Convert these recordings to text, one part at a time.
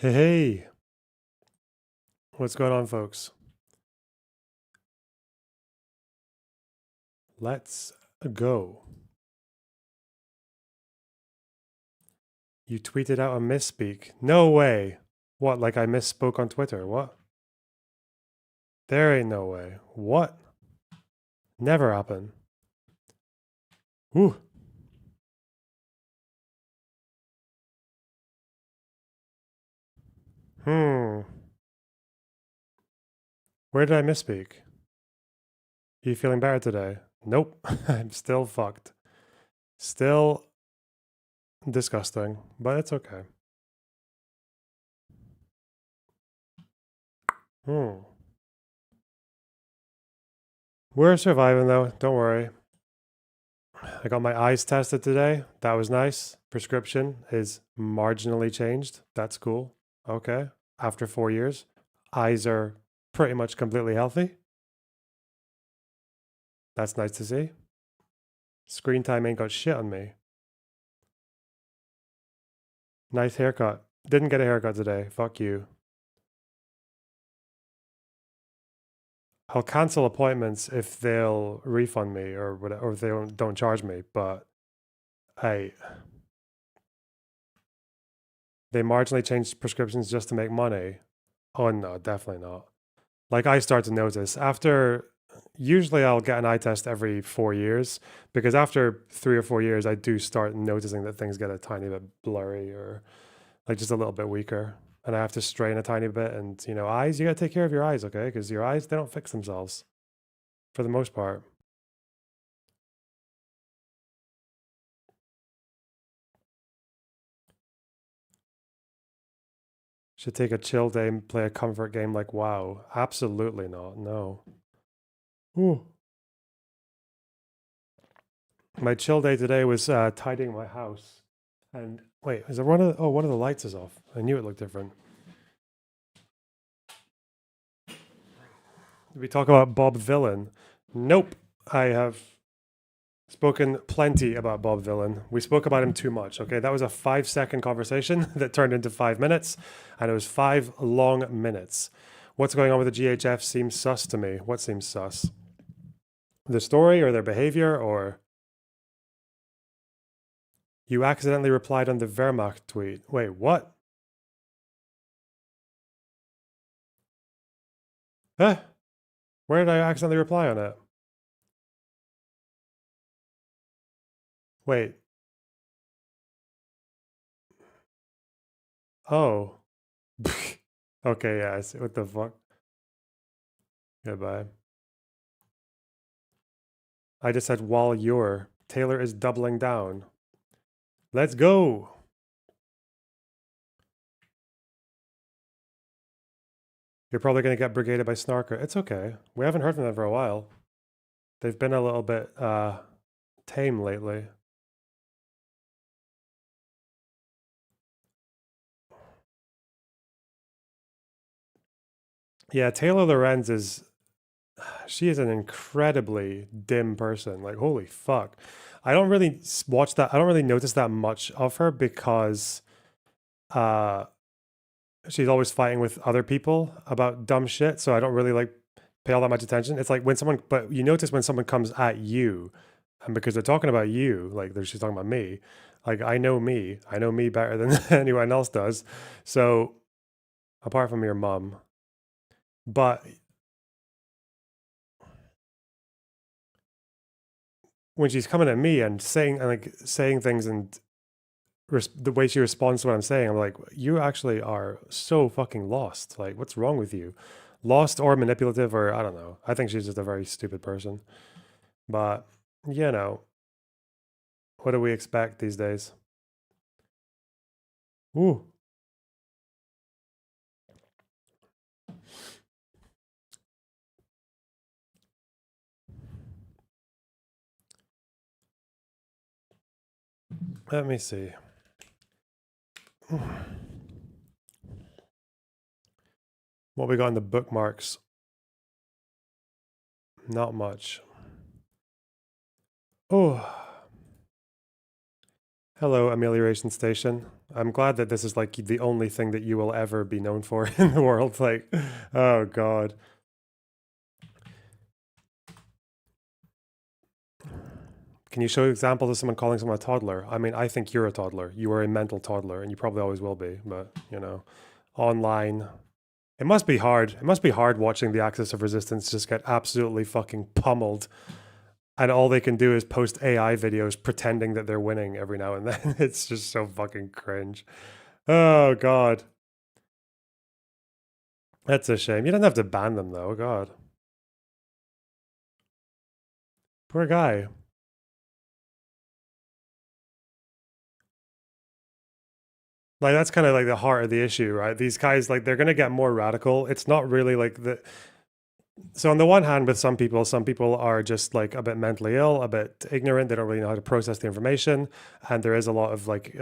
Hey, what's going on, folks? Let's go. You tweeted out a misspeak. No way. What, like I misspoke on Twitter? What? There ain't no way. What? Never happen. Ooh. Hmm. Where did I misspeak? You feeling better today? Nope. I'm still fucked. Still disgusting, but it's okay. Hmm. We're surviving though. Don't worry. I got my eyes tested today. That was nice. Prescription is marginally changed. That's cool. Okay. After 4 years, eyes are pretty much completely healthy. That's nice to see. Screen time ain't got shit on me. Nice haircut. Didn't get a haircut today. Fuck you. I'll cancel appointments if they'll refund me or whatever, or if they don't charge me. But I, they marginally changed prescriptions just to make money. Oh no, definitely not. Like I start to notice after, usually I'll get an eye test every 4 years because after 3 or 4 years I do start noticing that things get a tiny bit blurry or like just a little bit weaker, and I have to strain a tiny bit. And eyes, you got to take care of your eyes, okay? Because your eyes, they don't fix themselves for the most part. Should take a chill day and play a comfort game like WoW? Absolutely not. No. Ooh. My chill day today was tidying my house. And wait, is there one of the lights is off. I knew it looked different. Did we talk about Bob Villain? Nope. I have spoken plenty about Bob Villain. We spoke about him too much. Okay, that was a 5-second conversation that turned into 5 minutes, and it was 5 long minutes. What's going on with the GHF seems sus to me. What seems sus? The story or their behavior, or you accidentally replied on the Wehrmacht tweet. Wait, what? Eh? Where did I accidentally reply on it? Wait. Oh. Okay, yeah, I see. What the fuck? Goodbye. I just said while you're. Taylor is doubling down. Let's go. You're probably going to get brigaded by Snarker. It's okay. We haven't heard from them for a while. They've been a little bit tame lately. Yeah, Taylor Lorenz is, she is an incredibly dim person. Like, holy fuck. I don't really watch that. I don't really notice that much of her because uh, she's always fighting with other people about dumb shit. So I don't really like pay all that much attention. It's like when someone, but you notice when someone comes at you, and because they're talking about you, like she's talking about me. Like I know me better than anyone else does. So apart from your mom, but when she's coming at me and saying things and the way she responds to what I'm saying, I'm like, you actually are so fucking lost. Like, what's wrong with you? Lost or manipulative, or I don't know. I think she's just a very stupid person. But you know, what do we expect these days? Ooh. Let me see. What we got in the bookmarks? Not much. Oh, Hello, Amelioration Station. I'm glad that this is like the only thing that you will ever be known for in the world. Like, oh God. Can you show examples of someone calling someone a toddler? I mean, I think you're a toddler. You are a mental toddler, and you probably always will be, but online. It must be hard. It must be hard watching the Axis of Resistance just get absolutely fucking pummeled. And all they can do is post AI videos pretending that they're winning every now and then. It's just so fucking cringe. Oh God. That's a shame. You don't have to ban them though. God. Poor guy. Like that's kind of like the heart of the issue, right? These guys, like, they're gonna get more radical. It's not really like the so on the one hand, with some people are just like a bit mentally ill, a bit ignorant. They don't really know how to process the information, and there is a lot of like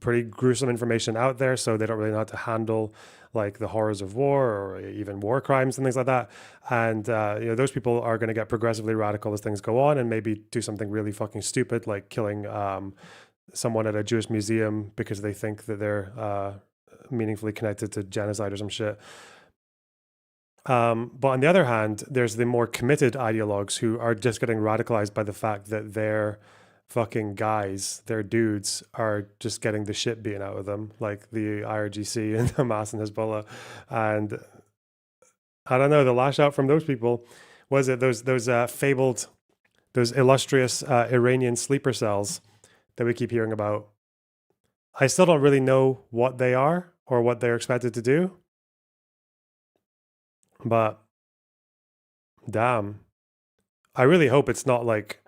pretty gruesome information out there. So they don't really know how to handle like the horrors of war or even war crimes and things like that. And those people are going to get progressively radical as things go on, and maybe do something really fucking stupid, like killing someone at a Jewish museum because they think that they're meaningfully connected to genocide or some shit. But on the other hand, there's the more committed ideologues who are just getting radicalized by the fact that their fucking guys, their dudes, are just getting the shit beaten out of them, like the IRGC and Hamas and Hezbollah. And I don't know, the lash out from those people was it those fabled, those illustrious Iranian sleeper cells that we keep hearing about. I still don't really know what they are or what they're expected to do, but damn. I really hope it's not like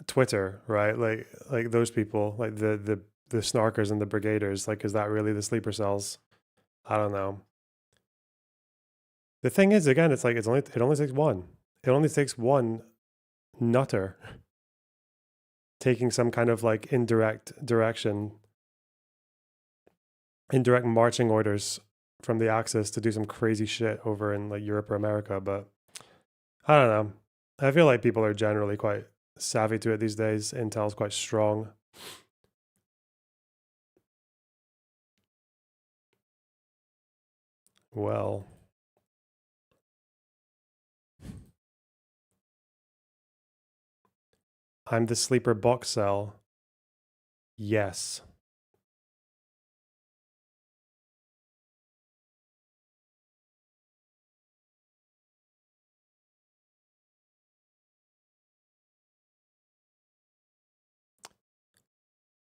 Twitter, right? Like those people, like the snarkers and the brigaders. Like, is that really the sleeper cells? I don't know. The thing is, again, it's like it only takes one. It only takes one nutter taking some kind of like indirect marching orders from the Axis to do some crazy shit over in like Europe or America. But I don't know. I feel like people are generally quite savvy to it these days. Intel's quite strong. Well, I'm the sleeper box cell. Yes.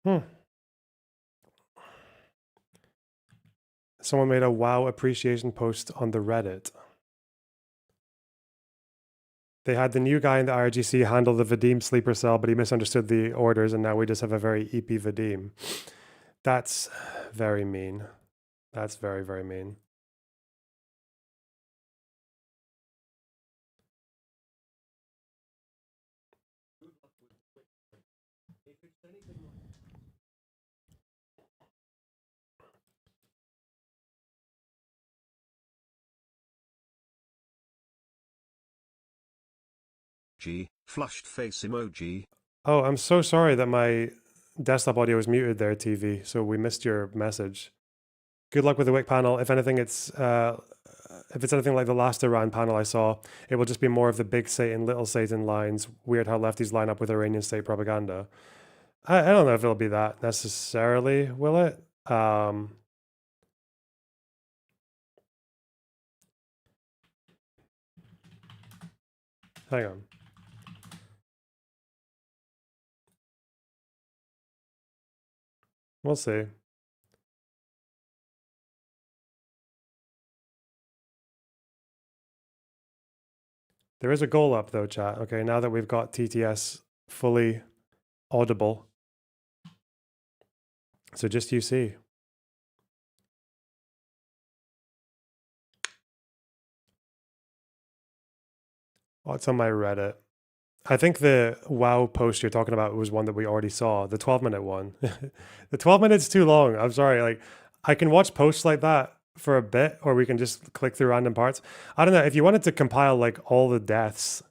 Hmm. Someone made a WoW appreciation post on the Reddit. They had the new guy in the IRGC handle the Vadim sleeper cell, but he misunderstood the orders, and now we just have a very EP Vadim. That's very mean. That's very, very mean. Flushed face emoji. Oh, I'm so sorry that my desktop audio was muted there, TV. So we missed your message. Good luck with the Wick panel. If anything, if it's anything like the last Iran panel I saw, it will just be more of the big Satan, little Satan lines. Weird how lefties line up with Iranian state propaganda. I don't know if it'll be that necessarily, will it? Hang on. We'll see. There is a goal up though, chat. Okay, now that we've got TTS fully audible. So just you see. What's on my Reddit? I think the WoW post you're talking about was one that we already saw, the 12-minute one. The 12 minutes too long. I'm sorry. Like, I can watch posts like that for a bit, or we can just click through random parts. I don't know. If you wanted to compile like all the deaths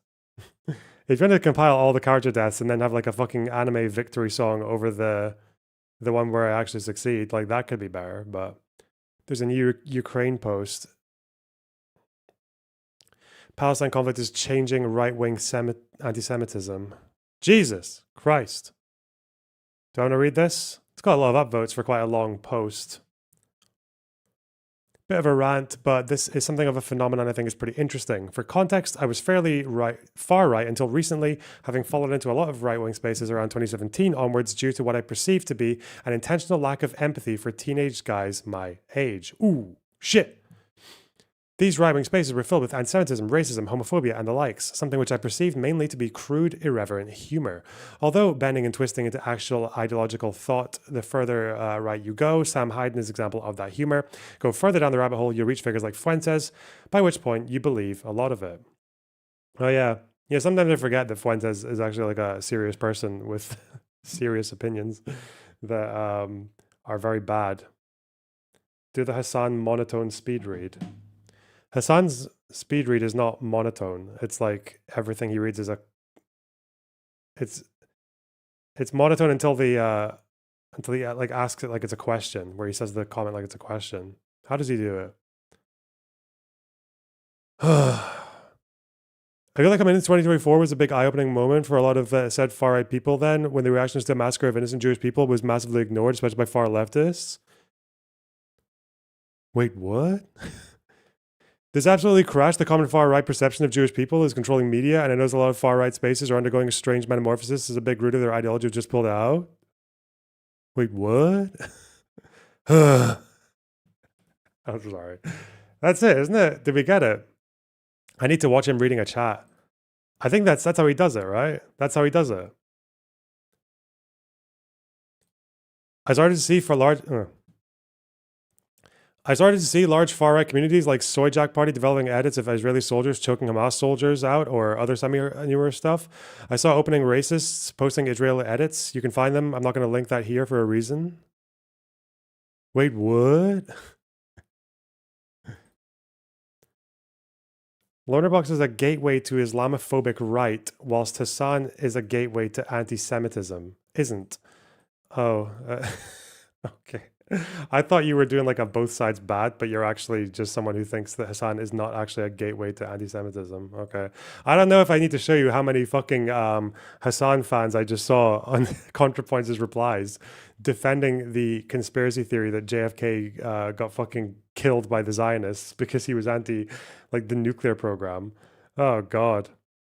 If you're going to compile all the character deaths and then have like a fucking anime victory song over the one where I actually succeed, like that could be better. But there's a new Ukraine post. Palestine conflict is changing right-wing anti-Semitism. Jesus Christ. Do I want to read this? It's got a lot of upvotes for quite a long post. Bit of a rant, but this is something of a phenomenon I think is pretty interesting. For context, I was fairly far right until recently, having fallen into a lot of right-wing spaces around 2017 onwards due to what I perceived to be an intentional lack of empathy for teenage guys my age. Ooh, shit. These right-wing spaces were filled with anti-Semitism, racism, homophobia, and the likes, something which I perceived mainly to be crude, irreverent humor. Although bending and twisting into actual ideological thought, the further right you go, Sam Hyden is an example of that humor. Go further down the rabbit hole, you reach figures like Fuentes, by which point you believe a lot of it. Oh yeah. Yeah, sometimes I forget that Fuentes is actually like a serious person with serious opinions that are very bad. Do the Hassan monotone speed read. Hassan's speed read is not monotone. It's like everything he reads is it's monotone until he like asks it like it's a question, where he says the comment like it's a question. How does he do it? I feel like coming into 2024 was a big eye-opening moment for a lot of said far-right people then, when the reactions to a massacre of innocent Jewish people was massively ignored, especially by far leftists. Wait, what? This absolutely crashed the common far-right perception of Jewish people as controlling media, and I notice a lot of far-right spaces are undergoing a strange metamorphosis as a big root of their ideology just pulled out. Wait, what? I'm sorry. That's it, isn't it? Did we get it? I need to watch him reading a chat. I think that's how he does it, right? That's how he does it. I started to see large far-right communities like Soy Jack Party developing edits of Israeli soldiers choking Hamas soldiers out or other semi-newer stuff. I saw opening racists posting Israeli edits. You can find them. I'm not going to link that here for a reason. Wait, what? Lonerbox is a gateway to Islamophobic right, whilst Hassan is a gateway to anti-Semitism. Isn't. Oh, okay. I thought you were doing like a both sides bad, but you're actually just someone who thinks that Hassan is not actually a gateway to anti-Semitism. Okay. I don't know if I need to show you how many fucking Hassan fans I just saw on ContraPoints' replies defending the conspiracy theory that JFK got fucking killed by the Zionists because he was anti like the nuclear program. Oh God.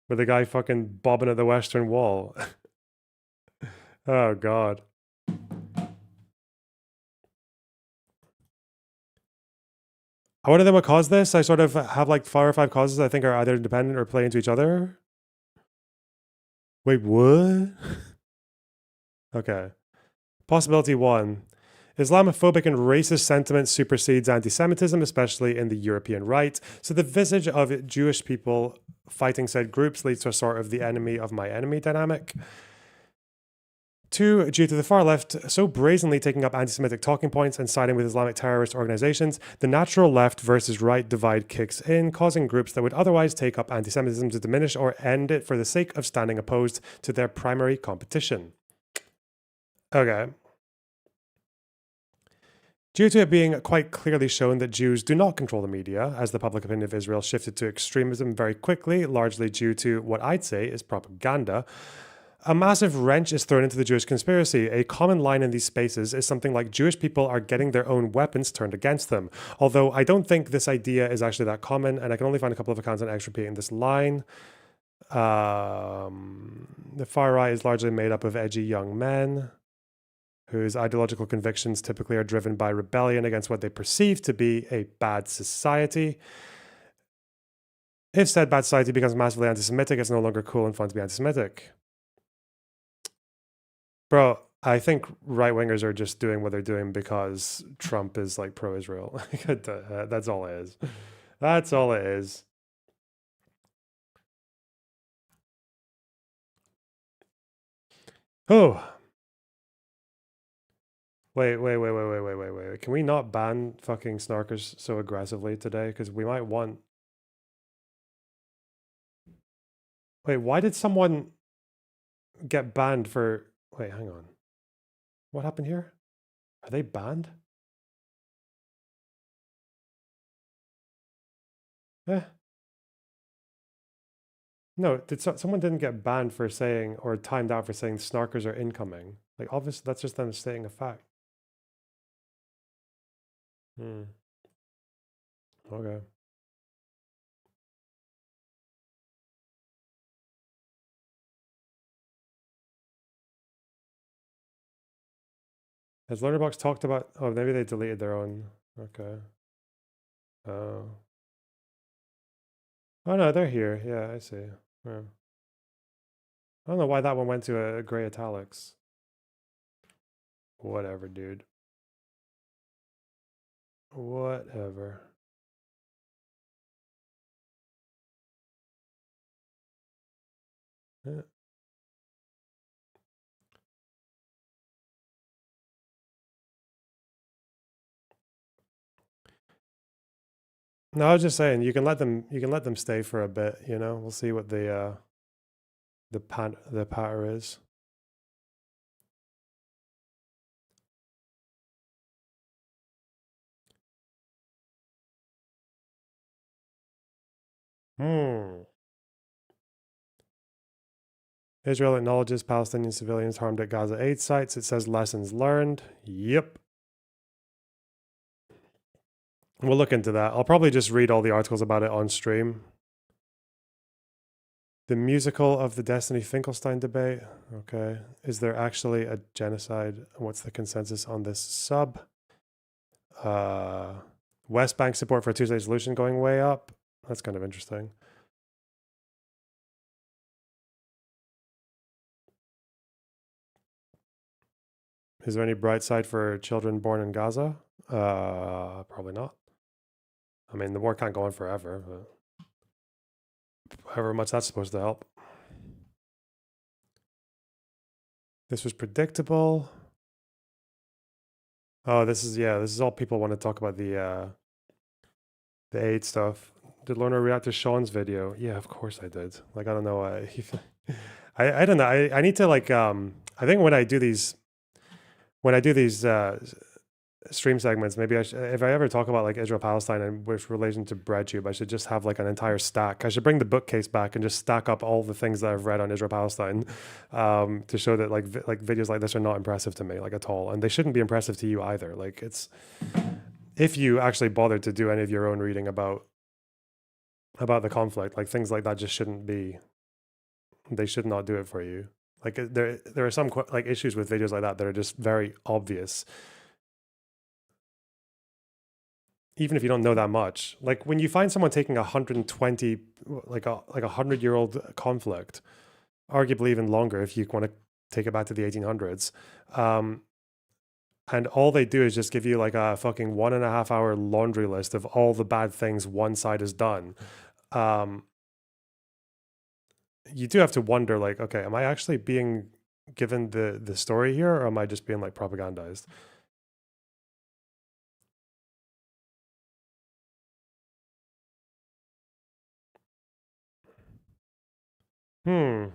With the guy fucking bobbing at the Western Wall. Oh God. I wonder then what caused this. I sort of have like 4 or 5 causes I think are either independent or play into each other. Wait, what? Okay. Possibility 1. Islamophobic and racist sentiment supersedes anti-Semitism, especially in the European right. So the visage of Jewish people fighting said groups leads to a sort of the enemy of my enemy dynamic. 2, due to the far left so brazenly taking up anti-Semitic talking points and siding with Islamic terrorist organizations, the natural left versus right divide kicks in, causing groups that would otherwise take up anti-Semitism to diminish or end it for the sake of standing opposed to their primary competition. Okay. Due to it being quite clearly shown that Jews do not control the media, as the public opinion of Israel shifted to extremism very quickly, largely due to what I'd say is propaganda, a massive wrench is thrown into the Jewish conspiracy. A common line in these spaces is something like Jewish people are getting their own weapons turned against them. Although I don't think this idea is actually that common, and I can only find a couple of accounts on X repeating this line. The far right is largely made up of edgy young men whose ideological convictions typically are driven by rebellion against what they perceive to be a bad society. If said bad society becomes massively anti-Semitic, it's no longer cool and fun to be anti-Semitic. Bro, I think right wingers are just doing what they're doing because Trump is like pro-Israel. That's all it is. That's all it is. Oh. Wait. Can we not ban fucking snarkers so aggressively today? Because we might want Wait, why did someone get banned for? Wait, hang on. What happened here? Are they banned? Eh. No, someone didn't get banned for saying or timed out for saying snarkers are incoming. Like, obviously, that's just them stating a fact. Hmm. Okay. Has Learnerbox talked about? Oh, maybe they deleted their own. Okay. Oh. Oh no, they're here. Yeah, I see. Yeah. I don't know why that one went to a gray italics. Whatever, dude. Whatever. Yeah. No, I was just saying you can let them stay for a bit, you know? We'll see what the patter is. Hmm. Israel acknowledges Palestinian civilians harmed at Gaza aid sites. It says lessons learned. Yep. We'll look into that. I'll probably just read all the articles about it on stream. The musical of the Destiny Finkelstein debate. Okay. Is there actually a genocide? What's the consensus on this sub? West Bank support for a two-state solution going way up. That's kind of interesting. Is there any bright side for children born in Gaza? Probably not. I mean, the war can't go on forever, but however much that's supposed to help. This was predictable. Oh, this is all people want to talk about the aid stuff. Did Lorna react to Sean's video? Yeah, of course I did. Like, I don't know why. I don't know. I need to like I think when I do these stream segments, maybe if I ever talk about like Israel Palestine and with relation to BreadTube, I should just have like an entire stack. I should bring the bookcase back and just stack up all the things that I've read on Israel Palestine, to show that like videos like this are not impressive to me like at all, and they shouldn't be impressive to you either. Like, it's if you actually bother to do any of your own reading about the conflict, like things like that just shouldn't be. They should not do it for you. Like, there are some like issues with videos like that are just very obvious, even if you don't know that much. Like, when you find someone taking 120, like a 100-year-old conflict, arguably even longer if you want to take it back to the 1800s, and all they do is just give you like a fucking 1.5 hour laundry list of all the bad things one side has done. Um, you do have to wonder, like, okay, am I actually being given the story here, or am I just being like propagandized? Hmm.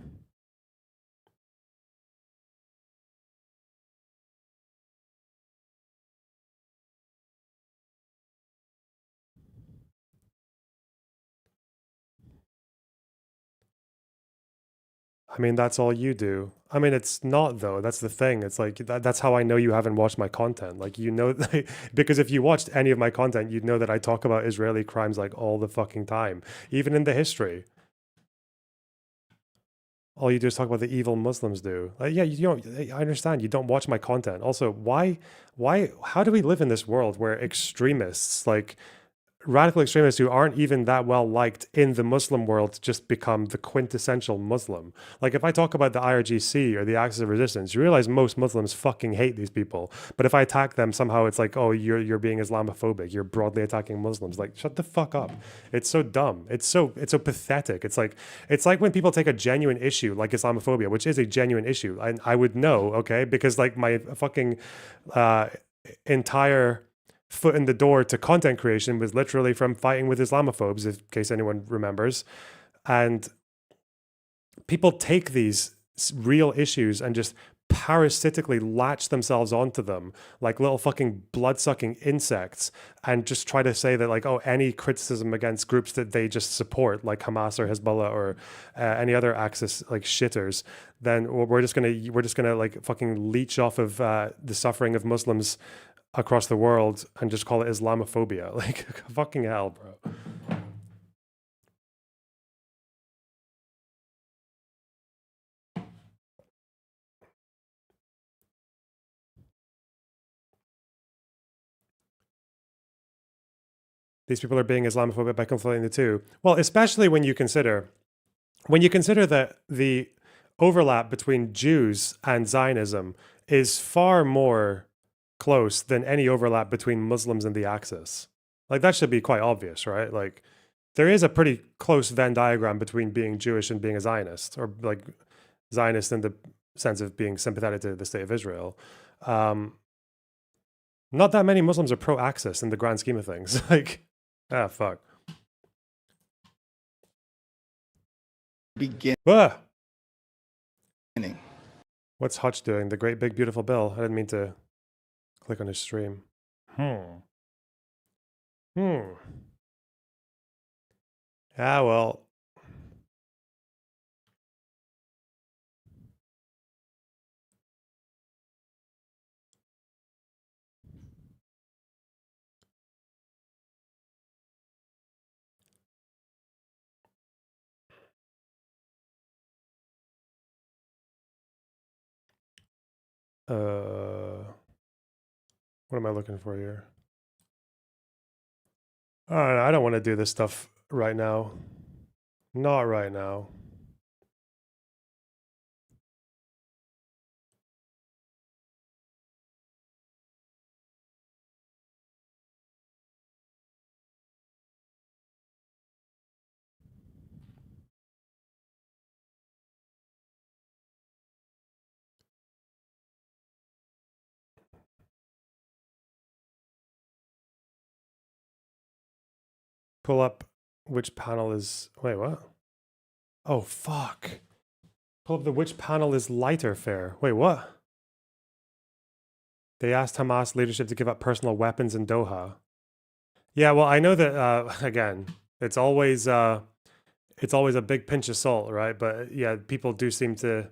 I mean, that's all you do. I mean, it's not though. That's the thing. It's like that's how I know you haven't watched my content. Like, you know, because if you watched any of my content, you'd know that I talk about Israeli crimes like all the fucking time, even in the history. All you do is talk about the evil Muslims do. Yeah, you don't. I understand you don't watch my content. Also, how do we live in this world where extremists like radical extremists who aren't even that well liked in the Muslim world just become the quintessential Muslim? Like, if I talk about the IRGC or the Axis of Resistance, you realize most Muslims fucking hate these people. But if I attack them, somehow it's like, oh, you're being Islamophobic. You're broadly attacking Muslims. Like, shut the fuck up. It's so dumb. It's so pathetic. It's like when people take a genuine issue like Islamophobia, which is a genuine issue, and I would know, okay, because like my fucking uh, entire foot in the door to content creation was literally from fighting with Islamophobes, in case anyone remembers. And people take these real issues and just parasitically latch themselves onto them like little fucking blood-sucking insects and just try to say that like, oh, any criticism against groups that they just support like Hamas or Hezbollah or any other axis like shitters, then we're just gonna like fucking leech off of the suffering of Muslims across the world and just call it Islamophobia. Like fucking hell, bro. These people are being Islamophobic by conflating the two. Well, especially when you consider that the overlap between Jews and Zionism is far more close than any overlap between Muslims and the Axis. Like that should be quite obvious, right? Like there is a pretty close Venn diagram between being Jewish and being a Zionist, or like Zionist in the sense of being sympathetic to the state of Israel. Um, Not that many Muslims are pro-Axis in the grand scheme of things. Like, fuck. Beginning. Ah! What's Hutch doing? The great big beautiful bill. I didn't mean to click on his stream. Hmm. Ah, well. What am I looking for here? I don't want to do this stuff right now. Not right now. Pull up which panel is. Wait, what? Oh, fuck. Pull up the which panel is lighter fair. Wait, what? They asked Hamas leadership to give up personal weapons in Doha. Yeah, well, I know that again, it's always a big pinch of salt, right? But yeah, people do seem to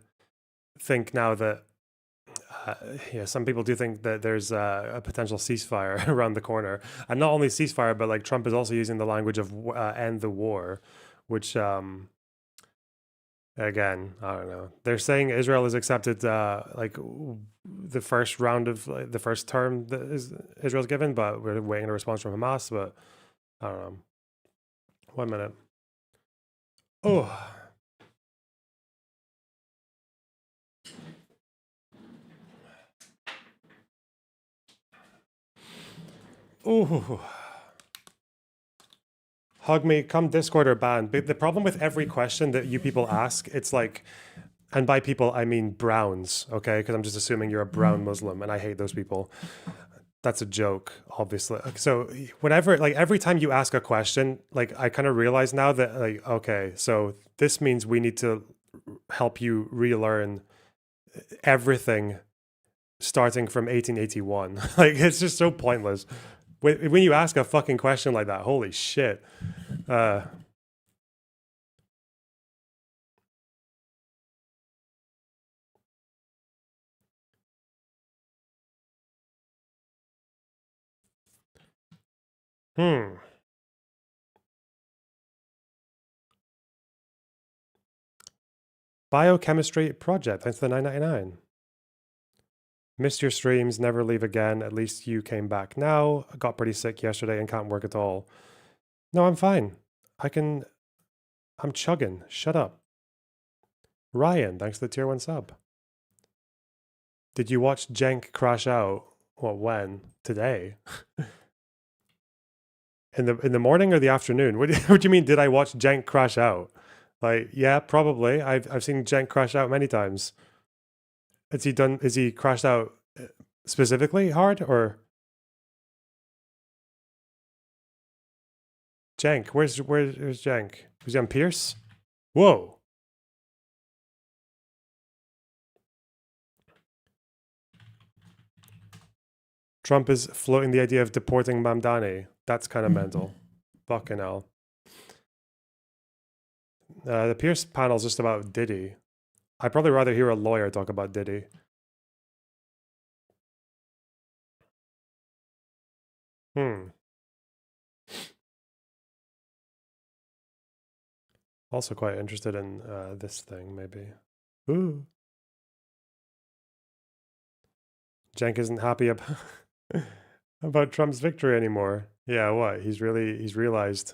think now that yeah, some people do think that there's a potential ceasefire around the corner, and not only ceasefire, but like Trump is also using the language of end the war, which again, I don't know. They're saying Israel has accepted the first round of like, the first term that Israel's given, but we're waiting a response from Hamas. But I don't know. 1 minute. Oh. Ooh. Hug me, come Discord or ban. But the problem with every question that you people ask, it's like, and by people, I mean browns, okay? Because I'm just assuming you're a brown Muslim and I hate those people. That's a joke, obviously. So whenever, like every time you ask a question, like I kind of realize now that like, okay, so this means we need to help you relearn everything starting from 1881. Like it's just so pointless. When you ask a fucking question like that, holy shit. Hmm. Biochemistry project. Thanks for the 9.99. Missed your streams. Never leave again. At least you came back now. I got pretty sick yesterday and can't work at all. No, I'm fine. I'm chugging. Shut up. Ryan, thanks for the tier 1 sub. Did you watch Jenk crash out? Well, when? Today? in the morning or the afternoon? What do you mean? Did I watch Jenk crash out? Like, yeah, probably. I've seen Jenk crash out many times. Is he crashed out specifically hard or Jenk? Where's Jenk? Was he on Pierce? Whoa. Trump is floating the idea of deporting Mamdani. That's kind of mental. Fucking hell. The Pierce panel's just about Diddy. I'd probably rather hear a lawyer talk about Diddy. Also quite interested in this thing, maybe. Ooh. Cenk isn't happy about Trump's victory anymore. Yeah, what? He's realized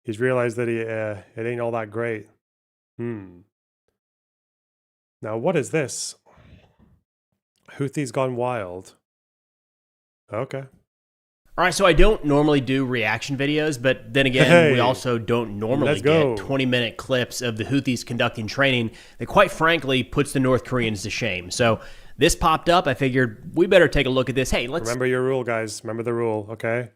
that it ain't all that great. Now, what is this? Houthis gone wild. Okay. All right, so I don't normally do reaction videos, but then again, we also don't normally get 20-minute clips of the Houthis conducting training that, quite frankly, puts the North Koreans to shame. So this popped up. I figured we better take a look at this. Hey, let's... Remember your rule, guys. Remember the rule, okay?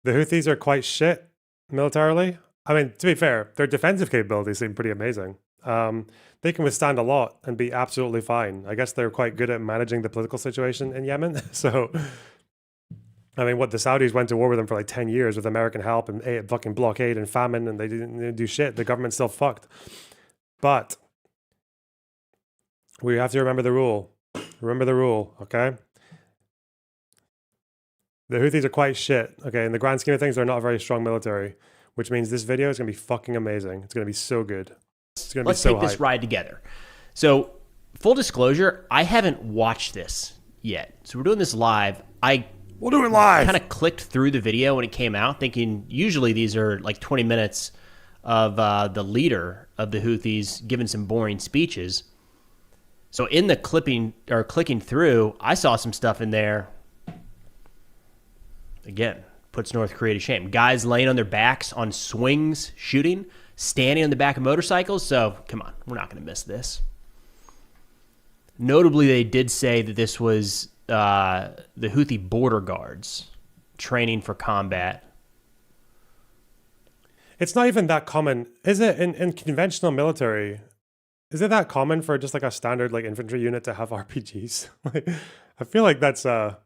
The Houthis are quite shit militarily. I mean, to be fair, their defensive capabilities seem pretty amazing. They can withstand a lot and be absolutely fine. I guess they're quite good at managing the political situation in Yemen. So... I mean, what, the Saudis went to war with them for like 10 years with American help and fucking blockade and famine, and they didn't do shit. The government's still fucked. But we have to remember the rule. Remember the rule, okay? The Houthis are quite shit, okay? In the grand scheme of things, they're not a very strong military, which means this video is going to be fucking amazing. It's going to be so good. It's going to be so hype. Let's take this ride together. So, full disclosure, I haven't watched this yet. So we're doing this live. We'll do it live. Kind of clicked through the video when it came out, thinking usually these are like 20 minutes of the leader of the Houthis giving some boring speeches. So in the clicking through, I saw some stuff in there. Again, puts North Korea to shame. Guys laying on their backs on swings, shooting, standing on the back of motorcycles. So come on, we're not going to miss this. Notably, they did say that this was the Houthi border guards training for combat. It's not even that common, is it? In conventional military, is it that common for just like a standard like infantry unit to have RPGs? Like, I feel like that's I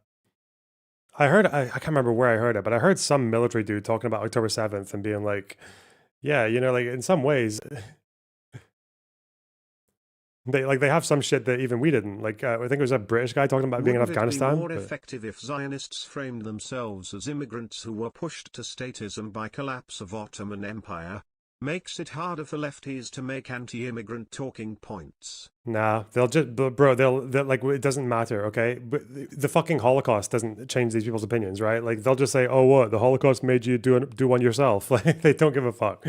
can't remember where I heard it, but I heard some military dude talking about October 7th and being like, yeah, you know, like in some ways they have some shit that even we didn't. Like I think it was a British guy talking about being in Afghanistan. Wouldn't it be more effective if Zionists framed themselves as immigrants who were pushed to statism by collapse of Ottoman Empire? Makes it harder for lefties to make anti-immigrant talking points. Nah, they'll just, bro, they'll like, it doesn't matter, okay? But the fucking Holocaust doesn't change these people's opinions, right? Like they'll just say, oh, what? The Holocaust made you do one yourself. Like they don't give a fuck.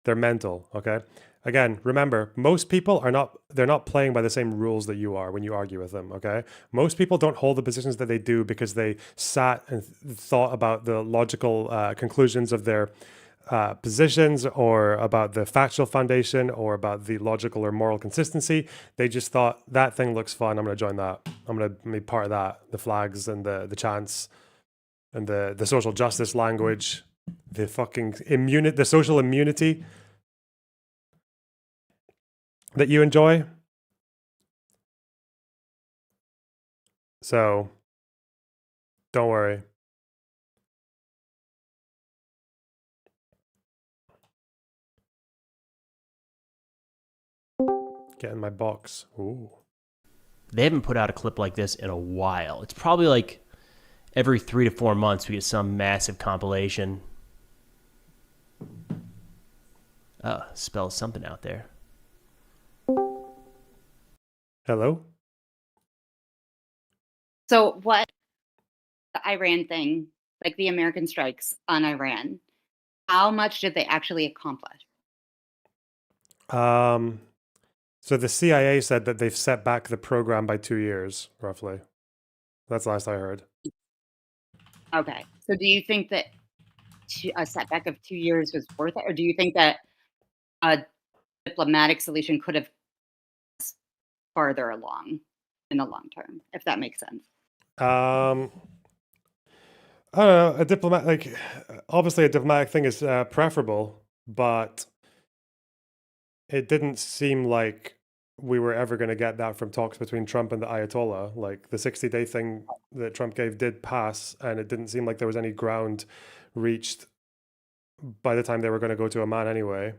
They're mental, okay? Again, remember, most people they're not playing by the same rules that you are when you argue with them, okay? Most people don't hold the positions that they do because they sat and thought about the logical conclusions of their positions or about the factual foundation or about the logical or moral consistency. They just thought, that thing looks fun, I'm going to join that. I'm going to be part of that. The flags and the chants and the social justice language, the fucking the social immunity that you enjoy. So, don't worry. Get in my box. Ooh. They haven't put out a clip like this in a while. It's probably like every 3 to 4 months we get some massive compilation. Spells something out there. Hello? So what the Iran thing, like the American strikes on Iran, how much did they actually accomplish? So the CIA said that they've set back the program by 2 years, roughly. That's the last I heard. Okay. So do you think that a setback of 2 years was worth it? Or do you think that a diplomatic solution could have farther along in the long term, if that makes sense? I don't know. Obviously a diplomatic thing is preferable, but it didn't seem like we were ever going to get that from talks between Trump and the Ayatollah. Like the 60-day thing that Trump gave did pass, and it didn't seem like there was any ground reached by the time they were going to go to Oman anyway.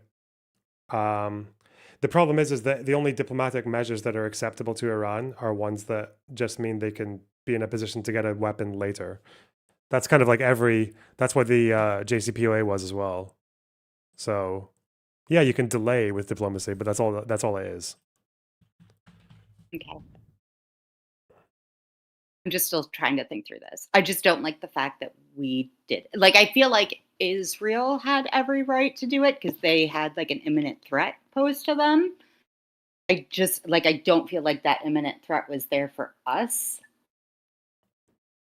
The problem is that the only diplomatic measures that are acceptable to Iran are ones that just mean they can be in a position to get a weapon later. That's kind of like that's what the JCPOA was as well. So, yeah, you can delay with diplomacy, but that's all it is. Okay. I'm just still trying to think through this. I just don't like the fact that we did. Like, I feel like Israel had every right to do it because they had like an imminent threat posed to them. I don't feel like that imminent threat was there for us.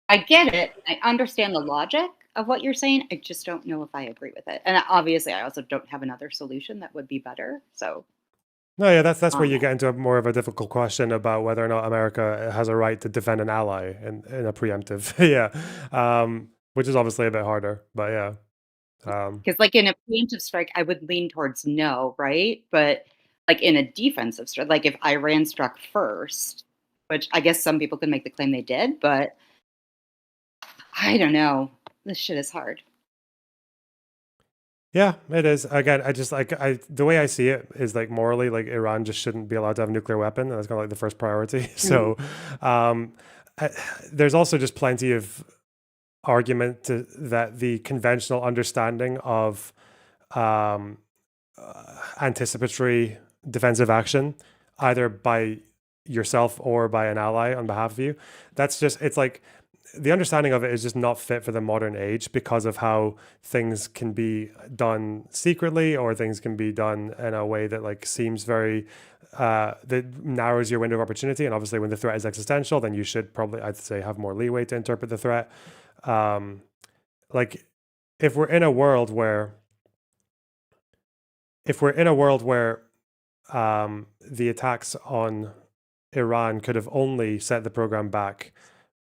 I get it. I understand the logic of what you're saying. I just don't know if I agree with it. And obviously, I also don't have another solution that would be better. So, No, yeah, that's where you get into more of a difficult question about whether or not America has a right to defend an ally in a preemptive, which is obviously a bit harder, but yeah. because like in a preemptive strike, I would lean towards no, right? But like in a defensive strike, like if Iran struck first, which I guess some people could make the claim they did, but I don't know. This shit is hard. Yeah, it is. Again, I just the way I see it is like morally, like Iran just shouldn't be allowed to have a nuclear weapon. And that's kind of like the first priority. So, there's also just plenty of argument that the conventional understanding of anticipatory defensive action, either by yourself or by an ally on behalf of you, it's like the understanding of it is just not fit for the modern age because of how things can be done secretly or things can be done in a way that like seems very that narrows your window of opportunity. And obviously when the threat is existential, then you should probably, I'd say, have more leeway to interpret the threat. Like if we're in a world where the attacks on Iran could have only set the program back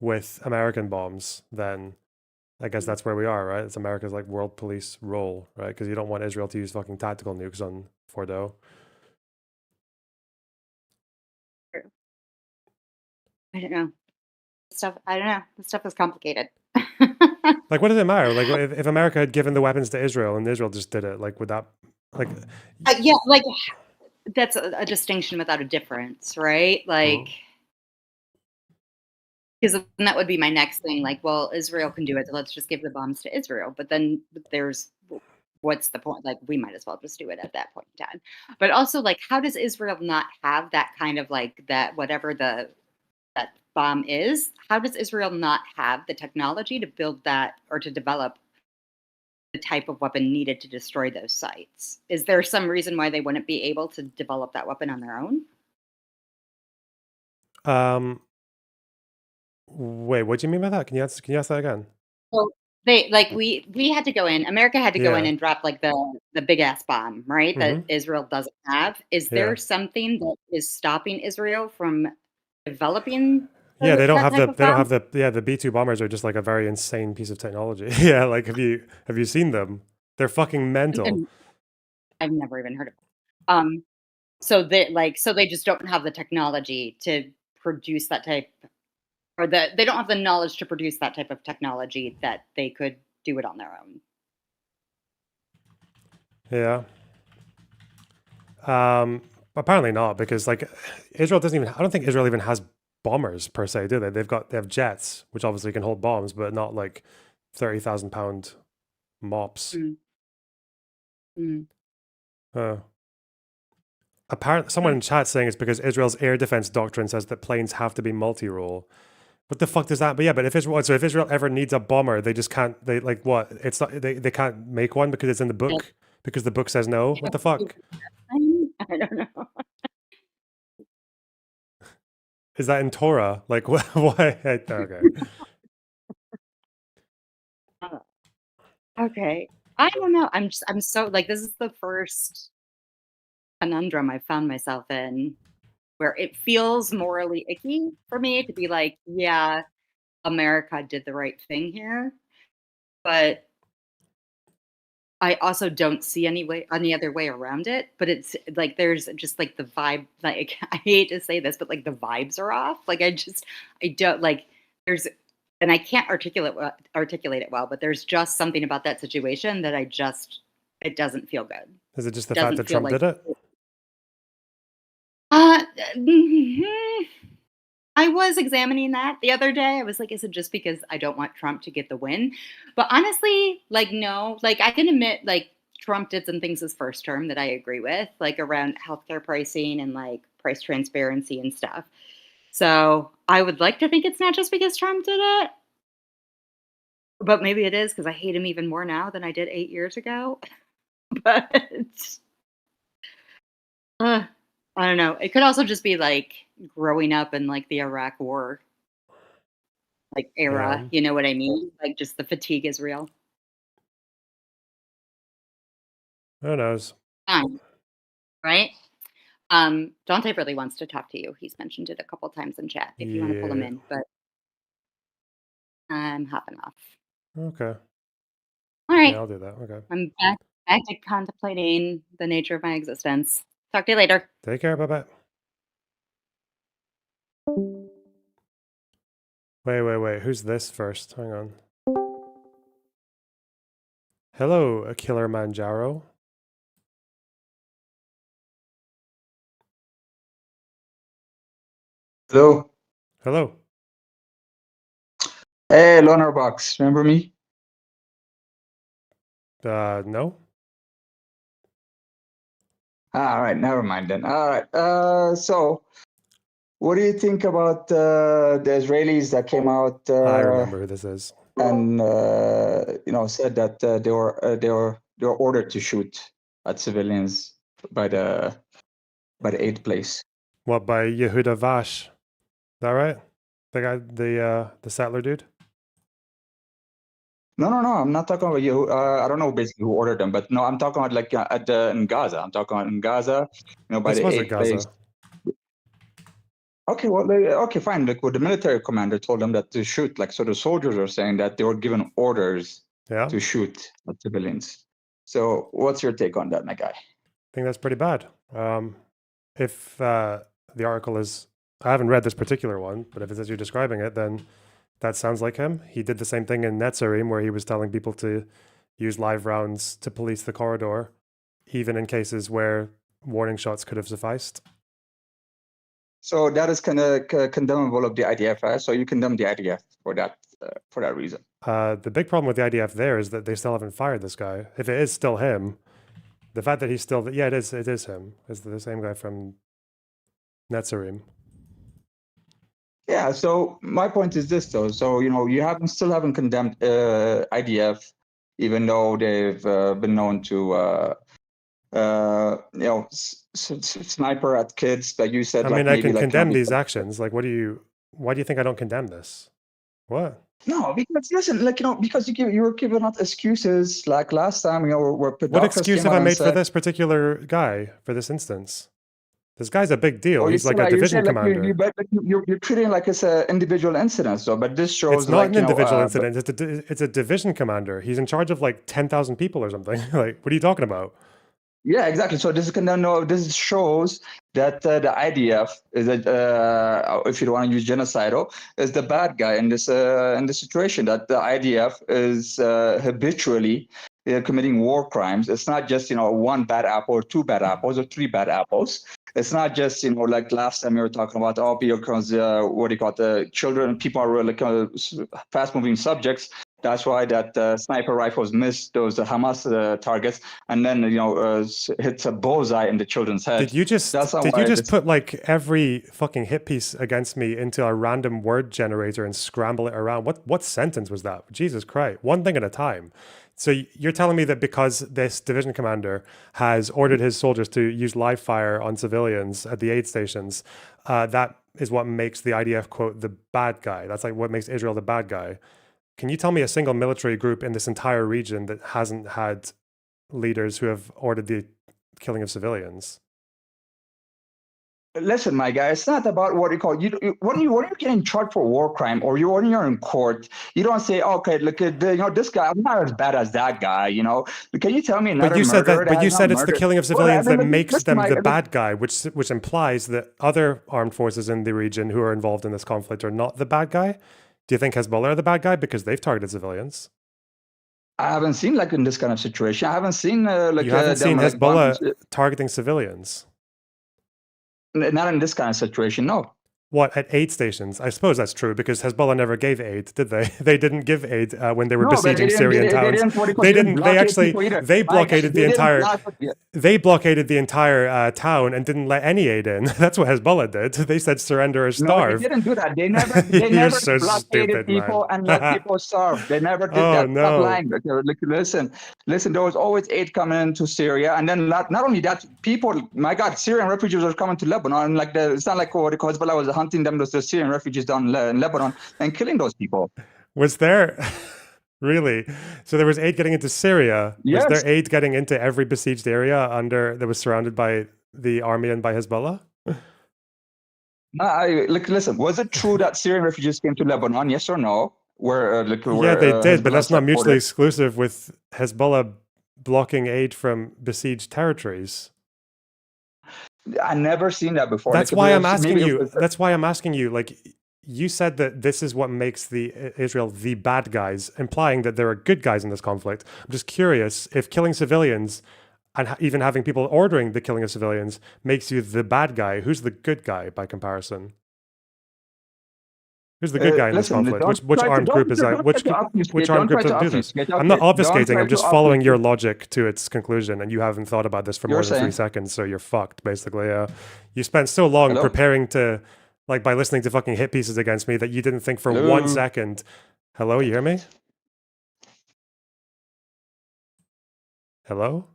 with American bombs, then I guess that's where we are, right? It's America's like world police role, right? Because you don't want Israel to use fucking tactical nukes on Fordo. True. I don't know. I don't know. This stuff is complicated. Like, what does it matter? Like, if America had given the weapons to Israel and Israel just did it, like, would that, like, yeah, like that's a distinction without a difference, right? Like, because that would be my next thing. Like, well, Israel can do it, so let's just give the bombs to Israel. But then what's the point? Like, we might as well just do it at that point in time. But also, like, how does Israel not have that kind of like that whatever that bomb is? How does Israel not have the technology to build that or to develop the type of weapon needed to destroy those sites? Is there some reason why they wouldn't be able to develop that weapon on their own? Wait, what do you mean by that? Can you ask that again? Well, they like we had to go in. America had to go in and drop like the big ass bomb, right? That Israel doesn't have. Is there something that is stopping Israel from developing? Yeah, they don't have the B-2 bombers are just like a very insane piece of technology. Yeah, like have you seen them? They're fucking mental. And I've never even heard of them. So they just don't have the technology to produce that type, or they don't have the knowledge to produce that type of technology that they could do it on their own. Yeah. Apparently not, because like Israel doesn't even. I don't think Israel even has bombers per se, do they? They have jets, which obviously can hold bombs, but not like 30,000-pound mops. Apparently, someone in chat saying it's because Israel's air defense doctrine says that planes have to be multi-role. What the fuck does that? But yeah, but if Israel ever needs a bomber, they just can't. They like what? It's not. They can't make one because it's in the book. Because the book says no. What the fuck? I don't know. Is that in Torah? Like why? Okay. Okay. I don't know. I'm so like this is the first conundrum I found myself in where it feels morally icky for me to be like, yeah, America did the right thing here. But I also don't see any other way around it, but it's like there's just like the vibe, like I hate to say this, but like the vibes are off. Like I don't like there's and I can't articulate it well, but there's just something about that situation that it doesn't feel good. Is it just It the fact doesn't that feel Trump like did it? uh mhm. I was examining that the other day. I was like, is it just because I don't want Trump to get the win? But honestly, like, no. Like, I can admit, like, Trump did some things his first term that I agree with, like around healthcare pricing and like price transparency and stuff. So I would like to think it's not just because Trump did it, but maybe it is because I hate him even more now than I did 8 years ago. But uh, I don't know. It could also just be like growing up in like the Iraq War like Yeah. era, you know what I mean? Like just the fatigue is real. Who knows? Right? Dante really wants to talk to you. He's mentioned it a couple times in chat if you want to pull him Yeah. in, but I'm hopping off. Okay. All Yeah, right. I'll do that. Okay. I'm back to contemplating the nature of my existence. Talk to you later. Take care. Bye bye. Wait. Who's this first? Hang on. Hello, Killer Manjaro. Hello. Hello. Hey, Loner Box. Remember me? No. All right. Never mind then. All right. So, what do you think about the Israelis that came out I remember who this is. and said that they were ordered to shoot at civilians by the aid place? What, by Yehuda Vash? Is that right? The guy, the settler dude? No. I'm not talking about you. I don't know basically who ordered them, but no, I'm talking about like in Gaza. I'm talking about in Gaza, by This the was at aid place. Gaza. Okay, well, okay, fine. Like, well, the military commander told them that to shoot. Like, so the soldiers are saying that they were given orders Yeah. to shoot at civilians. So, what's your take on that, my guy? I think that's pretty bad. If the article is, I haven't read this particular one, but if it's as you're describing it, then that sounds like him. He did the same thing in Netzarim, where he was telling people to use live rounds to police the corridor, even in cases where warning shots could have sufficed. So that is kind of condemnable of the IDF, right? So you condemn the IDF for that reason. The big problem with the IDF there is that they still haven't fired this guy. If it is still him, the fact that he's still, yeah, it is him. It's the same guy from Netzarim. Yeah. So my point is this, though. So you still haven't condemned IDF, even though they've been known to sniper at kids. That you said, I like mean, I maybe can like condemn these actions. Like, why do you think I don't condemn this? What? No, because listen, like because you were giving out excuses like last time, where What doctors excuse came have out I and made for said, this particular guy, for this instance? This guy's a big deal. "Oh, He's like a you division said like commander. you're treating like it's an individual incident, so but this It's shows not like an individual incident. It's a division commander. He's in charge of like 10,000 people or something. Like, what are you talking about? Yeah, exactly. So this shows that the IDF is if you don't want to use genocidal, is the bad guy in this situation. That the IDF is habitually committing war crimes. It's not just one bad apple or two bad apples or three bad apples. It's not just like last time we were talking about because what do you call it? The children, people are really fast moving subjects. That's why that sniper rifles missed those Hamas targets, and then hits a bullseye in the children's head. Did you just put like every fucking hit piece against me into a random word generator and scramble it around? What sentence was that? Jesus Christ! One thing at a time. So you're telling me that because this division commander has ordered his soldiers to use live fire on civilians at the aid stations, that is what makes the IDF quote the bad guy. That's like what makes Israel the bad guy. Can you tell me a single military group in this entire region that hasn't had leaders who have ordered the killing of civilians? Listen, my guy, it's not about what you call when you get in charged for war crime, or when you're in court, you don't say, okay, look at this guy. I'm not as bad as that guy. Can you tell me another murderer that But you has not said it's the murdered? killing of Well, I civilians mean, that makes listen, them the bad guy, which implies that other armed forces in the region who are involved in this conflict are not the bad guy. Do you think Hezbollah are the bad guy because they've targeted civilians? I haven't seen in this kind of situation. I haven't seen You haven't seen them bombing, Hezbollah targeting civilians. not in this kind of situation. No. What, at aid stations? I suppose that's true because Hezbollah never gave aid, did they? They didn't give aid when they were besieging Syrian towns. They didn't. They blockaded the entire. They blockaded the entire town and didn't let any aid in. That's what Hezbollah did. They said surrender or starve. No, they didn't do that. They never so blockaded stupid, people and let people starve. They never did Oh, that. no. Stop lying. Listen. There was always aid coming into Syria, and then not only that, people. My God, Syrian refugees were coming to Lebanon. And it's not like what Hezbollah was hunting them, the Syrian refugees down in Lebanon, and killing those people. Was there really? So there was aid getting into Syria. Yes. Was there aid getting into every besieged area that was surrounded by the army and by Hezbollah? Listen. Was it true that Syrian refugees came to Lebanon? Yes or no? Yeah, they did, but that's not mutually exclusive with Hezbollah blocking aid from besieged territories. I never seen that before. That's why I'm asking you. That's why I'm asking you. Like, you said that this is what makes Israel the bad guys, implying that there are good guys in this conflict. I'm just curious if killing civilians and even having people ordering the killing of civilians makes you the bad guy. Who's the good guy by comparison? Who's the good guy in this conflict? Which armed group is that? Which armed group doesn't do this? I'm not obfuscating. I'm just following your logic to its conclusion, and you haven't thought about this for more than 3 seconds, so you're fucked, basically. You spent so long preparing to, by listening to fucking hit pieces against me that you didn't think for 1 second. Hello, you hear me? Hello?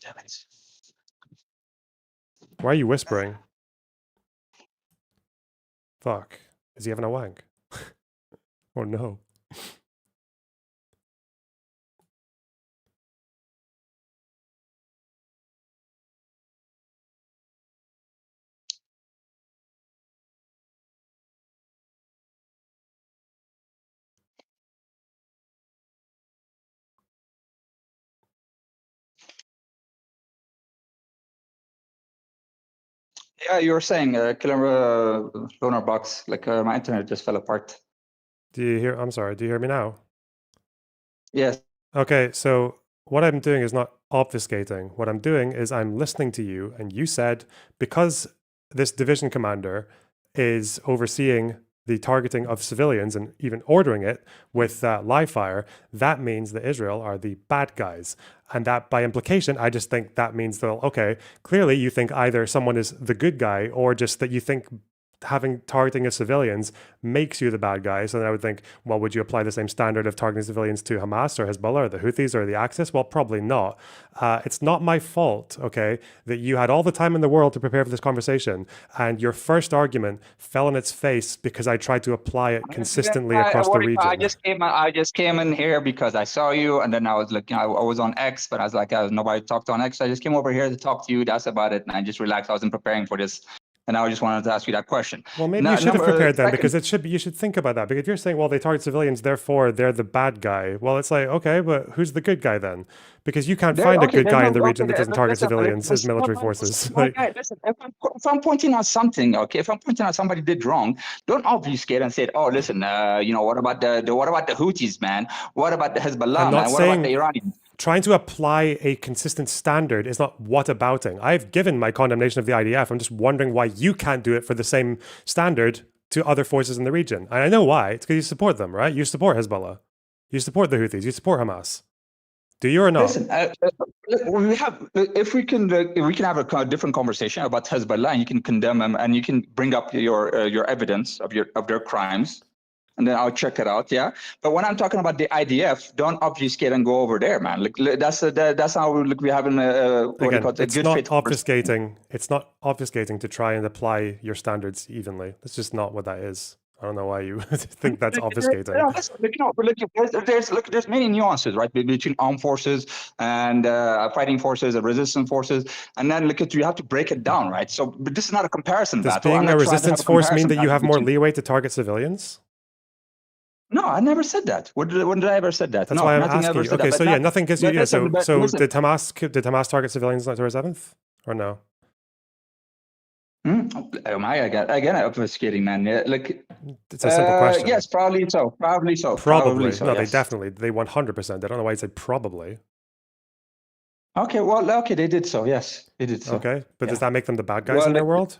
Damn it. Why are you whispering? Fuck. Is he having a wank? Oh no. Yeah, you were saying, killer loner box. My internet just fell apart. I'm sorry, do you hear me now? Yes. Okay, so what I'm doing is not obfuscating. What I'm doing is I'm listening to you, and you said because this division commander is overseeing the targeting of civilians and even ordering it with live fire, that means that Israel are the bad guys. And that by implication, I just think that means that, okay, clearly you think either someone is the good guy or just that you think targeting of civilians makes you the bad guys. And I would think, well, would you apply the same standard of targeting civilians to Hamas or Hezbollah or the Houthis or the Axis? Well, probably not. It's not my fault, okay, that you had all the time in the world to prepare for this conversation, and your first argument fell on its face because I tried to apply it consistently across the region. I just came in here because I saw you, and then I was looking. I was on X, but I was like, nobody talked on X. So I just came over here to talk to you. That's about it, and I just relaxed. I wasn't preparing for this. And I just wanted to ask you that question. Well, maybe you should have prepared then, because you should think about that. Because if you're saying, well, they target civilians, therefore they're the bad guy. Well, it's like, okay, but who's the good guy then? Because you can't find a good guy in the region that doesn't target civilians as military forces. Listen, if I'm pointing out something, okay, if I'm pointing out somebody did wrong, don't obfuscate and say, oh, listen, what about the Houthis, man? What about the Hezbollah, man? What about the Iranians? Trying to apply a consistent standard is not whatabouting. I've given my condemnation of the IDF. I'm just wondering why you can't do it for the same standard to other forces in the region. And I know why. It's because you support them, right? You support Hezbollah. You support the Houthis. You support Hamas. Do you or not? Listen, if we can have a different conversation about Hezbollah, and you can condemn them, and you can bring up your evidence of their crimes, and then I'll check it out. Yeah, but when I'm talking about the IDF, don't obfuscate and go over there, man. That's how we having a it's not obfuscating. It's not obfuscating to try and apply your standards evenly. That's just not what that is. I don't know why you think that's obfuscating. There's many nuances, right, between armed forces and fighting forces and resistance forces, and then you have to break it down, right? So, but this is not a comparison Does battle. being a resistance force mean that you have more leeway to target civilians? No, I never said that. When did I ever said that? That's no, why I'm nothing asking ever you. said Okay, that. so yeah, nothing gives you. Yeah, so listen. did Hamas target civilians on October 7th or no? Oh my, again, obfuscating, man. Yeah, like it's a simple question. Yes, probably so. Probably so. Probably. So, no, yes. they 100%. I don't know why you said probably. Okay, well, okay, they did so. Yes, they did so. Okay, but does that make them the bad guys in your world?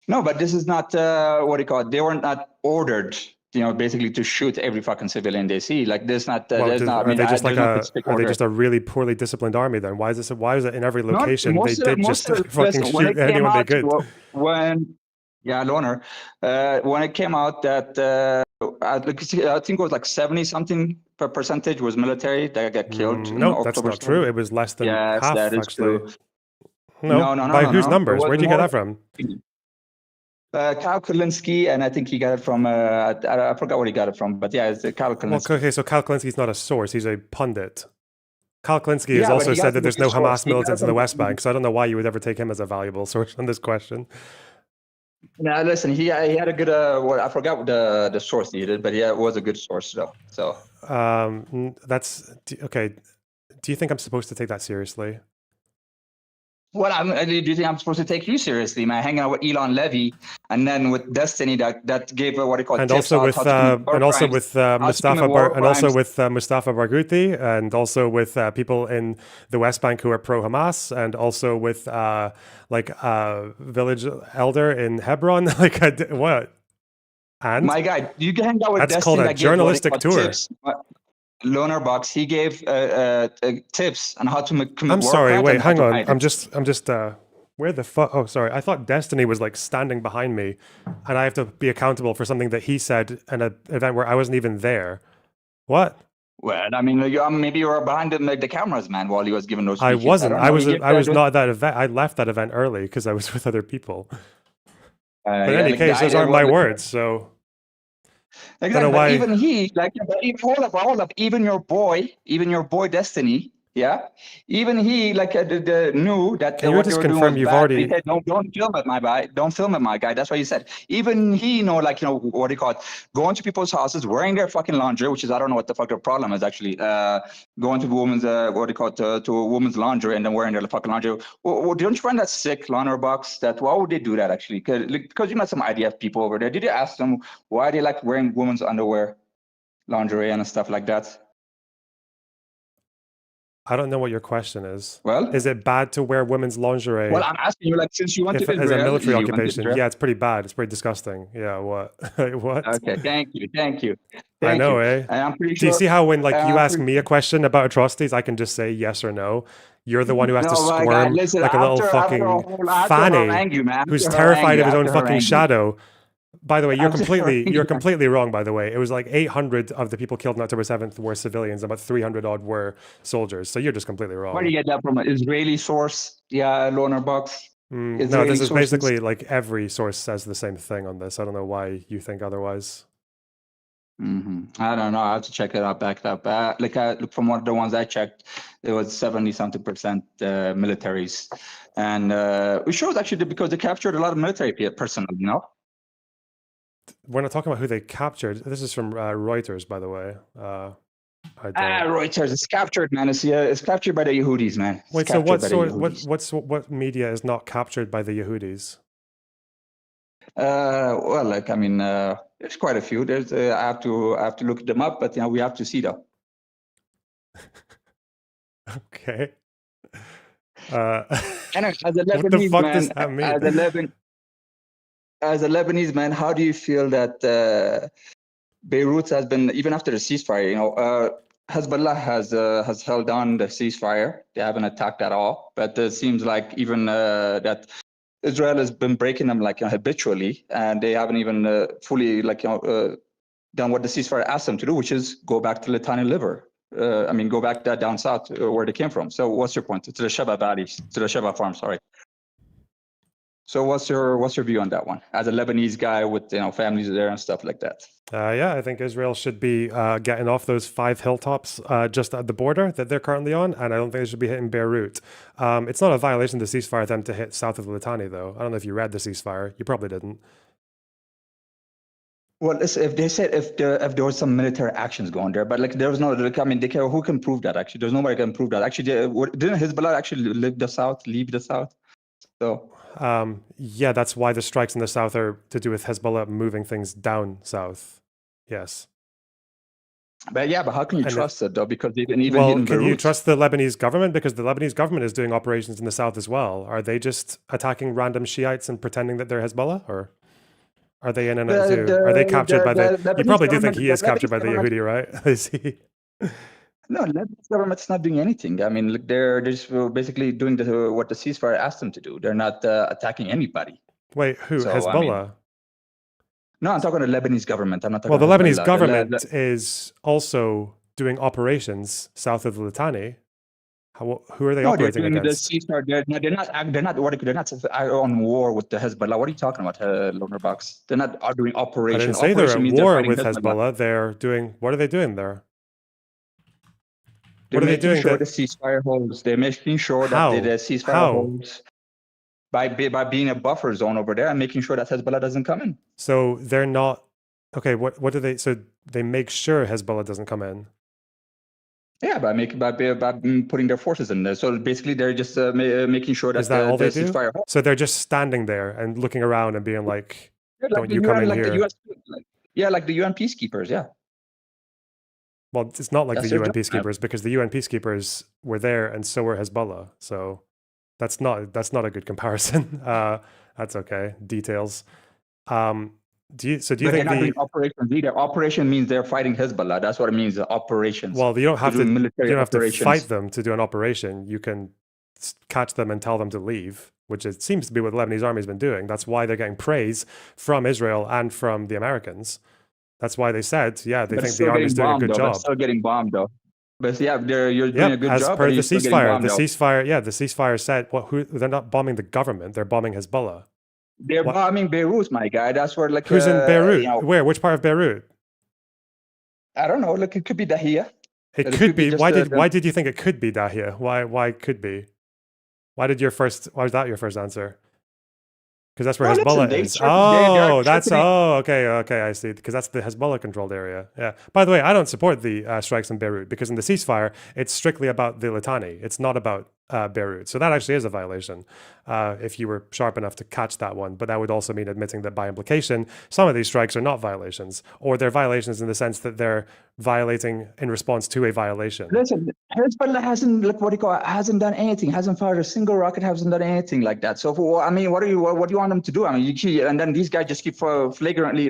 No, but this is not what do you call it? They were not ordered, basically to shoot every fucking civilian they see. Like there's not. Are they just a really poorly disciplined army then? Why is it in every location they did just fucking shoot anyone they could? Loner. When it came out that I think it was like 70-something% was military that got killed. No, that's not true. It was less than half, that is actually. True. No, by whose numbers? Where'd you get that from? Kyle Kulinski, and I think he got it from, I forgot where he got it from, but yeah, it's Kyle Kulinski. Well, okay, so Kyle Kulinski's not a source, he's a pundit. Kyle Kulinski has also said that there's no Hamas militants in the West Bank, so I don't know why you would ever take him as a valuable source on this question. Now, listen, he had a good, I forgot what the source he did, but yeah, it was a good source, though. So, that's, okay. Do you think I'm supposed to take that seriously? Well, do you think I'm supposed to take you seriously, man? Hanging out with Elon Levy, and then with Destiny that gave what they call and also with Mustafa Barghouti, and also with people in the West Bank who are pro Hamas, and also with village elder in Hebron. What? And my guy, you can hang out with that's Destiny. Called a journalistic tour. Tips. Loner Box, he gave tips on how to make. I'm sorry, wait, hang on. I'm just where the fuck? Oh, sorry. I thought Destiny was like standing behind me, and I have to be accountable for something that he said in an event where I wasn't even there. What? Well, I mean, maybe you were behind the cameras, man, while he was giving those speeches. I wasn't. I was not at that event. I left that event early because I was with other people. But in any case, those aren't my words, so. Exactly. I don't know why. Even he, hold up, even your boy Destiny, yeah, even he knew that Can you just confirm you've already? He said, don't film it, my guy. Don't film it, my guy. That's what he said. Even he what do you call it? Going to people's houses, wearing their fucking lingerie, which is I don't know what the fuck their problem is actually. Going to women's what do you call it? To a woman's lingerie and then wearing their fucking lingerie. Well, don't you find that sick, Loner Box? That why would they do that actually? Because you met some IDF people over there. Did you ask them why they like wearing women's underwear, lingerie, and stuff like that? I don't know what your question is. Well, is it bad to wear women's lingerie? Well, I'm asking you, since you went to Israel, as a military occupation, yeah, it's pretty bad. It's pretty disgusting. Yeah, what? What? Okay, thank you. I know, eh? And I'm pretty sure. Do you see how when you ask me a question about atrocities, I can just say yes or no? You're the one who has to squirm like a little fucking fanny who's terrified of his own fucking shadow. By the way, you're completely wrong, by the way. It was like 800 of the people killed on October 7th were civilians, about 300 odd were soldiers. So you're just completely wrong. Where do you get that from? An Israeli source? Yeah, Loner Box. No, this is basically like every source says the same thing on this. I don't know why you think otherwise. I don't know. I have to check it out, backed up. Look, from one of the ones I checked, it was 70-something% militaries. And it shows actually because they captured a lot of military personnel, We're not talking about who they captured. This is from Reuters, by the way. Reuters. It's captured, man. It's captured by the Yehudis, man. Wait, so what media is not captured by the Yehudis? Well, there's quite a few. There's I have to look them up, but we have to see them. Okay. Anyway, as a Lebanese, what the fuck does that mean? As a Lebanese man, how do you feel that Beirut has been, even after the ceasefire, Hezbollah has held on the ceasefire. They haven't attacked at all, but it seems like even that Israel has been breaking them habitually, and they haven't even fully done what the ceasefire asked them to do, which is go back to Litani Liver. Go back down south where they came from. So what's your point? To the Sheba Valley, to the Sheba farm, sorry. So what's your view on that one? As a Lebanese guy with families there and stuff like that. Yeah, I think Israel should be getting off those 5 hilltops just at the border that they're currently on, and I don't think they should be hitting Beirut. It's not a violation of the ceasefire for them to hit south of Litani, though. I don't know if you read the ceasefire. You probably didn't. Well, if they said if there was some military actions going there, but like there was no, like, I mean, who can prove that? Actually, there's nobody can prove that. Actually, didn't Hezbollah actually leave the south? So yeah, that's why the strikes in the south are to do with Hezbollah moving things down south. Yes. But how can you trust it though? Because even well, in can Beirut, you trust the Lebanese government? Because the Lebanese government is doing operations in the south as well. Are they just attacking random Shiites and pretending that they're Hezbollah, or are they in on it too? Are they captured by the? You probably do think he is captured by the Yehudi, right? Is he? No, Lebanese government's not doing anything. I mean, look, they're just basically doing what the ceasefire asked them to do. They're not attacking anybody. Wait, who? So, Hezbollah? I mean, no, I'm talking to the Lebanese government. I'm not talking. Well, the about Lebanese government is also doing operations south of the Litani. Who are they operating against? They're not on war with the Hezbollah. What are you talking about, Lonerbox? They're not doing operations. I didn't say they're at war with Hezbollah. They're doing. What are they doing there? What are they doing? Sure the ceasefire holds. They're making sure that the ceasefire holds by being a buffer zone over there and making sure that Hezbollah doesn't come in. So they're not. Okay, what do they? So they make sure Hezbollah doesn't come in. Yeah, by putting their forces in there. So basically, they're just making sure that, all they do? Ceasefire holds. So they're just standing there and looking around and being like, "Don't you come in here?" Like the UN peacekeepers. Yeah. Well, it's not like the UN peacekeepers because the UN peacekeepers were there and so were Hezbollah. So that's not a good comparison. That's okay. Details. Do you think they're not doing operations either? Operation means they're fighting Hezbollah. That's what it means. Operations. Well, you don't have to fight them to do an operation. You can catch them and tell them to leave, which it seems to be what the Lebanese army has been doing. That's why they're getting praise from Israel and from the Americans. That's why they said, they think the army's doing a good job. They're still getting bombed, though. But you're doing a good as job. As per the ceasefire, the ceasefire said, they're not bombing the government; they're bombing Hezbollah. They're bombing Beirut, my guy. That's where who's in Beirut? Where? Which part of Beirut? I don't know. Look, it could be Dahia. It could be. Why did you think it could be Dahia? Why could be? Why was that your first answer? Because that's where Hezbollah is. Okay, I see. Because that's the Hezbollah-controlled area. Yeah. By the way, I don't support the strikes in Beirut because in the ceasefire, it's strictly about the Litani. It's not about Beirut. So that actually is a violation if you were sharp enough to catch that one. But that would also mean admitting that by implication, some of these strikes are not violations, or they're violations in the sense that they're violating in response to a violation. Listen, Hezbollah hasn't done anything, hasn't fired a single rocket, hasn't done anything like that. So, what do you want them to do? I mean, and then these guys just keep flagrantly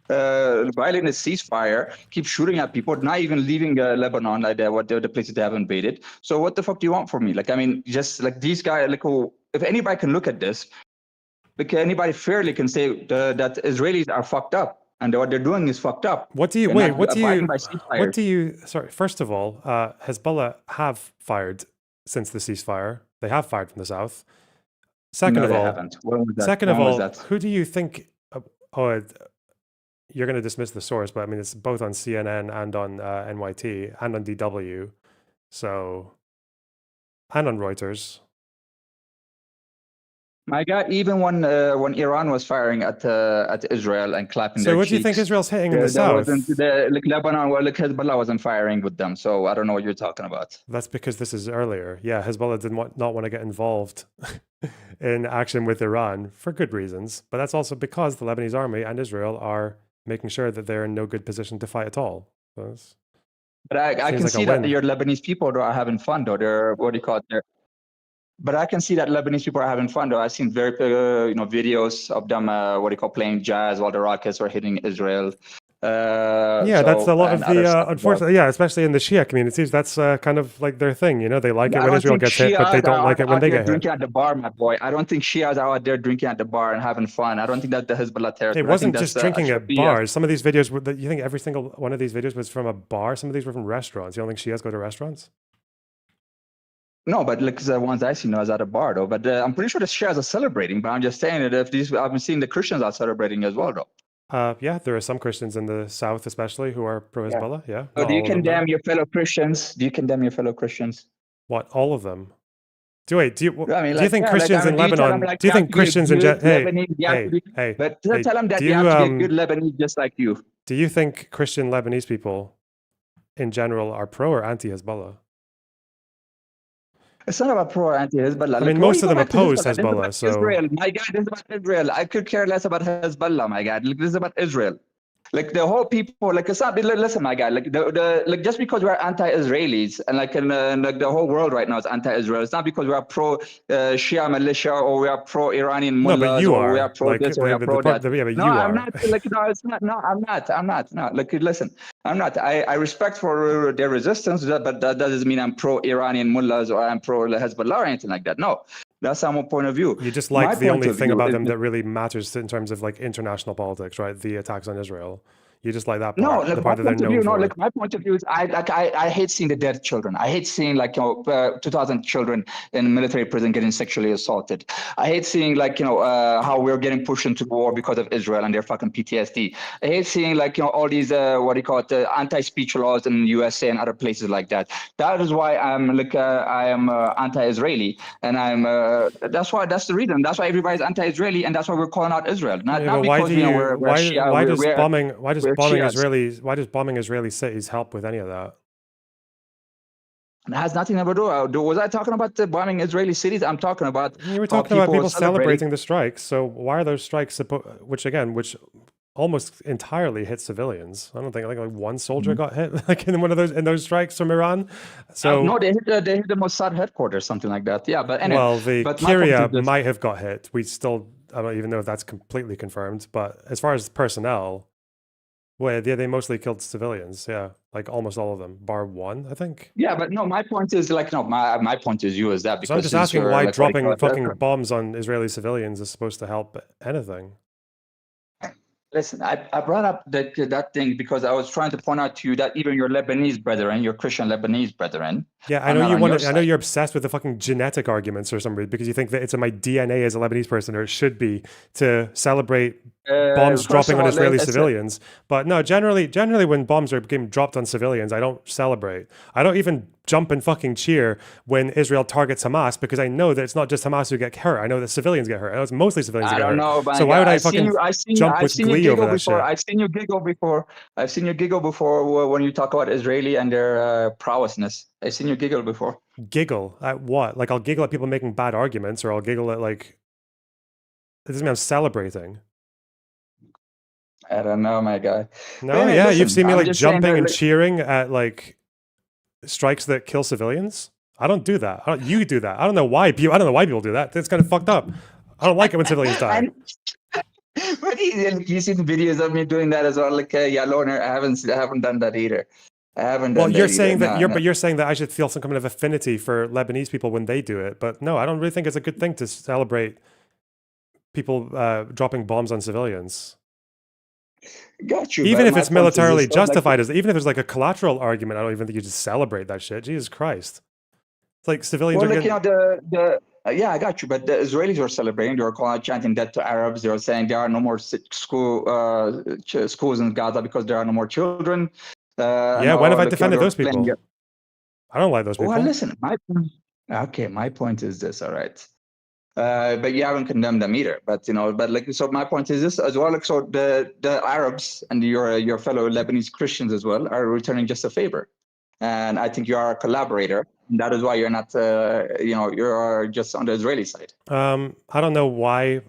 violating the ceasefire, keep shooting at people, not even leaving Lebanon, like the places they have invaded. So, what the fuck do you want from me? Like, I mean, just like these guys, if anybody can look at this, anybody fairly can say that Israelis are fucked up. And what they're doing is fucked up. Sorry, first of all, Hezbollah have fired since the ceasefire. They have fired from the south. Second of all, who do you think, you're going to dismiss the source, but I mean, it's both on CNN and on NYT and on DW. So, and on Reuters. My God, even when Iran was firing at Israel and clapping their cheeks. So what do you think Israel's hitting in the south? Lebanon, Hezbollah wasn't firing with them. So I don't know what you're talking about. That's because this is earlier. Yeah, Hezbollah did not want to get involved in action with Iran for good reasons. But that's also because the Lebanese army and Israel are making sure that they're in no good position to fight at all. But I can see that your Lebanese people are having fun, though. They're, what do you call it? But I can see that Lebanese people are having fun, though. I've seen very, videos of them, playing jazz while the rockets are hitting Israel. That's a lot of the, unfortunately, especially in the Shia communities, that's kind of like their thing. They like it when Israel gets hit, but they don't like it when they get hit. Drinking at the bar, my boy. I don't think Shias are out there drinking at the bar and having fun. I don't think that the Hezbollah terrorists. It wasn't just drinking at bars. Some of these videos, you think every single one of these videos was from a bar? Some of these were from restaurants. You don't think Shias go to restaurants? No, but like the ones I see now is at a bar though. But I'm pretty sure the Shias are celebrating. But I'm just saying that if these, I've been seeing the Christians are celebrating as well though. Yeah, there are some Christians in the South, especially, who are pro Yeah. Hezbollah. Yeah, So not do you all of them, though. condemn your fellow Christians? Do you condemn your fellow Christians? What? All of them? Do you I mean, do you think Christians in do you tell them, Lebanon? like, Do you think Christians in hey but hey tell them that do you you have to be a good Lebanese just like you. do you think Christian Lebanese people in general are pro or anti Hezbollah? It's not about pro or anti-Hezbollah. I mean, most of them oppose Hezbollah. So Israel, my God, this is about Israel. I could care less about Hezbollah, my God. Like, this is about Israel. Like the whole people, like it's not. Listen, my guy. Like like just because we're anti-Israelis and like like the whole world right now is anti-Israel. It's not because we are pro Shia militia or we are pro Iranian mullahs. No, but you or are. we are pro like, this or we are pro that. Yeah, but no, you I'm are. not. Like no, it's not. No, I'm not. I'm not. No, like listen, I'm not. I respect for their resistance, but that doesn't mean I'm pro Iranian mullahs or I'm pro Hezbollah or anything like that. No. That's our point of view. You just like the only thing about them that really matters in terms of like international politics, right? The attacks on Israel. You just like that part. No, like the part that they're known for. like my point of view is I hate seeing the dead children. I hate seeing like 2,000 children in military prison getting sexually assaulted. I hate seeing like how we're getting pushed into war because of Israel and their fucking PTSD. I hate seeing like all these what do you call it anti-speech laws in the USA and other places like that. That is why I'm like I am anti-Israeli, and I'm that's the reason. That's why everybody's anti-Israeli, and that's why we're calling out Israel. Not because we're Shia, why does bombing Israeli cities help with any of that? It has nothing to do. Was I talking about bombing Israeli cities? I'm talking about. You were talking about people celebrating the strikes. So why are those strikes which almost entirely hit civilians? I don't think like one soldier got hit like in one of those strikes from Iran. So no, they hit the Mossad headquarters, something like that. Yeah, but anyway. Well, the Kiryat might have got hit. I don't even know if that's completely confirmed. But as far as personnel. Well, yeah, they mostly killed civilians. Yeah, like almost all of them, bar one, I think. Yeah, but no, my point is like my point is you is that because so I'm just asking why like, dropping fucking bombs on Israeli civilians is supposed to help anything. Listen, I brought up that thing because I was trying to point out to you that even your Lebanese brethren, your Christian Lebanese brethren. Yeah, I know you want to. I know you're obsessed with the fucking genetic arguments or something because you think that it's in my DNA as a Lebanese person, or it should be to celebrate bombs dropping on Israeli civilians. But no, generally, when bombs are being dropped on civilians, I don't celebrate. I don't even jump and fucking cheer when Israel targets Hamas because I know that it's not just Hamas who get hurt. I know that civilians get hurt. I know it's mostly civilians who get hurt. I don't know, but so why would I fucking jump with glee over that shit? I've seen you giggle before. I've seen you giggle before when you talk about Israeli and their prowessness. I've seen you giggle before. Giggle at what? Like I'll giggle at people making bad arguments, or I'll giggle at like. It doesn't mean I'm celebrating. I don't know, my guy. No, yeah, listen, you've seen me like jumping and cheering at like strikes that kill civilians. I don't do that. You do that. I don't know why people do that. That's kind of fucked up. I don't like it when civilians die. But you see the videos of me doing that as well. Like, yeah, loner. I haven't done that either. I haven't done you're saying that but you're saying that I should feel some kind of affinity for Lebanese people when they do it. But no, I don't really think it's a good thing to celebrate people dropping bombs on civilians. Got you. Even if it's militarily justified, even if there's like a collateral argument, I don't even think you just celebrate that shit. Jesus Christ. It's like civilians are getting... yeah, I got you. But the Israelis were celebrating. They were chanting death to Arabs. They were saying there are no more schools in Gaza because there are no more children. Yeah, when have I defended those people? I don't like those people. Well, listen, my point is this, all right. But you haven't condemned them either. But so my point is this as well. Like, so the Arabs and your fellow Lebanese Christians as well are returning just a favor, and I think you are a collaborator. And that is why you're not, you're just on the Israeli side. I don't know why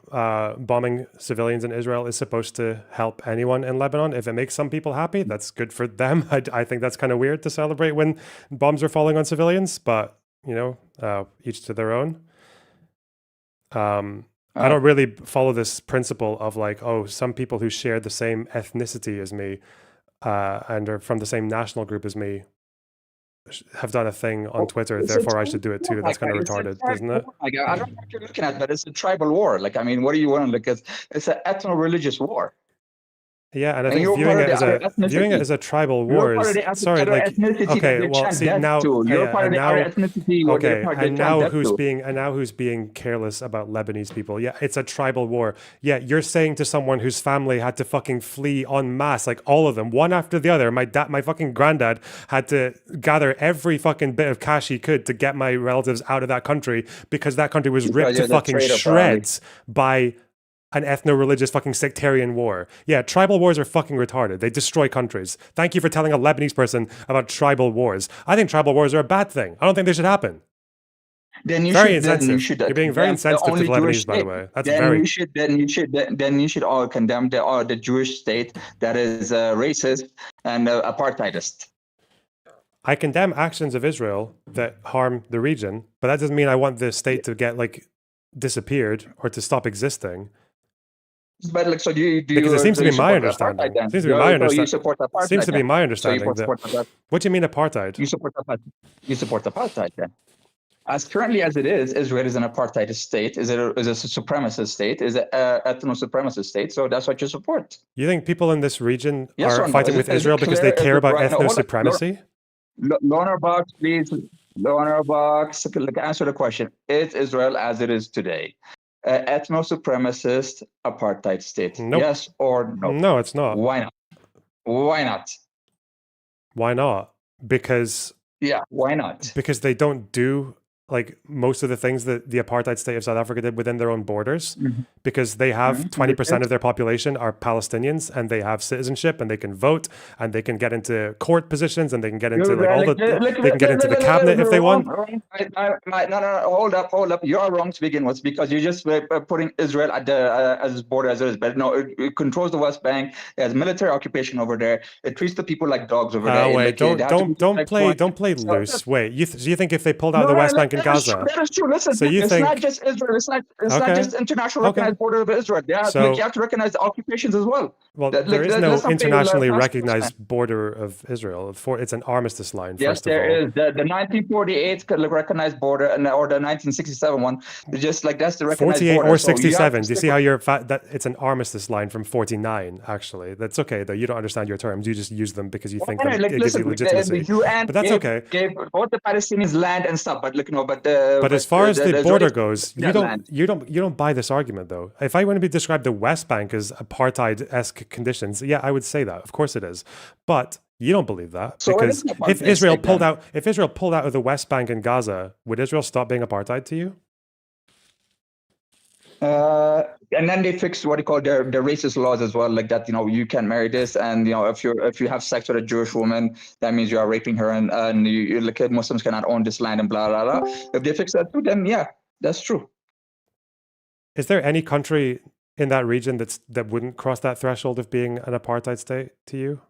bombing civilians in Israel is supposed to help anyone in Lebanon. If it makes some people happy, that's good for them. I think that's kind of weird to celebrate when bombs are falling on civilians, but each to their own. I don't really follow this principle of like, oh, some people who share the same ethnicity as me and are from the same national group as me have done a thing on Twitter, therefore I should do it too. That's kind of retarded, isn't it? I don't know what you're looking at, but it's a tribal war. Like, I mean, what do you want to look at? It's an ethno-religious war. Yeah, and I And think you're part of the other viewing it ethnicity. as a tribal You're war part of is the sorry, other like ethnicity that okay, they well, chant see death now, to. You're yeah, part of and the other now, ethnicity where okay, they and chant now death to. who's being careless about Lebanese people? Yeah, it's a tribal war. Yeah, you're saying to someone whose family had to fucking flee en masse, like all of them, one after the other. My fucking granddad had to gather every fucking bit of cash he could to get my relatives out of that country because that country was Because ripped to you're the fucking traitor, probably. shreds by an ethno-religious fucking sectarian war. Yeah, tribal wars are fucking retarded. They destroy countries. Thank you for telling a Lebanese person about tribal wars. I think tribal wars are a bad thing. I don't think they should happen. Then you Very should insensitive. You're being very condemn the insensitive to only the Jewish Lebanese, by the state. way. That's Then very. you should all condemn the Jewish state that is racist and apartheidist. I condemn actions of Israel that harm the region, but that doesn't mean I want the state to get like disappeared or to stop existing. But like, so Because it seems to be my understanding. Then? Seems to be my So you understanding. support apartheid. Seems to be then. my So understanding you that. support apartheid. What do you mean apartheid? You support apartheid. You support apartheid then. As currently as it is, Israel is an apartheid state, is a supremacist state, is an ethno-supremacist state. So that's what you support. You think people in this region Yes are or no? fighting with Israel because they care about ethno-supremacy? Loner Box, please. Loner Box, answer the question. Is Israel as it is today ethno-supremacist apartheid state? Nope. Yes or no? No, it's not. Why not? Why not? Why not? Because Yeah, why not? Because they don't do like most of the things that the apartheid state of South Africa did within their own borders, because they have 20% of their population are Palestinians and they have citizenship and they can vote and they can get into court positions and they can get into they can get into the cabinet if they want. No, hold up. You are wrong to begin with, because you're just putting Israel at the as border as it is. But no, it controls the West Bank. It has military occupation over there. It treats the people like dogs over there. Wait, don't play loose. Wait, you think if they pulled out of the West Bank and Gaza? That is true. Listen, so you it's think, not just Israel. It's not just international recognized border of Israel. You have to recognize the occupations as well. Well, there is no internationally recognized border of Israel. It's an armistice line. Yes, there is the 1948 recognized border, or the 1967 one. Just like that's the recognized 48 border. or 67. Do you see how that it's an armistice line from 49? Actually, that's okay though. You don't understand your terms. You just use them because you think it gives you legitimacy. But that's okay. Gave both the Palestinians land and stuff, but but as far as the border goes, you don't buy this argument though. If I want to describe the West Bank as apartheid-esque conditions, yeah, I would say that. Of course it is. But you don't believe that, because if Israel pulled out of the West Bank and Gaza, would Israel stop being apartheid to you? And then they fixed what they call their racist laws as well, like that. You can't marry this, and if you have sex with a Jewish woman, that means you are raping her, and you like Muslims cannot own this land, and blah blah blah. If they fix that too, then yeah, that's true. Is there any country in that region that wouldn't cross that threshold of being an apartheid state to you?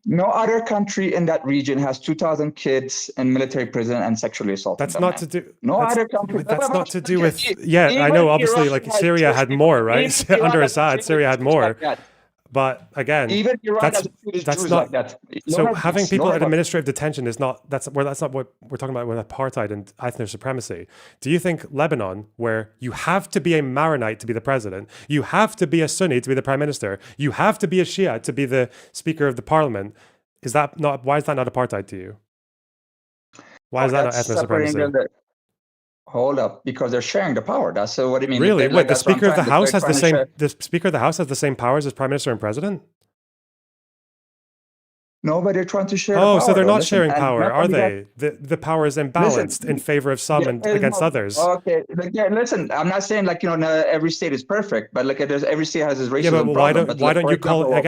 No other country in that region has 2,000 kids in military prison and sexually assaulted them. That's not to do with. Yeah, I know. Obviously, like Syria had more, right? Under Assad, Syria had more. But again, that's not. So having people at administrative detention is not. That's not what we're talking about with apartheid and ethnic supremacy. Do you think Lebanon, where you have to be a Maronite to be the president, you have to be a Sunni to be the prime minister, you have to be a Shia to be the speaker of the parliament, is that not? Why is that not apartheid to you? Why is that not ethnic supremacy? Hold up, because they're sharing the power. That's what I mean. Really? The Speaker of the House has the same. The Speaker of the House has the same powers as Prime Minister and President. No, but they're trying to share. Oh, so they're not sharing power, are they? The power is imbalanced in favor of some and against others. Okay, listen. I'm not saying every state is perfect, but every state has its racism problem. Why don't you call that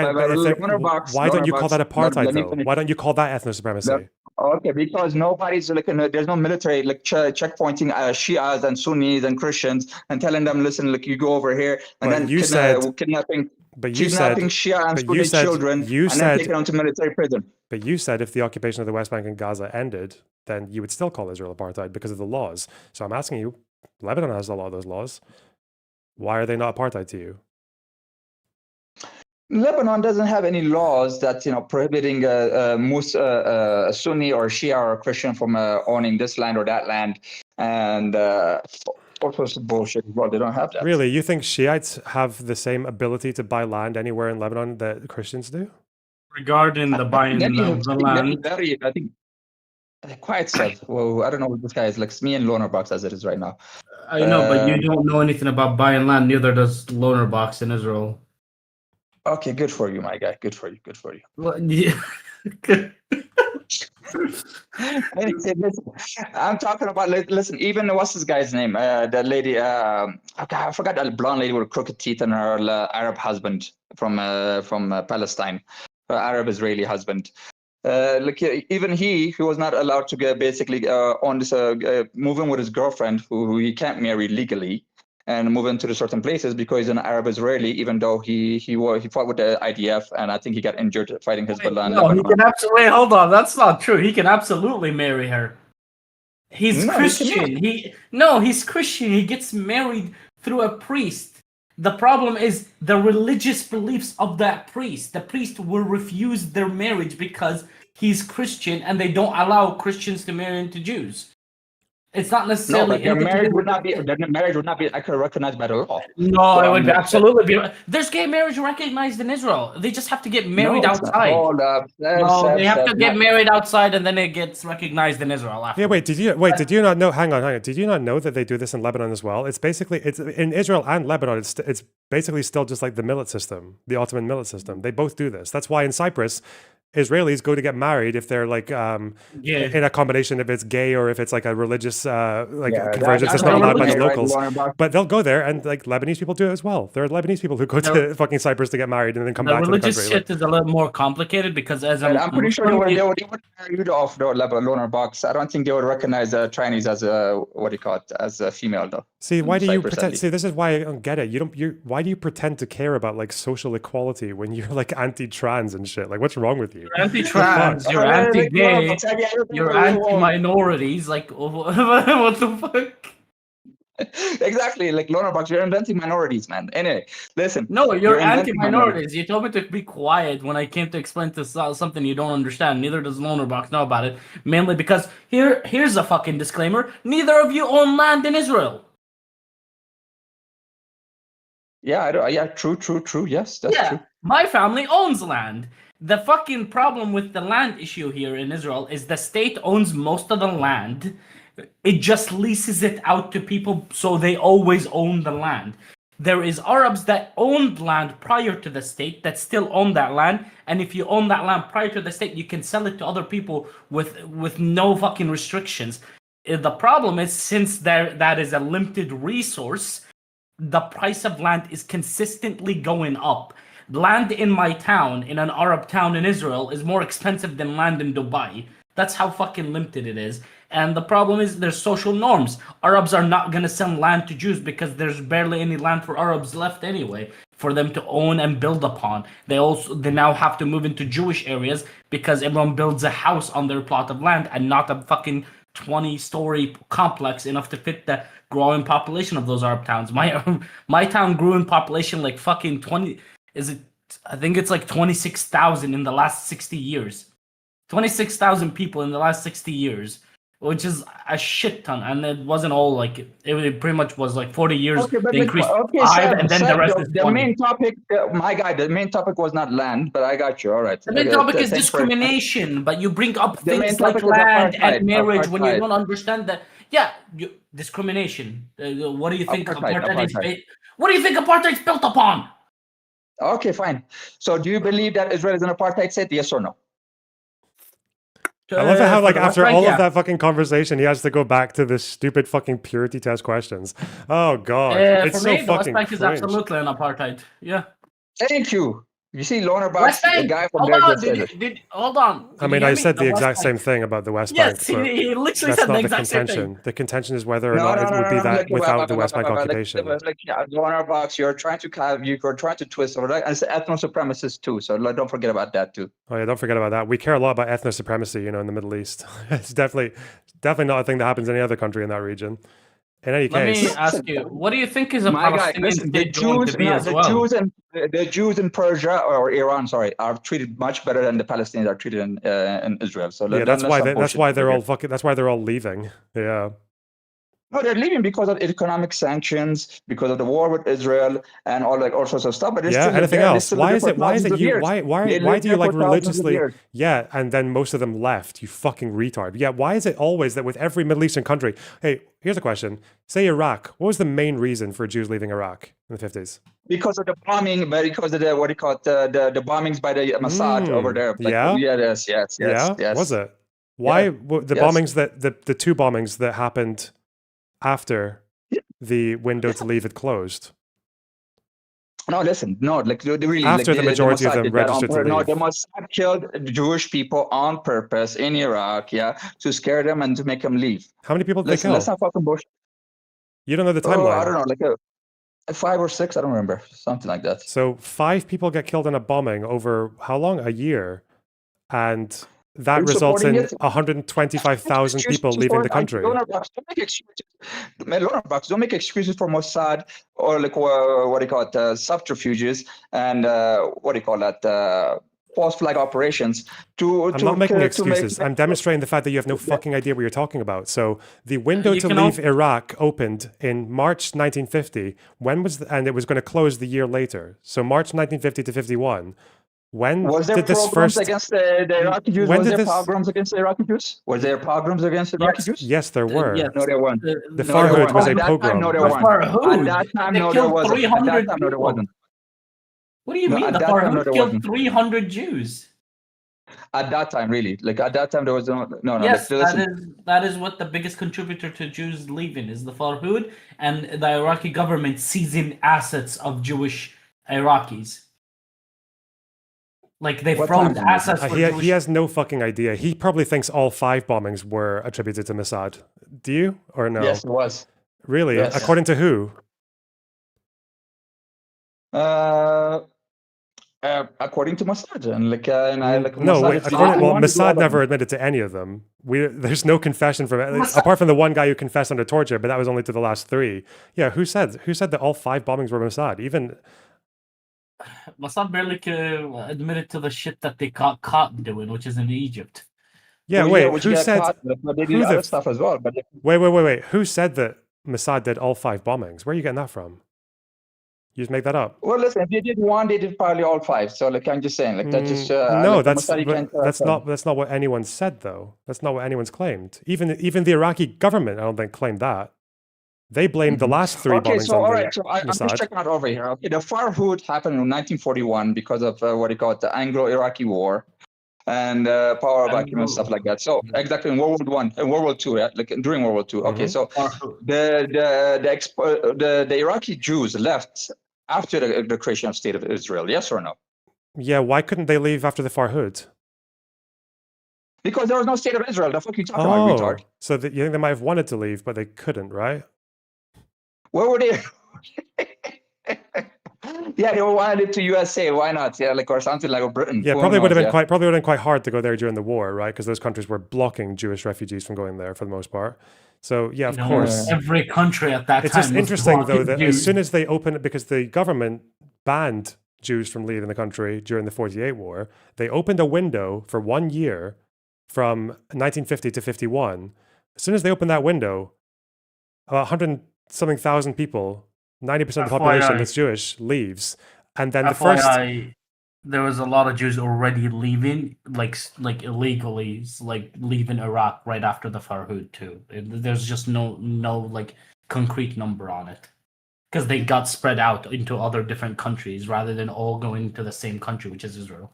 apartheid though? Why don't you call that ethnic supremacy? Okay, because nobody's there's no military checkpointing Shias and Sunnis and Christians and telling them, listen, you go over here, and then kidnapping. But you said Shia and Sunni children, and then take them to military prison. But you said if the occupation of the West Bank and Gaza ended, then you would still call Israel apartheid because of the laws. So I'm asking you, Lebanon has a lot of those laws. Why are they not apartheid to you? Lebanon doesn't have any laws that prohibiting a Sunni or Shia or Christian from owning this land or that land, and also some bullshit as well. They don't have that. Really, you think Shiites have the same ability to buy land anywhere in Lebanon that Christians do? Regarding the buying of the land, I think quiet said. Well, I don't know what this guy is like. It's me and Loner Box as it is right now. I know, but you don't know anything about buying land. Neither does Loner Box in Israel. Okay, good for you, my guy. Good for you. Good for you. Well, yeah. I'm talking about. Listen, even what's this guy's name? That lady. I forgot that blonde lady with crooked teeth and her Arab husband from Palestine, her Arab Israeli husband. Like even he was not allowed to get basically on this moving with his girlfriend who he can't marry legally and move into the certain places because he's an Arab Israeli, even though he fought with the IDF and I think he got injured fighting Hezbollah in Lebanon. He can absolutely hold on. That's not true. He can absolutely marry her. He's Christian. He's Christian. He gets married through a priest. The problem is the religious beliefs of that priest. The priest will refuse their marriage because he's Christian and they don't allow Christians to marry into Jews. It's not necessarily. No, but their marriage would not be recognized by the law. No, it would absolutely be. There's gay marriage recognized in Israel. They just have to get married outside. They have to get married outside, and then it gets recognized in Israel. After. Yeah, did you not know? Hang on. Did you not know that they do this in Lebanon as well? It's in Israel and Lebanon. It's basically still just like the millet system, the Ottoman millet system. They both do this. That's why in Cyprus, Israelis go to get married if they're like in a combination, if it's gay or if it's like a religious conversion system allowed by the locals. But they'll go there, and like Lebanese people do it as well. There are Lebanese people who go to fucking Cyprus to get married and then come back to the country. The religious shit is a little more complicated because I'm pretty sure they would marry you off the Loner Box. I don't think they would recognize Chinese as as a female though. See, why do you pretend? See, this is why I don't get it. Why do you pretend to care about like social equality when you're like anti-trans and shit? Like, what's wrong with you? You're anti-trans, you're anti-gay, you're anti-minorities. Like, what the fuck? Exactly, like Loner Box, you're anti-minorities, man. Anyway, listen. No, you're anti-minorities. You told me to be quiet when I came to explain to something you don't understand. Neither does Loner Box know about it. Mainly because here's a fucking disclaimer: neither of you own land in Israel. Yeah, true. Yes, that's true. My family owns land. The fucking problem with the land issue here in Israel is the state owns most of the land. It just leases it out to people, so they always own the land. There is Arabs that owned land prior to the state that still own that land, and if you own that land prior to the state, you can sell it to other people with no fucking restrictions. The problem is, since that is a limited resource, the price of land is consistently going up. Land in my town, in an Arab town in Israel, is more expensive than land in Dubai. That's how fucking limited it is. And the problem is there's social norms. Arabs are not going to sell land to Jews because there's barely any land for Arabs left anyway for them to own and build upon. They now have to move into Jewish areas because everyone builds a house on their plot of land and not a fucking 20-story complex enough to fit the growing population of those Arab towns. My town grew in population like fucking 20... I think it's like 26,000 in the last 60 years. 26,000 people in the last 60 years, which is a shit ton. And it wasn't all like, it pretty much was like 40 years. They increased 5 and then the rest is 20. The main topic, the main topic was not land, but I got you. All right. The main topic is discrimination, but you bring up things like land and marriage when you don't understand that. Yeah, discrimination. What do you think What do you think apartheid's built upon? Okay, fine. So do you believe that Israel is an apartheid state? Yes or no? I love how, like, after all of that fucking conversation, he has to go back to this stupid fucking purity test questions. Oh, God. It's for so me, fucking West Bank is cringe. absolutely an apartheid. Yeah. Thank you. You see, Loner Box, the guy from hold on. I mean, I said the exact same thing about the West Bank. Yes, he literally said the exact same thing. The contention is whether or not it would be that without the West Bank occupation. Loner Box, you're trying to twist over that, and it's ethno supremacist too. So don't forget about that too. Oh yeah, don't forget about that. We care a lot about ethno supremacy, in the Middle East. It's definitely not a thing that happens in any other country in that region. In any case, let me ask you, what do you think is a Palestinian state going to be as well? The Jews in Persia or Iran, are treated much better than the Palestinians are treated in Israel. So yeah, that's why they're all leaving. Yeah. No, they're leaving because of economic sanctions, because of the war with Israel, and all sorts of stuff. But they're still Anything there. They're else? still Why there is for it? Why is thousands it of you? years. Why? They Why lived do you there like for thousands of religiously? years. Yeah, and then most of them left. You fucking retard. Yeah, why is it always that with every Middle Eastern country? Hey, here's a question. Say Iraq. What was the main reason for Jews leaving Iraq in the 50s? Because of the bombing, because of the what do you call it, the bombings by the Mossad over there. Like, Yeah. yes. Was it? Why Yeah, the yes. bombings that the two bombings that happened after the window to leave had closed? No, listen, no, like they really, After like the majority of Mossad them did that on registered to purpose. No, leave. the Mossad killed Jewish people on purpose in Iraq, yeah, to scare them and to make them leave. How many people did Listen, they let's kill? not fucking bullshit. You don't know the Oh, I timeline. don't know, like a 5 or 6, I don't remember, something like that. So 5 people get killed in a bombing over how long? A year. And that Are you results supporting in it? 125,000 people leaving the country. Don't make excuses. Don't make excuses for Mossad or like what do you call it, subterfuges and what do you call that, false flag operations. I'm not making to excuses. I'm demonstrating the fact that you have no fucking idea what you're talking about. So the window You to can leave Iraq opened in March 1950. And it was going to close the year later. So March 1950 to 51. When Was there did this pogroms first? against the Iraqi Jews? When Was did there this? pogroms against the Iraqi Jews? Was there pogroms against the Iraqi Jews? Yes, there were. Yes. No, there weren't. The No, there Farhud weren't. was a At that time, no, pogrom. there The weren't. At Farhud. that time, They no, there killed wasn't. At that 300 time, no, there people. wasn't. What do you No, mean? at The that time, no, Farhud there killed wasn't. 300 Jews. At that time, really, like at that time, there was no. Yes, Like, listen, that is what the biggest contributor to Jews leaving is the Farhud, and the Iraqi government seizing assets of Jewish Iraqis. Like they What froze time? assets for Jewish. He has no fucking idea. He probably thinks all 5 bombings were attributed to Mossad. Do you or no? Yes, it was. Really? Yes. According to who? According to Mossad, and like, and I like No, Mossad. wait. If they According, didn't well, want to do all Mossad of never them. admitted to any of them. There's no confession from it, apart from the one guy who confessed under torture, but that was only to the last 3. Yeah, who said that all 5 bombings were Mossad? Even Mossad barely admitted to the shit that they got caught doing, which is in Egypt. yeah, Well, wait. which Who got said? caught, but they who did the other stuff as well. But Wait. Who said that Mossad did all 5 bombings? Where are you getting that from? You just make that up. well, listen, if they did one, they did probably all 5. So like, I'm just saying, like that just No, like, that's Mossad, you can't, that's not what anyone said though. That's not what anyone's claimed. Even the Iraqi government, I don't think, claimed that. They blamed the last 3 Okay, bombings so on all the right, so I'm just Mossad. checking out over here. Okay, the Farhud happened in 1941 because of what do you call it, the Anglo-Iraqi War, and power vacuum and stuff like that. So exactly in World War I, in World War II, yeah, like during World War II. Okay, so the Iraqi Jews left after the creation of State of Israel. Yes or no? Yeah, why couldn't they leave after the Farhud? Because there was no State of Israel. The fuck you talking about, retard? So you think they might have wanted to leave, but they couldn't, right? Where were they? Yeah, they wanted to USA. Why not? Yeah, like or something like Britain. Yeah, Who probably would have knows, been quite hard to go there during the war, right? Because those countries were blocking Jewish refugees from going there for the most part. So yeah, of course. Every country at that It's time. just was interesting though blocking that Jews. as soon as they opened it, because the government banned Jews from leaving the country during the 48 war, they opened a window for 1 year from 1950 to 51. As soon as they opened that window, 100-something thousand people, 90% of the population that's Jewish, leaves. And then the first... there was a lot of Jews already leaving, like illegally, like leaving Iraq right after the Farhud too. There's just no like concrete number on it, because they got spread out into other different countries rather than all going to the same country, which is Israel.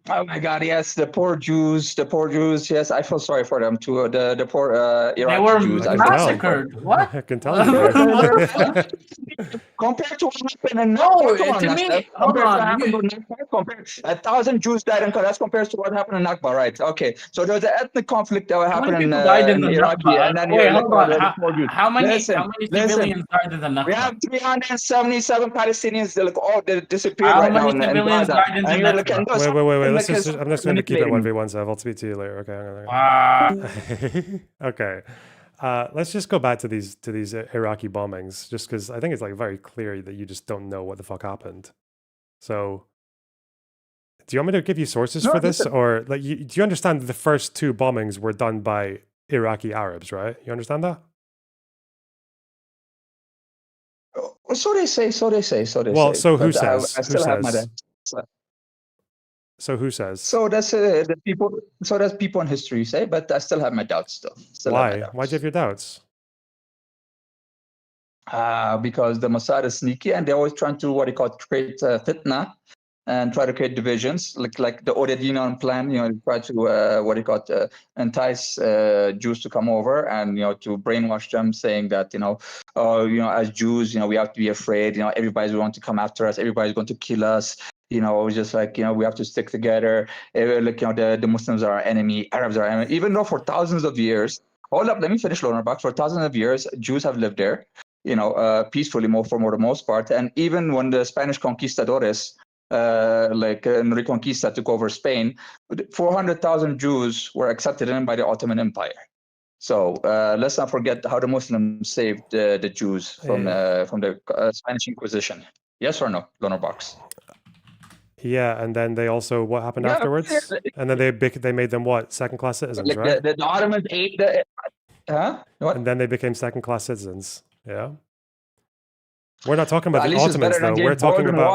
Oh my God! Yes, the poor Jews. Yes, I feel sorry for them too. The poor Iraqi They were Jews. massacred. What? I can tell you. Compared to what happened in No, Nakba, to me, hold on. 1,000 Jews died in Nakba. That's compared to what happened in Nakba, right? Okay, so there's an ethnic conflict that happened in Iraqi, and then Wait, hold on. How many civilians died in the Nakba? We have 377 Palestinians that they disappeared right now in Gaza. Died in the Nakba? Wait. I'm just going to keep it 1v1, so I'll speak to you later. Okay. Okay. Let's just go back to these Iraqi bombings, just because I think it's like very clear that you just don't know what the fuck happened. So, do you want me to give you sources for this, or like, do you understand that the first 2 bombings were done by Iraqi Arabs, right? You understand that? So they say. Well, so who But says? I Who still have my says? doubts. So who says? So that's the people. So that's people in history say, but I still have my doubts. Still have my Why? Why do you have doubts. your doubts? Because the Mossad is sneaky and they're always trying to what they call create fitna and try to create divisions, like the Odedinon plan. Try to what they call entice Jews to come over and to brainwash them, saying that as Jews, we have to be afraid. Everybody's going to come after us. Everybody's going to kill us. Just like we have to stick together. The Muslims are our enemy. Arabs are our enemy. Even though for thousands of years. Hold up, let me finish, Lonerbach. For thousands of years, Jews have lived there. Peacefully for the most part. And even when the Spanish conquistadores, Reconquista took over Spain, 400,000 Jews were accepted in by the Ottoman Empire. So let's not forget how the Muslims saved the Jews from the Spanish Inquisition. Yes or no, Lonerbox? Yeah, and then they also what happened afterwards? And then they made them what? Second-class citizens, right? The Ottomans ate the. What? And then they became second-class citizens. Yeah. We're not talking about At the least it's Ottomans better than though. We're talking about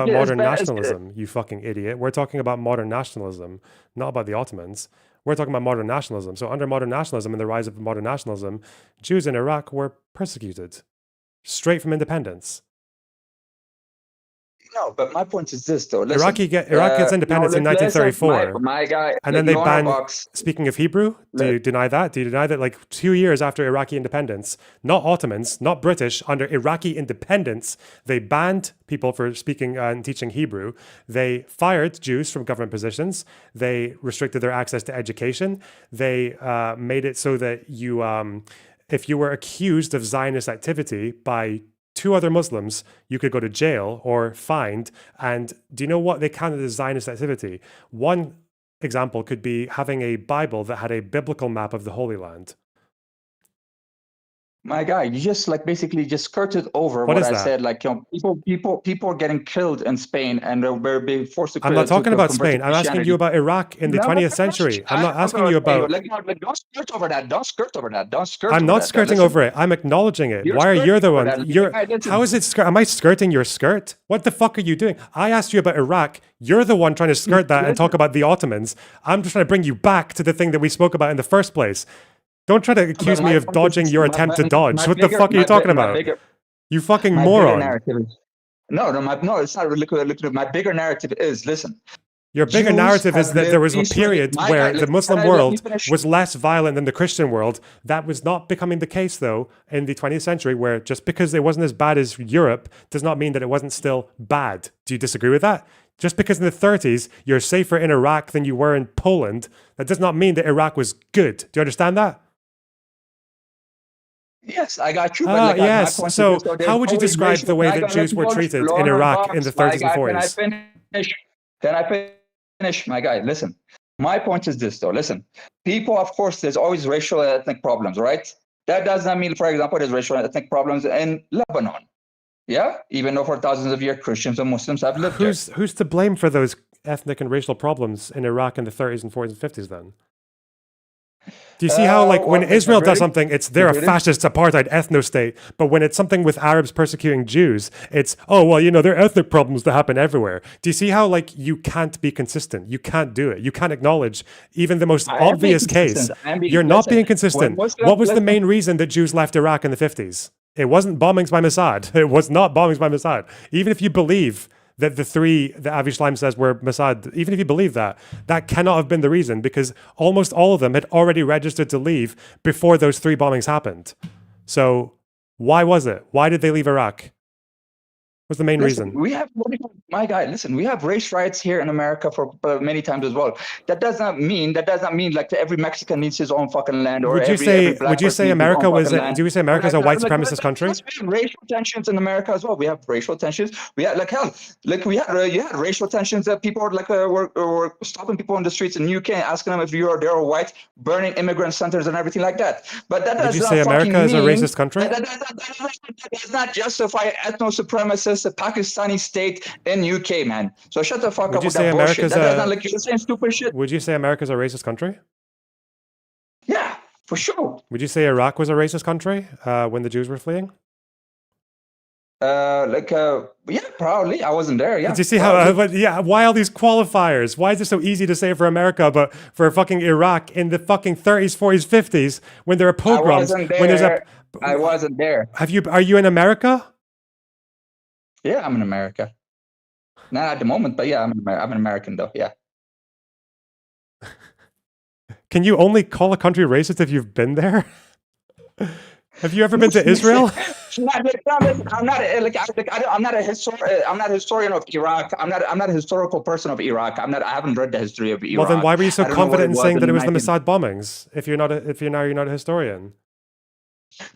water. modern nationalism, you fucking idiot. We're talking about modern nationalism, not about the Ottomans. We're talking about modern nationalism. So under modern nationalism and the rise of modern nationalism, Jews in Iraq were persecuted straight from independence. No, but my point is this, though. Listen, Iraq gets independence in 1934. My guy, and then they banned. Speaking of Hebrew, do you deny that? Do you deny that? Like 2 years after Iraqi independence, not Ottomans, not British, under Iraqi independence, they banned people for speaking and teaching Hebrew. They fired Jews from government positions. They restricted their access to education. They made it so that you, if you were accused of Zionist activity by 2 other Muslims, you could go to jail or fined. And do you know what they counted as Zionist activity? One example could be having a Bible that had a biblical map of the Holy Land. My guy, you just basically just skirted over what I said. People are getting killed in Spain and they're being forced to. I'm not talking about Spain. I'm asking you about Iraq in the 20th century. I'm not asking you about. Don't skirt over that. Don't skirt over that. I'm not skirting over it. I'm acknowledging it. Why are you the one? How is it? Am I skirting your skirt? What the fuck are you doing? I asked you about Iraq. You're the one trying to skirt that and talk about the Ottomans. I'm just trying to bring you back to the thing that we spoke about in the first place. Don't try to accuse me of dodging your attempt to dodge. What the fuck are you talking about? You fucking moron. No, it's not really. My bigger narrative is, listen. Your bigger narrative is that there was a period where the Muslim world was less violent than the Christian world. That was not becoming the case, though, in the 20th century, where just because it wasn't as bad as Europe does not mean that it wasn't still bad. Do you disagree with that? Just because in the 30s you're safer in Iraq than you were in Poland, that does not mean that Iraq was good. Do you understand that? Yes, I got you. Yes. So how would you describe the way that Jews were treated in Iraq in the 30s and 40s? Can I finish, my guy? Listen, my point is this, though. Listen, people, of course, there's always racial and ethnic problems, right? That does not mean, for example, there's racial and ethnic problems in Lebanon. Yeah? Even though for thousands of years, Christians and Muslims have lived there. Who's to blame for those ethnic and racial problems in Iraq in the 30s and 40s and 50s then? Do you see how, when Israel does something, they're a fascist apartheid ethno-state, but when it's something with Arabs persecuting Jews, it's, there are ethnic problems that happen everywhere. Do you see how, you can't be consistent? You can't do it. You can't acknowledge even the most obvious case. You're not being consistent. What was the main reason that Jews left Iraq in the 50s? It wasn't bombings by Mossad. It was not bombings by Mossad. Even if you believe that the 3 that Avi Shlaim says were Mossad, even if you believe that, that cannot have been the reason, because almost all of them had already registered to leave before those 3 bombings happened. So why was it? Why did they leave Iraq? What's the main reason? We have, my guy, listen, we have race riots here in America for many times as well. That does not mean like every Mexican needs his own fucking land, or would you say America was a white supremacist country? We have racial tensions in America as well. We have racial tensions. We had you had racial tensions that people were stopping people on the streets in the UK and asking them if they're white, burning immigrant centers and everything like that. But that does not fucking mean America is a racist country? That does not justify ethno-supremacist Pakistani state in UK, man. So shut the fuck up with that bullshit. That does not you're saying stupid shit. Would you say America's a racist country? Yeah, for sure. Would you say Iraq was a racist country when the Jews were fleeing? Yeah, probably. I wasn't there. Yeah. Do you see probably. how? Why all these qualifiers? Why is it so easy to say for America, but for fucking Iraq in the fucking 30s, 40s, 50s, when there are pogroms, when there's a, I wasn't there. Are you in America? Yeah, I'm in America. Not at the moment, but yeah, I'm an American though. Yeah. Can you only call a country racist if you've been there? Have you ever been to Israel? I'm not a historian of Iraq. I'm not a historical person of Iraq. I haven't read the history of Iraq. Well, then why were you so confident in saying that it was the 19... Mossad bombings? If you're not a historian.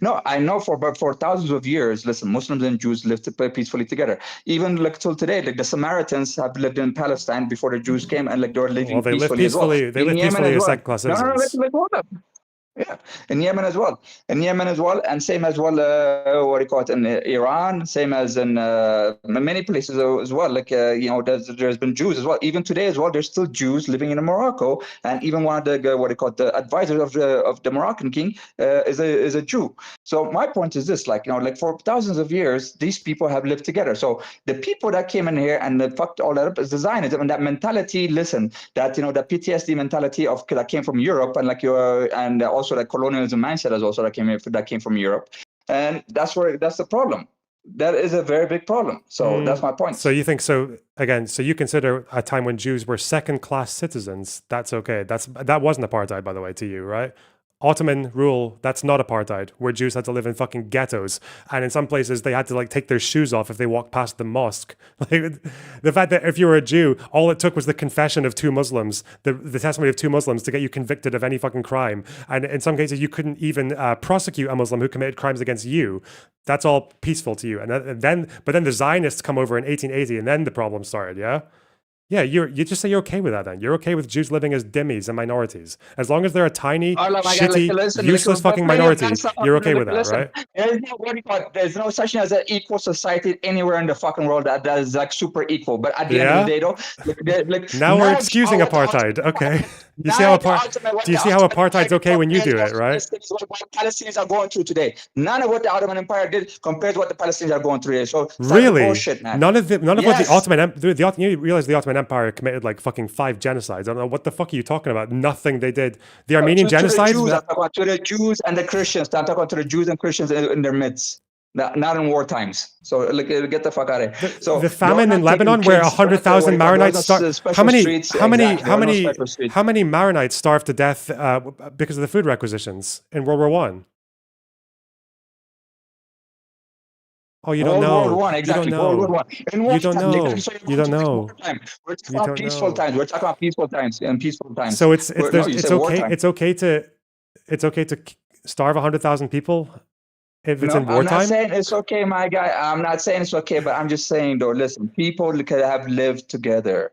No, I know for thousands of years, listen, Muslims and Jews lived peacefully together. Even like till today, like the Samaritans have lived in Palestine before the Jews came, and like they were living peacefully as well. They live peacefully as second-class citizens. Hold up. Yeah, in Yemen as well. And same as well. What do you call it in Iran? Same as in many places as well. Like there's been Jews as well. Even today as well, there's still Jews living in Morocco. And even one of the the advisors of the Moroccan king is a Jew. So my point is this: like for thousands of years, these people have lived together. So the people that came in here and fucked all that up is the Zionism and that mentality. Listen, that the PTSD mentality that came from Europe and also the colonialism mindset is also that came from Europe, and that's the problem. That is a very big problem. So that's my point. So you think so? Again, so you consider a time when Jews were second-class citizens? That's okay. That wasn't apartheid, by the way, to you, right? Ottoman rule, that's not apartheid, where Jews had to live in fucking ghettos. And in some places, they had to like take their shoes off if they walked past the mosque. Like the fact that if you were a Jew, all it took was the confession of two Muslims, the testimony of two Muslims to get you convicted of any fucking crime. And in some cases, you couldn't even prosecute a Muslim who committed crimes against you. That's all peaceful to you. But then the Zionists come over in 1880, and then the problem started, yeah? Yeah, you just say you're okay with that then. You're okay with Jews living as dhimmis and minorities. As long as they're a tiny, shitty, useless fucking minority, you're okay with that, right? There's no such thing as an equal society anywhere in the fucking world that is like super equal. But at the end of the day, though, now we're excusing apartheid. Okay. Do you see how apartheid's okay when you do it, right? What Palestinians are going through today. None of what the Ottoman Empire did compared to what the Palestinians are going through today. So really, bullshit, man. None of what the Ottoman you realize the Ottoman Empire committed like fucking 5 genocides. I don't know what the fuck are you talking about. Nothing they did. The Armenian genocide. To the Jews and the Christians. I'm talking to the Jews and Christians in their midst. Not in war times. So get the fuck out of here. So the famine in Lebanon, where 100,000 Maronites starved. How many Maronites starved to death because of the food requisitions in World War One? Oh, you don't know. World War I, exactly. You don't know. You don't know. You don't know. We're talking about peaceful times. We're talking about peaceful times and peaceful times. So it's okay. It's okay to starve 100,000 people if it's in wartime. I'm not saying it's okay, my guy. I'm not saying it's okay, but I'm just saying though. Listen, people could have lived together.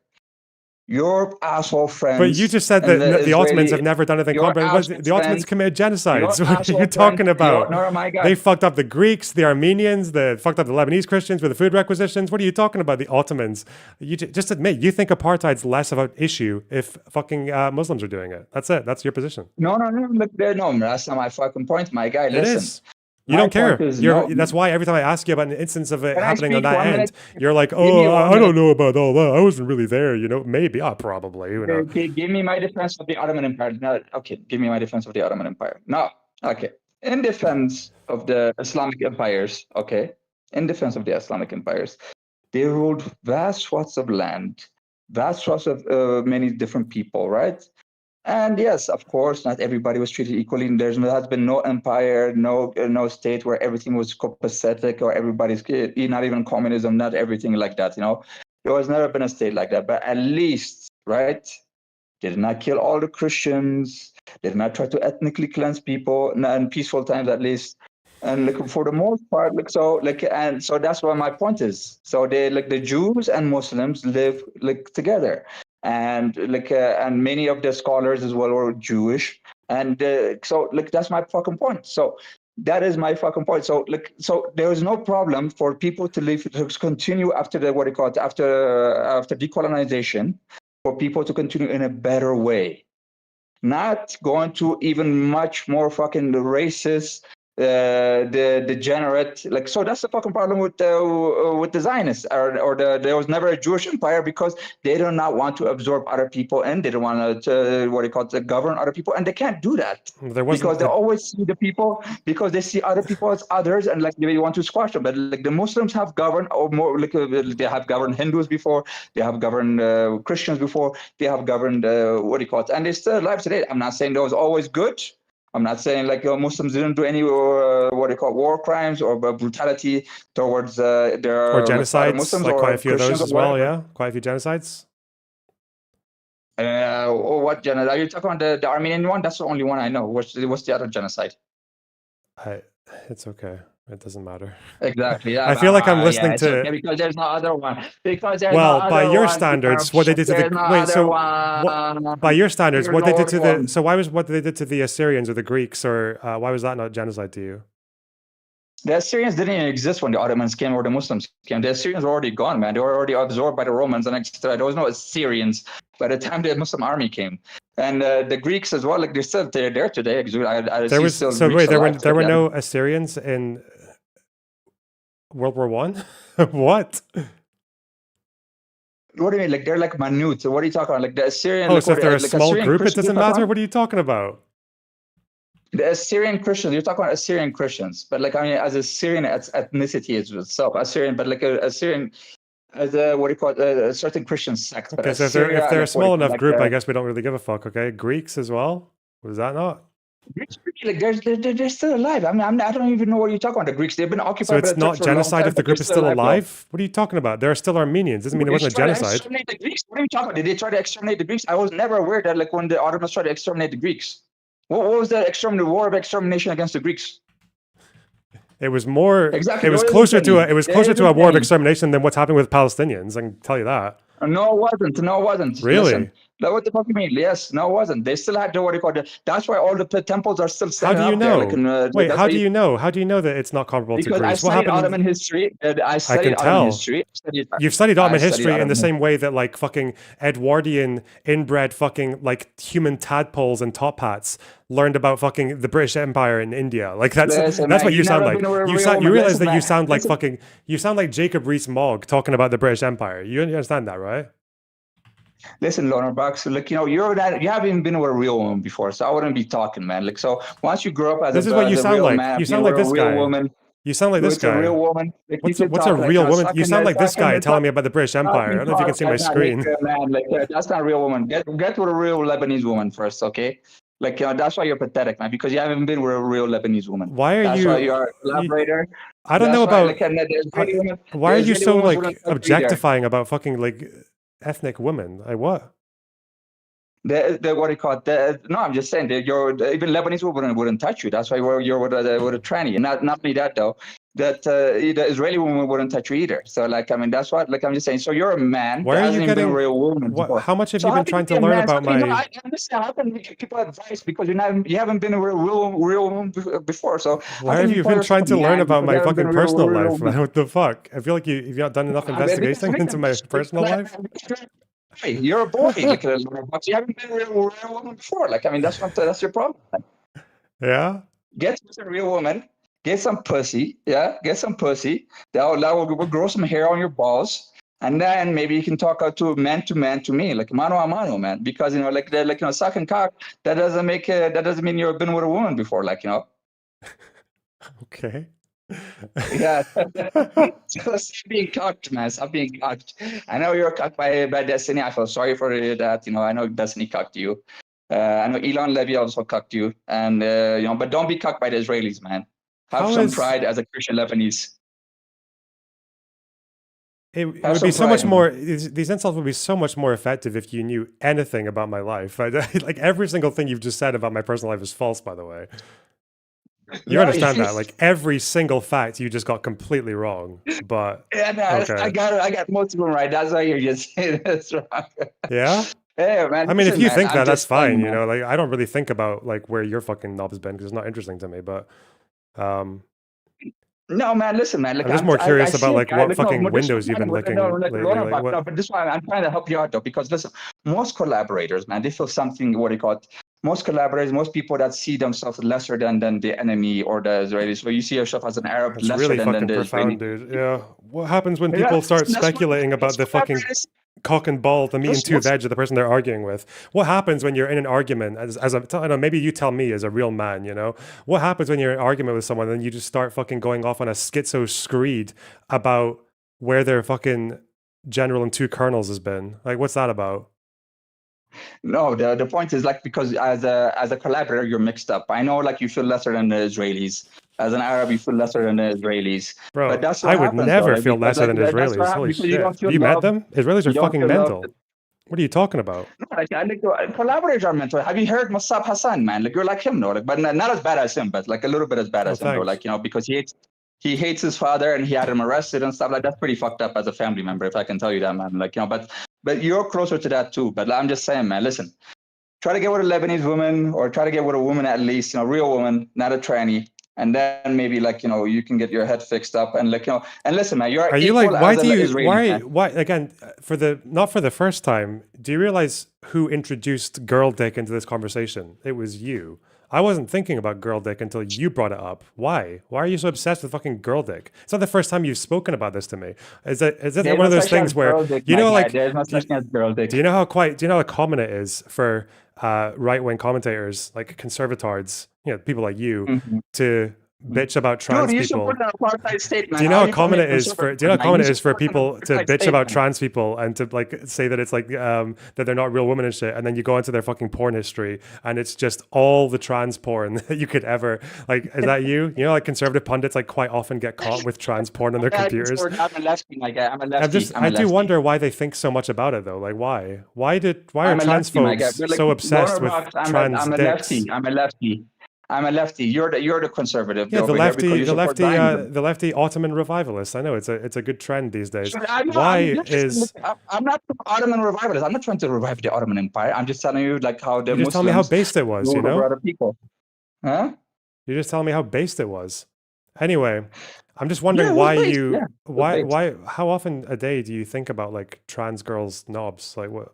Your asshole friends. But you just said that the Ottomans have never done anything comparable. The Ottomans committed genocides. What are you talking about? They fucked up the Greeks, the Armenians, they fucked up the Lebanese Christians with the food requisitions. What are you talking about? The Ottomans. You just admit you think apartheid's less of an issue if fucking Muslims are doing it. That's it. That's your position. No. Look, that's not my fucking point, my guy. Listen. It is. You don't care. That's why every time I ask you about an instance of it happening on that end, you're like, oh, I don't know about all that. I wasn't really there, maybe, probably. Okay, give me my defense of the Ottoman Empire. No, okay, give me my defense of the Ottoman Empire. No, okay. In defense of the Islamic empires, they ruled vast swaths of land, vast swaths of many different people, right? And yes, of course, not everybody was treated equally. There has been no empire, no state where everything was copacetic or everybody's, not even communism, not everything like that. There has never been a state like that. But at least, right, they did not kill all the Christians. They did not try to ethnically cleanse people, in peaceful times at least. And for the most part, so that's what my point is. So they the Jews and Muslims live together. And and many of the scholars as well were Jewish, and so that's my fucking point. So that is my fucking point. So so there is no problem for people to live to continue after after decolonization, for people to continue in a better way, not going to even much more fucking racist the degenerate, like, so that's the fucking problem with the Zionists, or there was never a Jewish empire because they do not want to absorb other people, and they don't want to what they call it, govern other people, and they can't do that because they always see the people, because they see other people as others, and like they want to squash them. But like the Muslims have governed, or more like they have governed Hindus before, they have governed Christians before, they have governed what do you call it, and they're still alive today. I'm not saying that was always good. I'm not saying like Muslims didn't do any what they call war crimes or brutality towards their or genocides, Muslims, like or quite a few Christians of those as well. Yeah, quite a few genocides. Or what genocide? Are you talking about the Armenian one? That's the only one I know. What's the other genocide? It's okay. It doesn't matter. Exactly. Yeah. I feel like I'm listening to okay, because there's no other one. Because there's well, no by other your one, standards, what they did to the by your standards, what they did to the so why was what they did to the Assyrians or the Greeks, or why was that not genocide to you? The Assyrians didn't even exist when the Ottomans came or the Muslims came. The Assyrians were already gone, man. They were already absorbed by the Romans, and there was no Assyrians by the time the Muslim army came. And the Greeks as well, like they're still there today. There were no Assyrians in World War One? What? What do you mean? Like they're like minute. So what are you talking about? Like the Assyrian. Oh, so if they're a small group, it doesn't matter. What are you talking about? The Assyrian Christians. You're talking about Assyrian Christians, but like I mean, as Assyrian ethnicity itself, Assyrian, but like a Assyrian as a what do you call it? A certain Christian sect. Okay, so if they're a small enough group, I guess we don't really give a fuck. Okay, Greeks as well. Was that not? Greeks, like they're still alive. I mean, I don't even know what you're talking about. The Greeks, they've been occupied. So it's not genocide if the group is still alive? What are you talking about? There are still Armenians. Doesn't mean it wasn't a genocide. The Greeks? What are you talking about? Did they try to exterminate the Greeks? I was never aware that like when the Ottomans tried to exterminate the Greeks. What was the war of extermination against the Greeks? It was more. Exactly. It was closer to a war of extermination than what's happening with Palestinians. I can tell you that. No, it wasn't. No, it wasn't. Really? Listen, like, what the fuck you mean? Yes, no, it wasn't. They still had what do you call it? That's why all the temples are still standing up there. How do you know? Wait, how do you know? How do you know that it's not comparable to Greece? Because I studied Ottoman history. I can tell. You've studied Ottoman history in the same way that like fucking Edwardian inbred fucking like human tadpoles and top hats learned about fucking the British Empire in India. Like that's what you sound like. You realize that you sound like fucking Jacob Rees-Mogg talking about the British Empire. You understand that, right? Listen, Loner Bucks, like, you know, you haven't been with a real woman before, so I wouldn't be talking, man. Like, so once you grow up as a real man, you sound like this guy. Woman, you sound like this guy. A real woman. Like, what's a real woman? You sound like this guy telling me about the British Empire. I don't know if you can see my screen. Man, like, that's not a real woman. Get with a real Lebanese woman first, okay? Like, that's why you're pathetic, man, because you haven't been with a real Lebanese woman. Why are that's you? Why you're a collaborator. I don't know about. Why are you so like objectifying about fucking like ethnic women? Like what? The what do you call it? No, I'm just saying that even Lebanese women wouldn't touch you. That's why you're with a tranny. And not only that though, that the Israeli woman wouldn't touch you either. So like I mean that's what like I'm just saying. So you're a man. Why are you getting a real woman? How much have you been trying to learn about my? I understand. How can people advice because you haven't been a real woman before. So why have you been trying to learn about my fucking personal life? What the fuck? I feel like you've not done enough investigation into my personal life. Hey, you're a boy. Like, but you haven't been a real woman before. Like, I mean, that's your problem. Yeah. Get with a real woman. Get some pussy. Yeah. Get some pussy. That will grow some hair on your balls, and then maybe you can talk out to man to me, like mano a mano, man. Because you know, like sucking cock. That doesn't mean you've been with a woman before. Like you know. Okay. Yeah, stop being cocked, man. Stop being cocked. I know you're cocked by Destiny. I feel sorry for that. You know, I know Destiny cocked you. I know Elon Levy also cocked you, and you know, but don't be cocked by the Israelis, man. Have some pride as a Christian Lebanese. It would be so much more. These insults would be so much more effective if you knew anything about my life. Like every single thing you've just said about my personal life is false, by the way. You understand that? Like every single fact you just got completely wrong. But yeah, no, okay. I got most of them right. That's why you're just saying that's wrong. Yeah. Hey, man. I mean, if you think that's fine. You know, like I don't really think about like where your fucking knob has been because it's not interesting to me. But no, man. Listen, man. Like, I'm just more curious about like what fucking windows you've been licking lately. No, but this one I'm trying to help you out though, because listen, most collaborators, man, they feel something. What do you call it? most collaborators, most people that see themselves lesser than the enemy or the Israelis. So you see yourself as an Arab That's lesser really than fucking the Israeli. profound, dude. Yeah. What happens when Yeah, people start that's what speculating about the fucking collaborators. cock and ball, the meat and two Listen, veg of the person they're arguing with? What happens when you're in an argument as a, I don't know, maybe you tell me as a real man, you know? What happens when you're in an argument with someone and you just start fucking going off on a schizo screed about where their fucking general and two colonels has been? Like, what's that about? no, the point is like, because as a collaborator, you're mixed up. I know, like, you feel lesser than the Israelis. As an Arab, you feel lesser than the Israelis. But Bro, that's I what would happens, though. never Like, feel because lesser than that's what Israelis. happens Holy because you shit. don't Have feel you met love. them? Israelis are You don't fucking feel love. mental. What are you talking about? No, like, I like collaborators are mental. Have you heard Musab Hassan, man? Like, you're like him, though. Like, but not as bad as him, but like a little bit as bad Oh, as him, though. thanks. Like, because he hates his father and he had him arrested and stuff. Like, that's pretty fucked up as a family member, if I can tell you that, man. Like, but you're closer to that too. But I'm just saying, man, listen, try to get with a Lebanese woman, or try to get with a woman, at least, real woman, not a tranny. And then maybe, like, you can get your head fixed up and, like, and listen, man, you're Are you like, equal why as do an you, Israeli man. why, again, not for the first time, do you realize who introduced girl dick into this conversation? It was you. I wasn't thinking about girl dick until you brought it up. Why? Why are you so obsessed with fucking girl dick? It's not the first time you've spoken about this to me. Is it There's one no of those such thing things as where, girl dick, you my know, guy. like, There's no such thing as girl dick. do you know how common it is for right-wing commentators, like conservatards, people like you, Mhm. to bitch about trans Dude, you should people? put an apartheid statement. Do you know How how you call common me it is for people to bitch about trans people and to like say that it's like that they're not real women and shit, and then you go into their fucking porn history and it's just all the trans porn that you could ever like? Is that you? You know, like conservative pundits like quite often get caught with trans porn on their computers. I'm a lefty, my guy. I'm a lefty. I do wonder why they think so much about it though. Like why? Why are I'm a trans lefty, my guy. folks But, like, so obsessed with Box, trans I'm a dicks? lefty. I'm a lefty. I'm a lefty. You're the conservative Yeah, over here because you support Zionism. the lefty Ottoman revivalist. I know it's a good trend these days. So I'm not Ottoman revivalist. I'm not trying to revive the Ottoman Empire. I'm just telling you, like, how the You just tell me how Muslims based it was, you ruled over know? other people. Huh? You just telling me how based it was. Anyway, I'm just Yeah, wondering it was based. Yeah, it was based. how often a day do you think about like trans girls' knobs? Like what?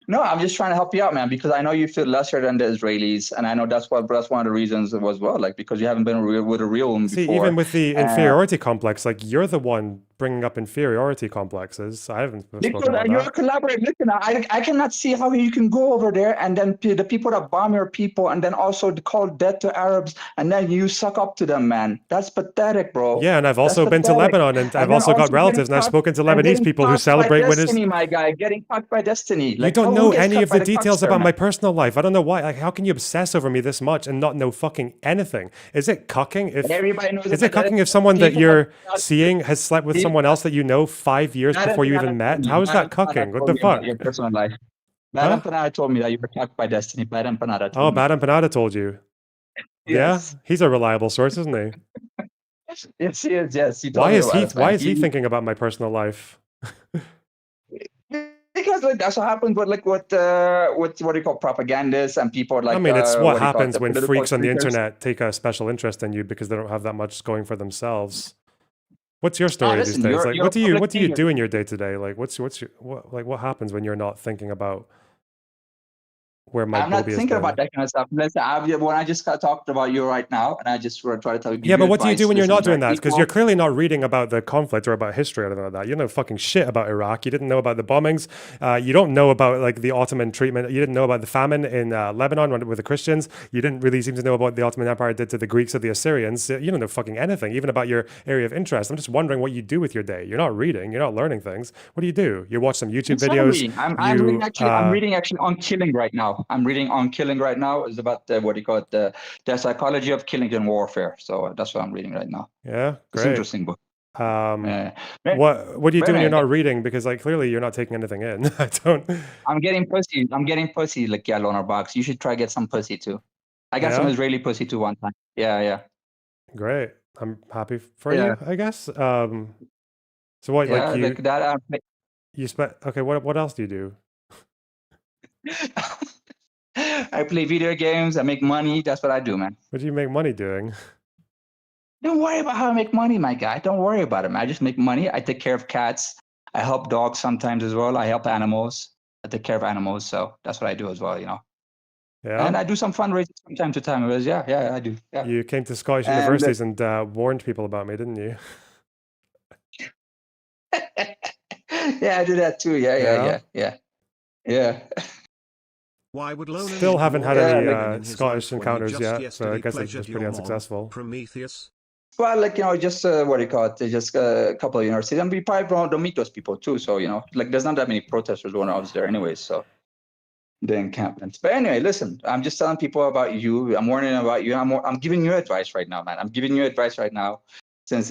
No, I'm just trying to help you out, man, because I know you feel lesser than the Israelis, and I know that's one of the reasons it was, well, like, because you haven't been with a real woman See, before. even with the inferiority complex, like you're the one bringing up inferiority complexes. I haven't spoken Because about you're that. a collaborator. Listen, I cannot see how you can go over there and then the people that bomb your people and then also call death to Arabs and then you suck up to them, man. That's pathetic, bro. Yeah, and I've That's also been to pathetic. Lebanon, and I've then also got getting relatives, and I've cucked spoken to and Lebanese getting people who cucked by celebrate winners. destiny, my guy. Getting cucked by destiny. You Like, don't know who gets any cucked of by the the details cuckster, about man? my personal life. I don't know why. Like, how can you obsess over me this much and not know fucking anything? Is it cucking? Everybody knows Is it about cucking if someone that people you're that- seeing has slept with people- someone else that you know 5 years Madam before you Panada even told met? me- How is Madam that Panada cucking? What told the me about fuck? your personal life. Madam Huh? Panada told me that you were cucked by destiny. Madam Panada Oh, told me. Madame Panada told you. Yes. Yeah, he's a reliable source, isn't he? Yes, he is. Yes, he told me about it, man. Why is he thinking about my personal life? Because, like, that's what happens with, like, with what do you call propagandists and people like. I mean, it's what do you call it, happens the when political freaks on the speakers. internet take a special interest in you because they don't have that much going for themselves. What's your story listen, these days? you're Like, a what do you public figure. do in your day to day? Like, what happens when you're not thinking about where my I'm not booby has thinking been? about that kind of stuff. Listen, when I just got talked about you right now, and I just try to tell you. Yeah, but what do you do when you're not doing that? Because Because you're clearly not reading about the conflict or about history or anything like that. You know fucking shit about Iraq. You didn't know about the bombings. You don't know about like the Ottoman treatment. You didn't know about the famine in Lebanon with the Christians. You didn't really seem to know about what the Ottoman Empire did to the Greeks or the Assyrians. You don't know fucking anything, even about your area of interest. I'm just wondering what you do with your day. You're not reading. You're not learning things. What do? You watch some YouTube videos. I'm reading actually on killing right now. I'm reading on killing right now. It's about what do you call it, the psychology of killing and warfare. So that's what I'm reading right now. Yeah, It's great. an interesting book. What do you do when you're man. not reading? Because like clearly you're not taking anything in. I don't. I'm getting pussy like yellow on our box. You should try get some pussy too. I got some Yeah? Israeli pussy too one time. Yeah. Great. I'm happy for Yeah. you, I guess. So what, Yeah, like like that. you spent, okay, what else do you do? I play video games. I make money. That's what I do, man. What do you make money doing? Don't worry about how I make money, my guy. Don't worry about it, man. I just make money. I take care of cats. I help dogs sometimes as well. I help animals. I take care of animals. So that's what I do as well, Yeah. And I do some fundraising from time to time. Yeah, I do. Yeah. You came to Scottish universities and warned people about me, didn't you? Yeah, I do that too. Yeah. Why would Loner Still need haven't more had women any in his Scottish life when he encounters just yet, so I yesterday guess it's pleasured pretty your mom, unsuccessful. Prometheus? Well, like, just what do you call it? Just a couple of universities, and we probably don't meet those people too. So, like, there's not that many protesters when I was there anyways. So the encampments. But anyway, listen, I'm just telling people about you. I'm warning about you. I'm giving you advice right now, man. I'm giving you advice right now,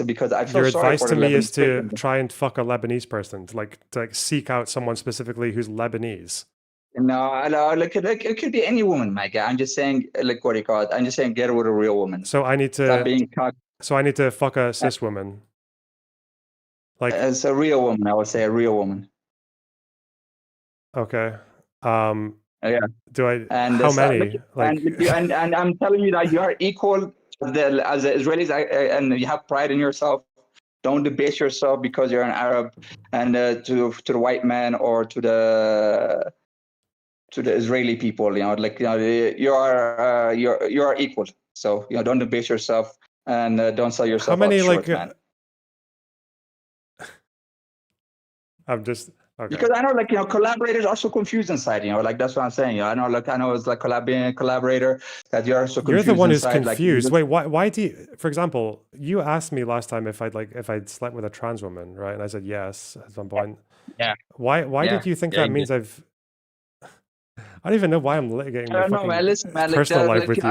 because I feel Your sorry advice for to the me is Lebanese to victims. try and fuck a Lebanese person, to seek out someone specifically who's Lebanese. No, like it could be any woman, my guy. I'm just saying, like, what do you call it? I'm just saying, get with a real woman. So I need Stop to. being cocky. So I need to fuck a cis woman. Like, As a real woman, I would say a real woman. okay. Yeah. Do I? And How many? Like, and I'm telling you that you are equal as the Israelis, and you have pride in yourself. Don't debase yourself because you're an Arab, and to the white man or to the Israeli people. You are equal. So don't debase yourself, and don't sell yourself how many? out short, Like, man. I'm just. Okay. Because I know, like, collaborators are so confused inside, like, that's what I'm saying. I know it's like collaborator that you're so confused. You're the one who's inside, confused. Wait, why do you, for example, you asked me last time if I'd slept with a trans woman, right? And I said yes at some point. Yeah. Why did you think that means I've I don't even know why I'm litigating my fucking personal life with you.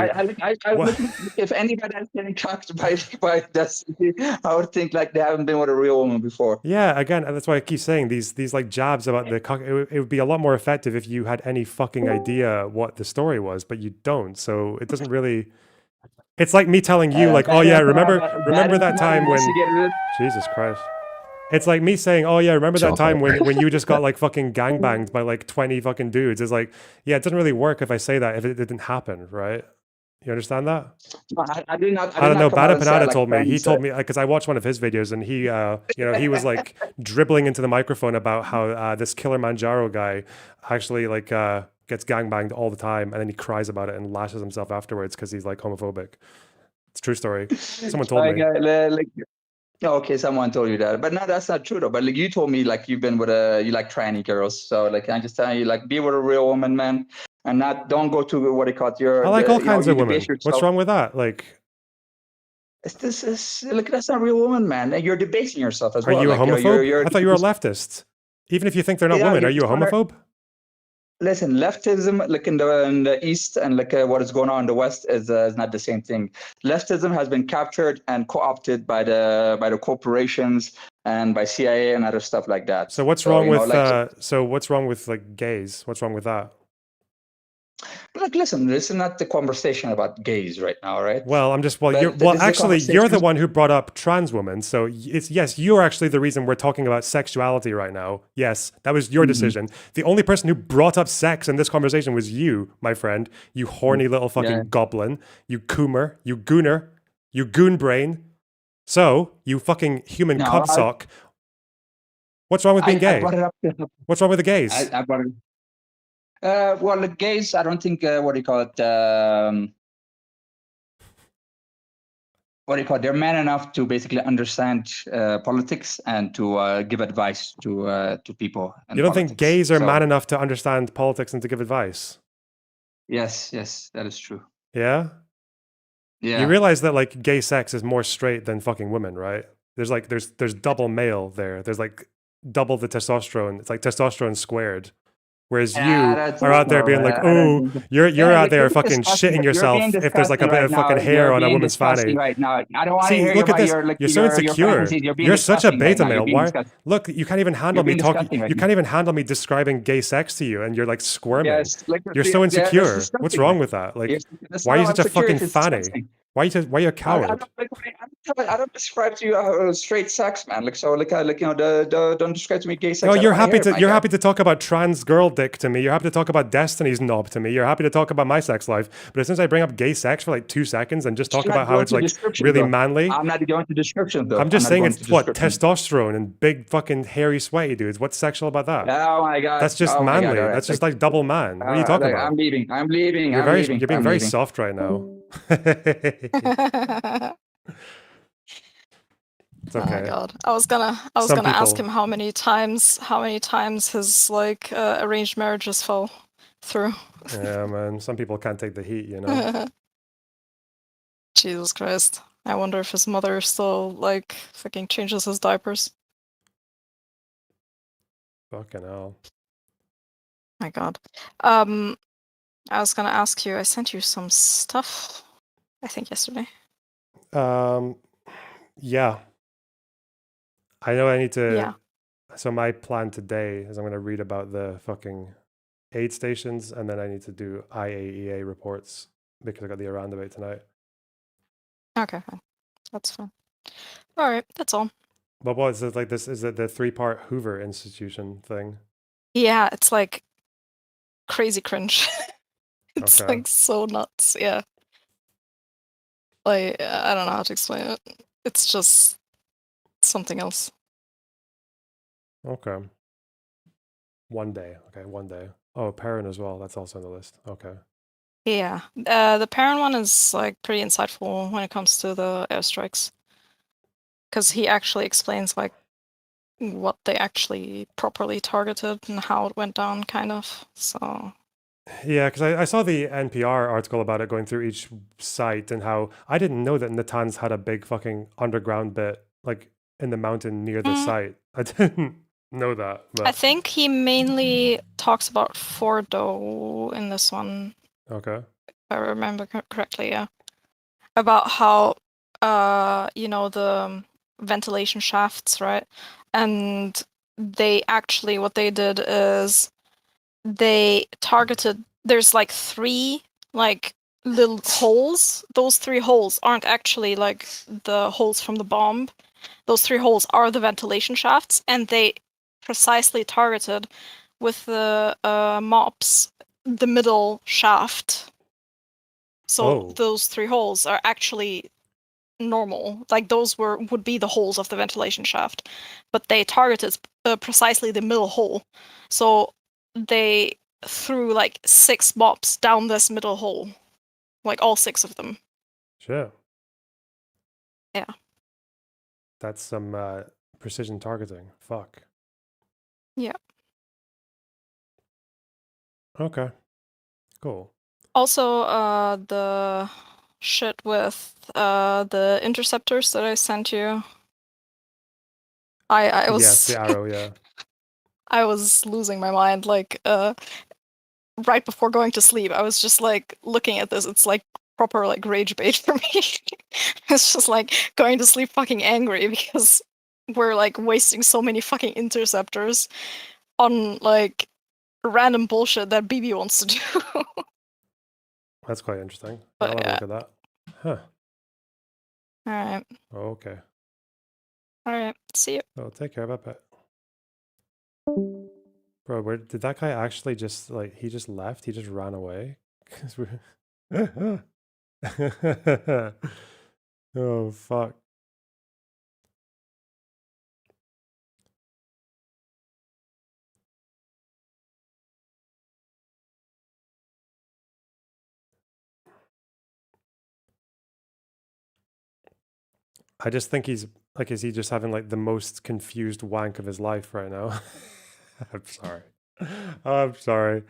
If anybody has been shocked by that, I would think like they haven't been with a real woman before. Yeah, again, and that's why I keep saying these like jabs about the cock. It would be a lot more effective if you had any fucking idea what the story was, but you don't. So it doesn't really. It's like me telling you, like, oh yeah, remember that time when Jesus Christ. It's like me saying, oh yeah, remember that time when you just got like fucking gangbanged by like 20 fucking dudes. It's like, yeah, it doesn't really work if I say that if it didn't happen, right? You understand that? I do not. I don't know. Bada Panada told me. He told me because I watched one of his videos and he, he was like dribbling into the microphone about how this Kilimanjaro guy actually like gets gangbanged all the time, and then he cries about it and lashes himself afterwards because he's like homophobic. It's a true story. Someone told me. Okay, someone told you that, but no, that's not true though. But like you told me, like you've been with you like tranny girls. So like I'm just telling you, like be with a real woman, man, and don't go to what they call it. I like all kinds of women. What's wrong with that? Like, look, that's not a real woman, man. And you're debasing yourself as well. Are you a homophobe? I thought you were a leftist. Even if you think they're not women, are you a homophobe? Listen, leftism, like in the East and like what is going on in the West is not the same thing. Leftism has been captured and co-opted by the corporations and by CIA and other stuff like that. So what's wrong with what's wrong with like gays? What's wrong with that? Like, listen, this is not the conversation about gays right now, right? Well, you're the one who brought up trans women. So yes, you're actually the reason we're talking about sexuality right now. Yes, that was your decision. The only person who brought up sex in this conversation was you, my friend. You horny little fucking goblin. You coomer. You gooner. You goon brain. So, you fucking human cubsock. What's wrong with being gay? What's wrong with the gays? I brought it. Well, the gays, I don't think, what do you call it? They're man enough to basically understand politics and to give advice to people. You don't think gays are man enough to understand politics and to give advice? Yes, that is true. Yeah? Yeah. You realize that like gay sex is more straight than fucking women, right? There's double male there. There's like double the testosterone. It's like testosterone squared. Whereas you are out there being like, oh, you're out there fucking shitting yourself if there's like a bit of fucking hair on a woman's fanny. Right now. I don't want to hear look at this. You're so insecure. You're such a beta male. Why? Look, you can't even handle me talking. You can't even handle me describing gay sex to you, and you're like squirming. You're so insecure. What's wrong with that? Like, why are you such a fucking fanny? Why are you a coward? I don't describe to you straight sex, man. Don't describe to me gay sex. Oh, I don't want to hear it, you're happy to talk about trans girl dick to me. You're happy to talk about Destiny's knob to me. You're happy to talk about my sex life. But as soon as I bring up gay sex for like 2 seconds and just talk about how it's like really manly, I'm not going to descriptions though. I'm just saying it's what descriptions. testosterone and big fucking hairy sweaty dudes. What's sexual about that? Oh my god, that's just manly. God, right. That's just like double man. What are you talking about? I'm leaving. You're being very soft right now. It's okay. Oh my god. I was gonna ask him how many times his like arranged marriages fell through. Yeah, man. Some people can't take the heat, you know. Jesus Christ. I wonder if his mother still like fucking changes his diapers. Fucking hell. My god. I was gonna ask you, I sent you some stuff, I think yesterday. Yeah. I know I need to. Yeah. So my plan today is I'm going to read about the fucking aid stations, and then I need to do IAEA reports because I got the Iran debate tonight. Okay, fine. That's fine. All right, that's all. But what is it like? This is it the 3-part Hoover Institution thing? Yeah, it's like crazy cringe. It's like so nuts. Yeah. Like I don't know how to explain it. It's just something else. Okay. One day. Okay, one day. Oh, Perrin as well. That's also on the list. Okay. Yeah. The Perrin one is like pretty insightful when it comes to the airstrikes. Because he actually explains like what they actually properly targeted and how it went down, kind of. So yeah, because I saw the NPR article about it going through each site and how I didn't know that Natanz had a big fucking underground bit like in the mountain near the site. I didn't know that. But I think he mainly talks about Fordo in this one. Okay. If I remember correctly, yeah. About how you know, the ventilation shafts, right? And they actually, what they did is they targeted, there's like 3 like little holes. Those 3 holes aren't actually like the holes from the bomb. Those 3 holes are the ventilation shafts, and they precisely targeted with the mops the middle shaft. So those 3 holes are actually normal. Like those would be the holes of the ventilation shaft, but they targeted precisely the middle hole. So they threw like 6 mops down this middle hole, like all 6 of them. Sure. Yeah. That's some precision targeting. Fuck. Yeah. Okay. Cool. Also, the shit with the interceptors that I sent you. I was yes, the arrow, yeah. I was losing my mind, like right before going to sleep. I was just like looking at this. It's like proper like rage bait for me. It's just like going to sleep fucking angry because we're like wasting so many fucking interceptors on like random bullshit that BB wants to do. That's quite interesting. But, I'll have a look at that. Huh. Alright. Okay. Alright, see you. Oh, take care. Bye-bye. Bro, where did that guy actually just like he just left? He just ran away? Oh fuck. I just think he's like, is he just having like the most confused wank of his life right now? I'm sorry. I'm sorry.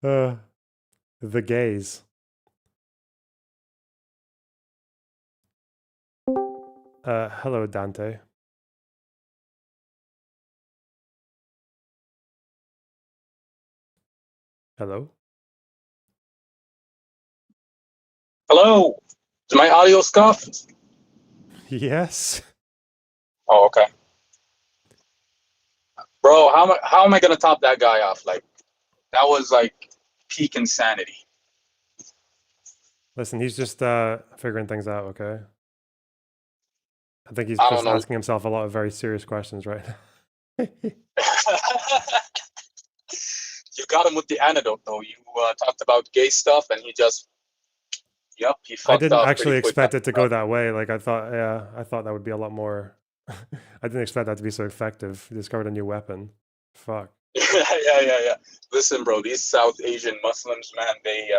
The gays. Hello, Dante. Hello? Hello. Is my audio scuffed? Yes. Oh, okay. Bro, how am I gonna top that guy off? Like, that was like peak insanity. Listen, he's just figuring things out, okay? I think he's I just don't know. asking himself a lot of very serious questions right now. You got him with the antidote, though. You talked about gay stuff, and he just, yep, he I fucked didn't off pretty actually quick. expect it to go that way. Like I thought that would be a lot more. I didn't expect that to be so effective. He discovered a new weapon. Fuck. Yeah. Listen, bro, these South Asian Muslims, man, they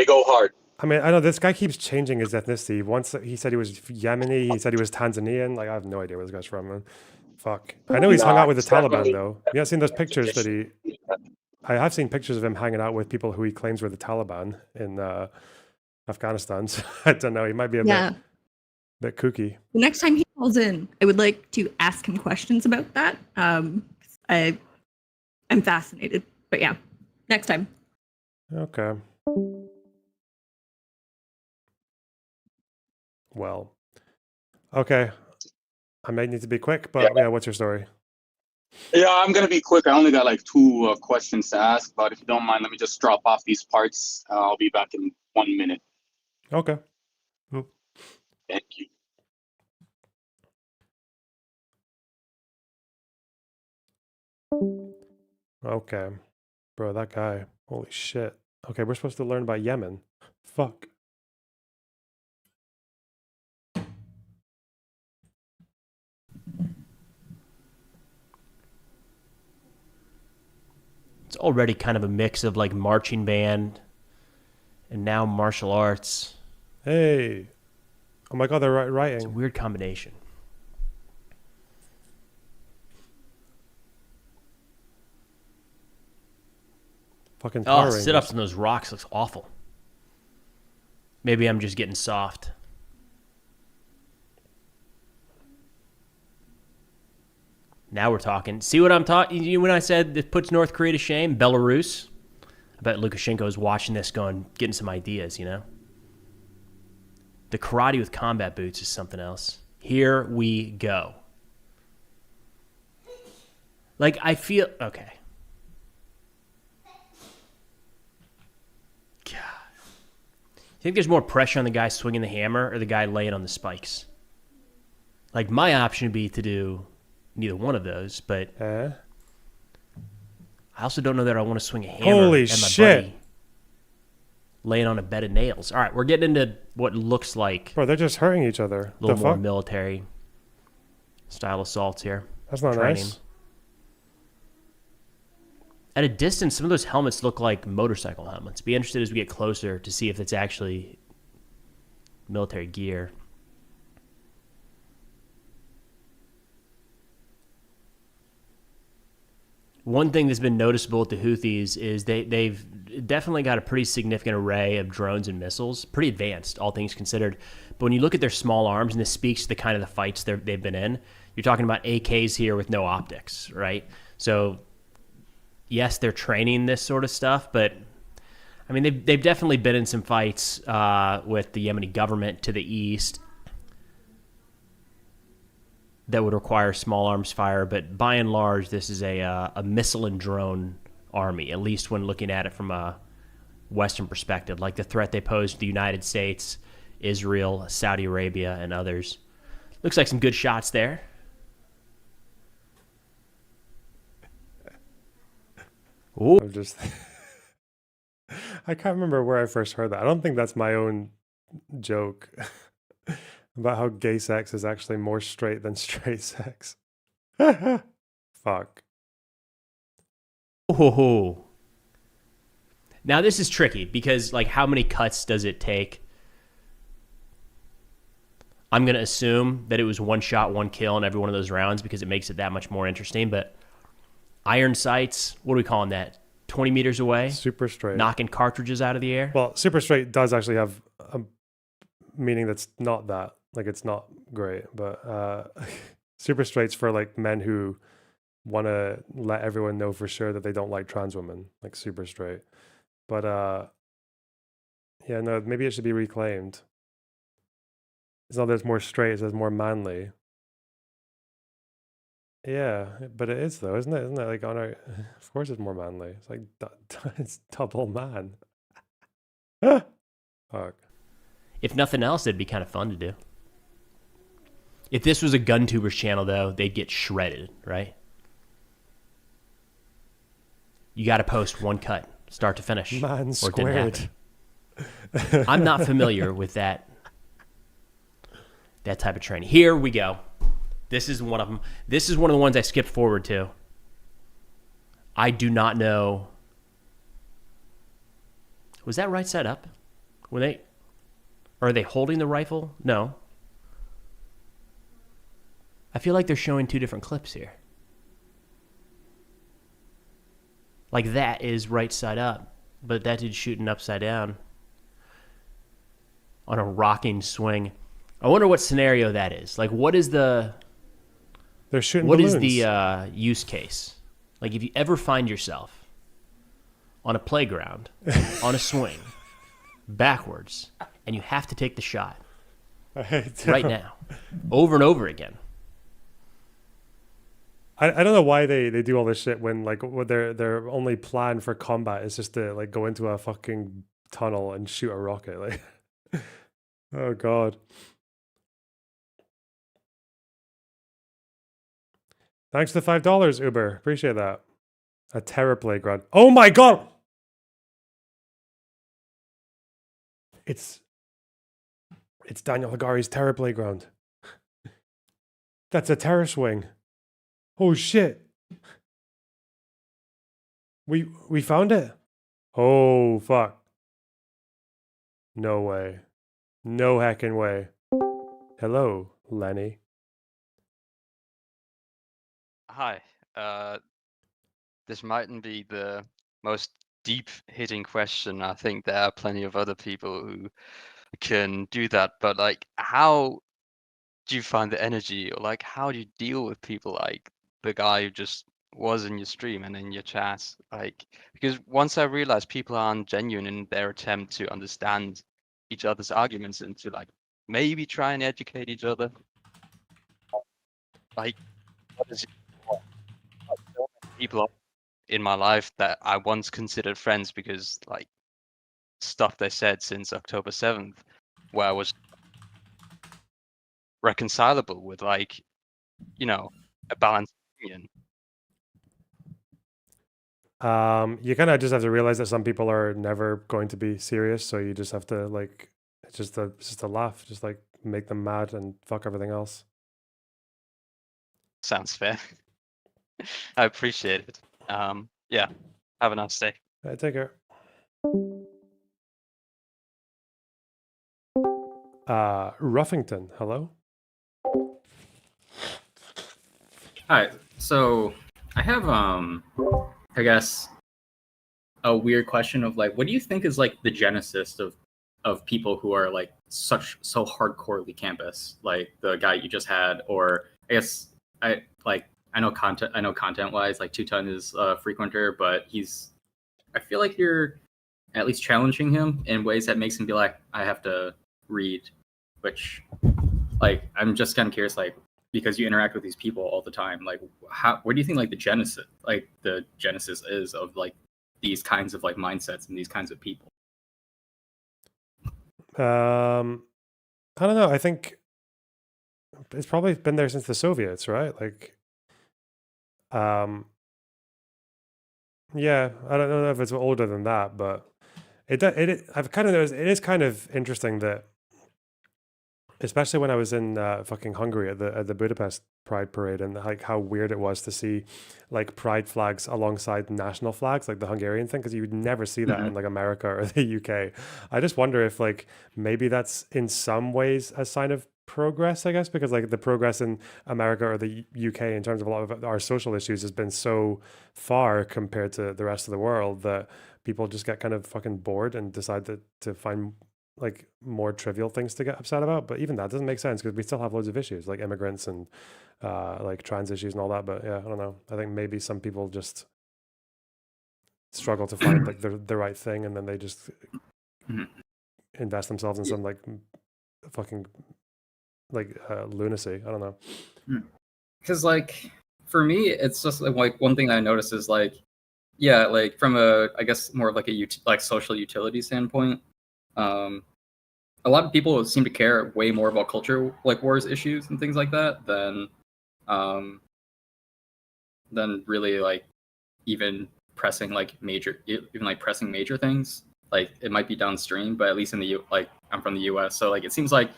go hard. I mean, I know this guy keeps changing his ethnicity. Once he said he was Yemeni, he said he was Tanzanian. Like I have no idea where this guy's from. Man. Fuck. I know he's hung out with the It's Taliban definitely though. You have seen those pictures that tradition. I have seen pictures of him hanging out with people who he claims were the Taliban in Afghanistan. So I don't know. He might be a bit kooky. The next time he calls in, I would like to ask him questions about that. I'm fascinated. But yeah, next time. Okay. Well. Okay. I may need to be quick, but yeah, what's your story? Yeah, I'm gonna be quick. I only got like 2 questions to ask, but if you don't mind, let me just drop off these parts. I'll be back in 1 minute. Okay. Thank you. Okay. Bro, that guy. Holy shit. Okay, we're supposed to learn about Yemen. Fuck. It's already kind of a mix of like marching band and now martial arts. Hey. Oh my god, they're writing. It's a weird combination. Fucking Power Rangers. Sit-ups on those rocks looks awful. Maybe I'm just getting soft. Now we're talking. See what I'm talking? When I said it puts North Korea to shame, Belarus. I bet Lukashenko is watching this, going, getting some ideas. You know, the karate with combat boots is something else. Here we go. Like I feel okay. God, you think there's more pressure on the guy swinging the hammer or the guy laying on the spikes? Like my option would be to do neither one of those, but I also don't know that I want to swing a hammer Holy at my shit. buddy laying on a bed of nails. All right, we're getting into what looks like Bro, they're just hurting each other. a little more military style assaults here. That's not Training. nice. At a distance, some of those helmets look like motorcycle helmets. Be interested as we get closer to see if it's actually military gear. One thing that's been noticeable with the Houthis is they've definitely got a pretty significant array of drones and missiles, pretty advanced, all things considered. But when you look at their small arms, and this speaks to the kind of the fights they've been in, you're talking about AKs here with no optics, right? So, yes, they're training this sort of stuff, but I mean, they've definitely been in some fights with the Yemeni government to the east that would require small arms fire, but by and large, this is a missile and drone army, at least when looking at it from a Western perspective, like the threat they pose to the United States, Israel, Saudi Arabia, and others. Looks like some good shots there. Ooh. I'm just... I can't remember where I first heard that. I don't think that's my own joke. About how gay sex is actually more straight than straight sex. Fuck. Oh. Now this is tricky because, like, how many cuts does it take? I'm going to assume that it was one shot, one kill in every one of those rounds because it makes it that much more interesting. But iron sights, what are we calling that? 20 meters away? Super straight. Knocking cartridges out of the air? Well, super straight does actually have a meaning that's not that. Like, it's not great, but super straight's for like men who want to let everyone know for sure that they don't like trans women, like super straight. But yeah, no, maybe it should be reclaimed. It's not that it's more straight, it's more manly. Yeah, but it is though, isn't it? Isn't it like on our? Of course, it's more manly. It's like it's double man. Fuck. If nothing else, it'd be kind of fun to do. If this was a GunTubers channel, though, they'd get shredded, right? You got to post one cut, start to finish. Man squared. I'm not familiar with that type of training. Here we go. This is one of them. This is one of the ones I skipped forward to. I do not know. Was that right side up? Are they holding the rifle? No. I feel like they're showing two different clips here. Like that is right side up, but that dude's shooting upside down on a rocking swing. I wonder what scenario that is. Like, what is the... They're shooting What balloons. is the use case? Like, if you ever find yourself on a playground, on a swing, backwards, and you have to take the shot right now, over and over again. I don't know why they do all this shit when like what their only plan for combat is just to like go into a fucking tunnel and shoot a rocket. Like, oh god. Thanks to $5, Uber. Appreciate that. A terror playground. Oh my god! It's Daniel Hagari's terror playground. That's a terror swing. Oh shit. We found it? Oh fuck. No way. No heckin' way. Hello, Lenny. Hi. This mightn't be the most deep-hitting question. I think there are plenty of other people who can do that, but like, how do you find the energy, or like, how do you deal with people like the guy who just was in your stream and in your chat? Like, because once I realized people aren't genuine in their attempt to understand each other's arguments and to like maybe try and educate each other, like, what is it? So many people in my life that I once considered friends because like stuff they said since October 7th, where I was reconcilable with, like, you know, a balanced opinion. You kind of just have to realize that some people are never going to be serious, so you just have to like it's just a laugh, just like make them mad and fuck everything else. Sounds fair. I appreciate it. Yeah, have a nice day. Take care. Ruffington, hello. Hi. So I have I guess a weird question of like, what do you think is like the genesis of people who are like so hardcorely campus, like the guy you just had, or I guess I know content wise, like Two Ton is a frequenter, but I feel like you're at least challenging him in ways that makes him be like, I have to read, which like, I'm just kind of curious, like, because you interact with these people all the time, like what do you think like the genesis is of like these kinds of like mindsets and these kinds of people? I don't know. I think it's probably been there since the Soviets, right? Like, yeah, I don't know if it's older than that, but I've kind of noticed it is kind of interesting that, especially when I was in fucking Hungary at the Budapest Pride Parade, and like how weird it was to see like pride flags alongside national flags, like the Hungarian thing, because you would never see that in like America or the UK. I just wonder if like maybe that's in some ways a sign of progress, I guess, because like the progress in America or the UK in terms of a lot of our social issues has been so far compared to the rest of the world that people just get kind of fucking bored and decide to find like more trivial things to get upset about. But even that doesn't make sense because we still have loads of issues like immigrants and like trans issues and all that. But yeah, I don't know. I think maybe some people just struggle to find like the right thing, and then they just invest themselves in some like fucking like lunacy. I don't know. Because like for me, it's just like one thing that I noticed is like, yeah, like from a, I guess more of like a social utility standpoint, a lot of people seem to care way more about culture like wars issues and things like that than really like even pressing like pressing major things. Like it might be downstream, but at least in the like I'm from the US, so like it seems like,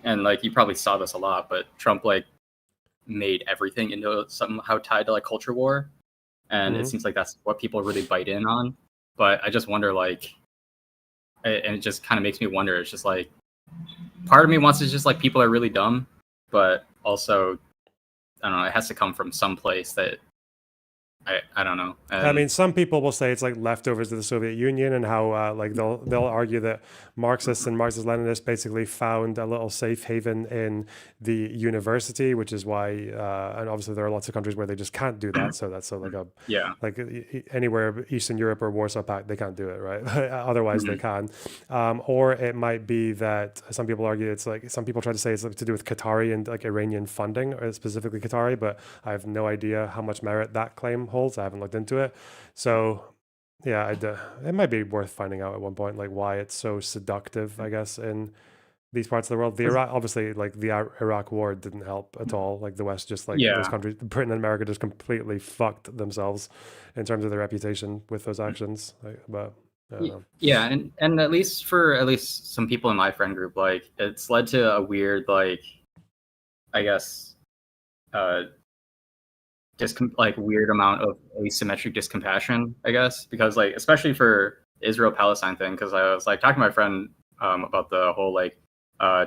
and like you probably saw this a lot, but Trump like made everything into somehow tied to like culture war, and it seems like that's what people really bite in on. But I just wonder like, and it just kind of makes me wonder. It's just like part of me wants to just like people are really dumb, but also I don't know. It has to come from some place that I don't know. I mean, some people will say it's like leftovers of the Soviet Union, and how like they'll argue that Marxists and Marxist-Leninists basically found a little safe haven in the university, which is why, and obviously there are lots of countries where they just can't do that. So that's like anywhere Eastern Europe or Warsaw Pact, they can't do it, right? Otherwise they can. Or it might be that some people argue it's like, some people try to say it's like to do with Qatari and like Iranian funding, or specifically Qatari, but I have no idea how much merit that claim holds. I haven't looked into it. So yeah, it might be worth finding out at one point, like why it's so seductive, I guess, in these parts of the world. The Iraq, obviously, like the Iraq war didn't help at all. Like the West just like those countries, Britain and America just completely fucked themselves in terms of their reputation with those actions. But I don't know. Yeah, and at least some people in my friend group, like it's led to a weird like, I guess, weird amount of asymmetric discompassion, I guess, because like especially for Israel-Palestine thing, because I was like talking to my friend about the whole like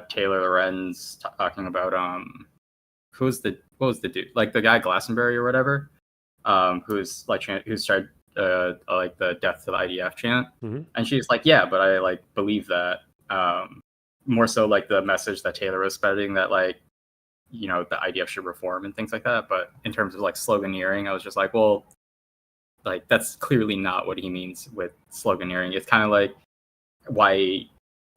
Taylor Lorenz talking about what was the dude, like the guy Glastonbury or whatever, who's like who started like the death to the IDF chant, and she's like, yeah, but I like believe that more so like the message that Taylor was spreading, that like, you know, the IDF should reform and things like that. But in terms of like sloganeering, I was just like, well, like that's clearly not what he means with sloganeering. It's kind of like why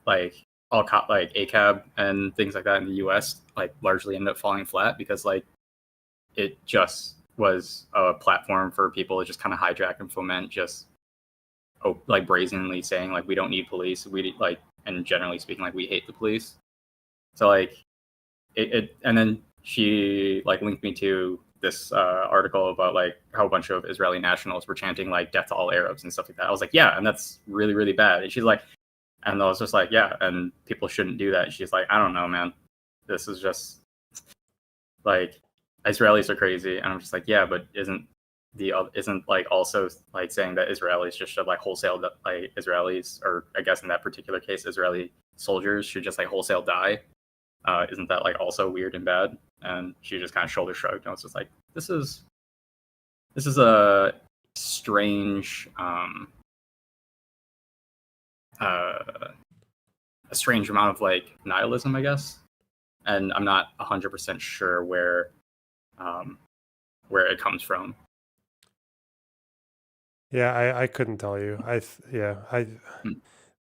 like like ACAB and things like that in the US like largely ended up falling flat, because like it just was a platform for people to just kind of hijack and foment just like brazenly saying like we don't need police, we like, and generally speaking like we hate the police. So like it and then she like linked me to this article about like how a bunch of Israeli nationals were chanting like death to all Arabs and stuff like that. I was like, yeah, and that's really, really bad. And she's like, and I was just like, yeah, and people shouldn't do that. And she's like, I don't know, man, this is just like Israelis are crazy. And I'm just like, yeah, but isn't like also like saying that Israelis just should like wholesale like Israelis, or I guess in that particular case Israeli soldiers should just like wholesale die? Isn't that like also weird and bad? And she just kind of shoulder shrugged, and I was just like, this is a strange a strange amount of like nihilism, I guess, and I'm not 100% sure where it comes from. Yeah, I couldn't tell you.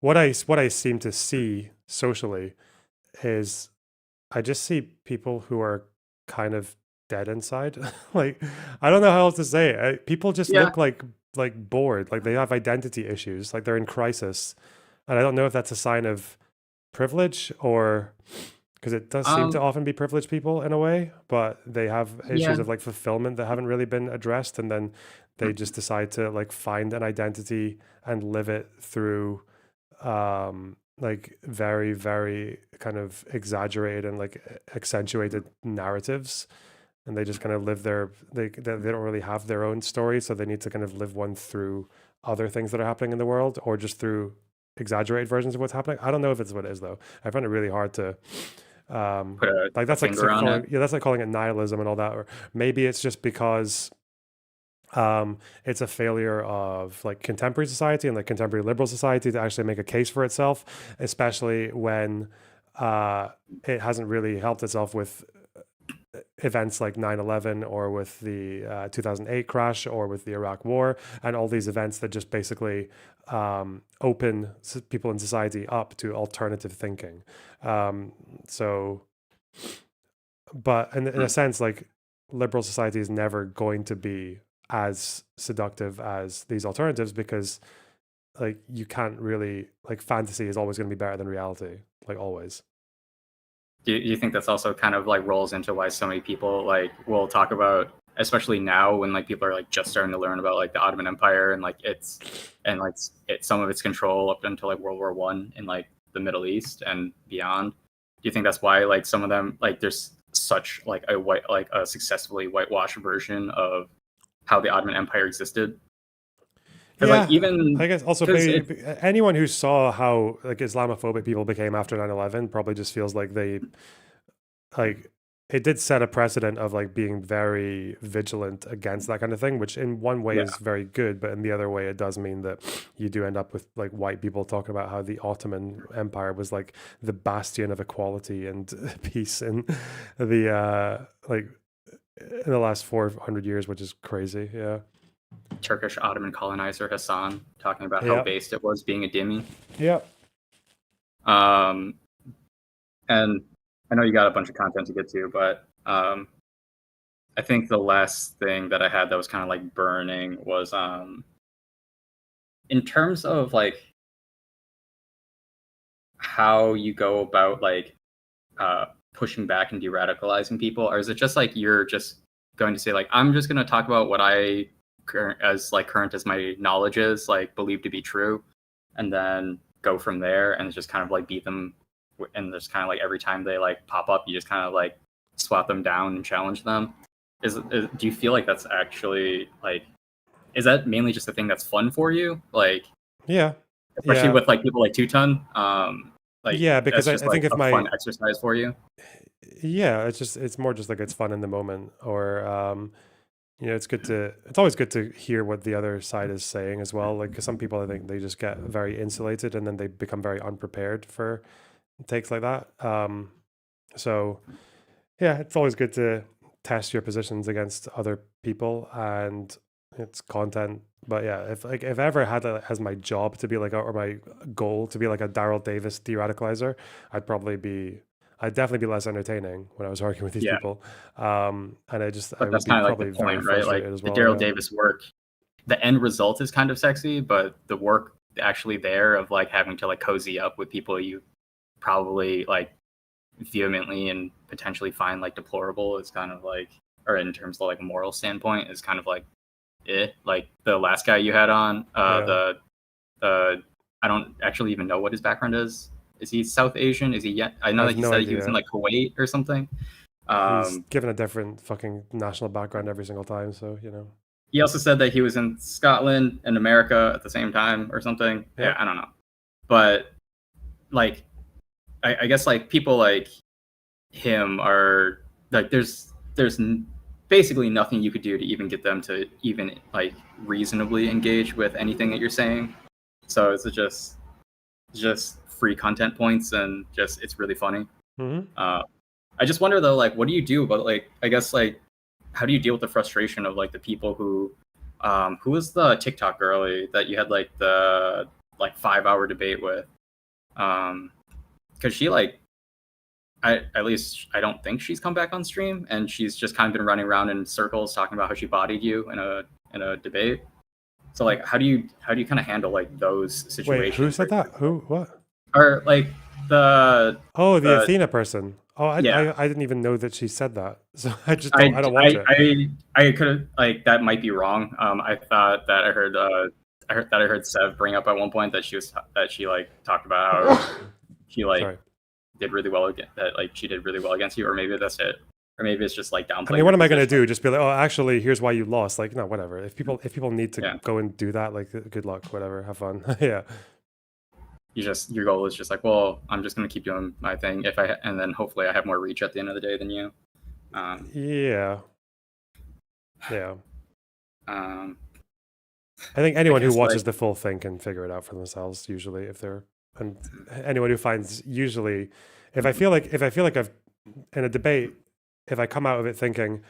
What I seem to see socially is I just see people who are kind of dead inside. Like, I don't know how else to say it. People just look like bored, like they have identity issues, like they're in crisis. And I don't know if that's a sign of privilege, or because it does seem to often be privileged people in a way, but they have issues of like fulfillment that haven't really been addressed, and then they just decide to like find an identity and live it through like very, very kind of exaggerated and like accentuated narratives, and they just kind of live they don't really have their own story, so they need to kind of live one through other things that are happening in the world, or just through exaggerated versions of what's happening. I don't know if it's what it is though. I find it really hard to like that's like that's like calling it nihilism and all that, or maybe it's just because it's a failure of like contemporary society and like contemporary liberal society to actually make a case for itself, especially when it hasn't really helped itself with events like 9/11 or with the 2008 crash or with the Iraq war, and all these events that just basically open people in society up to alternative thinking. But in a sense, like liberal society is never going to be as seductive as these alternatives, because like you can't really, like, fantasy is always going to be better than reality, like always. Do you think that's also kind of like rolls into why so many people like will talk about, especially now when like people are like just starting to learn about like the Ottoman Empire and like some of its control up until like World War One in like the Middle East and beyond? Do you think that's why like some of them, like there's such like a successfully whitewashed version of how the Ottoman Empire existed? Because Yeah, like even I guess also maybe anyone who saw how like Islamophobic people became after 9/11 probably just feels like it did set a precedent of like being very vigilant against that kind of thing, which in one way is very good, but in the other way it does mean that you do end up with like white people talking about how the Ottoman Empire was like the bastion of equality and peace in the like in the last 400 years, which is crazy. Yeah. Turkish Ottoman colonizer Hassan talking about how based it was being a dhimmi. Yeah. And I know you got a bunch of content to get to, but I think the last thing that I had that was kind of like burning was in terms of like how you go about like pushing back and de-radicalizing people, or is it just like you're just going to say like I'm just going to talk about what I current as my knowledge is like believed to be true, and then go from there and just kind of like beat them, and just kind of like every time they like pop up you just kind of like swat them down and challenge them? Do you feel like that's actually like, is that mainly just a thing that's fun for you, like especially with like people like Two-Ton, like because that's just I think if a fun exercise for you? It's more just like it's fun in the moment, or it's always good to hear what the other side is saying as well. Like, 'cause some people, I think they just get very insulated and then they become very unprepared for takes like that. So yeah, it's always good to test your positions against other people and it's content. But yeah, if I ever had as my job to be like, or my goal to be like a Daryl Davis de-radicalizer, I'd definitely be less entertaining when I was working with these people. And I that's kind of like the point, right? Like the Daryl Davis work, the end result is kind of sexy, but the work actually there of like having to like cozy up with people you probably like vehemently and potentially find like deplorable is kind of like, or in terms of like a moral standpoint, is kind of like like the last guy you had on, I don't actually even know what his background is. Is he South Asian? Is he yet? I know that he said he was in like Kuwait or something. He's given a different fucking national background every single time, so He also said that he was in Scotland and America at the same time or something. Yeah, I don't know. But like, I guess like people like him are like, there's basically nothing you could do to even get them to even like reasonably engage with anything that you're saying. So it's just free content points, and just it's really funny. I just wonder though, like, what do you do about like, I guess like, how do you deal with the frustration of like the people who was the TikTok girlie that you had like the like 5-hour debate with? Because she like, at least I don't think she's come back on stream, and she's just kind of been running around in circles talking about how she bodied you in a debate. So like, how do you kind of handle like those situations? Wait, who said that? Who? What? Or like the Athena person. Oh, I didn't even know that she said that. So I don't watch it. I could have, like, that might be wrong. I thought that I heard Sev bring up at one point that she like talked about how she like did really well she did really well against you, or maybe that's it. Or maybe it's just like downplaying. I mean, what am I going to do? Just be like, oh, actually, here's why you lost. Like, no, whatever. If people need to go and do that, like, good luck, whatever, have fun. Yeah. Your goal is just like, well, I'm just going to keep doing my thing and then hopefully I have more reach at the end of the day than you. Yeah. I think anyone who watches the full thing can figure it out for themselves. Usually, and anyone who finds, usually, if I feel like I've in a debate, if I come out of it thinking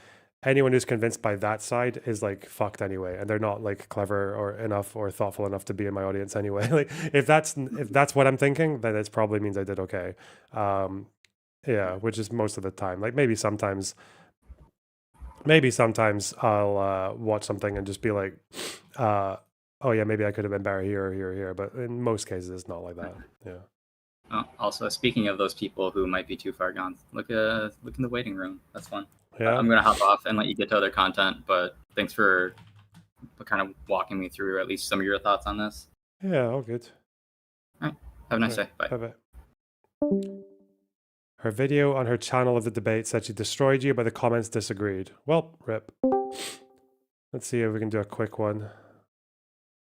anyone who's convinced by that side is like fucked anyway, and they're not like clever or enough or thoughtful enough to be in my audience anyway. Like, if that's what I'm thinking, then it probably means I did okay. Which is most of the time. Like, maybe sometimes I'll watch something and just be like, oh yeah, maybe I could have been better here or here or here, but in most cases it's not like that. Yeah. Oh, also, speaking of those people who might be too far gone, look in the waiting room. That's fun. Yeah. I'm gonna hop off and let you get to other content, but thanks for kind of walking me through at least some of your thoughts on this. Yeah, all good. All right. Have a nice day. Bye. Bye. Her video on her channel of the debate said she destroyed you, but the comments disagreed. Well, rip. Let's see if we can do a quick one.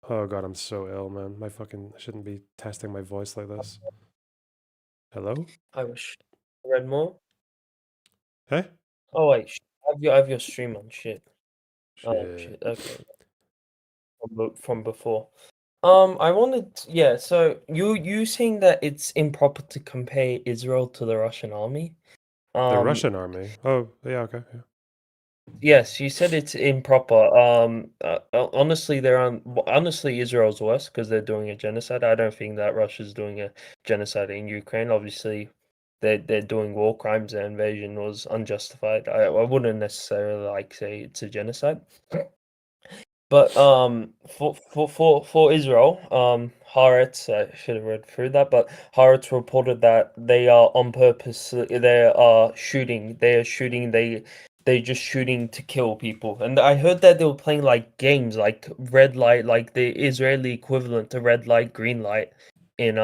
Oh god, I'm so ill, man. I shouldn't be testing my voice like this. Hello? I wish I read more. Hey? Oh wait, I have your stream on. Shit. Oh Shit. shit. Okay. From before. I wanted. Yeah. So you saying that it's improper to compare Israel to the Russian army? The Russian army? Oh, yeah, okay. Yeah. Yes, you said it's improper. Honestly, honestly Israel's worse because they're doing a genocide. I don't think that Russia's doing a genocide in Ukraine. Obviously, they're doing war crimes. The invasion was unjustified. I wouldn't necessarily like say it's a genocide. But for Israel, Haaretz, I should have read through that, but Haaretz reported that they are on purpose. They are shooting. They're just shooting to kill people. And I heard that they were playing like games, like red light, like the Israeli equivalent to red light, green light, in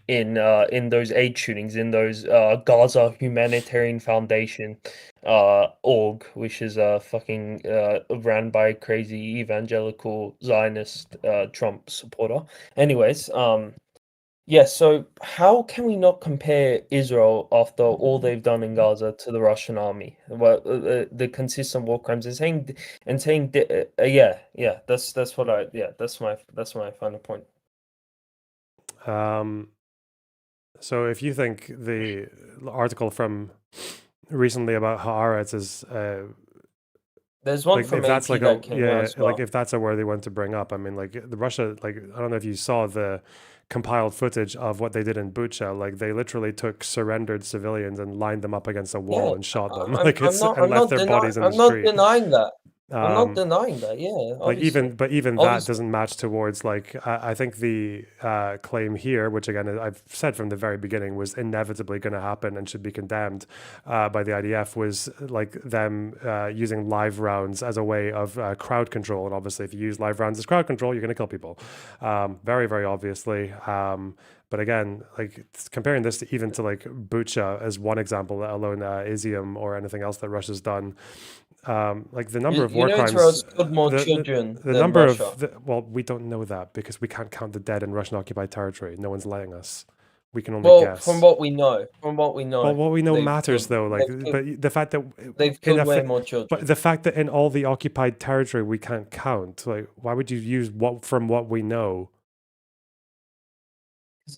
those aid shootings, in those Gaza Humanitarian Foundation org, which is fucking ran by a crazy evangelical Zionist Trump supporter. Anyways, yeah, so how can we not compare Israel after all they've done in Gaza to the Russian army? Well, the consistent war crimes and saying yeah, that's what that's my final point. So if you think the article from recently about Haaretz is there's one like, from if that's AP like that came out as well. like if that's a worthy one to bring up, I mean, like the Russia, like I don't know if you saw the compiled footage of what they did in Bucha. Like they literally took surrendered civilians and lined them up against a wall and shot them. And left their bodies in the street. I'm not denying that. I'm not denying that. Yeah, like obviously. even that doesn't match towards like I think the claim here, which again I've said from the very beginning was inevitably going to happen and should be condemned by the IDF, was like them using live rounds as a way of crowd control. And obviously, if you use live rounds as crowd control, you're going to kill people. Very, very obviously. But again, like comparing this even to like Bucha as one example, let alone Izium or anything else that Russia's done. Like the number of war crimes, the number of well, we don't know that because we can't count the dead in Russian occupied territory. No one's letting us. We can only guess. From what we know. Well, what we know matters though. Like, but the fact that they've killed way more children. But the fact that in all the occupied territory we can't count. Like, why would you use from what we know?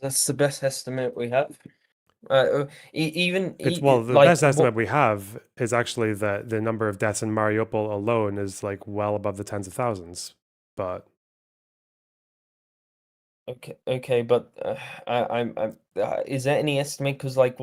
That's the best estimate we have. The best estimate we have is actually that the number of deaths in Mariupol alone is like well above the tens of thousands. But okay, but is there any estimate? Because like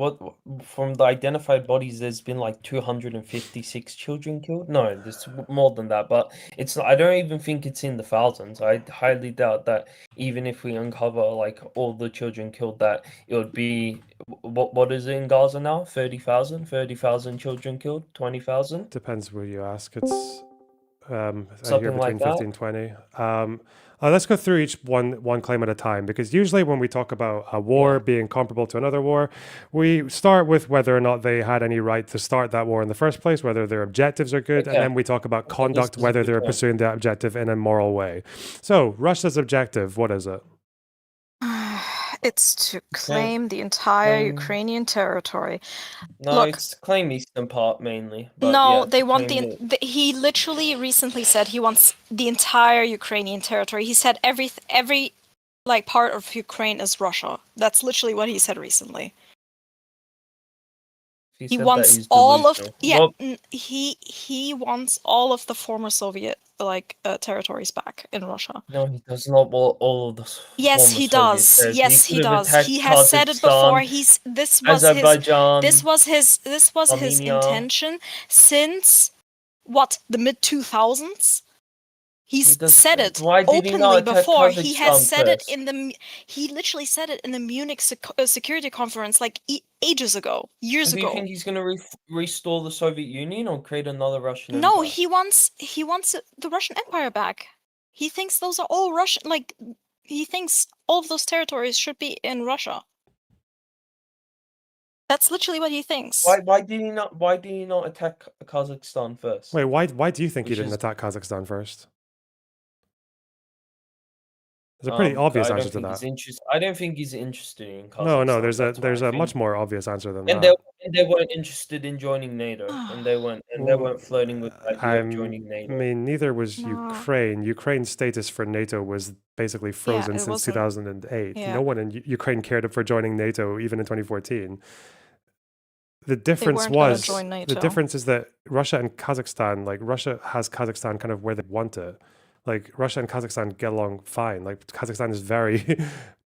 from the identified bodies, there's been like 256 children killed. No, there's more than that, but it's not, I don't even think it's in the thousands. I highly doubt that even if we uncover like all the children killed, that it would be what is it in Gaza now? 30,000 children killed, 20,000. Depends who you ask. It's I hear Something between like that. 50 and 20. Let's go through each one claim at a time, because usually when we talk about a war being comparable to another war, we start with whether or not they had any right to start that war in the first place, whether their objectives are good, and then we talk about conduct, whether they're pursuing that objective in a moral way. So Russia's objective, what is it? It's to claim the entire Ukrainian territory. No, Look, it's claim eastern part mainly. But no, yeah, they want he literally recently said he wants the entire Ukrainian territory. He said every like part of Ukraine is Russia. That's literally what he said recently. He wants all of he wants all of the former Soviet territories back in Russia. No, he does not want all of the. Yes, he does. Yes, he does. He has said it before. This was his intention since what, the mid 2000s. He's said it Why did he openly not attack before. He has Kazakhstan said it first? in the. He literally said it in the Munich Security Conference like ages ago, years Do you ago. think he's going to restore the Soviet Union or create another Russian No, empire? he wants the Russian Empire back. He thinks those are all Russian. Like he thinks all of those territories should be in Russia. That's literally what he thinks. Why did he not attack Kazakhstan first? Wait, why do you think he Which didn't is- attack Kazakhstan first? There's a pretty obvious answer to that. I don't think he's interested in Kazakhstan. No, there's that's a why I much think- more obvious answer than And that. they weren't interested in joining NATO, and they weren't flirting with the idea of joining NATO. I mean, neither was No. Ukraine. Ukraine's status for NATO was basically frozen it since wasn't- 2008. yeah. No one in Ukraine cared for joining NATO, even in 2014. The difference weren't gonna was join the NATO. difference is that Russia and Kazakhstan, like Russia has Kazakhstan kind of where they want it. Like Russia and Kazakhstan get along fine. Like Kazakhstan is very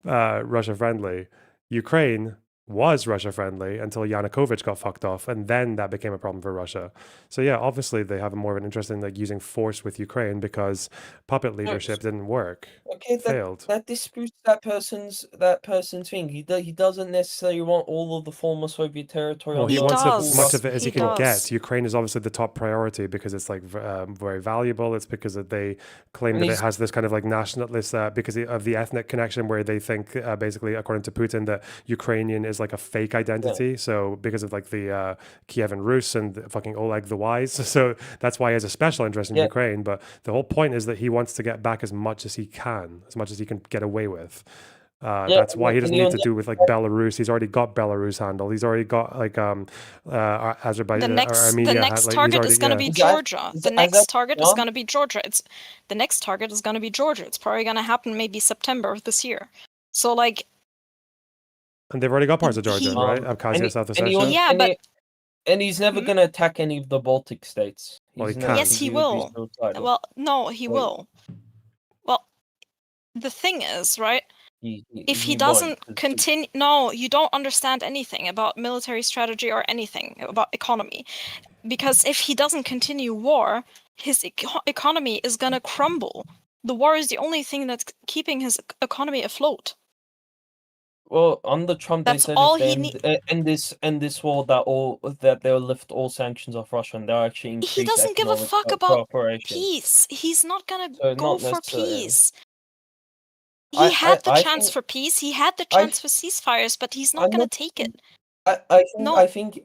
Russia friendly. Ukraine was Russia friendly until Yanukovych got fucked off, and then that became a problem for Russia. So yeah, obviously they have more of an interest in like using force with Ukraine because puppet leadership didn't work. Okay, Failed. that disputes that person's thing. He doesn't necessarily want all of the former Soviet territory. Well, he He wants does. as much of it as he He can does. get. Ukraine is obviously the top priority because it's like very valuable. It's because they claim And that it he's- has this kind of like nationalist because of the ethnic connection, where they think basically, according to Putin, that Ukrainian is like a fake identity. So because of like the Kievan Rus and the fucking Oleg the Wise, so that's why he has a special interest in Yeah. Ukraine. But the whole point is that he wants to get back as much as he can, as much as he can get away with. That's why he doesn't need to do with like Belarus. He's already got Belarus handled. He's already got like Azerbaijan The or Armenia. next he's target already- is going to yeah. be Is that- Georgia. is The that- next is that target is Iran? going to be Georgia. The next target is going to be Georgia. It's probably going to happen maybe September of this year. So like, And they've already got parts of Georgia, He- right? Abkhazia, South and he Ossetia. wants- Yeah, and but- he- and he's never Mhm. going to attack any of the Baltic states. Well, he He's never- can't. Yes, he would be will. suicidal. Well, no, he Wait. will. Well, the thing is, right? If he won't, doesn't 'cause- continue, no, you don't understand anything about military strategy or anything about economy. Because if he doesn't continue war, his economy is going to crumble. The war is the only thing that's keeping his economy afloat. Well, under Trump, That's they said all if they he end this war, that they'll lift all sanctions off Russia and they'll actually increase He doesn't give a economic fuck about cooperation. peace. He's not gonna So go not for necessarily. peace. I- He had the I chance think- for peace. He had the I- chance for ceasefires, but he's not I'm gonna not- take it. I think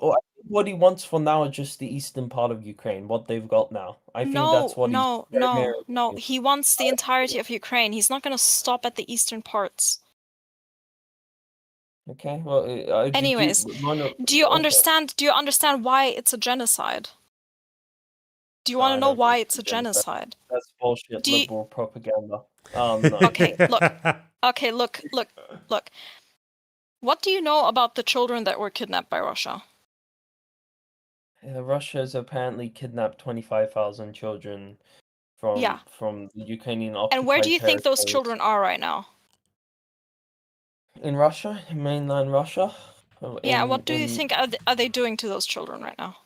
what he wants for now is just the eastern part of Ukraine, what they've got now. I think that's what no, he's no, primarily no. looking He wants the entirety of Ukraine. He's not gonna stop at the eastern parts. for. Okay, well, Anyways, Do you understand? Do you understand why it's a genocide? Do you want to know why it's a genocide? That's bullshit Do you- liberal propaganda. No. Okay, look. Okay, look. What do you know about the children that were kidnapped by Russia? Russia has apparently kidnapped 25,000 children from Yeah. from the Ukrainian And where do you occupied think those territories. children are right now? In Russia, in mainland Russia. Yeah, in- what do you in think are they doing to those children right now?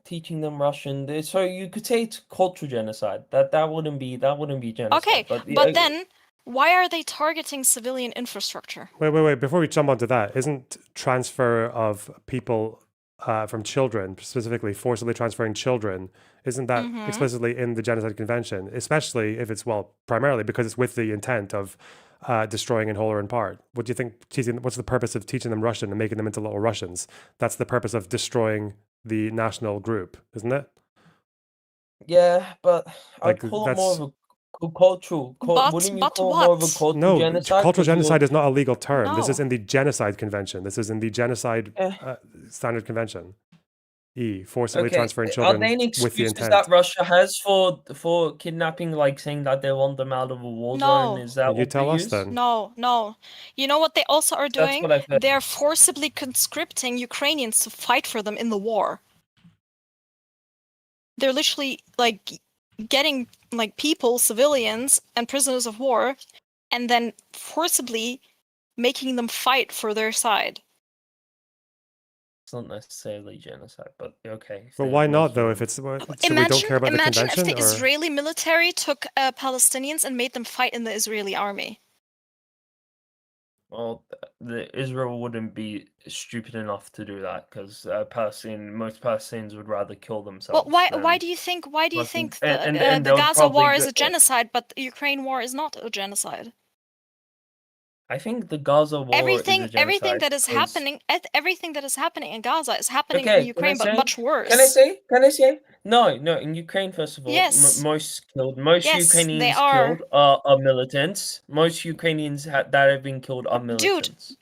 Teaching them Russian. So you could say it's cultural genocide. That wouldn't be genocide. Okay, but then why are they targeting civilian infrastructure? Wait. Before we jump onto that, isn't transfer of people from children, specifically forcibly transferring children, isn't that Mhm. explicitly in the Genocide Convention? Especially if it's, well, primarily because it's with the intent of destroying in whole or in part. What do you think? What's the purpose of teaching them Russian and making them into little Russians? That's the purpose of destroying the national group, isn't it? Yeah, but Like, I'd call it more that's- of a cultural. But- Wouldn't you but call it more of a what? cultural No, genocide? cultural 'Cause you're- genocide is not a legal term. This is No. in the Genocide Convention. This is in the Genocide Eh. Standard Convention. Forcibly Okay, transferring are children there any with the excuses intent. that Russia has for kidnapping, like saying that they want them out of a war zone? No. Is that You what tell they us use? then. No. You know what they also are That's doing? what I've heard. They're forcibly conscripting Ukrainians to fight for them in the war. They're literally like getting like people, civilians, and prisoners of war, and then forcibly making them fight for their side. It's not necessarily genocide, but okay. But why not though? If it's so we don't care about the Imagine convention, if the or Israeli military took Palestinians and made them fight in the Israeli army. Well, Israel wouldn't be stupid enough to do that because most Palestinians would rather kill themselves. Well, why do you think and the Gaza war is a genocide, but the Ukraine war is not a genocide? I think the Gaza war everything is a genocide that is happening in Gaza is happening okay, in Ukraine, but much worse. Can I say? No, in Ukraine, first of all, Yes. most Yes, Ukrainians they are. killed are militants. Most Ukrainians that have been killed are militants.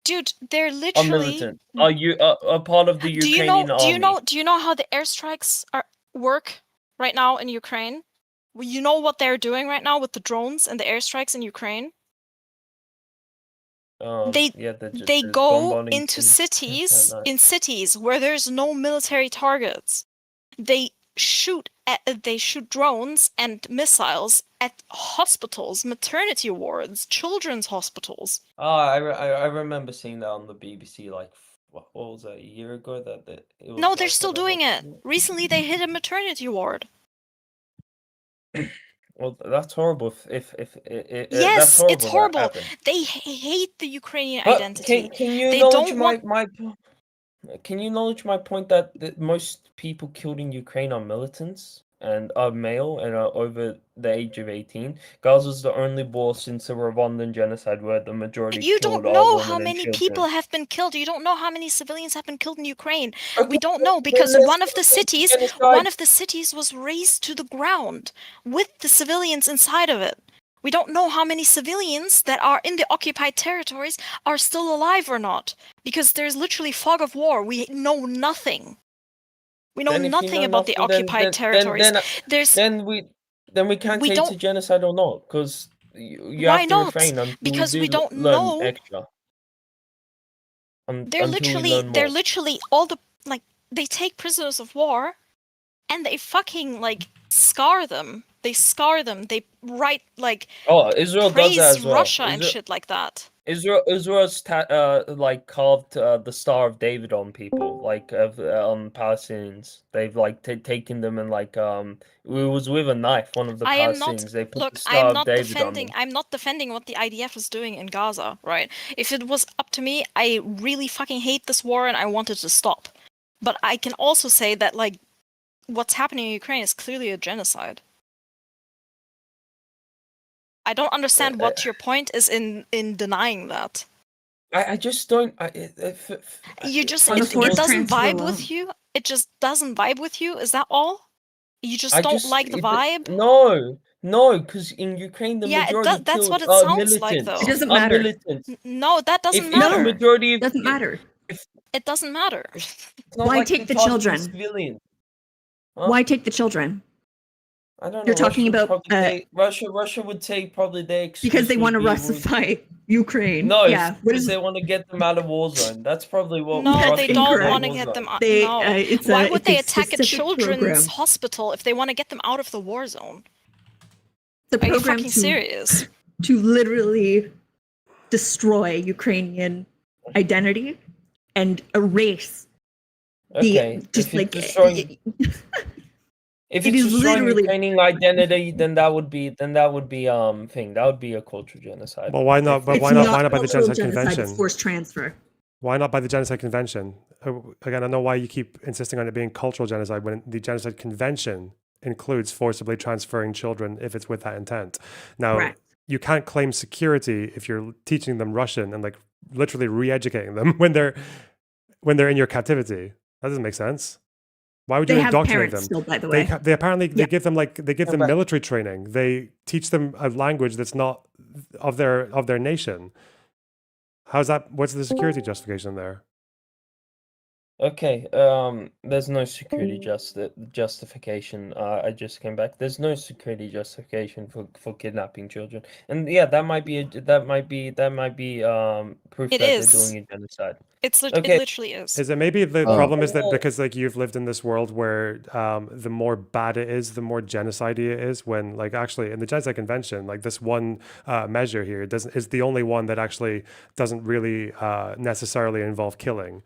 Dude, they're Are literally. militant. Are you a part of the Ukrainian army? Do you know how the airstrikes work right now in Ukraine? Well, you know what they're doing right now with the drones and the airstrikes in Ukraine? They go into cities where there's no military targets. They shoot drones and missiles at hospitals, maternity wards, children's hospitals. I remember seeing that on the BBC like what was that, a year ago that it was. No, they're still doing it. Recently they hit a maternity ward. Well, that's horrible. If yes, that's horrible, it's horrible. They hate the Ukrainian identity. Can you acknowledge my Can you acknowledge my point that most people killed in Ukraine are militants and are male and are over the age of 18? Gaza's the only war since the Rwandan genocide where the majority you killed don't know women how and many children. people have been killed. You don't know how many civilians have been killed in Ukraine. Okay, we don't know because one of the cities was razed to the ground with the civilians inside of it. We don't know how many civilians that are in the occupied territories are still alive or not, because there's literally fog of war. We know nothing. We know nothing about the occupied territories. Then we can't say it's a genocide or not, because you have to refrain until because we don't learn know. extra. They're literally all the they take prisoners of war, and they fucking scar them. They scar them. They write Israel praise does that as well. Russia and shit like that. Israel's carved the Star of David on people, on Palestinians. They've taken them and it was with a knife. One of the Palestinians, they put the Star of David on them. I'm not defending what the IDF is doing in Gaza, right? If it was up to me, I really fucking hate this war and I want it to stop. But I can also say that what's happening in Ukraine is clearly a genocide. I don't understand what your point is in denying that. I just don't. It doesn't vibe with you. It just doesn't vibe with you. Is that all? You just don't like the vibe? No, because in Ukraine the majority that's what it are sounds militants. like, though. It doesn't matter. No, that doesn't matter. The majority doesn't matter. It doesn't matter. Why take the children? Huh? Why take the children? I don't know. You're talking about Russia would say probably they because they want to Russify Ukraine. No, yeah, because they want to get them out of war zone. That's probably what. No, they don't want to get them out. Why would they attack a children's hospital if they want to get them out of the war zone? Are you fucking serious? To literally destroy Ukrainian identity and erase If it's destroying Ukrainian identity, then that would be a cultural genocide. Well, why not? But why not by the Genocide Convention? It's forced transfer. Why not by the Genocide Convention? Again, I don't know why you keep insisting on it being cultural genocide when the Genocide Convention includes forcibly transferring children if it's with that intent. Now, you can't claim security if you're teaching them Russian and literally re-educating them when they're in your captivity. That doesn't make sense. Why would you indoctrinate them? Still, by the way. They apparently they give them military training. They teach them a language that's not of their nation. How's that? What's the security justification there? Okay, there's no security justification. I just came back. There's no security justification for kidnapping children, and yeah, that might be proof that they're doing a genocide. It literally is. Is it maybe the problem is that because you've lived in this world where the more bad it is, the more genocide it is. When actually in the Genocide Convention, this one measure here is the only one that actually doesn't really necessarily involve killing.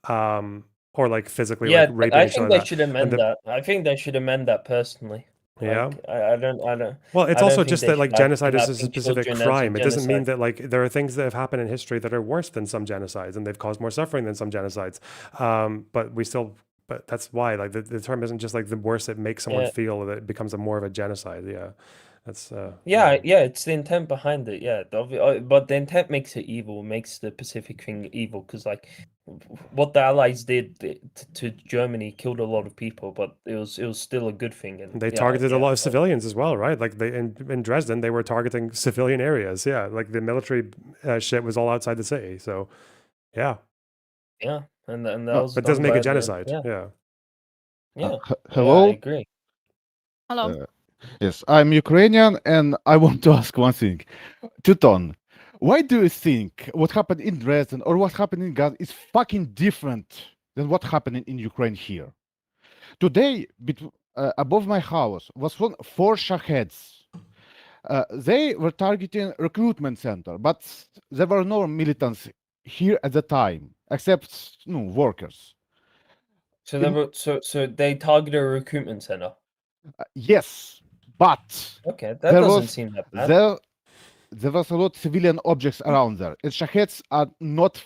or like physically Yeah, like raping I each other. think they should amend that. I think they should amend that personally. Yeah. Like, I don't. Well, it's I don't also think just they that like should add genocide is a kidnapping specific children as a crime. It doesn't mean genocide. that like there are things that have happened in history that are worse than some genocides and they've caused more suffering than some genocides. But that's why like the term isn't just like the worse it makes someone Yeah. feel that it becomes a more of a genocide. Yeah. That's Yeah, it's the intent behind it. Yeah, but the intent makes it evil, makes the Pacific thing evil. Because like, what the Allies did to Germany killed a lot of people, but it was still a good thing. And they targeted a lot of civilians as well, right? Like they in Dresden, they were targeting civilian areas. Yeah, like the military shit was all outside the city. So, yeah. Yeah, and that was. But it doesn't make it genocide. Yeah. Yeah. Hello. Yeah, I agree. Hello. Yes, I'm Ukrainian, and I want to ask one thing. Teuton, why do you think what happened in Dresden or what happened in Gaza is fucking different than what happened in Ukraine here? Today, above my house was four Shaheds. They were targeting recruitment center, but there were no militants here at the time, except workers. So they were so they targeted a recruitment center. Yes, but okay, that doesn't seem that bad. There was a lot of civilian objects around there. And Shaheds are not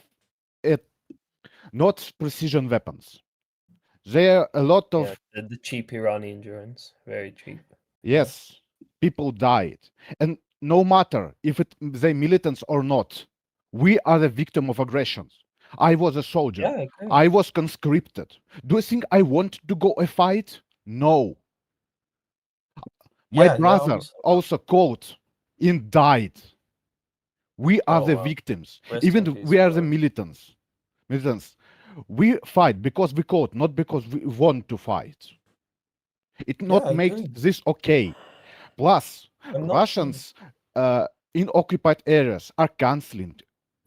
precision weapons. There are a lot of the cheap Iranian drones, very cheap. Yes, people died, and no matter if they militants or not, we are the victim of aggressions. I was a soldier. Yeah, I agree. I was conscripted. Do you think I want to go a fight? No. My brother also caught and died. We are the victims. Even we are the militants. We fight because we caught, not because we want to fight. It not makes this okay. Plus, Russians in occupied areas are canceling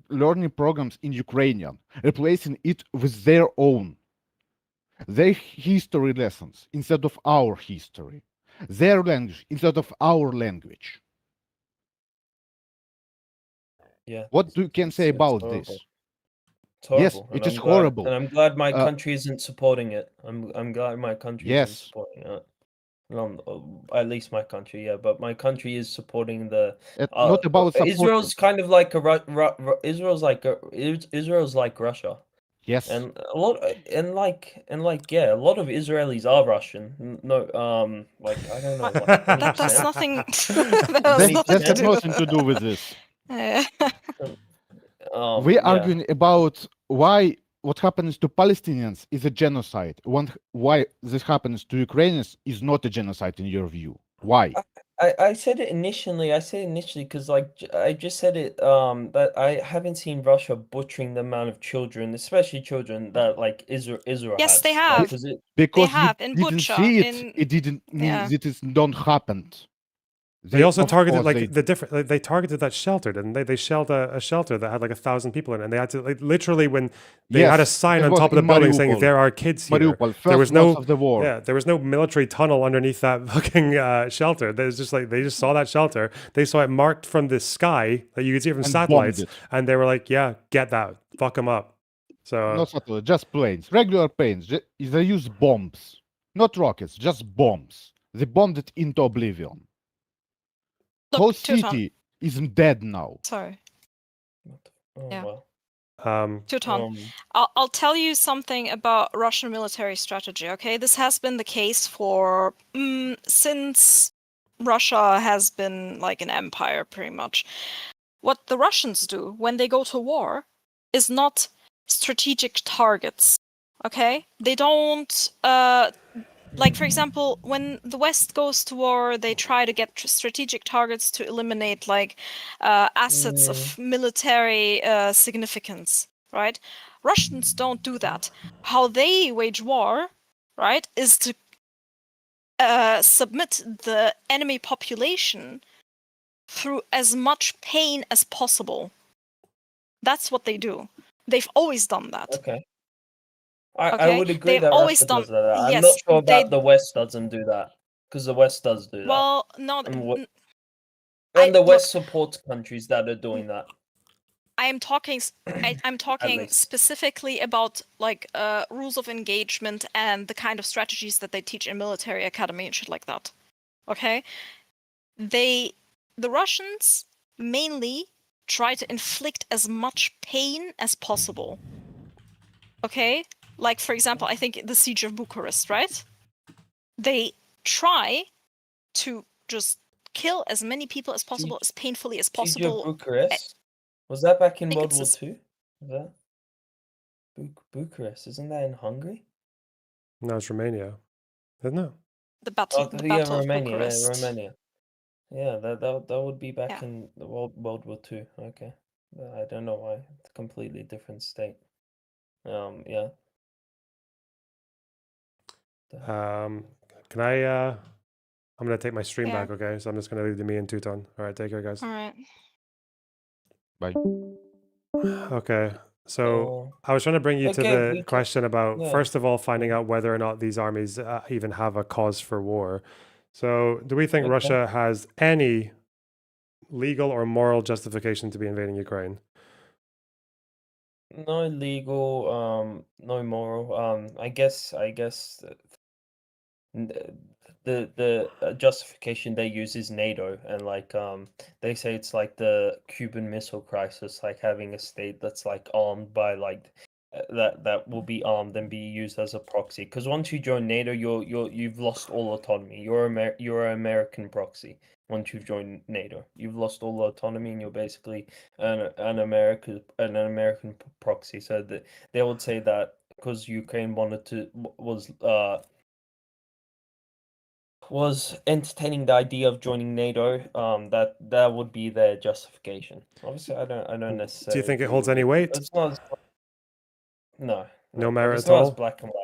learning programs in Ukrainian, replacing it with their own. Their history lessons instead of our history. Their language instead of our language. Yeah. What do you can say about this? It's horrible. Yes, it is horrible. And I'm glad my country isn't supporting it. I'm glad my country isn't supporting it. At least my country, yeah. But my country is supporting the. Not about support. Israel's kind of like Israel's like Russia. Yes. And a lot a lot of Israelis are Russian. No, like I don't know. Like, that's nothing. That has nothing to do with this. We're arguing about what happens to Palestinians is a genocide. Why this happens to Ukrainians is not a genocide in your view. Why? I said it initially. Because like I just said it. That I haven't seen Russia butchering the amount of children, especially children that like Israel. Yes, has. they have. Because they have you in didn't Bucha, see it. It didn't mean that it don't happen. They also targeted they targeted that shelter, didn't they? They shelled a shelter that had like 1,000 people in it, and they had to literally when they had a sign on top of the building saying there are kids here. There was no of the war. Yeah, there was no military tunnel underneath that fucking shelter. There's just like they just saw that shelter. They saw it marked from the sky that you could see from satellites, and they were like, "Yeah, get that, fuck them up." So not satellites, just planes, regular planes. They use bombs, not rockets, just bombs. They bombed it into oblivion. Whole city isn't dead now. Sorry. Yeah. Well. Teuton, I'll tell you something about Russian military strategy. Okay, this has been the case for since Russia has been like an empire, pretty much. What the Russians do when they go to war is not strategic targets. Okay, they don't. Like, for example, when the West goes to war, they try to get strategic targets to eliminate, like, assets of military significance, right? Russians don't do that. How they wage war, right, is to submit the enemy population through as much pain as possible. That's what they do. They've always done that. Okay. I would agree that Russia does that. I'm yes, not sure that the West doesn't do that, because the West does do that. Well, no. And the West supports countries that are doing that. I'm talking specifically about like rules of engagement and the kind of strategies that they teach in military academy and shit like that. Okay? The Russians mainly try to inflict as much pain as possible. Okay? Like, for example, I think the siege of Bucharest, right? They try to just kill as many people as possible, as painfully as Siege of possible. Bucharest? Was that back in think World it's War II? Was that Bucharest? Isn't that in Hungary? No, it's Romania, isn't it? The battle of Romania. Bucharest. Yeah, Romania. Yeah, that would be back Yeah. in the World War II. Okay, I don't know why. It's a completely different state. Yeah. Can I? I'm gonna take my stream Yeah. back. Okay, so I'm just gonna leave me and Tuton. All right, take care, guys. All right. Bye. Okay, so So I was trying to bring you to okay, the we can, question about yeah. first of all finding Yeah. out whether or not these armies even have a cause for war. So, do we think Okay. Russia has any legal or moral justification to be invading Ukraine? No legal, no moral. I guess the justification they use is NATO, and like they say it's like the Cuban Missile Crisis, like having a state that's like armed by like that will be armed and be used as a proxy. Because once you join NATO, you've lost all autonomy. You're an American proxy. Once you've joined NATO, you've lost all autonomy, and you're basically an American proxy. So they would say that because Ukraine was entertaining the idea of joining NATO, that would be their justification. Obviously, I don't necessarily. Do you think it agree holds with any weight? It's not. No, No but merit it's at not as all? black and white.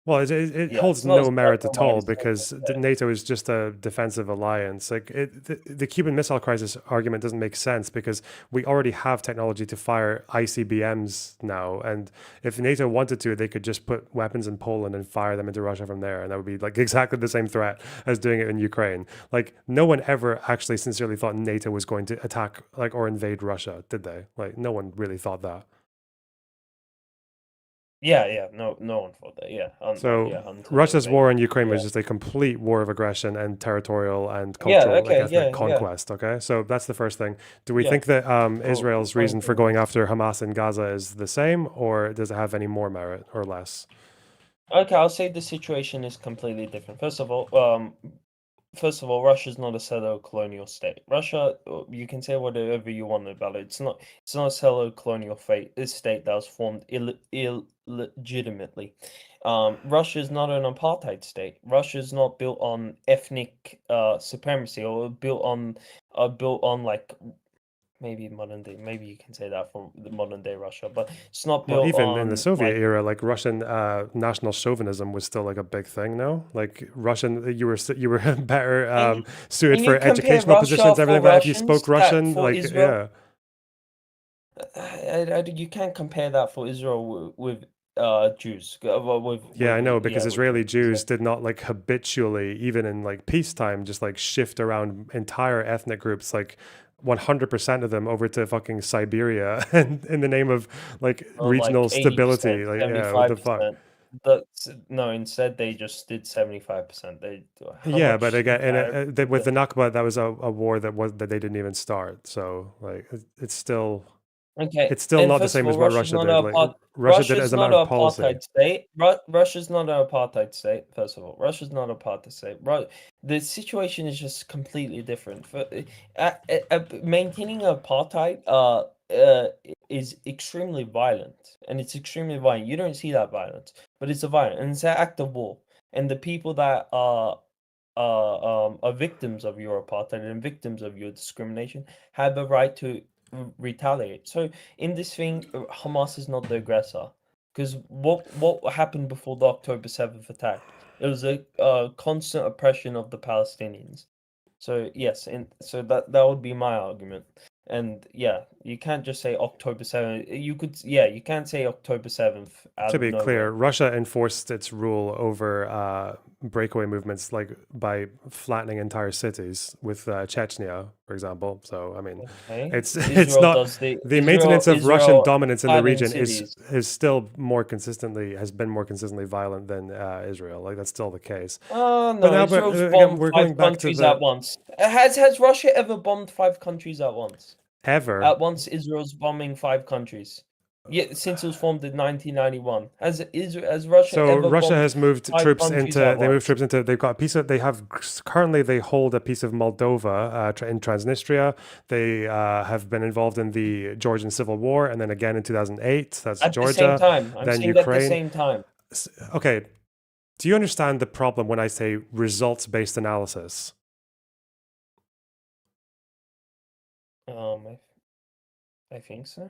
Well, it Yeah, holds it's not as no black merit and at white all as some because people say. NATO is just a defensive alliance. Like the Cuban Missile Crisis argument doesn't make sense because we already have technology to fire ICBMs now, and if NATO wanted to, they could just put weapons in Poland and fire them into Russia from there, and that would be like exactly the same threat as doing it in Ukraine. Like no one ever actually sincerely thought NATO was going to attack like or invade Russia, did they? Like no one really thought that. Yeah, no one thought that. Yeah, So until Russia's they war in Ukraine yeah. was just a complete war of aggression and territorial and Yeah, cultural, like okay, ethnic yeah. conquest. Okay, so that's the first thing. Do we Yeah. think that Well, Israel's fine reason for thing going is- after Hamas in Gaza is the same, or does it have any more merit or less? Okay, I'll say the situation is completely different. First of all, Russia's not a settler colonial state. Russia, you can say whatever you want about it. It's not a settler colonial state that was formed illegitimately. Russia is not an apartheid state. Russia is not built on ethnic supremacy or built on like maybe modern day. Maybe you can say that for the modern day Russia, but it's not Well, built even on in the Soviet like, era, like Russian national chauvinism was still like a big thing. No, like Russian, you were better suited can for you compare educational Russia positions, for everything. But if you Russians spoke that Russian, for like Israel? yeah. You can't compare that for Israel with Jews. Yeah, I know because with Israeli Jews. Jews did not like habitually, even in like peacetime, just like shift around entire ethnic groups, like 100% of them over to fucking Siberia, and in the name of like Or like regional 80%, stability. Like, yeah, what the fuck? 75%. No, instead they just did 75%. How Yeah, but much? again, and with the Nakba, that was a war that they didn't even start. So like, it's still Okay, not the first of same as all, what Russia did. Like Russia did it Russia's as a not matter an of policy. apartheid state. Russia's not an apartheid state. First of all, Russia's not an apartheid state. The situation is just completely different. Maintaining apartheid is extremely violent, and it's extremely violent. You don't see that violence, but it's a violent, and it's an act of war. And the people that are victims of your apartheid and victims of your discrimination have a right to retaliate. So in this thing, Hamas is not the aggressor, because what happened before the October 7th attack? It was a constant oppression of the Palestinians. So yes, and so that would be my argument. And yeah, you can't just say October 7th. You can't say October 7th out To of be clear, nowhere. Russia enforced its rule over breakaway movements, like by flattening entire cities with Chechnya, for example. So I mean, it's not the maintenance of Russian dominance in the region is still more consistently has been more consistently violent than Israel. Like that's still the case. Oh no, But now, Israel's again, bombed we're 5 going back to countries the at once. Has Russia ever bombed 5 countries at once? ever. At once, Israel's bombing 5 countries. Yeah, since it was formed in 1991. Has Russia So ever Russia bombed has moved 5 troops countries into. at They moved once? troops into. They've got a piece of. They have currently. They hold a piece of Moldova in Transnistria. They have been involved in the Georgian Civil War, and then again in 2008. That's At Georgia. the same time. I'm then saying Ukraine. at the same time. Okay. Do you understand the problem when I say results-based analysis? I think so.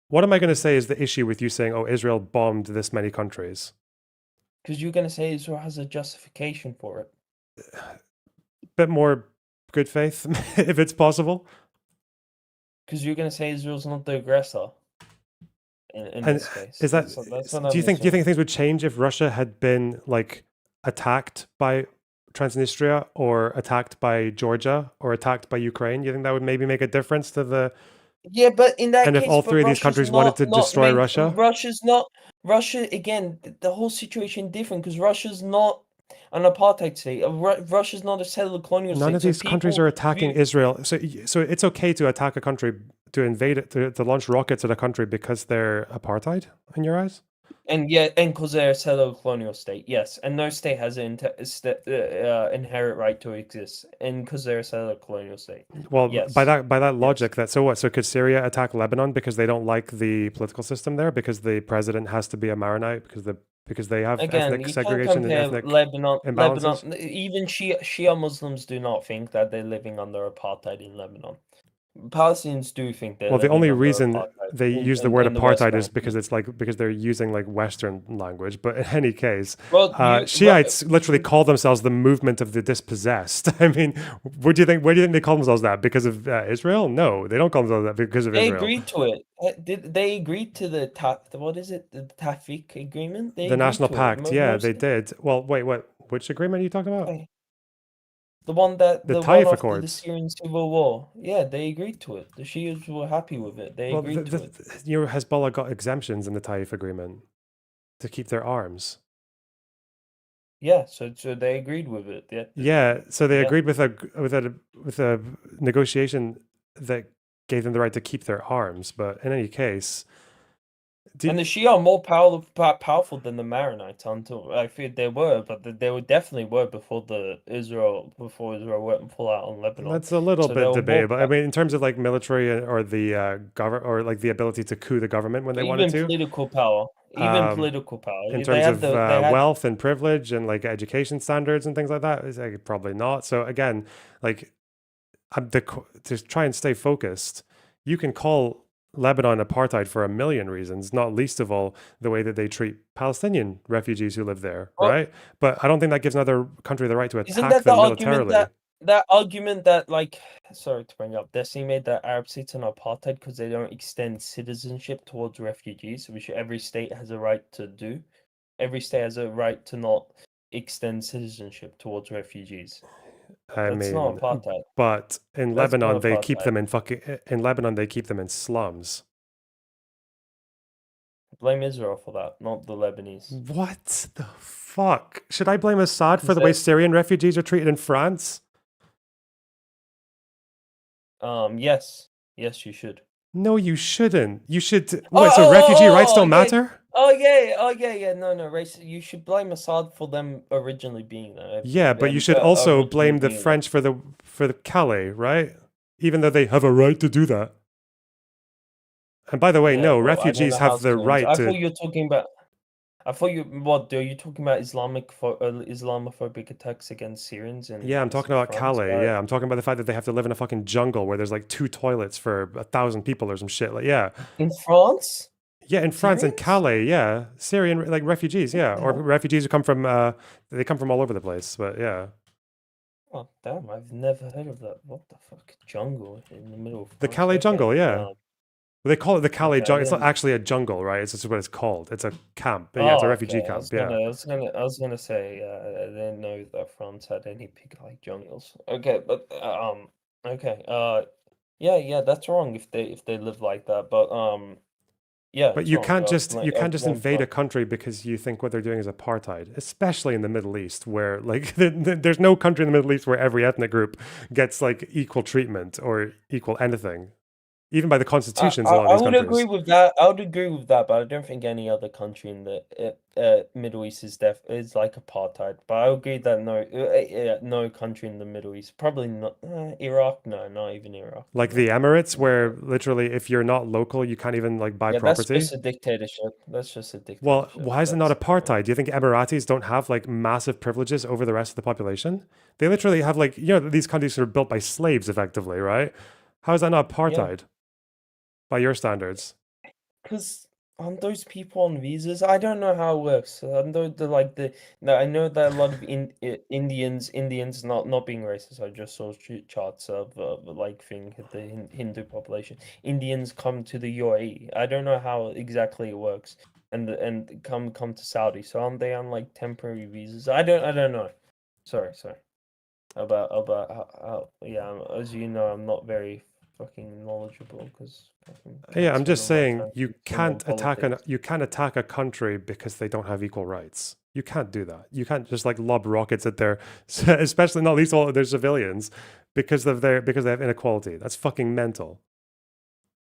What am I going to say is the issue with you saying, "Oh, Israel bombed this many countries"? Because you're going to say Israel has a justification for it. Bit more good faith, if it's possible. Because you're going to say Israel's not the aggressor. In And this case, is that? that's Do you think things would change if Russia had been like attacked by Transnistria or attacked by Georgia or attacked by Ukraine? You think that would maybe make a difference to the? Yeah, but in that and case, if all three of these countries wanted to destroy Russia, Russia again. The whole situation different because Russia's not an apartheid state. Russia's not a settler colonial state. None of these countries are attacking Israel. So it's okay to attack a country, to invade it, to launch rockets at a country because they're apartheid in your eyes? And because they're a settler colonial state, yes. And no state has an inherent right to exist, and because they're a settler colonial state. Well, yes. by that logic, so what? So could Syria attack Lebanon because they don't like the political system there, because the president has to be a Maronite, because they have ethnic segregation and ethnic imbalances? Lebanon, even Shia Muslims do not think that they're living under apartheid in Lebanon. Palestinians do think that. Well, the only reason they use the word apartheid is because it's because they're using like Western language. But in any case, Shiites literally call themselves the movement of the dispossessed. I mean, where do you think they call themselves that? Because of Israel? No, they don't call themselves that because of Israel. They agreed to it. Did they agreed to the what is it? The Tafik agreement? The National Pact. Yeah, they did. Well, wait, what? Which agreement are you talking about? The one that the Taif one after the Syrian civil war. Yeah, they agreed to it. The Shias were happy with it. They agreed to it. Hezbollah got exemptions in the Taif agreement to keep their arms. Yeah, so they agreed with it. Yeah, so they agreed with a negotiation that gave them the right to keep their arms. But in any case, and the Shia are more powerful than the Maronites until I feel they were, but they definitely were before Israel went full out on Lebanon. That's a little bit debatable. I mean, in terms of like military or the government or like the ability to coup the government when they wanted to. Even political power. In terms of wealth and privilege and like education standards and things like that, is like, probably not. So again, like to try and stay focused, you can call Lebanon apartheid for a million reasons, not least of all the way that they treat Palestinian refugees who live there, right? But I don't think that gives another country the right to attack them militarily. That argument that, like, sorry to bring up, Destiny made that Arab states are apartheid because they don't extend citizenship towards refugees, which every state has a right to do. Every state has a right to not extend citizenship towards refugees. That's not apartheid. But in Lebanon, they keep them they keep them in slums. Blame Israel for that, not the Lebanese. What the fuck? Should I blame Assad for the way Syrian refugees are treated in France? Yes, you should. No, you shouldn't. You should. So refugee rights don't matter? Oh yeah. No, race. You should blame Assad for them originally being there. Yeah, but you should also blame the French for the Calais, right? Even though they have a right to do that. And by the way, refugees have the right to. I thought you were talking about. Are you talking about Islamophobic attacks against Syrians? Yeah, I'm talking about Calais. Yeah, I'm talking about the fact that they have to live in a fucking jungle where there's like 2 toilets for 1,000 people or some shit. Like, yeah. In France? Yeah, in France and Calais. Yeah, Syrian like refugees. Yeah, or refugees who come from they come from all over the place. But yeah. Oh damn! I've never heard of that. What the fuck? Jungle in the middle of France? The Calais jungle. Yeah. They call it the Calais Okay, jungle. It's not actually a jungle, right? It's just what it's called. It's a camp. Yeah, it's a Oh, refugee okay. camp. Yeah. I was gonna say, I didn't know that France had any pig-like jungles. Okay, but okay. Yeah, that's wrong if they live like that. But yeah, But it's wrong. you can't just Wrong invade a part. country because you think what they're doing is apartheid, especially in the Middle East, where like there's no country in the Middle East where every ethnic group gets like equal treatment or equal anything, even by the constitutions. A lot of I these would agree countries. with that. I would agree with that, but I don't think any other country in the Middle East is like apartheid. But I agree that no country in the Middle East, probably not Iraq. No, not even Iraq. Like No. the Emirates, where literally if you're not local, you can't even like buy Yeah, that's property. just a dictatorship. That's just a Well, dictatorship. why is it not apartheid? Do you think Emiratis don't have like massive privileges over the rest of the population? They literally have like, these countries are built by slaves effectively, right? How is that not apartheid by your standards? Because aren't those people on visas? I don't know how it works. I know I know that a lot of Indians not being racist. I just saw charts of like thing the Hindu population. Indians come to the UAE. I don't know how exactly it works, and come to Saudi. So aren't they on like temporary visas? I don't know. Sorry. About how yeah. As you know, I'm not very fucking knowledgeable because Yeah, I'm just saying time you consumed on politics. you can't attack a country because they don't have equal rights. You can't do that. You can't just like lob rockets at their, especially not least all their civilians, because because they have inequality. That's fucking mental.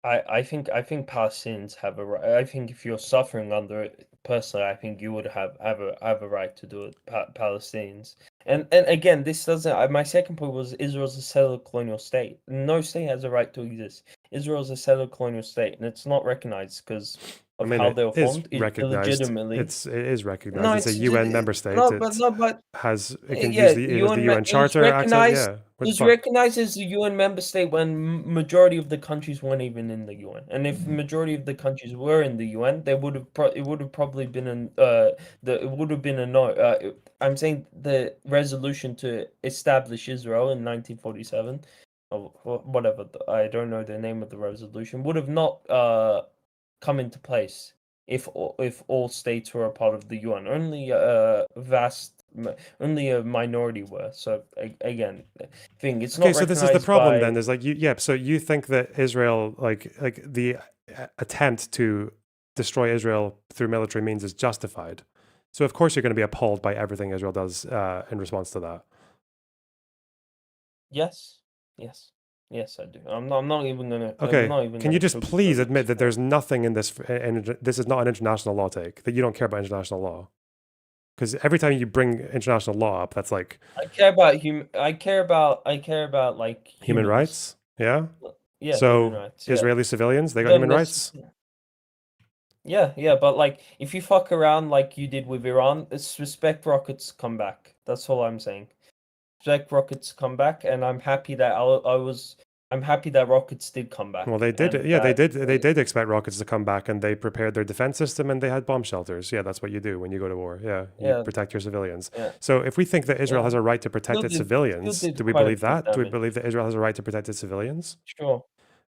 I think Palestinians have a right. I think if you're suffering under it, personally, I think you would have a right to do it, Palestinians. And again, this doesn't. My second point was Israel's a settler colonial state. No state has a right to exist. Israel's a settler colonial state, and it's not recognized because I of mean, how it they were is formed recognized. illegitimately. It is recognized. No, It's a it's UN member state. no, It but it can use yeah, it has the UN it was Charter access. recognized. Yeah, It what the was fuck? recognized as a UN member state when majority of the countries weren't even in the UN. And if majority of the countries were in the UN, they would have it would have probably been it would have been a no. I'm saying the resolution to establish Israel in 1947, or whatever. I don't know the name of the resolution. Would have not come into place if all states were a part of the UN. Only only a minority were. So again, thing it's Okay, not so this is the recognized problem by. then. Is like so you think that Israel, like the attempt to destroy Israel through military means is justified. So of course you're going to be appalled by everything Israel does in response to that. Yes, yes, I do. I'm not even gonna. I'm Okay, not even can you gonna just sugarcoat please it. admit that there's nothing in this, and this is not an international law take, that you don't care about international law? Because every time you bring international law up, that's like I care about I care about like human humans. rights. Yeah. Yeah, human So rights. Yeah. Israeli civilians, they got Then human rights. Yeah, but like if you fuck around like you did with Iran, it's respect rockets come back. That's all I'm saying. Respect rockets come back, and I'm happy that I'm happy that rockets did come back. Well, they did. And Yeah, they did. They did expect rockets to come back, and they prepared their defense system, and they had bomb shelters. Yeah, that's what you do when you go to war. Yeah, you Yeah, protect your civilians. yeah, So, if we think that Israel yeah. has a right to protect Still its did civilians, do we quite a believe bit of that? Do we damage. believe that Israel has a right to protect its civilians? Sure.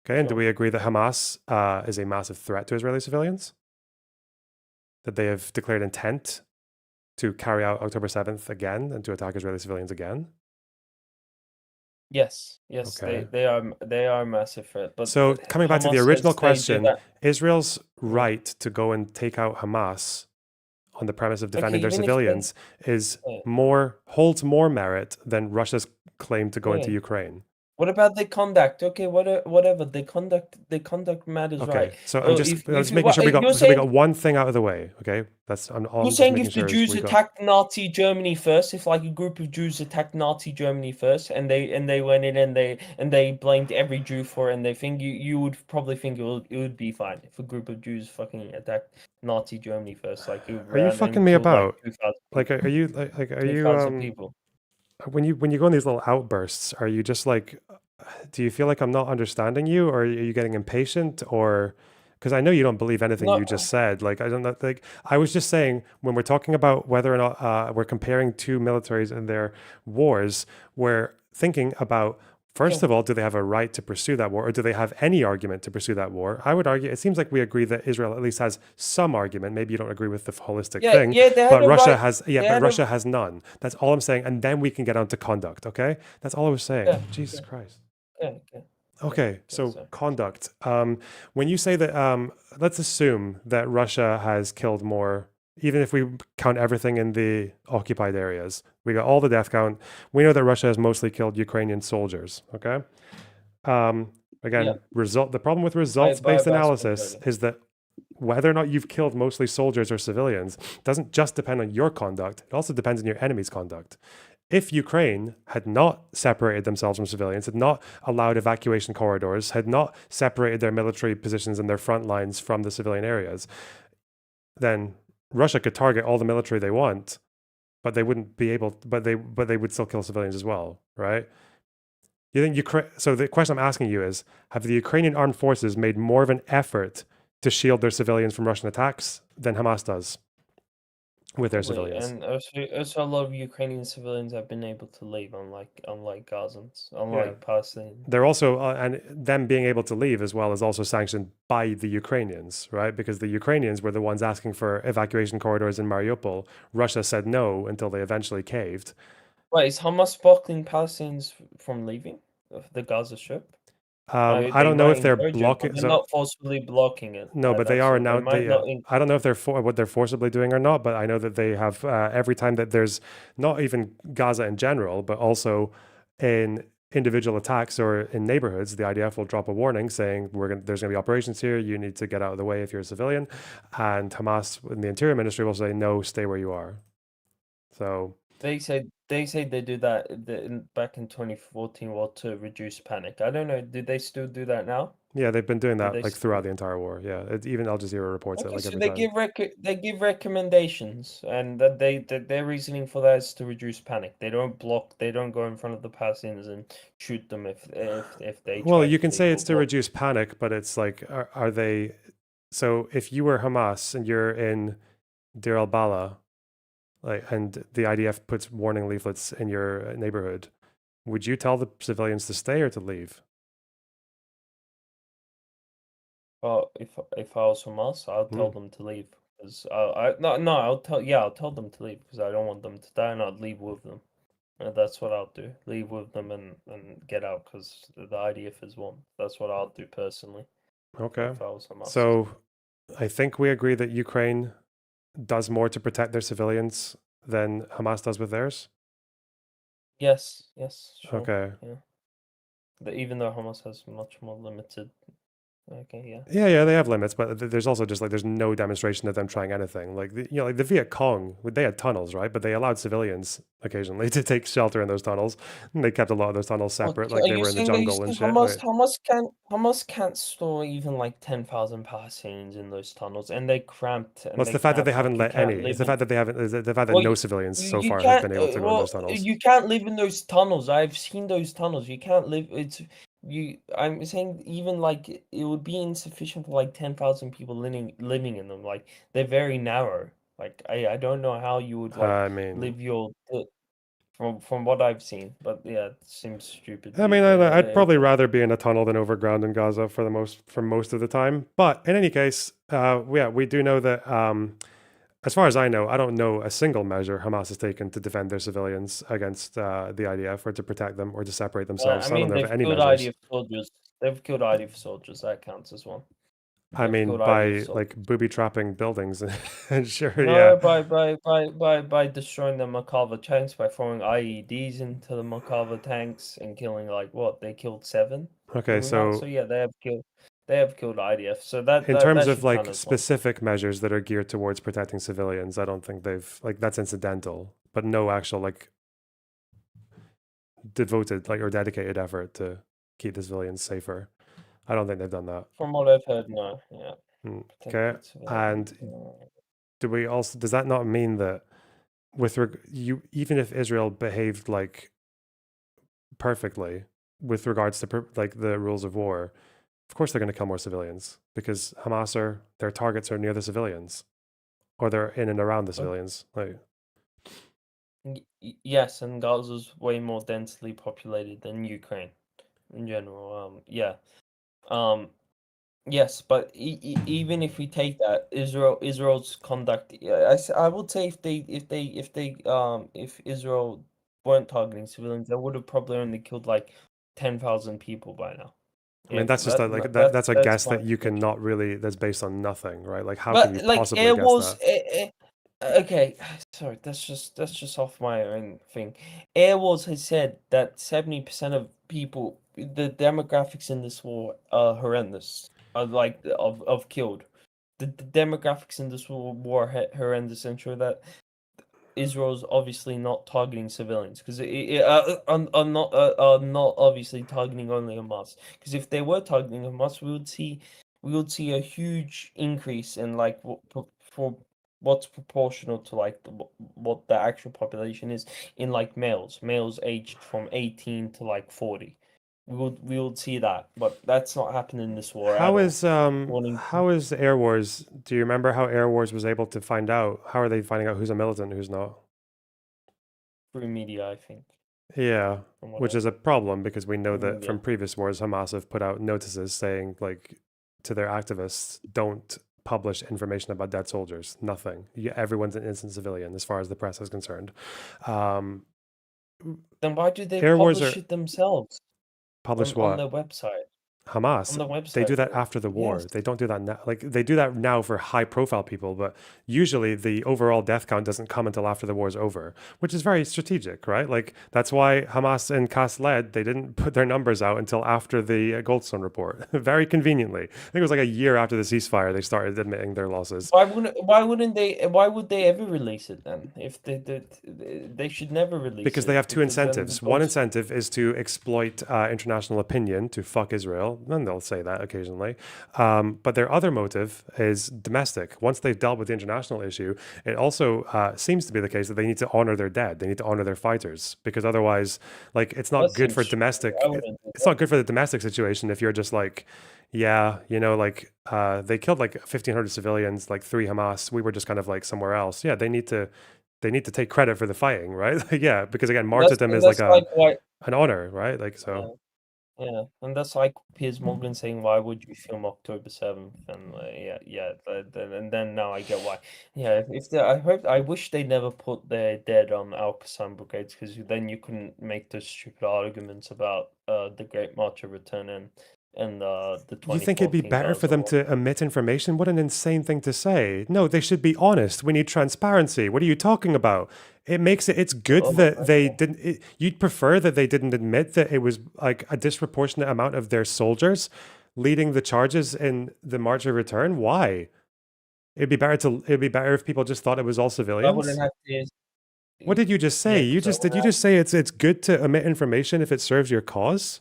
Okay, and do Sure. we agree that Hamas is a massive threat to Israeli civilians? That they have declared intent to carry out October 7th again and to attack Israeli civilians again? Yes, Okay. they are a massive threat. But So coming back to the Hamas original says they do question, that. Israel's right to go and take out Hamas on the premise of defending their even if they- civilians is Yeah. holds more merit than Russia's claim to go into Yeah. Ukraine. What about the conduct? Okay, whatever. The conduct matters, Okay, right? so I'm just If you, making sure we you're got saying one thing out of the way. Okay, I'm you're just saying making if the sure Jews we got. attacked Nazi Germany first, if like a group of Jews attacked Nazi Germany first, and they went in and they blamed every Jew for it, and they think you would probably think it would be fine if a group of Jews fucking attacked Nazi Germany first, like it Are you ran fucking and me killed like about? 2,000 Like, people. are you are you 2,000 people. when you go in these little outbursts, are you just like, do you feel like I'm not understanding you, or are you getting impatient, or because I know you don't believe anything No, you just said. Like I don't know. Like I was just saying, when we're talking about whether or not we're comparing two militaries and their wars, we're thinking about First of all, do they have a right to pursue that war, or do they have any argument to pursue that war? I would argue, it seems like we agree that Israel at least has some argument. Maybe you don't agree with the holistic thing, they had but a Russia right. has, but Russia has none. That's all I'm saying. And then we can get on to conduct, okay? That's all I was saying. Yeah, Jesus Christ. Okay, so conduct. When you say that, let's assume that Russia has killed more, even if we count everything in the occupied areas, we got all the death count. We know that Russia has mostly killed Ukrainian soldiers. Okay. Again, the problem with results-based analysis is that whether or not you've killed mostly soldiers or civilians doesn't just depend on your conduct. It also depends on your enemy's conduct. If Ukraine had not separated themselves from civilians, had not allowed evacuation corridors, had not separated their military positions and their front lines from the civilian areas, then Russia could target all the military they want, but they wouldn't be able. But they would still kill civilians as well, right? You think Ukraine? So the question I'm asking you is: have the Ukrainian armed forces made more of an effort to shield their civilians from Russian attacks than Hamas does with their civilians? And also a lot of Ukrainian civilians have been able to leave, unlike Gazans, unlike Palestinians. They're also, and them being able to leave as well is also sanctioned by the Ukrainians, right? Because the Ukrainians were the ones asking for evacuation corridors in Mariupol. Russia said no until they eventually caved. Wait, is Hamas blocking Palestinians from leaving the Gaza Strip? I don't know if they're blocking. They're not forcibly blocking it. No, but they are now. I don't know if what they're forcibly doing or not, but I know that they have every time that there's not even Gaza in general, but also in individual attacks or in neighborhoods, the IDF will drop a warning saying there's going to be operations here. You need to get out of the way if you're a civilian, and Hamas in the Interior Ministry will say no, stay where you are. So. They say they do that back in 2014 to reduce panic. I don't know. Do they still do that now? Yeah, they've been doing that throughout the entire war. Yeah, even Al Jazeera reports it like every time. They give recommendations, and that their reasoning for that is to reduce panic. They don't block. They don't go in front of the Palestinians and shoot them if they. Well, you can say it's to reduce panic, but it's like, are they? So if you were Hamas and you're in Deir al-Balah, and the IDF puts warning leaflets in your neighborhood, would you tell the civilians to stay or to leave? Well, if I was Hamas, I'll tell them to leave. Because I'll tell them to leave because I don't want them to die, and I'd leave with them. And that's what I'll do. Leave with them and get out because the IDF is one. That's what I'll do personally. Okay. If I was Hamas. So, I think we agree that Ukraine does more to protect their civilians than Hamas does with theirs? Yes, sure. Okay. Yeah. Even though Hamas has much more limited. Okay, yeah. Yeah, they have limits, but there's also just there's no demonstration of them trying anything. Like the Viet Cong, they had tunnels, right? But they allowed civilians occasionally to take shelter in those tunnels, and they kept a lot of those tunnels separate, like they were in the jungle and shit. Hamas can't store even 10,000 Palestinians in those tunnels, and they cramped. What's the fact that they haven't let any? It's the fact that they haven't. Is the fact that no civilians so far have been able to go in those tunnels. You can't live in those tunnels. I've seen those tunnels. You can't live. I'm saying even it would be insufficient for 10,000 people living in them. They're very narrow. I don't know how you would live your from what I've seen, but yeah, it seems stupid. I mean, I'd probably rather be in a tunnel than overground in Gaza for most of the time. But in any case, we do know that. As far as I know, I don't know a single measure Hamas has taken to defend their civilians against the IDF or to protect them or to separate themselves. I mean, don't know they've any killed measures. IDF soldiers. They've killed IDF soldiers. That counts as one. I mean, by booby trapping buildings, and sure, no, yeah. by destroying the Merkava tanks, by throwing IEDs into the Merkava tanks and killing they killed 7. Okay, so yeah, they have killed IDF. So that in terms of count specific measures that are geared towards protecting civilians, I don't think they've that's incidental, but no actual devoted or dedicated effort to keep the civilians safer. I don't think they've done that. From what I've heard, no. Yeah. Okay. And does that not mean that even if Israel behaved perfectly with regards to the rules of war, of course they're going to kill more civilians because Hamas their targets are near the civilians, or they're in and around the civilians. Yes, and Gaza's way more densely populated than Ukraine. in general. Yeah. Yes, but even if we take that Israel's conduct, I would say if Israel weren't targeting civilians, they would have probably only killed like 10,000 people by now. I mean, that's just that's a guess that you cannot really. That's based on nothing, right? Like, how can you possibly air guess wars, that? Okay, sorry, that's just off my own thing. Air Wars has said that 70% of people, the demographics in this war are horrendous. Are like of killed. The demographics in this war are horrendous. Ensure that Israel's obviously not targeting civilians because are not obviously targeting only Hamas. Because if they were targeting Hamas, we would see a huge increase in like for what's proportional to like what the actual population is in like males aged from 18 to like 40. We would see that, but that's not happening in this war How at is all. how is Air Wars? Do you remember how Air Wars was able to find out? How are they finding out who's a militant and who's not? Through media, I think. Yeah, which is a problem because we know that Yeah. from previous wars, Hamas have put out notices saying like to their activists, don't publish information about dead soldiers. Nothing. Everyone's an innocent civilian as far as the press is concerned. Then why do they Air Wars publish it themselves publish on their what? website? Hamas. On the website. They do that after the war. Yes. They don't do that now. Like they do that now for high profile people, but usually the overall death count doesn't come until after the war is over, which is very strategic, right? Like that's why Hamas and Cas led, they didn't put their numbers out until after the Goldstone report. Very conveniently. I think it was like a year after the ceasefire they started admitting their losses. Why would they ever release it then? If they should never release because it. They have two because then incentives. the One ghost- incentive is to exploit international opinion to fuck Israel, and they'll say that occasionally. But their other motive is domestic. Once they've dealt with the international issue, it also seems to be the case that they need to honor their dead. They need to honor their fighters because otherwise, like, it's not That good for seems domestic. I wouldn't do It's not good for the domestic situation if you're just like, yeah, you know, like they killed like 1,500 civilians, like 3 Hamas. We were just kind of like somewhere else. Yeah, they need to take credit for the fighting, right? Yeah, because again, martyrdom is like an honor, right? Like so. Yeah, and that's like Piers Morgan saying, "Why would you film October 7th?" And and then now I get why. Yeah, if they, I wish they never put their dead on Al Qassam brigades because then you couldn't make those stupid arguments about the Great March of Return and the You think it'd be 2014 better for Gaza them war. to omit information? What an insane thing to say. No, they should be honest. We need transparency. What are you talking about? It makes it, it's good that they didn't, you'd prefer that they didn't admit that it was like a disproportionate amount of their soldiers leading the charges in the March of Return? Why? It'd be better if people just thought it was all I civilians. wouldn't have to. What did you just say? Did you just say it's good to omit information if it serves your cause?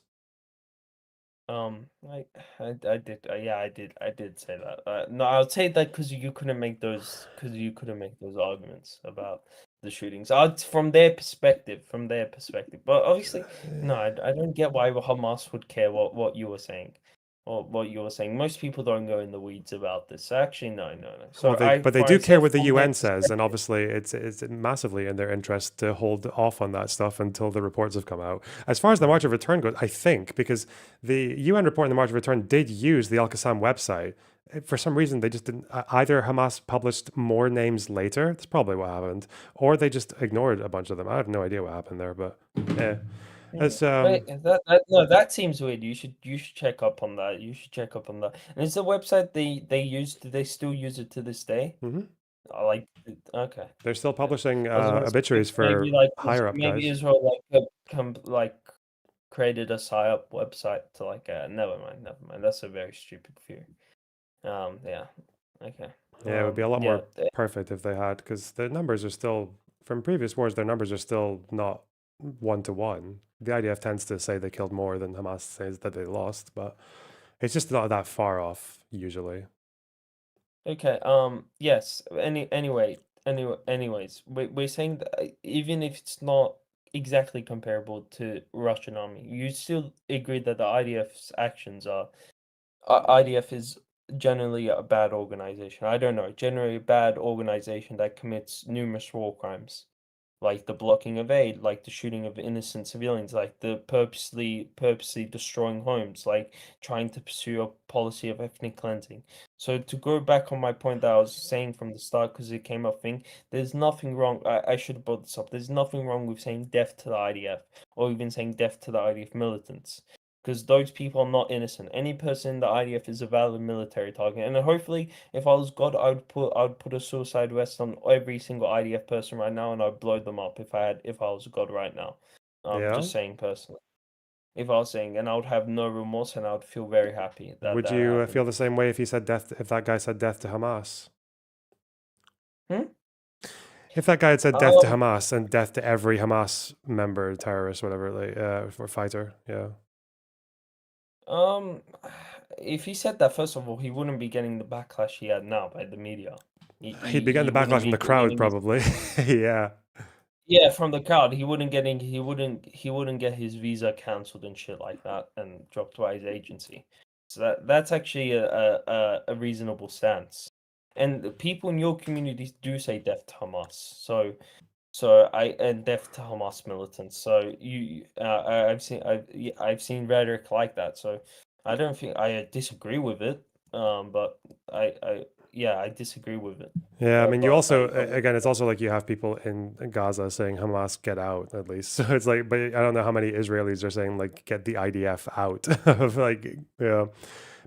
I did. Yeah, I did say that. No, I would say that because you couldn't make those arguments about the shootings. From their perspective. But obviously, no, I don't get why Hamas would care what you were saying. Or what you were saying. Most people don't go in the weeds about this. Actually, no. So But they do care what the UN says, and obviously it's massively in their interest to hold off on that stuff until the reports have come out. As far as the March of Return goes, I think because the UN report in the March of Return did use the Al Qassam website. For some reason, they just didn't. Either Hamas published more names later. That's probably what happened, or they just ignored a bunch of them. I have no idea what happened there, but yeah. That's Wait, that seems weird. You should check up on that. And is the website they use? Do they still use it to this day? Mm-hmm. Okay. They're still publishing I was gonna say, obituaries for maybe like higher up maybe guys. Israel created a PSYOP website to never mind. That's a very stupid fear. Yeah. Okay. Yeah, it would be a lot yeah. more perfect if they had, because the numbers are still from previous wars. Their numbers are still not 1-to-1. The IDF tends to say they killed more than Hamas says that they lost, but it's just not that far off usually. Okay. Yes. Anyways, we're saying that even if it's not exactly comparable to Russian army, you still agree that the IDF's actions are IDF is generally a bad organization. I don't know, generally a bad organization that commits numerous war crimes. like the blocking of aid, like the shooting of innocent civilians, like the purposely destroying homes, like trying to pursue a policy of ethnic cleansing. So to go back on my point that I was saying from the start, because it came up thing, there's nothing wrong. I should have brought this up. There's nothing wrong with saying death to the IDF or even saying death to the IDF militants, because those people are not innocent. Any person in the IDF is a valid military target, and hopefully, if I was God, I would put a suicide vest on every single IDF person right now, and I'd blow them up if I was God right now. Just saying personally. If I was saying, and I would have no remorse, and I would feel very happy that Would that you happened. feel the same way if he said death? If that guy said death to Hamas? If that guy had said death to Hamas and death to every Hamas member, terrorist, whatever, like or fighter, yeah. If he said that, first of all, he wouldn't be getting the backlash he had now by the media. He'd be getting the backlash from the crowd, probably. Yeah. Yeah, from the crowd, he wouldn't get his visa cancelled and shit like that and dropped by his agency. So that's actually a reasonable stance. And the people in your communities do say death to Hamas. And death to Hamas militants. So I've seen rhetoric like that. So I don't think I disagree with it. But I disagree with it. Yeah, I mean, you also, again, it's also like you have people in Gaza saying Hamas get out, at least. So it's like, but I don't know how many Israelis are saying like get the IDF out of like, yeah.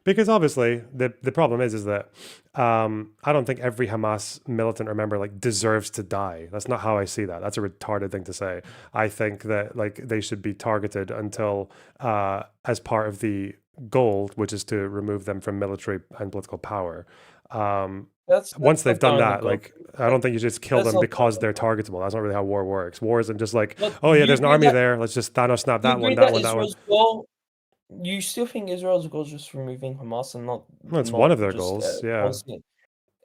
Because obviously the problem is that I don't think every Hamas militant or member like deserves to die. That's not how I see that. That's a retarded thing to say. I think that like they should be targeted until as part of the goal, which is to remove them from military and political power. Once they've done that, like I don't think you just kill them because they're targetable. That's not really how war works. War isn't just like, oh yeah, there's an army there. Let's just Thanos snap that one, that one, that one. You still think Israel's goal is just removing Hamas and not? Well, it's one of their goals, yeah.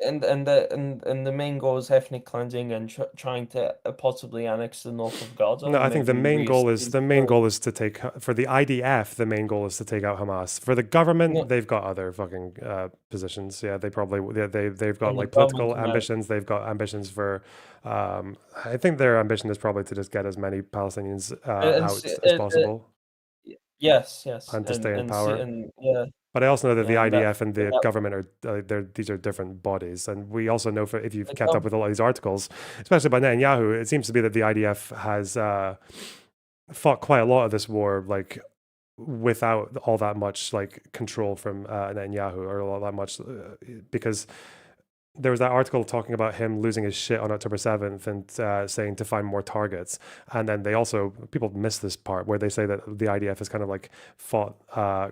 And the main goal is ethnic cleansing and trying to possibly annex the north of Gaza. No, I think the main goal is to take for the IDF. The main goal is to take out Hamas. For the government, they've got other fucking positions. Yeah, they've got like political ambitions. They've got ambitions for. I think their ambition is probably to just get as many Palestinians out as possible. Yes. And to stay in power. Yeah. But I also know that the IDF and the government these are different bodies, and we also know if you've kept up with a lot of these articles, especially by Netanyahu, it seems to be that the IDF has fought quite a lot of this war like without all that much like control from Netanyahu or all that much because there was that article talking about him losing his shit on October 7th and saying to find more targets. And then people miss this part where they say that the IDF has kind of like fought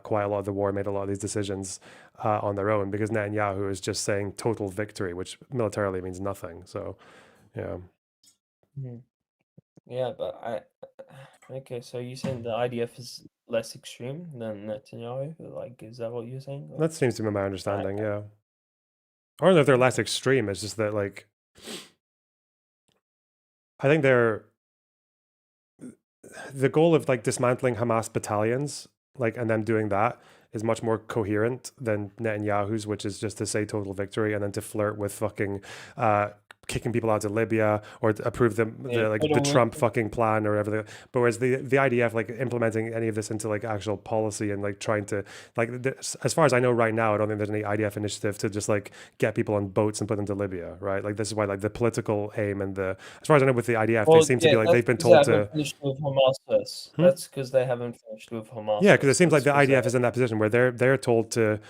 quite a lot of the war, made a lot of these decisions on their own because Netanyahu is just saying total victory, which militarily means nothing. So, yeah. Yeah, but okay, so you're saying the IDF is less extreme than Netanyahu? Like, is that what you're saying? That seems to be my understanding, yeah. I don't know if they're less extreme. It's just that, like, I think the goal of like dismantling Hamas battalions, like, and them doing that is much more coherent than Netanyahu's, which is just to say total victory and then to flirt with fucking kicking people out of Libya or to approve the Trump fucking plan or whatever. But whereas the IDF like implementing any of this into like actual policy and like trying to like as far as I know right now, I don't think there's any IDF initiative to just like get people on boats and put them to Libya, right? Like this is why like the political aim and as far as I know with the IDF, they seem to be like they've been told to. With Hamas That's because they haven't finished with Hamas. Yeah, because it seems like the IDF is in that position where they're told to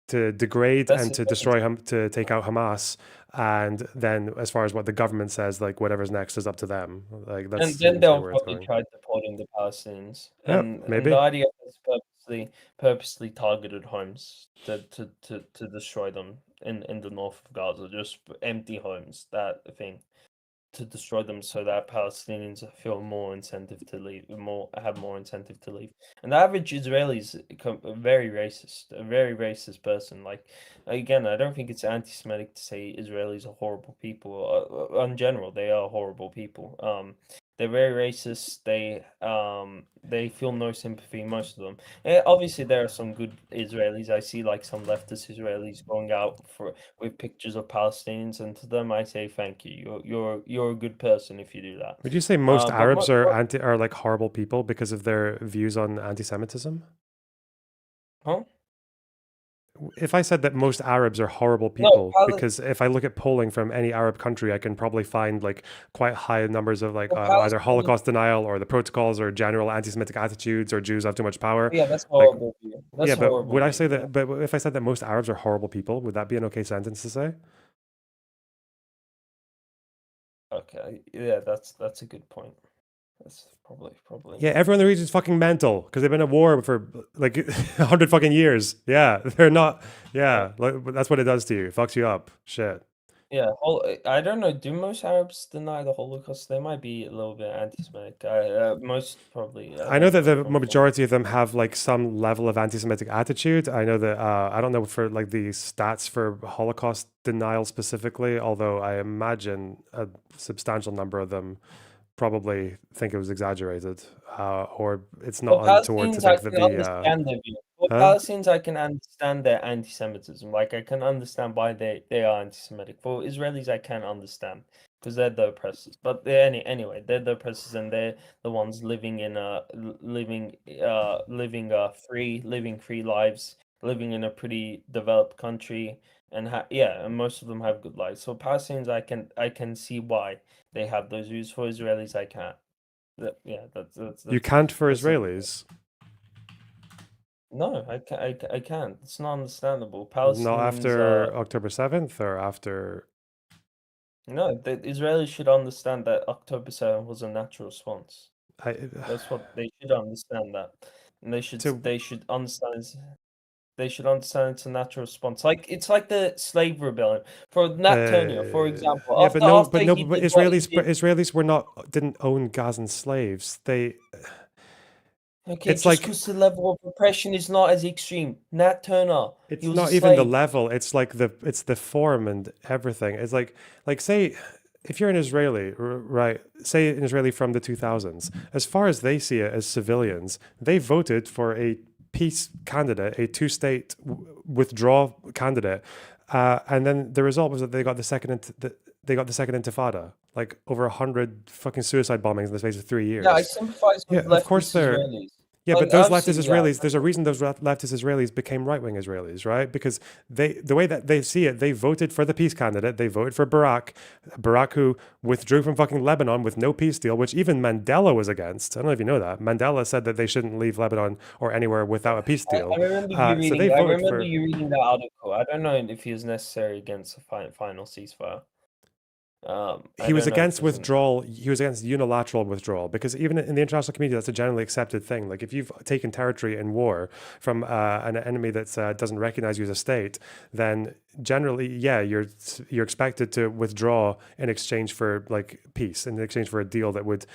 degrade and to destroy to take out Hamas. And then, as far as what the government says, like whatever's next is up to them. Like that's and then they'll probably try deporting the Palestinians. And the IDF has purposely targeted homes to destroy them in the north of Gaza, just empty homes. That thing to destroy them so that Palestinians feel more incentive to leave, have more incentive to leave. And the average Israeli is a very racist person. Like, again, I don't think it's anti-Semitic to say Israelis are horrible people. In general, they are horrible people. They're very racist. They feel no sympathy. Most of them. Obviously, there are some good Israelis. I see like some leftist Israelis going out with pictures of Palestinians, and to them I say thank you. You're a good person if you do that. Would you say most Arabs are like horrible people because of their views on anti-Semitism? Huh? If I said that most Arabs are horrible people, because if I look at polling from any Arab country, I can probably find like quite high numbers of like either Holocaust denial or the protocols or general anti-Semitic attitudes or Jews have too much power. Yeah, that's horrible. Like, yeah, but would I say that? But if I said that most Arabs are horrible people, would that be an okay sentence to say? Okay, yeah, that's a good point. That's probably. Yeah, everyone in the region is fucking mental because they've been at war for like 100 fucking years. Yeah, they're not. Yeah, like, that's what it does to you. It fucks you up. Shit. Yeah, I don't know. Do most Arabs deny the Holocaust? They might be a little bit anti-Semitic. Most probably. I know that the majority of them have like some level of anti-Semitic attitude. I know that I don't know for like the stats for Holocaust denial specifically, although I imagine a substantial number of them probably think it was exaggerated, or it's not untoward to think that For Palestinians, I can understand their anti-Semitism. Like I can understand why they are anti-Semitic. For Israelis, I can't understand because they're the oppressors. But anyway, they're the oppressors, and they're the ones living free lives, living in a pretty developed country, and and most of them have good lives. So Palestinians, I can see why they have those views. For Israelis, I can't. That's you can't for Israelis. No, I can't. It's not understandable. Palestinians. Not after October 7th or after. No, the Israelis should understand that October 7th was a natural response. That's what they should understand that, and they should understand. They should understand it's a natural response. Like it's like the slave rebellion for Nat Turner, for example. Yeah, but Israelis didn't own Gazan slaves. They. Okay, it's just because the level of repression is not as extreme. Nat Turner. It's not even the level. It's like it's the form and everything. It's like say if you're an Israeli, right? Say an Israeli from the 2000s. As far as they see it as civilians, they voted for a peace candidate, a two-state withdrawal candidate, and then the result was that they got the second intifada, like over 100 fucking suicide bombings in the space of 3 years. Yeah, I sympathize with leftist of course Israelis. Yeah, like, but those leftist Israelis, there's a reason those leftist Israelis became right-wing Israelis, right? Because the way that they see it, they voted for the peace candidate. They voted for Barak who withdrew from fucking Lebanon with no peace deal, which even Mandela was against. I don't know if you know that. Mandela said that they shouldn't leave Lebanon or anywhere without a peace deal. I remember you reading that article. I don't know if he was necessarily against a final ceasefire. He was against withdrawal. He was against unilateral withdrawal because even in the international community, that's a generally accepted thing. Like if you've taken territory in war from an enemy that doesn't recognize you as a state, then generally, yeah, you're expected to withdraw in exchange for like peace, in exchange for a deal that would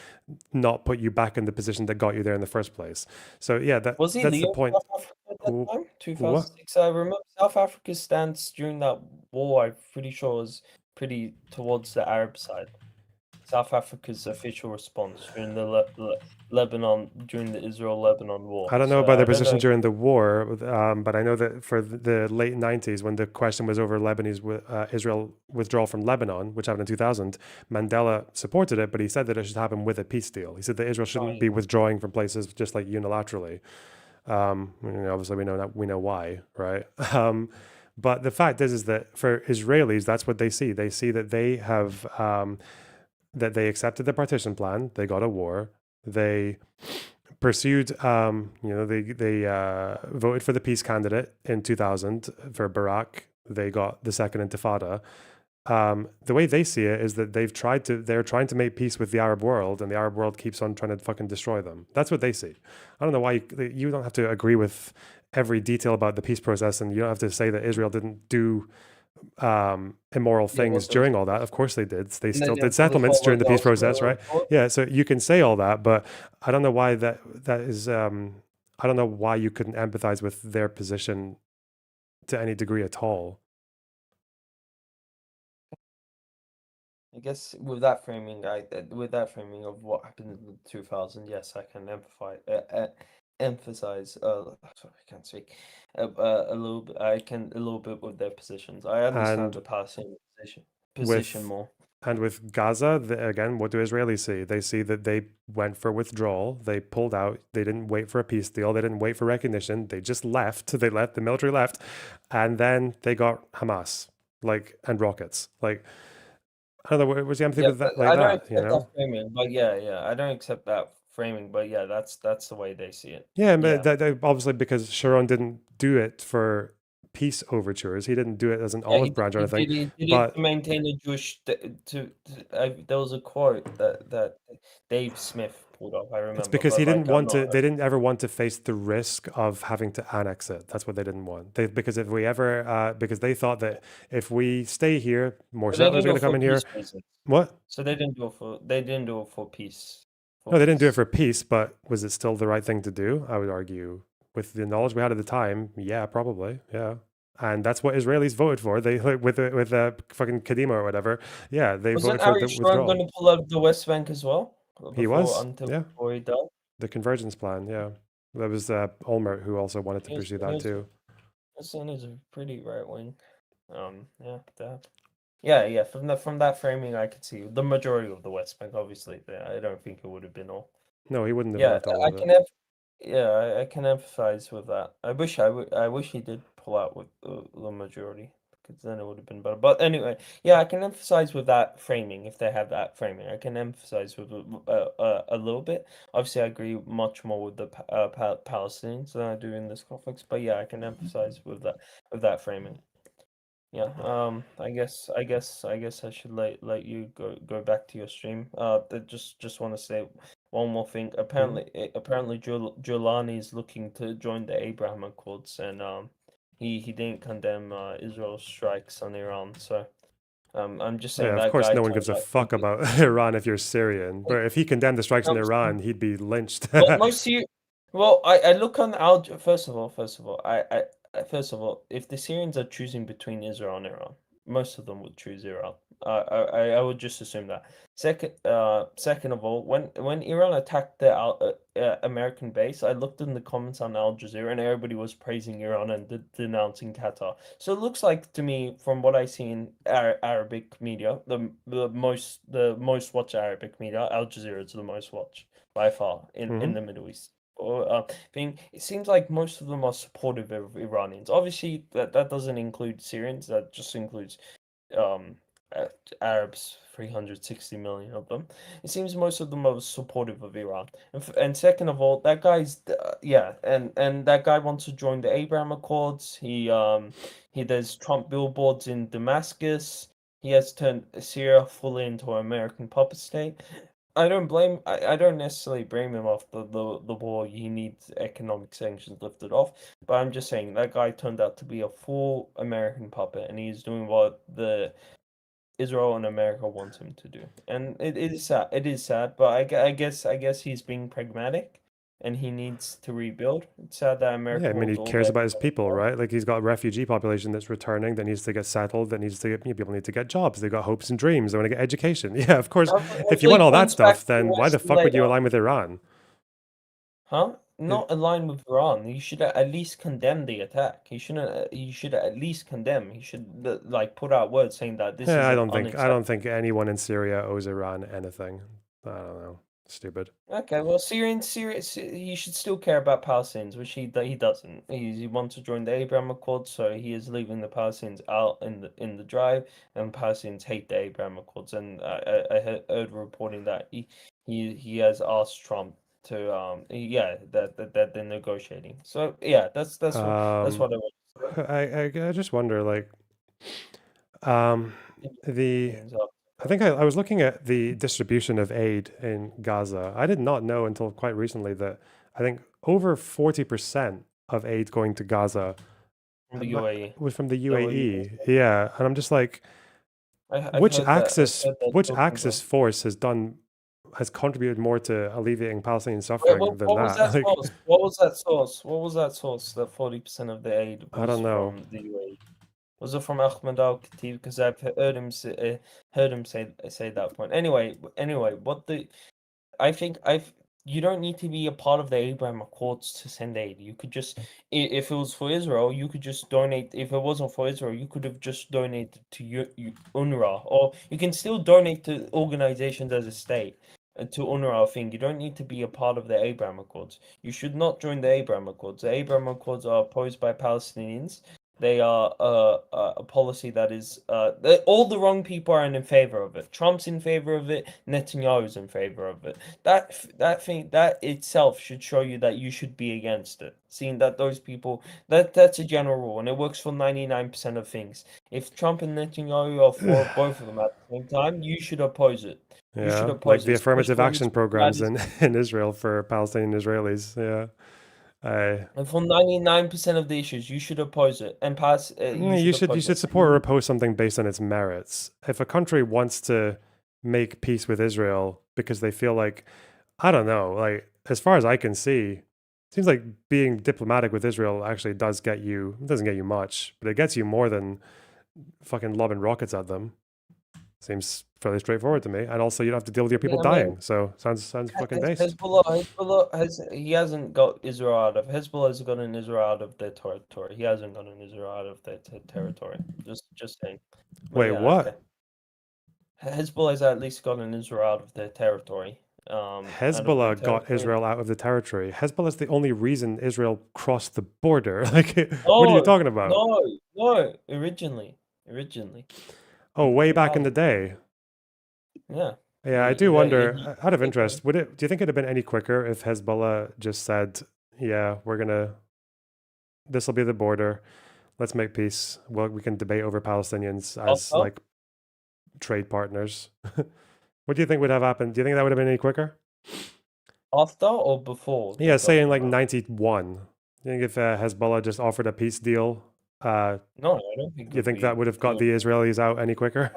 not put you back in the position that got you there in the first place. So yeah, that's the point. South Africa at that time? 2006. I remember South Africa's stance during that war. I'm pretty sure was pretty towards the Arab side. South Africa's official response during the during the Israel-Lebanon war. I don't know about their position during the war, but I know that for the late 90s, when the question was over Lebanese Israel withdrawal from Lebanon, which happened in 2000, Mandela supported it, but he said that it should happen with a peace deal. He said that Israel shouldn't be withdrawing from places just like unilaterally. Obviously, we know why, right? But the fact is that for Israelis, that's what they see. They see that they have that they accepted the partition plan. They got a war. They pursued. They voted for the peace candidate in 2000 for Barak. They got the second Intifada. The way they see it is that they're trying to make peace with the Arab world, and the Arab world keeps on trying to fucking destroy them. That's what they see. I don't know why you don't have to agree with every detail about the peace process, and you don't have to say that Israel didn't do immoral things during all that. Of course they did. They still did settlements during the peace process, right? Yeah, so you can say all that, but I don't know why that is. I don't know why you couldn't empathize with their position to any degree at all. I guess with that framing, with that framing of what happened in the 2000, yes, I can emphasize. Sorry, I can't speak. A little bit. I can a little bit with their positions. I understand the Palestinian position more. And with Gaza, again, what do Israelis see? They see that they went for withdrawal. They pulled out. They didn't wait for a peace deal. They didn't wait for recognition. They just left. They left. The military left, and then they got Hamas, and rockets. I don't know. Was the empathy with that? I don't accept that framing, but yeah, I don't accept that framing, but yeah, that's the way they see it. Yeah, but that obviously because Sharon didn't do it for peace overtures. He didn't do it as an olive branch or anything. He did it to maintain the Jewish. There was a quote that Dave Smith pulled up. I remember. It's because he didn't want to. They didn't ever want to face the risk of having to annex it. That's what they didn't want. Because if we ever, because they thought that if we stay here, more settlers are going to come in here. What? So they didn't do it for peace. No, they didn't do it for peace. But was it still the right thing to do? I would argue, with the knowledge we had at the time, yeah, probably, yeah. And that's what Israelis voted for. They with fucking Kadima or whatever. Yeah, they voted for the withdrawal. Wasn't going to pull out the West Bank as well? He was, before he died. The convergence plan, yeah. That was Olmert who also wanted to pursue that too. This one is pretty right wing. Yeah. From that framing, I could see the majority of the West Bank. Obviously, I don't think it would have been all. No, he wouldn't have left all of it. I can emphasize with that. I wish he did pull out with the majority, because then it would have been better. But anyway, yeah, I can emphasize with that framing if they have that framing. I can emphasize with a little bit. Obviously, I agree much more with the Palestinians than I do in this conflict. But yeah, I can emphasize with that framing. Yeah. I guess I should let you go back to your stream. Just want to say one more thing. Apparently, Giuliani is looking to join the Abraham Accords, and he didn't condemn Israel's strikes on Iran. So I'm just saying. Yeah, of course, no one gives a fuck about Iran if you're Syrian. But if he condemned the strikes in Iran, he'd be lynched. Well, I look on first of all, first of all, if the Syrians are choosing between Israel and Iran, most of them would choose Iran. I would just assume that. Second of all, when Iran attacked the American base, I looked in the comments on Al Jazeera, and everybody was praising Iran and denouncing Qatar. So it looks like to me, from what I see in Arabic media, the most watched Arabic media, Al Jazeera is the most watched by far in the Middle East. It seems like most of them are supportive of Iranians. Obviously, that doesn't include Syrians. That just includes Arabs, 360 million of them. It seems most of them are supportive of Iran. And second of all, that guy's and that guy wants to join the Abraham Accords. There's Trump billboards in Damascus. He has turned Syria fully into an American puppet state. I don't necessarily blame him off the war. He needs economic sanctions lifted off. But I'm just saying that guy turned out to be a full American puppet, and he's doing what the Israel and America wants him to do. And it is sad. It is sad, but I guess he's being pragmatic, and he needs to rebuild. It's sad that America. Yeah, I mean, he cares about his people, right? Like, he's got a refugee population that's returning, that needs to get settled, that needs to get people need to get jobs. They've got hopes and dreams. They want to get education. Yeah, of course. If you want all that stuff, then why the fuck would you align with Iran? Huh? Not align with Iran. You should at least condemn the attack. You shouldn't. You should at least condemn. You should put out words saying that this is. I don't think anyone in Syria owes Iran anything. I don't know. Stupid. Okay, well, Syria, he should still care about Palestinians, which he doesn't. He wants to join the Abraham Accords, so he is leaving the Palestinians out in the drive, and Palestinians hate the Abraham Accords. And I heard reporting that he has asked Trump to that they're negotiating. So yeah, that's what I want. I just wonder, I think I was looking at the distribution of aid in Gaza. I did not know until quite recently that I think over 40% of aid going to Gaza from the UAE. Was from the UAE. Yeah, and I'm just like, which Axis force has contributed more to alleviating Palestinian suffering than that? What was that source? That 40% of the aid was I don't know. from the UAE. Was it from Ahmed Al Khatib? Because I've heard him say that point. Anyway, I think you don't need to be a part of the Abraham Accords to send aid. You could just, if it was for Israel, you could just donate. If it wasn't for Israel, you could have just donated to UNRWA, or you can still donate to organizations as a state. To UNRWA thing, you don't need to be a part of the Abraham Accords. You should not join the Abraham Accords. The Abraham Accords are opposed by Palestinians. They are a policy that is all the wrong people are in favor of it. Trump's in favor of it. Netanyahu's in favor of it. That itself should show you that you should be against it. Seeing that those people that's a general rule, and it works for 99% of things. If Trump and Netanyahu are for both of them at the same time, you should oppose it. You should Yeah, oppose like the it. affirmative especially action when programs it's in Israel for Palestinian Israelis. Yeah. and for 99% of the issues, you should oppose it and pass. You You should should oppose it. support or oppose something based on its merits. If a country wants to make peace with Israel because they feel like, I don't know, like as far as I can see, it seems like being diplomatic with Israel actually doesn't get you much, but it gets you more than fucking lobbing rockets at them. Seems fairly straightforward to me. And also you don't have to deal with your people Yeah, I mean, dying. So sounds fucking based. He hasn't got Israel out of Hezbollah has gotten Israel out of their territory. He hasn't gotten Israel out of their territory. Just saying. But Wait, yeah, what? okay. Hezbollah has at least gotten Israel out of their territory. Hezbollah got Israel out of the territory. Hezbollah is the only reason Israel crossed the border. Like, what are you talking about? No. Originally. Oh, way back in the day. Yeah. Yeah, I do wonder, out of interest, do you think it'd have been any quicker if Hezbollah just said, yeah, this will be the border. Let's make peace. Well, we can debate over Palestinians as like trade partners. What do you think would have happened? Do you think that would have been any quicker? After or before? Yeah, say in like 91. You think if Hezbollah just offered a peace deal, no, I don't think. You think that would have got the Israelis out any quicker?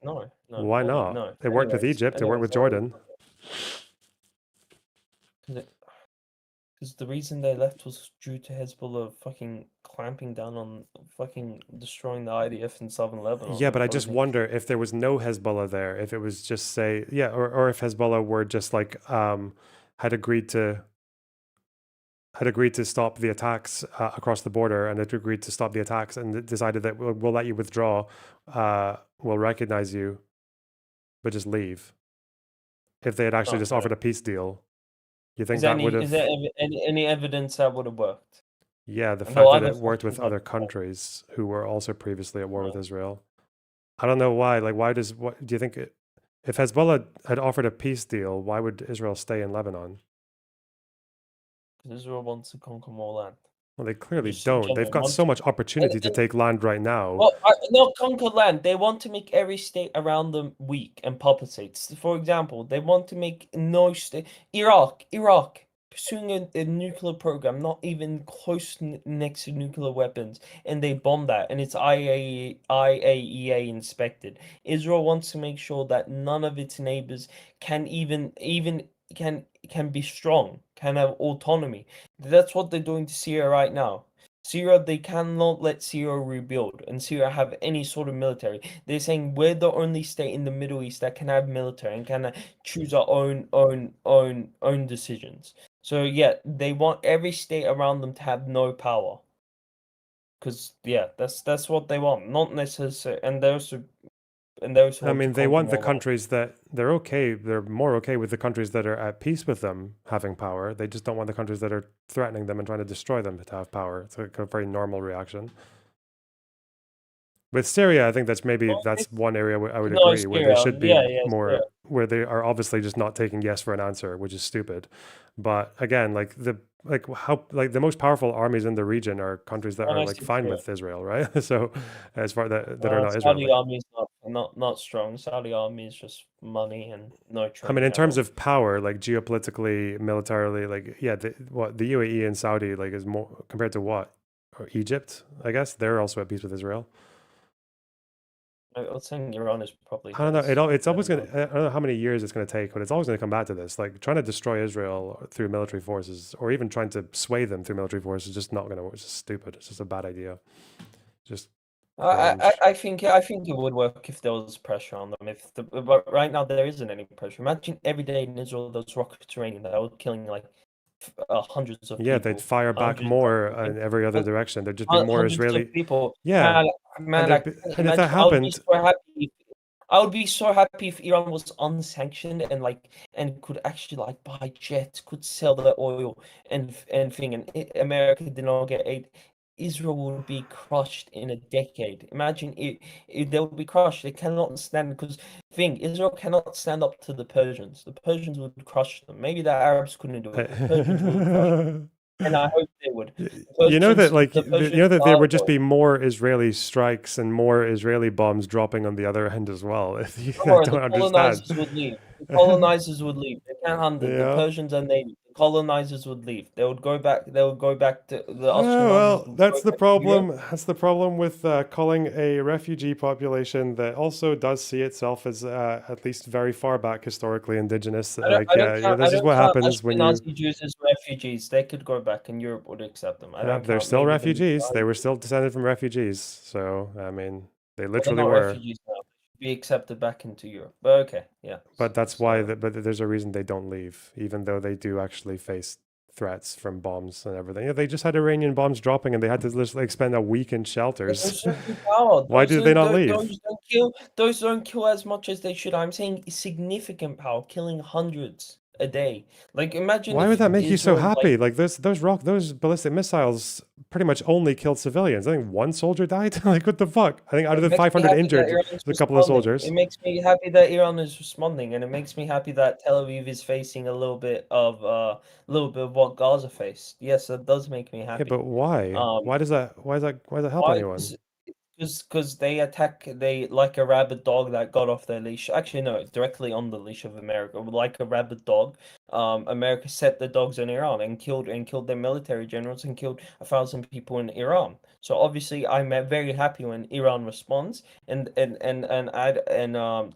No. Why not? No. It worked with Egypt. It worked with Jordan. Because the reason they left was due to Hezbollah fucking clamping down on fucking destroying the IDF in southern Lebanon. Yeah, but I just wonder if there was no Hezbollah there, if it was just say, yeah, or if Hezbollah were just like had agreed to stop the attacks across the border, and it agreed to stop the attacks and decided that we'll let you withdraw, we'll recognize you, but just leave. If they had actually just offered a peace deal, you think that would have? Is there any evidence that would have worked? Yeah, the fact that it worked with other countries who were also previously at war with Israel. I don't know why. Like, what do you think? If Hezbollah had offered a peace deal, why would Israel stay in Lebanon? Because Israel wants to conquer more land. Well, they clearly don't. They've got so much opportunity to take land right now. Well, not conquer land. They want to make every state around them weak and puppet states. For example, they want to make no state. Iraq pursuing a nuclear program, not even close next to nuclear weapons, and they bomb that, and it's IAEA inspected. Israel wants to make sure that none of its neighbors can even can be strong, can have autonomy. That's what they're doing to Syria right now. Syria, they cannot let Syria rebuild and Syria have any sort of military. They're saying we're the only state in the Middle East that can have military and can choose our own decisions. So yeah, they want every state around them to have no power. Because yeah, that's what they want. Not necessarily, and I mean, they want the countries that they're okay. They're more okay with the countries that are at peace with them having power. They just don't want the countries that are threatening them and trying to destroy them to have power. It's like a very normal reaction. With Syria, I think that's one area where I would agree where they should be more, where they are obviously just not taking yes for an answer, which is stupid. But again, the most powerful armies in the region are countries that are like fine with Israel, right? So as far that are not Israel. Saudi army is not strong. Saudi army is just money and no training. I mean, in terms of power, like geopolitically, militarily, like the UAE and Saudi like is more compared to what? Or Egypt, I guess they're also at peace with Israel. I was saying Iran is probably. I don't know. It's always gonna. I don't know how many years it's gonna take, but it's always gonna come back to this. Like trying to destroy Israel through military forces, or even trying to sway them through military forces, is just not gonna work. It's just stupid. It's just a bad idea. Just I think it would work if there was pressure on them. But right now there isn't any pressure. Imagine every day in Israel those rockets raining that were killing like hundreds of yeah, they'd people, fire back hundreds, more in every other direction. There'd just be more hundreds of Israeli. people. Yeah, Man, I can't and if that imagine. I would be happened, so happy. I would be so happy if Iran was unsanctioned and could actually like buy jets, could sell their oil and thing, and America did not get aid. Israel would be crushed in a decade. Imagine they would be crushed. They cannot stand because Israel cannot stand up to the Persians. The Persians would crush them. Maybe the Arabs couldn't do it. The Persians would crush them. And I hope they would. you know that The Persians there are would just be more Israeli strikes and more Israeli bombs dropping on the other end as well. I don't the understand. colonizers would leave. The colonizers would leave. They can't handle it. The Yeah. Persians and the colonizers would leave. They would go back. They would go back to the Oh, Ashkenazis. well, Would that's go the back to Europe. problem. That's the problem with calling a refugee population that also does see itself as at least very far back historically indigenous. I don't count. This I is don't what count happens when you. Ashkenazi Jews as refugees. They could go back, and Europe would accept them. I don't They're count. still Maybe refugees. They were still descended from refugees. So I mean, they they're literally not were. refugees now. They should be accepted back into Europe. But okay, yeah. But that's why. But there's a reason they don't leave, even though they do actually face threats from bombs and everything. Yeah, they just had Iranian bombs dropping, and they had to literally spend a week in shelters. Why do they not leave? Those don't kill as much as they should. I'm saying significant power, killing hundreds a day. Like imagine. Why would that make you so Israel, happy? Like those ballistic missiles pretty much only killed civilians. I think one soldier died. Like what the fuck? I think out of the 500 injured, there's a couple of soldiers. It makes me happy that Iran is responding, and it makes me happy that Tel Aviv is facing a little bit of what Gaza faced. Yes, that does make me happy. Yeah, but why? Why does that help anyone? Because they like a rabid dog that got off their leash. Actually, no, it's directly on the leash of America. Like a rabid dog, America set the dogs in Iran and killed their military generals and killed 1,000 people in Iran. So obviously, I'm very happy when Iran responds and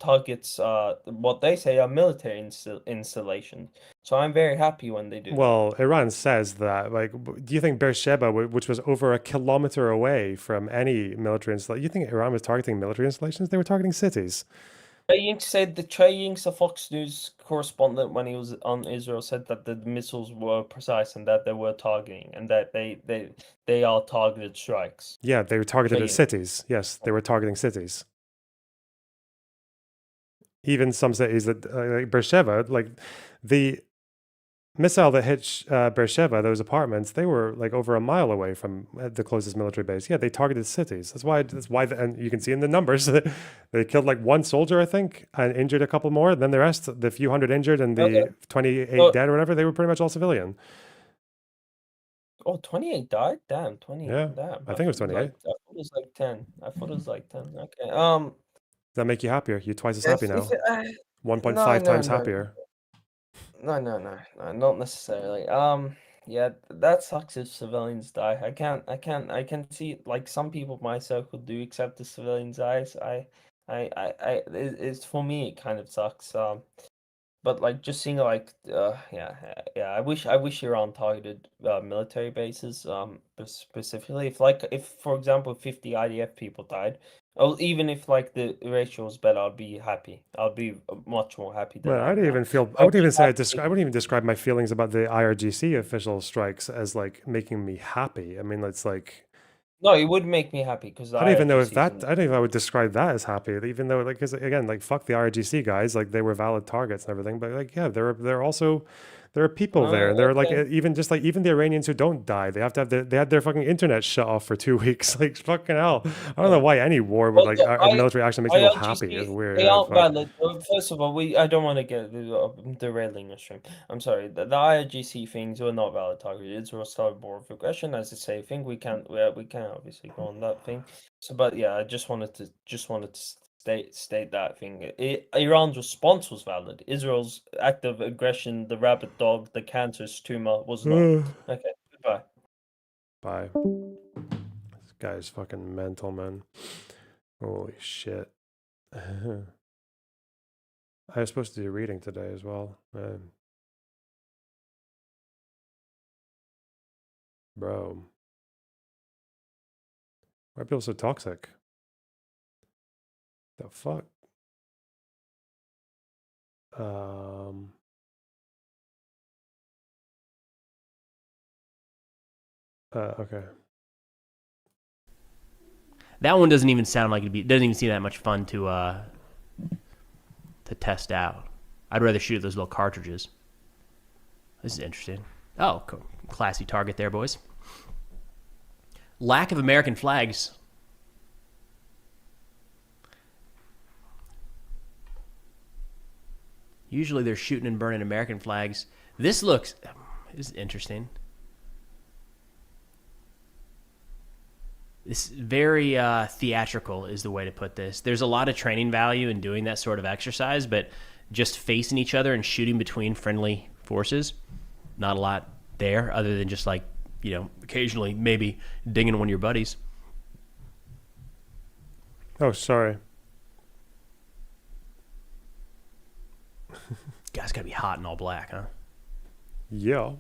targets what they say are military installations. So I'm very happy when they do. Well, Iran says that. Like, do you think Beersheba, which was over a kilometer away from any military installation, you think Iran was targeting military installations? They were targeting cities. Trey Ying's a Fox News correspondent when he was on Israel said that the missiles were precise and that they were targeting and that they are targeted strikes. Yeah, they were targeted at cities. Yes, they were targeting cities. Even some cities that like Beersheba, like the missile that hit Beersheba, those apartments, they were like over a mile away from the closest military base. Yeah, they targeted cities. That's why. And you can see in the numbers they killed like one soldier, I think, and injured a couple more. Then the rest, the few hundred injured and the 28 dead or whatever, they were pretty much all civilian. Oh, 28 died? Damn, 28. Yeah, damn. I think it was 28. I thought it was like 10. I thought it was like 10. Okay. Does that make you happier? You're twice as happy now. 1.5 times happier. No, not necessarily. Yeah, that sucks if civilians die. I can see like some people in my circle do accept the civilians dies. It's for me it kind of sucks. But like just seeing like yeah, I wish Iran targeted military bases specifically if for example 50 IDF people died. Or even if like the ratio was better, I'd be happy. I'd be much more happy than Well, I wouldn't even describe my feelings about the IRGC official strikes as like making me happy. I mean, it's like no, it would make me happy because I don't even know if I don't even know if I would describe that as happy. Even though like because again, like fuck the IRGC guys, like they were valid targets and everything. But like yeah, there are people there. They're like even the Iranians who don't die, they have to have they had their fucking internet shut off for 2 weeks. Like fucking hell. I don't know why any war with like a military action makes people happy. It's weird. They aren't valid. First of all, I don't want to get derailing the stream. I'm sorry. The IRGC things were not valid targets. Israel started war of aggression, as I say. Thing we can't obviously go on that thing. So, but yeah, I just wanted to state that thing. Iran's response was valid. Israel's act of aggression, the rabid dog, the cancerous tumor was not. Okay, goodbye. Bye. This guy is fucking mental, man. Holy shit. I was supposed to do reading today as well. Bro. Why are people so toxic? The fuck? Okay. That one doesn't even sound like doesn't even seem that much fun to test out. I'd rather shoot those little cartridges. This is interesting. Oh, cool. Classy target there, boys. Lack of American flags. Usually they're shooting and burning American flags. This is interesting. This very theatrical is the way to put this. There's a lot of training value in doing that sort of exercise, but just facing each other and shooting between friendly forces, not a lot there other than just like, you know, occasionally maybe dinging one of your buddies. Oh, sorry. Guy's gotta be hot and all black, huh? Yeah.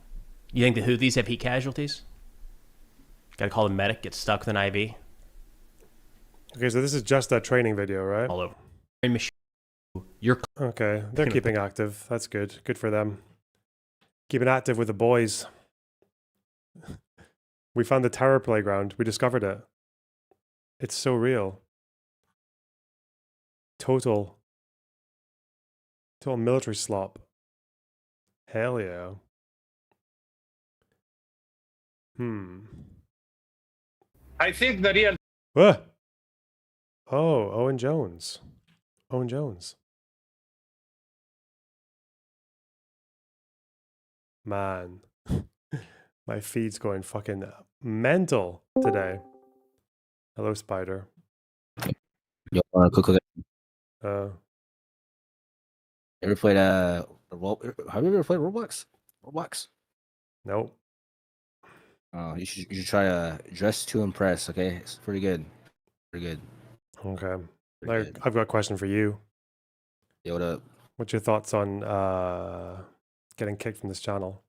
You think the Houthis have heat casualties? Gotta call the medic, get stuck with an IV. Okay, so this is just that training video, right? All over. Okay, they're keeping active. That's good. Good for them. Keeping active with the boys. We found the terror playground. We discovered it. It's so real. Total military slop. Hell yeah. I think the real... Oh, Owen Jones. Owen Jones. Man. My feed's going fucking mental today. Hello, Spider. Yo, cook. Ever played have you ever played Roblox? Roblox? Nope. Oh, you should try Dress to Impress. Okay, it's pretty good. Pretty good. Okay. I've got a question for you. Yo, what up? What's your thoughts on getting kicked from this channel?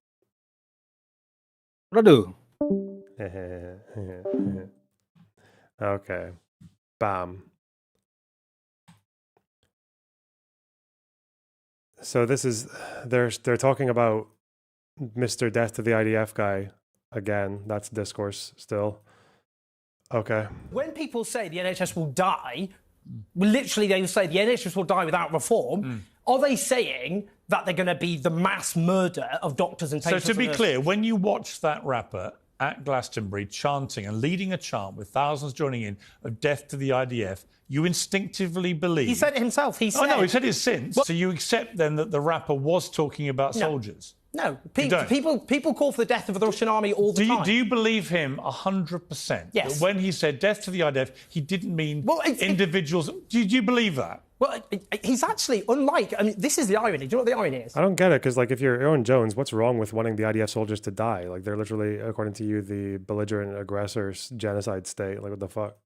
What I do? Okay. Bam. So this is they're talking about Mr. Death to the IDF guy again. That's discourse still. Okay. When people say the NHS will die, literally they say the NHS will die without reform. Are they saying that they're going to be the mass murder of doctors and patients? So to be clear, when you watch that rapper at Glastonbury chanting and leading a chant with thousands joining in of death to the IDF, you instinctively believe... He said it himself. He said... Oh, no, he said it since. So you accept then that the rapper was talking about soldiers? No. People call for the death of the Russian army all the time. Do you believe him 100%? Yes. That when he said death to the IDF, he didn't mean individuals... Do you believe that? Well, he's actually unlike... I mean, this is the irony. Do you know what the irony is? I don't get it, because, like, if you're Owen Jones, what's wrong with wanting the IDF soldiers to die? Like, they're literally, according to you, the belligerent aggressors genocide state. Like, what the fuck?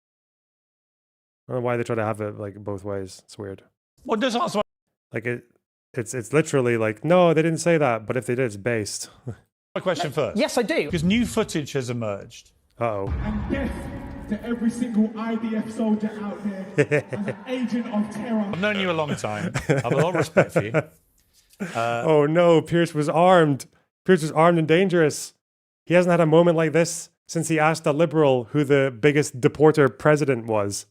I don't know why they try to have it, like, both ways. It's weird. Well, does answer... Like, it's literally like, no, they didn't say that, but if they did, it's based. My question first. Yes, I do. Because new footage has emerged. Uh-oh. And death to every single IDF soldier out there as an agent of terror. I've known you a long time. I have a lot of respect for you. Oh no, Pierce was armed. Pierce was armed and dangerous. He hasn't had a moment like this since he asked a liberal who the biggest deporter president was.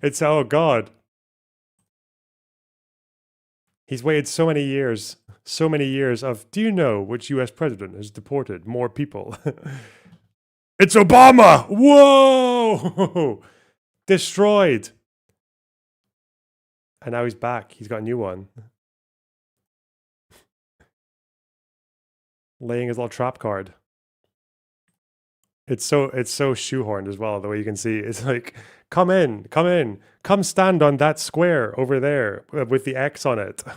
It's, oh God. He's waited so many years of, do you know which US president has deported more people? It's Obama! Whoa! Destroyed. And now he's back. He's got a new one. Laying his little trap card. It's so shoehorned as well, the way you can see. It's like, come in, come stand on that square over there with the X on it. A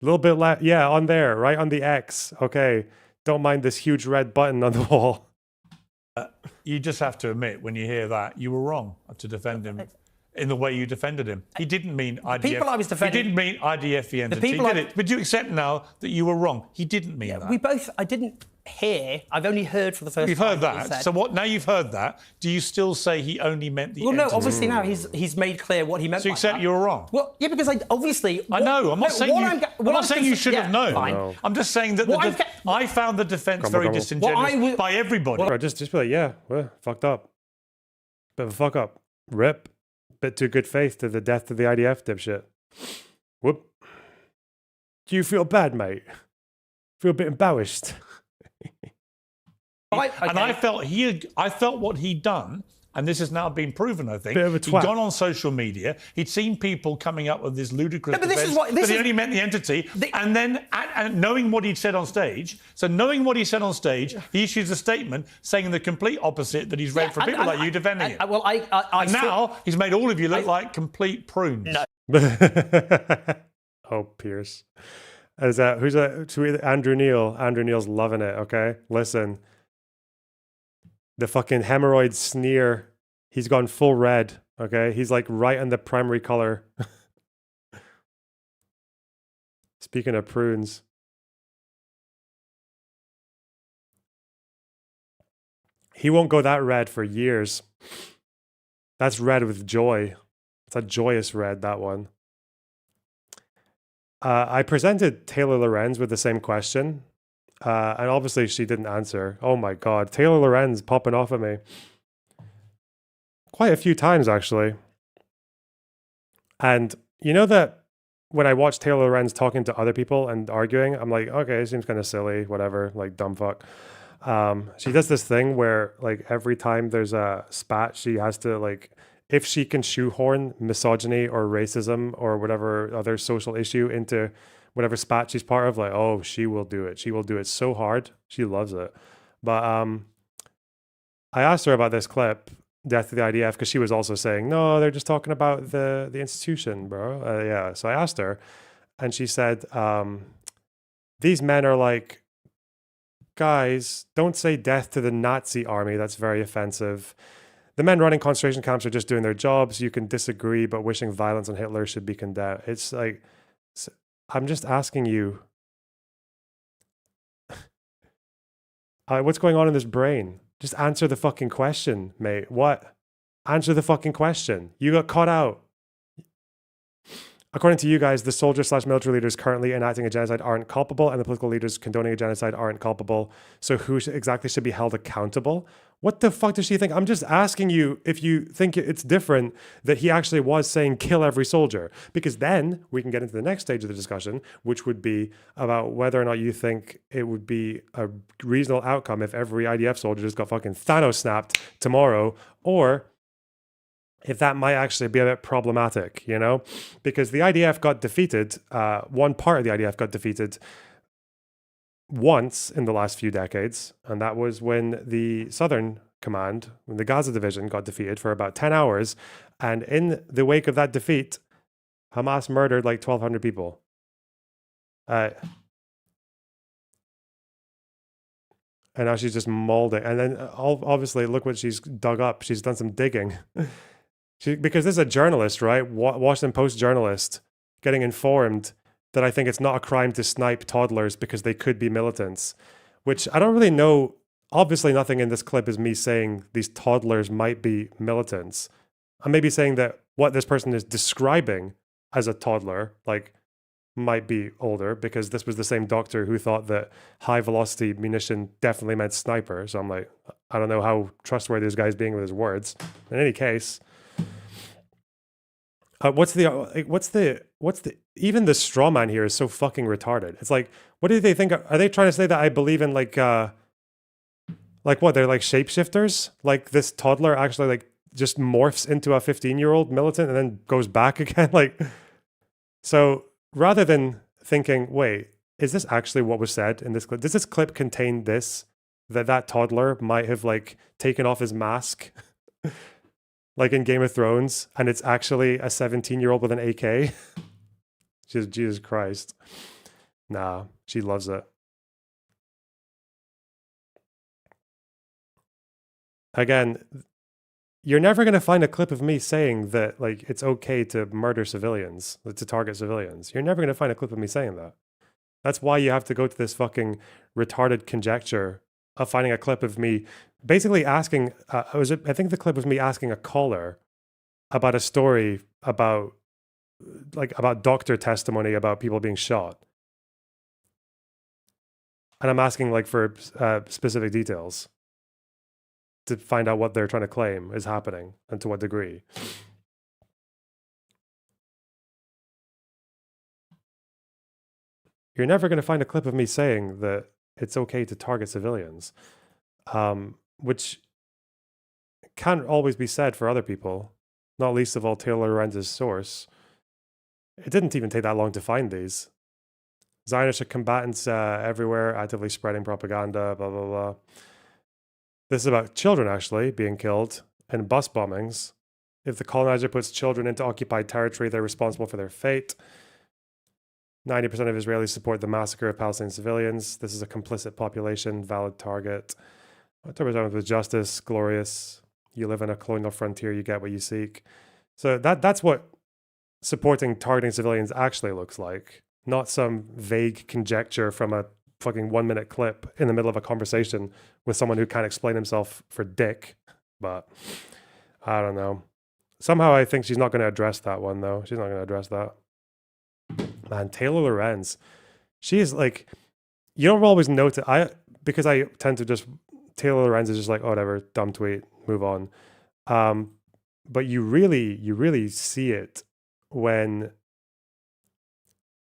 little bit left, yeah, on there, right on the X. Okay, don't mind this huge red button on the wall. You just have to admit, when you hear that, you were wrong to defend him in the way you defended him. He didn't mean IDF. People I was defending... He didn't mean IDF the entity, did it? But you accept now that you were wrong. He didn't mean that. I didn't... here, I've only heard for the first You've time. heard that. So what? Now you've heard that. Do you still say he only meant the? Well, no. entity? Obviously now he's made clear what he meant. So you by accept that. you're wrong. Well, yeah, because I know. I'm not saying you. I'm not saying you should have known. Fine. I'm just saying that I found the defence very disingenuous by everybody. Bro, just be like, yeah, well, fucked up. Bit of a fuck up. Rip. Bit too good faith to the death of the IDF dipshit. Whoop. Do you feel bad, mate? Feel a bit embarrassed? And I felt what he'd done, and this has now been proven, I think. Bit of a He'd twat. gone on social media, he'd seen people coming up with this ludicrous No, but this is defense what- this that he is- only meant the entity, and then and knowing what he'd said on stage, he issues a statement saying the complete opposite that he's read from people like you defending it. Well, and now he's made all of you look like complete prunes. Oh, Pierce. Is that who's that? Andrew Neil. Andrew Neil's loving it. Okay, listen. The fucking hemorrhoid sneer. He's gone full red. Okay, he's like right in the primary color. Speaking of prunes. He won't go that red for years. That's red with joy. It's a joyous red, that one. I presented Taylor Lorenz with the same question, and obviously she didn't answer. Oh my God, Taylor Lorenz popping off at me. Quite a few times, actually. And you know that when I watch Taylor Lorenz talking to other people and arguing, I'm like, okay, it seems kind of silly, whatever, like dumb fuck. She does this thing where like every time there's a spat, she has to like, if she can shoehorn misogyny or racism or whatever other social issue into whatever spat she's part of, like, oh, she will do it. She will do it so hard. She loves it. But I asked her about this clip, Death to the IDF, because she was also saying, no, they're just talking about the institution, bro. Yeah. So I asked her, and she said, these men are like, guys, don't say death to the Nazi army. That's very offensive. The men running concentration camps are just doing their jobs. You can disagree, but wishing violence on Hitler should be condemned. It's like, I'm just asking you, what's going on in this brain? Just answer the fucking question, mate. What? Answer the fucking question. You got caught out. According to you guys, the soldier/military leaders currently enacting a genocide aren't culpable, and the political leaders condoning a genocide aren't culpable. So who exactly should be held accountable? What the fuck does she think? I'm just asking you if you think it's different that he actually was saying kill every soldier. Because then we can get into the next stage of the discussion, which would be about whether or not you think it would be a reasonable outcome if every IDF soldier just got fucking Thanos snapped tomorrow, or if that might actually be a bit problematic, you know? Because the IDF got defeated, one part of the IDF got defeated once in the last few decades, and that was when the Southern Command, when the Gaza division got defeated for about 10 hours, and in the wake of that defeat, Hamas murdered like 1,200 people. And now she's just molding. And then obviously, look what she's dug up. She's done some digging. Because this is a journalist, right? Washington Post journalist getting informed that I think it's not a crime to snipe toddlers because they could be militants, which I don't really know. Obviously, nothing in this clip is me saying these toddlers might be militants. I'm maybe saying that what this person is describing as a toddler, like, might be older, because this was the same doctor who thought that high velocity munition definitely meant sniper. So I'm like, I don't know how trustworthy this guy's being with his words. In any case, what's the even the straw man here is so fucking retarded. It's like, what do they think? Are they trying to say that I believe in like what, they're like shapeshifters? Like this toddler actually like just morphs into a 15-year-old militant and then goes back again? Like, so rather than thinking, wait, is this actually what was said in this clip? Does this clip contain this, that toddler might have like taken off his mask like in Game of Thrones, and it's actually a 17-year-old with an AK? Jesus Christ. Nah, she loves it. Again, you're never going to find a clip of me saying that like it's okay to murder civilians, to target civilians. You're never going to find a clip of me saying that. That's why you have to go to this fucking retarded conjecture of finding a clip of me basically asking, I think the clip was me asking a caller about a story about doctor testimony about people being shot. And I'm asking like for specific details to find out what they're trying to claim is happening and to what degree. You're never going to find a clip of me saying that it's okay to target civilians, which can't always be said for other people, not least of all Taylor Lorenz's source. It didn't even take that long to find these. Zionist combatants everywhere, actively spreading propaganda, blah, blah, blah. This is about children, actually, being killed in bus bombings. If the colonizer puts children into occupied territory, they're responsible for their fate. 90% of Israelis support the massacre of Palestinian civilians. This is a complicit population, valid target. October with justice, glorious. You live in a colonial frontier, you get what you seek. So that's what supporting targeting civilians actually looks like. Not some vague conjecture from a fucking 1 minute clip in the middle of a conversation with someone who can't explain himself for dick. But I don't know. Somehow I think she's not going to address that one, though. She's not going to address that. Man, Taylor Lorenz. She is like, you don't always note it. Because I tend to just, Taylor Lorenz is just like, oh, whatever, dumb tweet, move on. But you really see it when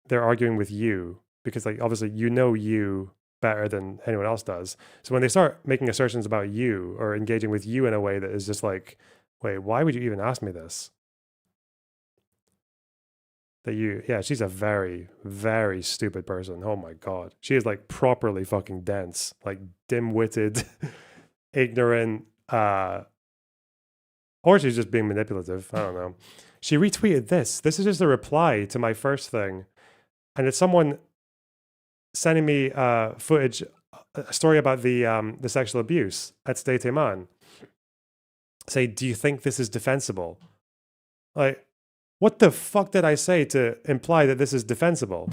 they're arguing with you, because like obviously you know you better than anyone else does. So when they start making assertions about you or engaging with you in a way that is just like, wait, why would you even ask me this? She's a very, very stupid person. Oh my God. She is like properly fucking dense, like dim-witted, ignorant, or she's just being manipulative. I don't know. She retweeted this. This is just a reply to my first thing. And it's someone sending me footage, a story about the sexual abuse at State Iman. Say, do you think this is defensible? Like, what the fuck did I say to imply that this is defensible?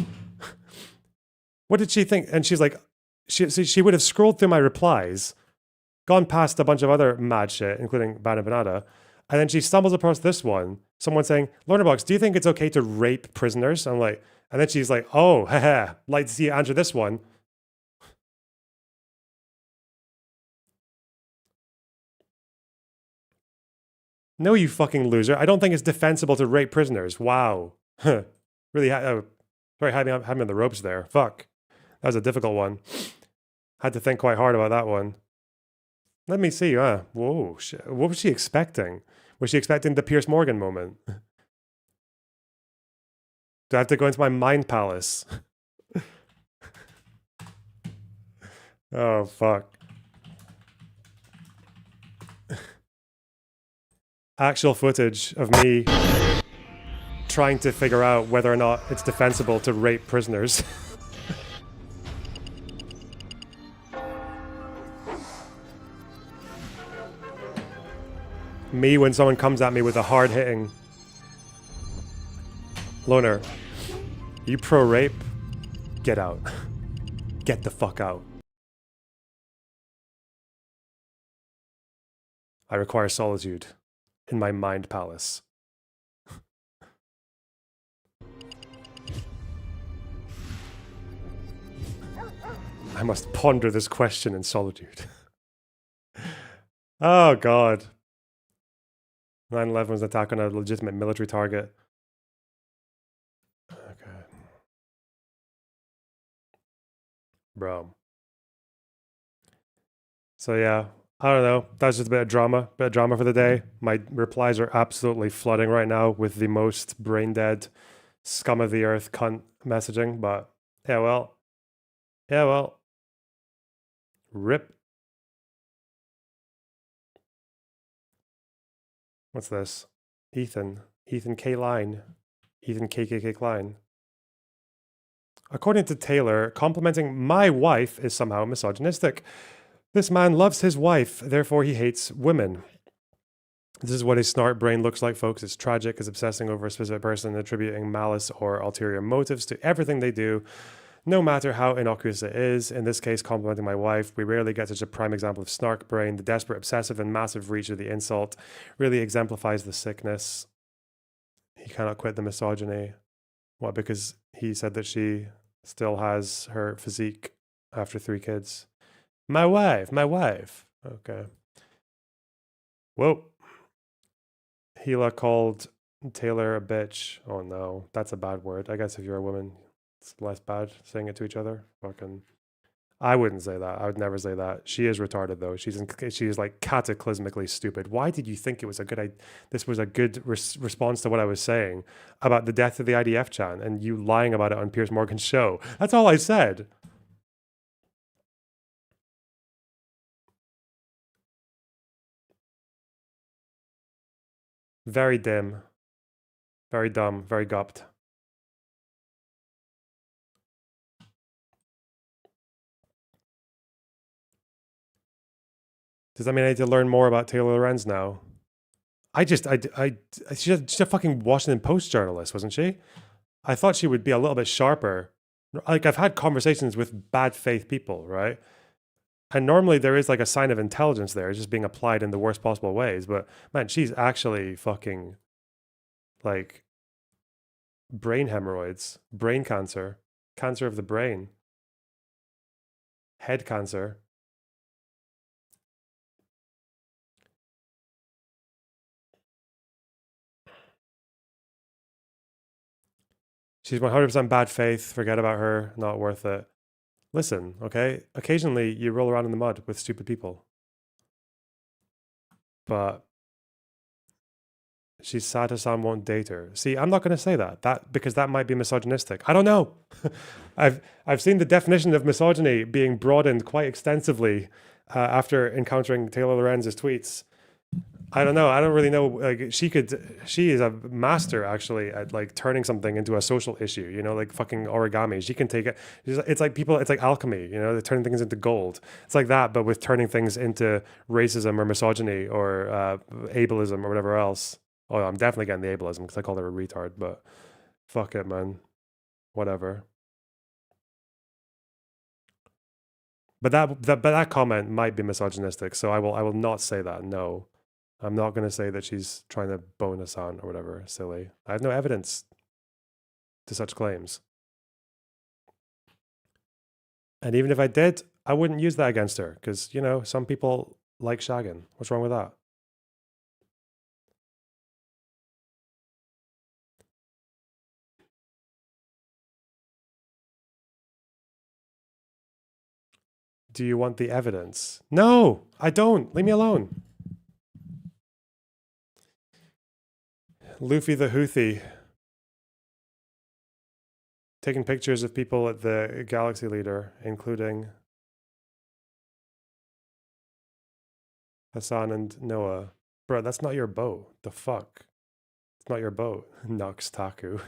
What did she think? And she's like, she would have scrolled through my replies, gone past a bunch of other mad shit, including Bana Banada, and then she stumbles across this one. Someone saying, Lornabox, do you think it's okay to rape prisoners? I'm like, and then she's like, oh, haha, like to see you answer this one. No, you fucking loser. I don't think it's defensible to rape prisoners. Wow. Really, sorry, had me on the ropes there. Fuck. That was a difficult one. Had to think quite hard about that one. Let me see. Whoa. Shit. What was she expecting? Was she expecting the Piers Morgan moment? Do I have to go into my mind palace? Oh, fuck. Actual footage of me trying to figure out whether or not it's defensible to rape prisoners. Me when someone comes at me with a hard-hitting loner. You pro-rape? Get out. Get the fuck out. I require solitude in my mind palace. I must ponder this question in solitude. Oh, God. 9/11 was an attack on a legitimate military target. Okay. Bro. So, yeah. I don't know. That was just a bit of drama for the day. My replies are absolutely flooding right now with the most brain dead, scum of the earth cunt messaging. But yeah, well. Rip. What's this? Ethan K. Line. Ethan KKK Klein. According to Taylor, complimenting my wife is somehow misogynistic. This man loves his wife, therefore he hates women. This is what a snart brain looks like, folks. It's tragic, is obsessing over a specific person and attributing malice or ulterior motives to everything they do. No matter how innocuous it is, in this case complimenting my wife, we rarely get such a prime example of snark brain. The desperate, obsessive, and massive reach of the insult really exemplifies the sickness. He cannot quit the misogyny. What, because he said that she still has her physique after 3 kids? My wife. Okay. Whoa. Gila called Taylor a bitch. Oh no, that's a bad word. I guess if you're a woman, it's less bad saying it to each other. Fucking, I wouldn't say that. I would never say that. She is retarded though. She's like cataclysmically stupid. Why did you think it was a good idea? This was a good response to what I was saying about the death of the IDF chan and you lying about it on Piers Morgan's show. That's all I said. Very dim, very dumb, very gupped. Does that mean I need to learn more about Taylor Lorenz now? She's a fucking Washington Post journalist, wasn't she? I thought she would be a little bit sharper. Like, I've had conversations with bad faith people, right? And normally there is like a sign of intelligence there, just being applied in the worst possible ways. But man, she's actually fucking like brain hemorrhoids, brain cancer, cancer of the brain, head cancer. She's 100% bad faith. Forget about her. Not worth it. Listen, okay? Occasionally you roll around in the mud with stupid people. But she's sad Hassan won't date her. See, I'm not going to say that because that might be misogynistic. I don't know. I've seen the definition of misogyny being broadened quite extensively after encountering Taylor Lorenz's tweets. I don't know. I don't really know. Like she is a master actually at like turning something into a social issue, you know, like fucking origami. She can take it. It's like alchemy, you know, they're turning things into gold. It's like that, but with turning things into racism or misogyny or ableism or whatever else. Oh, I'm definitely getting the ableism because I called her a retard, but fuck it, man. Whatever. But that comment might be misogynistic, so I will not say that. No. I'm not going to say that she's trying to bone Hassan or whatever. Silly. I have no evidence to such claims. And even if I did, I wouldn't use that against her because, you know, some people like shagging. What's wrong with that? Do you want the evidence? No, I don't. Leave me alone. Luffy the Houthi taking pictures of people at the Galaxy Leader, including Hassan and Noah. Bro, that's not your boat. The fuck? It's not your boat. Nux Taku.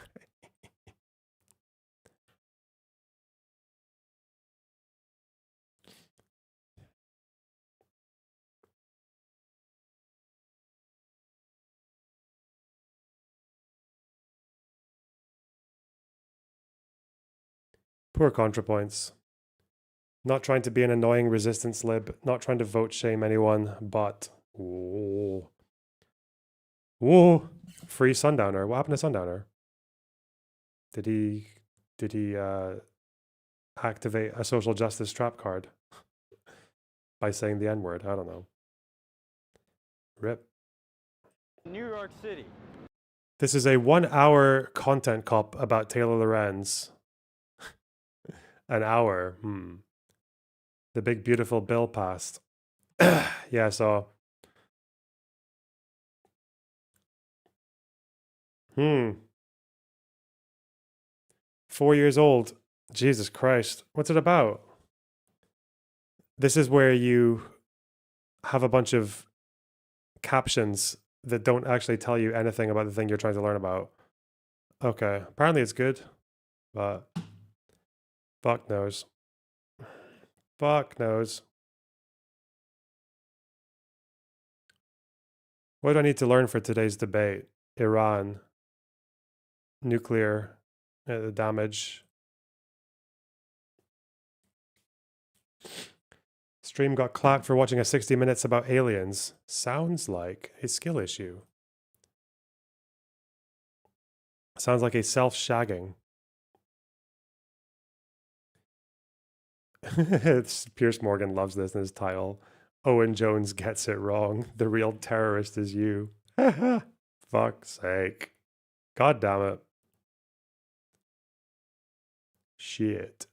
Poor ContraPoints. Not trying to be an annoying resistance lib, not trying to vote shame anyone, but... Whoa. Whoa. Free Sundowner. What happened to Sundowner? Did he activate a social justice trap card by saying the N-word? I don't know. RIP. New York City. This is a 1-hour content cop about Taylor Lorenz. An hour. The big beautiful bill passed. Yeah, so. 4 years old. Jesus Christ. What's it about? This is where you have a bunch of captions that don't actually tell you anything about the thing you're trying to learn about. Okay. Apparently it's good, but fuck knows. Fuck knows. What do I need to learn for today's debate? Iran. Nuclear damage. Stream got clapped for watching a 60 minutes about aliens. Sounds like a skill issue. Sounds like a self-shagging. Pierce Morgan loves this in his title. Owen Jones gets it wrong. The real terrorist is you. Fuck's sake. God damn it. Shit.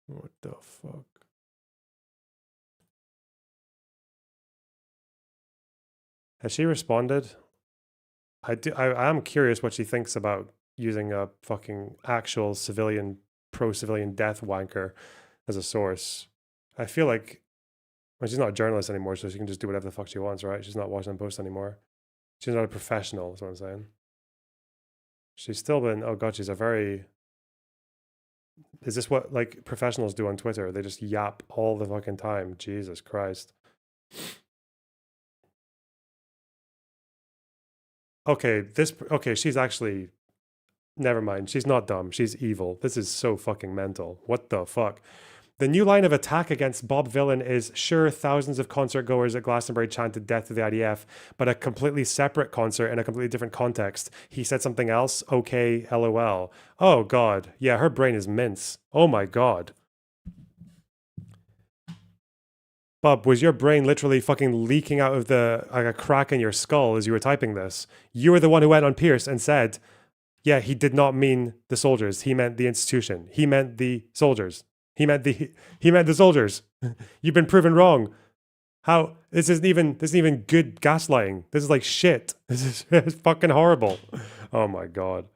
What the fuck? Has she responded? I am curious what she thinks about using a fucking actual civilian, pro-civilian death wanker as a source. I feel like, well, she's not a journalist anymore, so she can just do whatever the fuck she wants, right? She's not Washington Post anymore. She's not a professional, is what I'm saying. She's still been, oh god, she's a very... Is this what, like, professionals do on Twitter? They just yap all the fucking time. Jesus Christ. Okay, she's actually... Never mind, she's not dumb. She's evil. This is so fucking mental. What the fuck? The new line of attack against Bob Villain is, sure, thousands of concert goers at Glastonbury chanted death to the IDF, but a completely separate concert in a completely different context. He said something else? Okay, LOL. Oh god. Yeah, her brain is mince. Oh my god. Bob, was your brain literally fucking leaking out of like a crack in your skull as you were typing this? You were the one who went on Pierce and said, yeah, he did not mean the soldiers. He meant the institution. He meant the soldiers. He meant the soldiers. You've been proven wrong. How this isn't even good gaslighting. This is like shit. This is fucking horrible. Oh my god.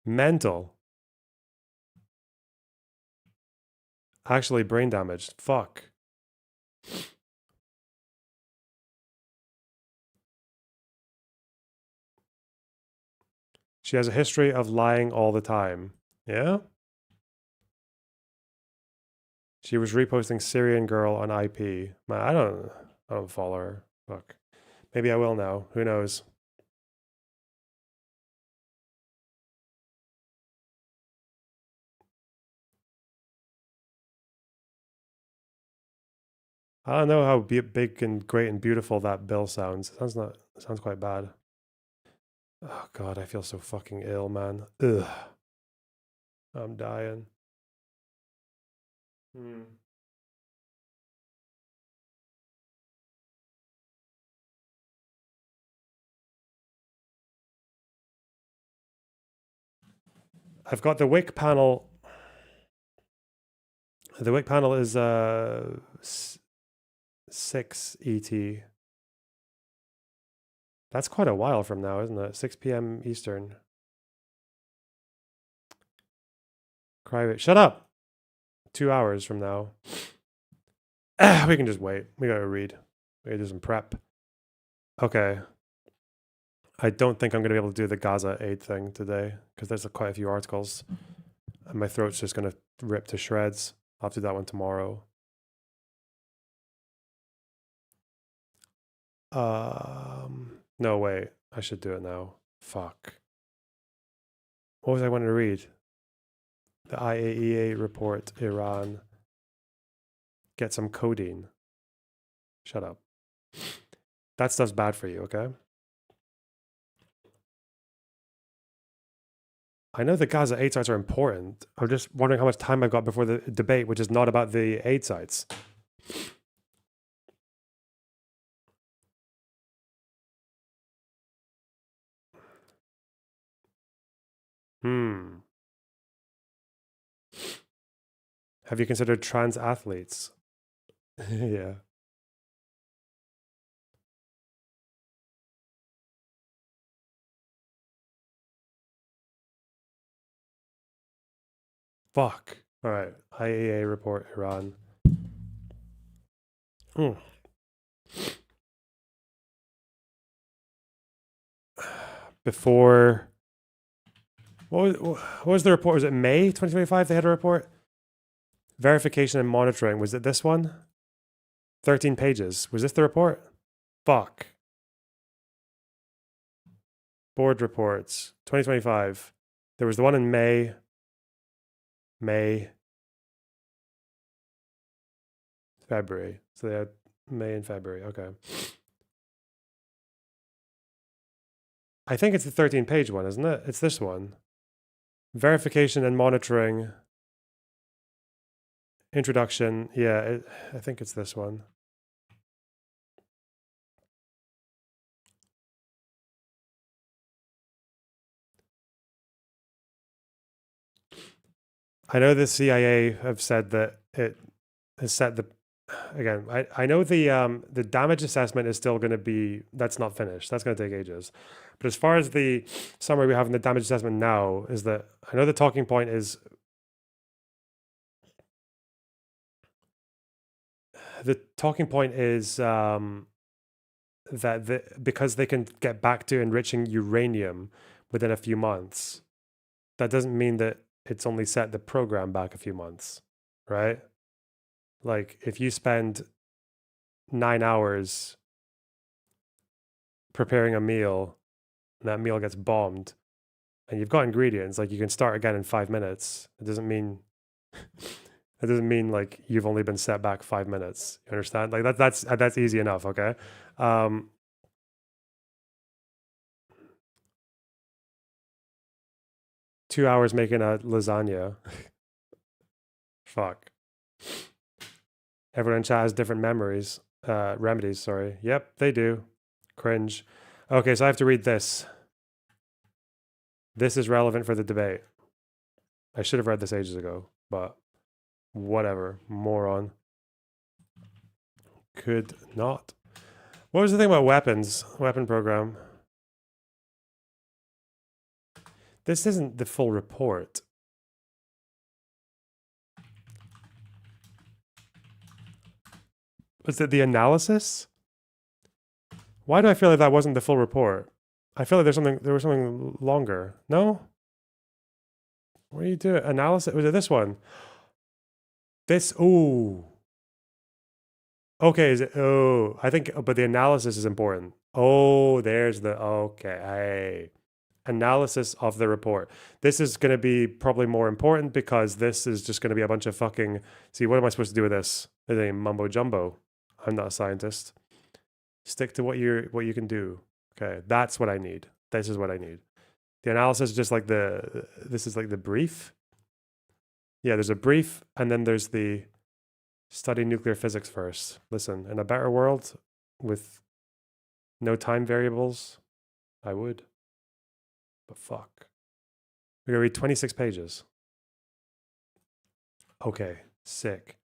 Mental. Actually brain damaged. Fuck. She has a history of lying all the time. Yeah? She was reposting Syrian girl on IP. Man, I don't follow her. Fuck. Maybe I will now. Who knows? I don't know how big and great and beautiful that bill sounds. It sounds quite bad. Oh god, I feel so fucking ill, man. Ugh. I'm dying. I've got the Whick panel. The Whick panel is 6 ET. That's quite a while from now, isn't it? 6 p.m. Eastern. Shut up! 2 hours from now. We can just wait. We gotta read. We gotta do some prep. Okay. I don't think I'm gonna be able to do the Gaza aid thing today because there's quite a few articles. And my throat's just gonna rip to shreds. I'll have to do that one tomorrow. No, wait. I should do it now. Fuck. What was I wanting to read? The IAEA report, Iran. Get some codeine. Shut up. That stuff's bad for you, okay? I know the Gaza aid sites are important. I'm just wondering how much time I've got before the debate, which is not about the aid sites. Have you considered trans athletes? Yeah. Fuck. All right. IAEA report, Iran. Before... What was the report? Was it May 2025 they had a report? Verification and monitoring. Was it this one? 13 pages. Was this the report? Fuck. Board reports. 2025. There was the one in May. February. So they had May and February. Okay. I think it's the 13-page one, isn't it? It's this one. Verification and monitoring. Introduction. Yeah, I think it's this one. I know the CIA have said that it has set the again. I know the damage assessment is still going to be, that's not finished. That's going to take ages. But as far as the summary we have in the damage assessment now is that I know the talking point is that because they can get back to enriching uranium within a few months, that doesn't mean that it's only set the program back a few months, right? Like if you spend 9 hours preparing a meal and that meal gets bombed and you've got ingredients, like you can start again in 5 minutes. It doesn't mean like you've only been set back 5 minutes. You understand? Like that's easy enough, okay? 2 hours making a lasagna. Fuck. Everyone in chat has different remedies, sorry. Yep, they do. Cringe. Okay, so I have to read this. This is relevant for the debate. I should have read this ages ago, but whatever. Moron. Could not. What was the thing about weapons? Weapon program. This isn't the full report. Was it the analysis? Why do I feel like that wasn't the full report? I feel like there was something longer. No? What are you doing? Analysis? Was it this one? Ooh. Okay, is it? Oh, I think, but the analysis is important. Oh, there's the, okay. Analysis of the report. This is going to be probably more important because this is just going to be a bunch of fucking, see, what am I supposed to do with this? Is it mumbo jumbo? I'm not a scientist. Stick to what you can do. Okay, that's what I need. This is what I need. The analysis is just like this is like the brief. Yeah, there's a brief and then there's the study nuclear physics first. Listen, in a better world with no time variables, I would. But fuck. We're gonna read 26 pages. Okay, sick.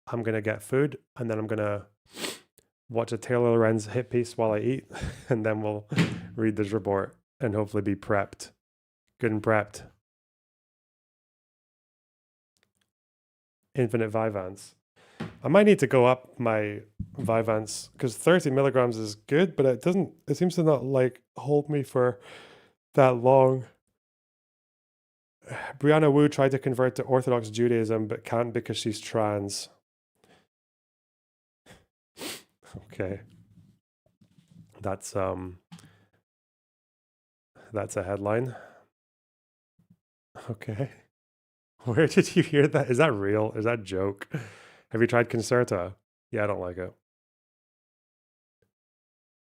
I'm gonna get food and then I'm gonna watch a Taylor Lorenz hit piece while I eat, and then we'll read this report and hopefully be prepped. Good and prepped. Infinite Vyvanse. I might need to go up my Vyvanse because 30 milligrams is good, but it seems to not like hold me for that long. Brianna Wu tried to convert to Orthodox Judaism but can't because she's trans. Okay. That's a headline. Okay. Where did you hear that? Is that real? Is that a joke? Have you tried Concerta? Yeah, I don't like it.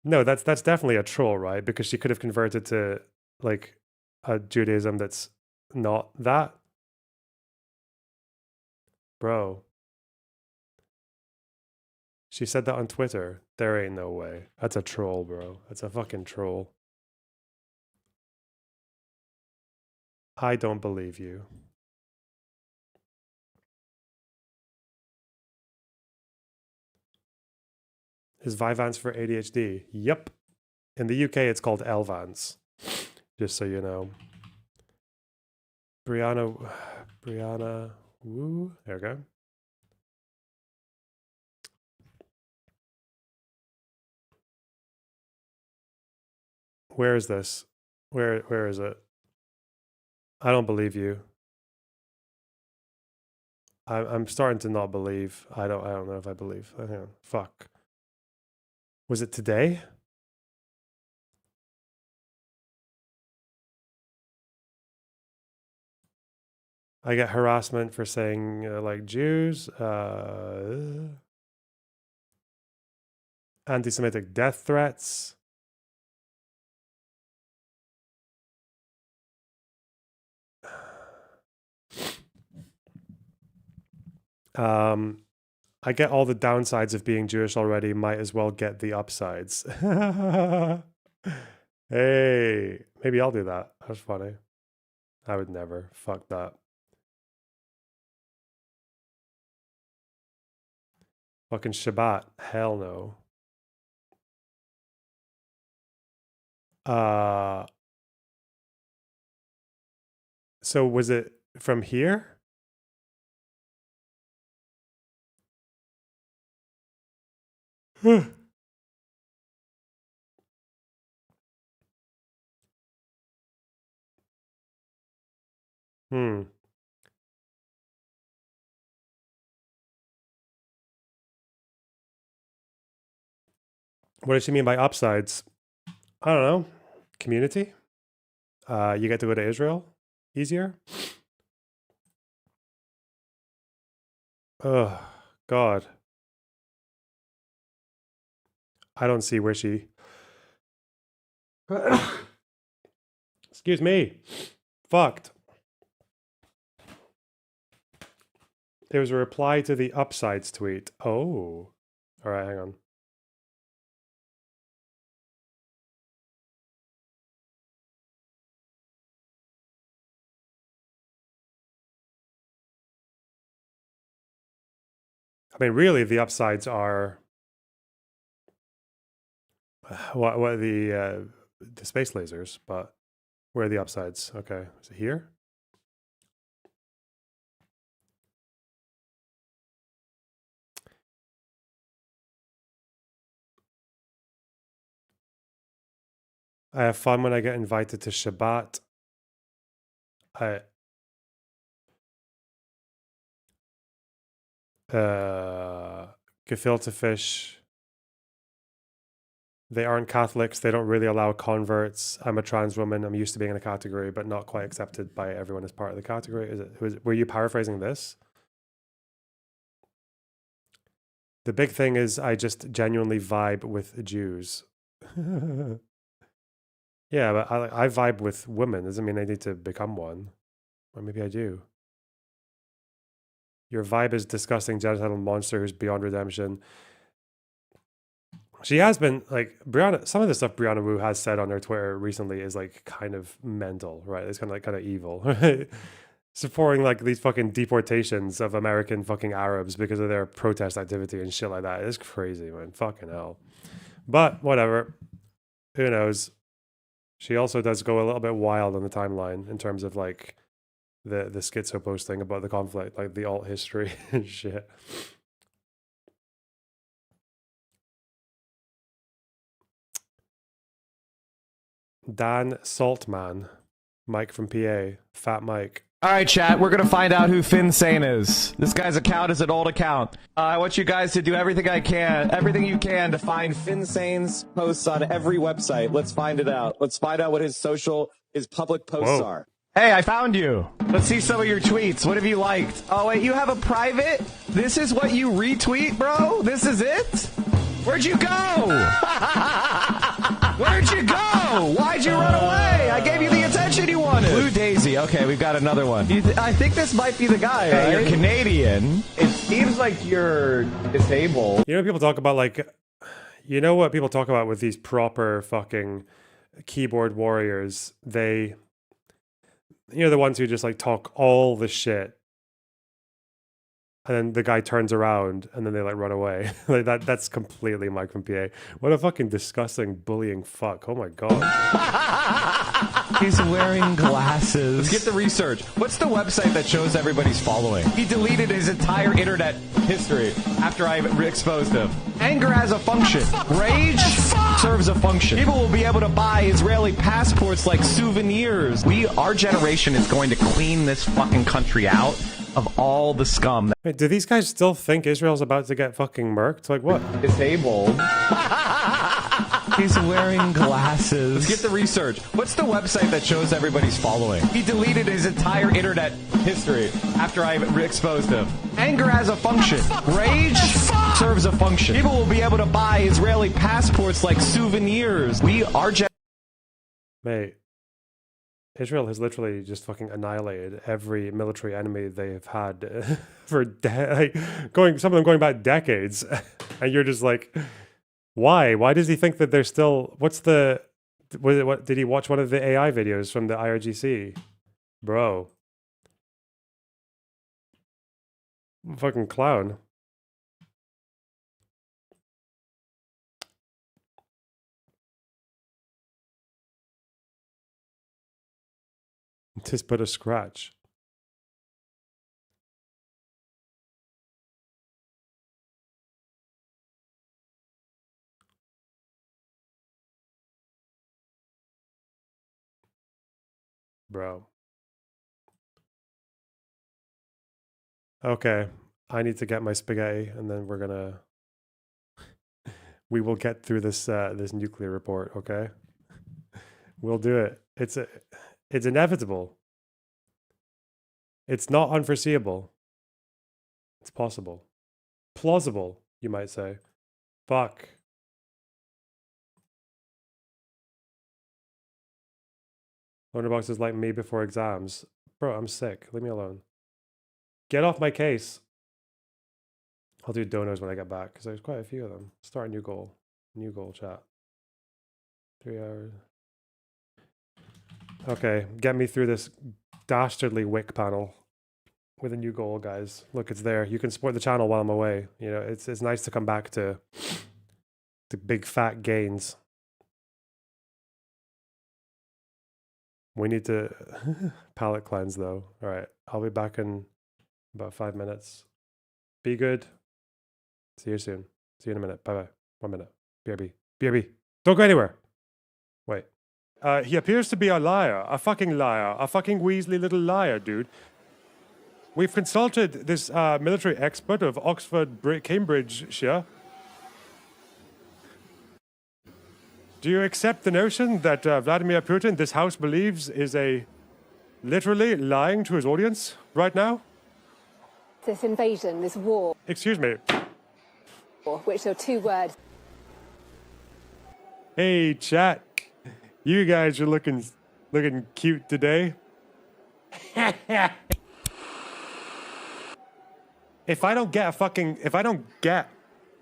No, that's definitely a troll, right? Because she could have converted to like a Judaism that's not that. Bro. She said that on Twitter. There ain't no way. That's a troll, bro. That's a fucking troll. I don't believe you. Is Vyvanse for ADHD? Yep. In the UK, it's called Elvance. Just so you know. Brianna Wu. There we go. Where is this? Where is it? I don't believe you. I'm starting to not believe. I don't know if I believe. Fuck. Was it today? I get harassment for saying like Jews, anti-Semitic death threats. I get all the downsides of being Jewish already. Might as well get the upsides. Hey, maybe I'll do that. That's funny. I would never. Fuck that. Fucking Shabbat. Hell no. So was it from here? Hmm. What does she mean by upsides? I don't know. Community? You get to go to Israel easier? Oh, God. I don't see where she... Excuse me. Fucked. There was a reply to the upsides tweet. Oh. All right, hang on. I mean, really, the upsides are what the space lasers, but where are the upsides? Okay, is it here? I have fun when I get invited to Shabbat. Gefilte fish. They aren't Catholics. They don't really allow converts. I'm a trans woman. I'm used to being in a category, but not quite accepted by everyone as part of the category. Were you paraphrasing this? The big thing is I just genuinely vibe with Jews. Yeah, but I vibe with women. Doesn't mean I need to become one. Or maybe I do. Your vibe is disgusting genocidal monster who's beyond redemption. She has been like Brianna. Some of the stuff Brianna Wu has said on her Twitter recently is like kind of mental, right? It's kind of evil, right? Supporting like these fucking deportations of American fucking Arabs because of their protest activity and shit like that. It's crazy, man. Fucking hell. But whatever. Who knows? She also does go a little bit wild on the timeline in terms of like the schizo posting about the conflict, like the alt history and shit. Dan Saltman, Mike from PA, Fat Mike. All right, chat, we're going to find out who Finn Sane is. This guy's account is an old account. I want you guys to do everything you can to find Finn Sane's posts on every website. Let's find it out. Let's find out what his public posts are. Hey, I found you. Let's see some of your tweets. What have you liked? Oh, wait, you have a private? This is what you retweet, bro? This is it? Where'd you go? Where'd you go? Why'd you run away? I gave you the attention you wanted. Blue Daisy. Okay, we've got another one. I think this might be the guy, right? You're Canadian. It seems like you're disabled. You know, people talk about like, you know what people talk about with these proper fucking keyboard warriors? They, you know, the ones who just like talk all the shit. And then the guy turns around and then they like run away. Like that's completely Mike from PA. What a fucking disgusting bullying fuck. Oh my god. He's wearing glasses. Let's get the research. What's the website that shows everybody's following? He deleted his entire internet history after I exposed him. Anger has a function. Rage serves a function. People will be able to buy Israeli passports like souvenirs. Our generation is going to clean this fucking country out of all the scum. Wait, do these guys still think Israel's about to get fucking murked? Like what? Disabled. He's wearing glasses. Let's get the research. What's the website that shows everybody's following? He deleted his entire internet history after I exposed him. Anger has a function. Rage serves a function. People will be able to buy Israeli passports like souvenirs. Mate, Israel has literally just fucking annihilated every military enemy they've had for some of them going back decades, and you're just like, why? Why does he think that they're still? What did he watch one of the AI videos from the IRGC, bro? Fucking clown. Just put a scratch. Bro. Okay, I need to get my spaghetti, and then we will get through this this nuclear report. Okay, we'll do it. It's inevitable. It's not unforeseeable. It's possible. Plausible, you might say. Fuck. Wonderbox is like me before exams. Bro, I'm sick. Leave me alone. Get off my case. I'll do donos when I get back, because there's quite a few of them. Start a new goal. New goal, chat. 3 hours. Okay, get me through this dastardly Whick panel with a new goal, guys. Look, it's there. You can support the channel while I'm away. You know, it's nice to come back to big fat gains. We need to palate cleanse though. All right, I'll be back in about 5 minutes. Be good. See you soon. See you in a minute. Bye bye. 1 minute. BRB. BRB. Don't go anywhere. Wait. He appears to be a liar. A fucking liar. A fucking Weasley little liar, dude. We've consulted this military expert of Oxford, Cambridgeshire. Do you accept the notion that Vladimir Putin, this house believes, is literally lying to his audience right now? This invasion, this war. Excuse me. Which are two words. Hey, chat. You guys are looking cute today. If I don't get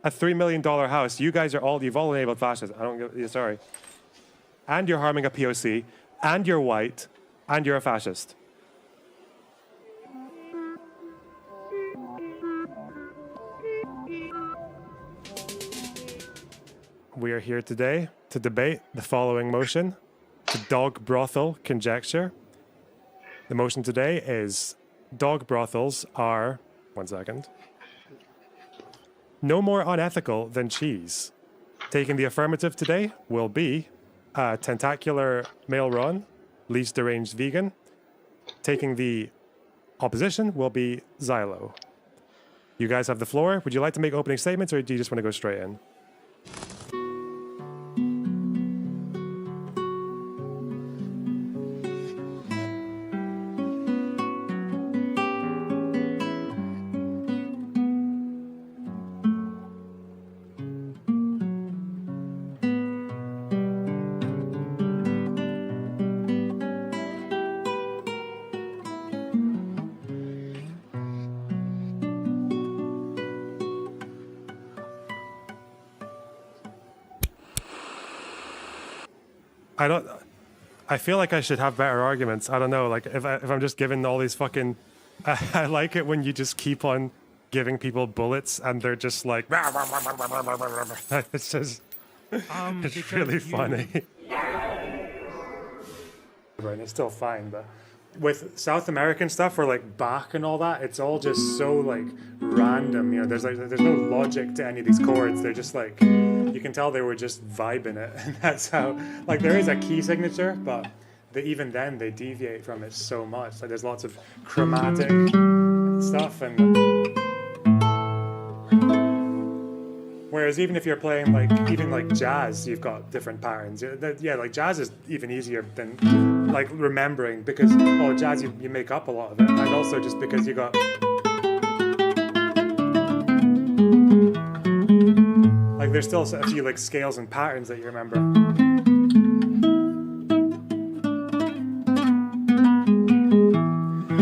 a $3 million house, you guys you've all enabled fascists. Sorry. And you're harming a POC, and you're white, and you're a fascist. We are here today to debate the following motion, the dog brothel conjecture. The motion today is dog brothels are, 1 second, no more unethical than cheese. Taking the affirmative today will be tentacular male Ron, least deranged vegan. Taking the opposition will be Xylo. You guys have the floor. Would you like to make opening statements, or do you just want to go straight in? I feel like I should have better arguments. I don't know, like if I'm just given all these fucking, I like it when you just keep on giving people bullets and they're just like, it's just, it's really funny. Right, it's still fine, but with South American stuff or like Bach and all that, it's all just so like random. You know, there's no logic to any of these chords. They're just like, you can tell they were just vibing it, and that's how. Like there is a key signature, but even then they deviate from it so much. Like there's lots of chromatic stuff. And whereas even if you're playing like jazz, you've got different patterns. Yeah, like jazz is even easier than like remembering, because jazz you make up a lot of it, and also just because you got like there's still a few like scales and patterns that you remember.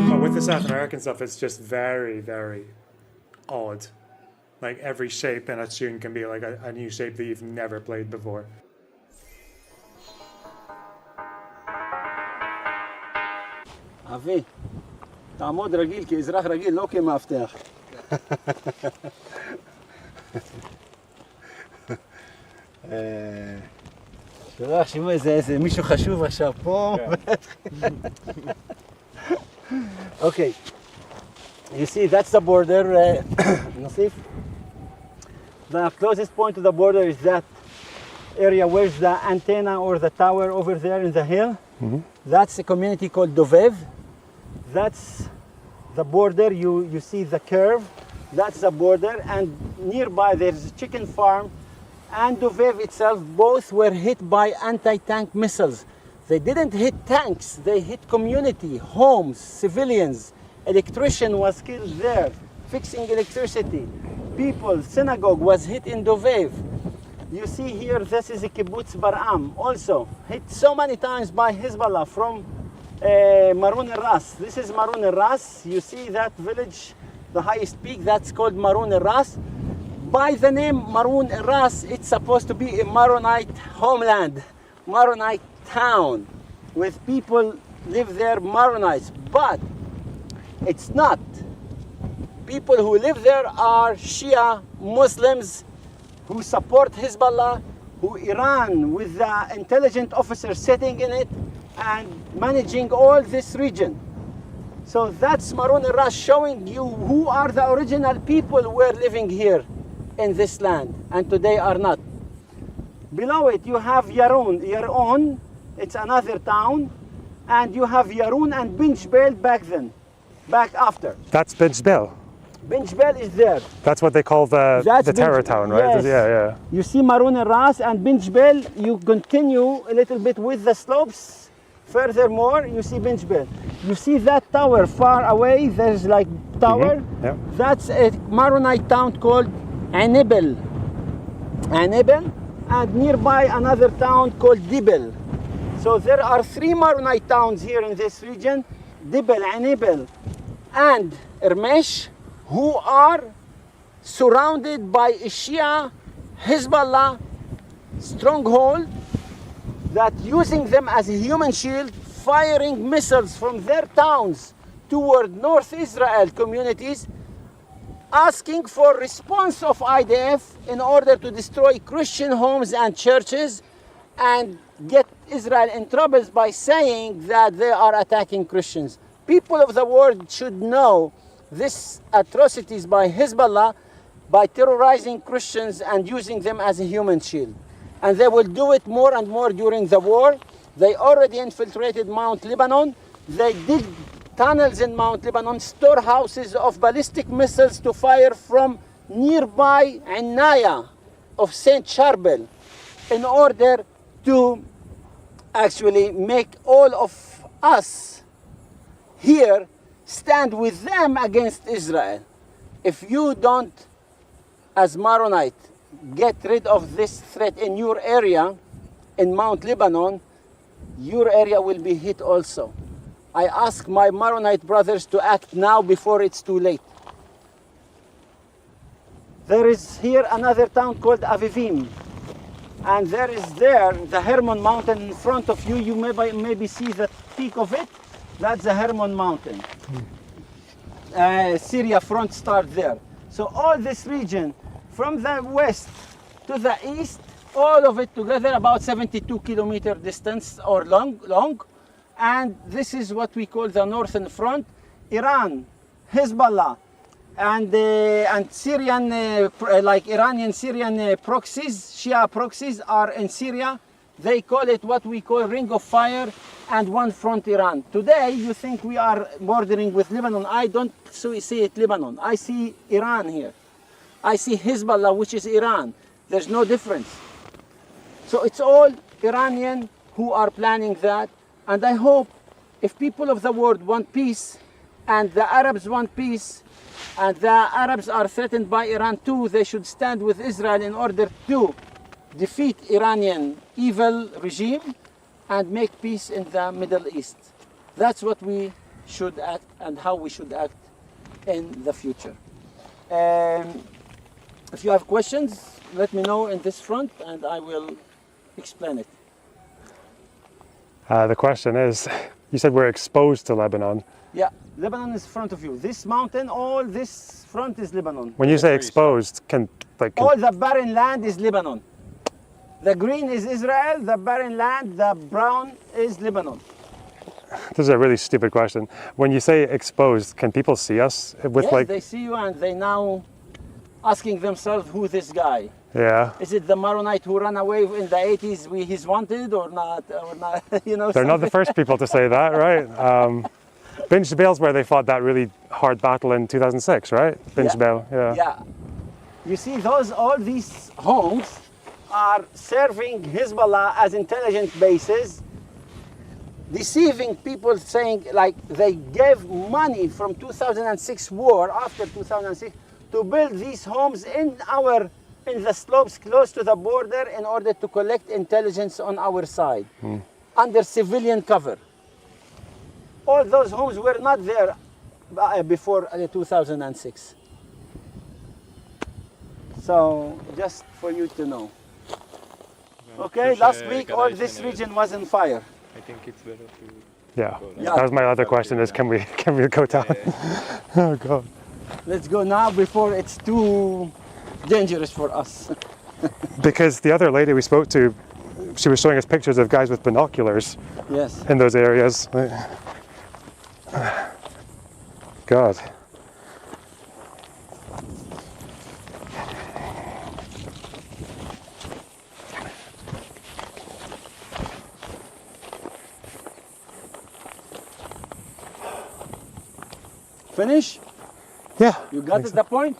But with the South American stuff, it's just very, very odd. Like every shape in a tune can be like a new shape that you've never played before. אבי, תעמוד רגיל כאזרח רגיל, לא כמאבטח. שלא יחשבו איזה מישהו חשוב עכשיו פה. Okay, you see that's the border, Nasif. The closest point to the border is that area where's the antenna or the tower over there in the hill. That's a community called Dovev. That's the border. You see the curve. That's the border, and nearby there's a chicken farm and Dovev itself. Both were hit by anti-tank missiles. They didn't hit tanks, they hit community, homes, civilians. Electrician was killed there, fixing electricity. People, synagogue was hit in Dovev. You see here, this is a kibbutz Bar'am, also hit so many times by Hezbollah from Marun al-Ras. This is Marun al-Ras. You see that village, the highest peak, that's called Marun al-Ras. By the name Marun al-Ras, it's supposed to be a Maronite homeland, Maronite town, with people live there, Maronites, but it's not. People who live there are Shia Muslims who support Hezbollah, who Iran with the intelligent officers sitting in it and managing all this region. So that's Marun al-Ras, showing you who are the original people who were living here in this land and today are not. Below it you have Yaron, it's another town, and you have Yaroun and Binjbel back after. That's Binjbel. Binjbel is there. That's what they call the terror town, right? Yes. Yeah. You see Marun al-Ras and Binjbel, you continue a little bit with the slopes. Furthermore, you see Binjbel. You see that tower far away, there's like tower. Yeah. That's a Maronite town called Anibel. And nearby another town called Dibel. So there are three Maronite towns here in this region, Dibel, Anibel, and Ermesh, who are surrounded by a Shia Hezbollah stronghold that using them as a human shield, firing missiles from their towns toward North Israel communities, asking for response of IDF in order to destroy Christian homes and churches and get Israel in troubles by saying that they are attacking Christians. People of the world should know these atrocities by Hezbollah by terrorizing Christians and using them as a human shield. And they will do it more and more during the war. They already infiltrated Mount Lebanon. They dig tunnels in Mount Lebanon, storehouses of ballistic missiles to fire from nearby Anaya of Saint Charbel in order to actually make all of us here stand with them against Israel. If you don't, as Maronite, get rid of this threat in your area, in Mount Lebanon, your area will be hit also. I ask my Maronite brothers to act now before it's too late. There is here another town called Avivim. And there is the Hermon mountain in front of you. You maybe see the peak of it. That's the Hermon mountain. Syria front start there. So all this region, from the west to the east, all of it together about 72 kilometer distance or long. And this is what we call the northern front. Iran, Hezbollah, and Syrian, like Iranian Syrian proxies, Shia proxies are in Syria. They call it what we call Ring of Fire. and one front Iran. Today, you think we are bordering with Lebanon. I don't see it Lebanon. I see Iran here. I see Hezbollah, which is Iran. There's no difference. So it's all Iranian who are planning that. And I hope if people of the world want peace, and the Arabs want peace, and the Arabs are threatened by Iran too, they should stand with Israel in order to defeat Iranian evil regime and make peace in the Middle East. That's what we should act and how we should act in the future. If you have questions, let me know in this front and I will explain it. The question is, you said we're exposed to Lebanon. Yeah, Lebanon is in front of you. This mountain, all this front is Lebanon. When you say exposed, all the barren land is Lebanon. The green is Israel, the barren land, the brown is Lebanon. This is a really stupid question. When you say exposed, can people see us with yes, like? They see you and they now asking themselves who this guy. Yeah. Is it the Maronite who ran away in the 80s? He's wanted or not? You know. They're not the first people to say that, right? Bin Jbeil's where they fought that really hard battle in 2006, right? Bin Jbeil, yeah. Yeah. You see, all these homes are serving Hezbollah as intelligence bases, deceiving people, saying like they gave money from 2006 war, after 2006, to build these homes in the slopes close to the border in order to collect intelligence on our side, under civilian cover. All those homes were not there before 2006. So, just for you to know. Okay, last week all this region was on fire. I think it's better to Yeah. That was my other question is can we go down? Oh god. Let's go now before it's too dangerous for us. Because the other lady we spoke to, she was showing us pictures of guys with binoculars. Yes. In those areas. God. Finish? Yeah. You got the point?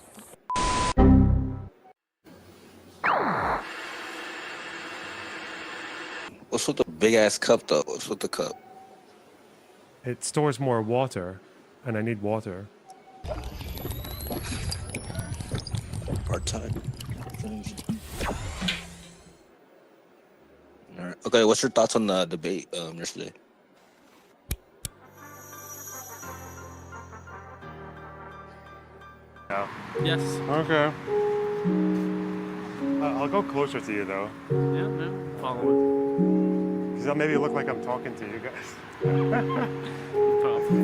What's with the big ass cup though? What's with the cup? It stores more water, and I need water. Part time. Finished. All right. Okay, what's your thoughts on the debate yesterday? No. Yes. Okay. I'll go closer to you though. Yeah, yeah. Follow Because that'll maybe look like I'm talking to you guys.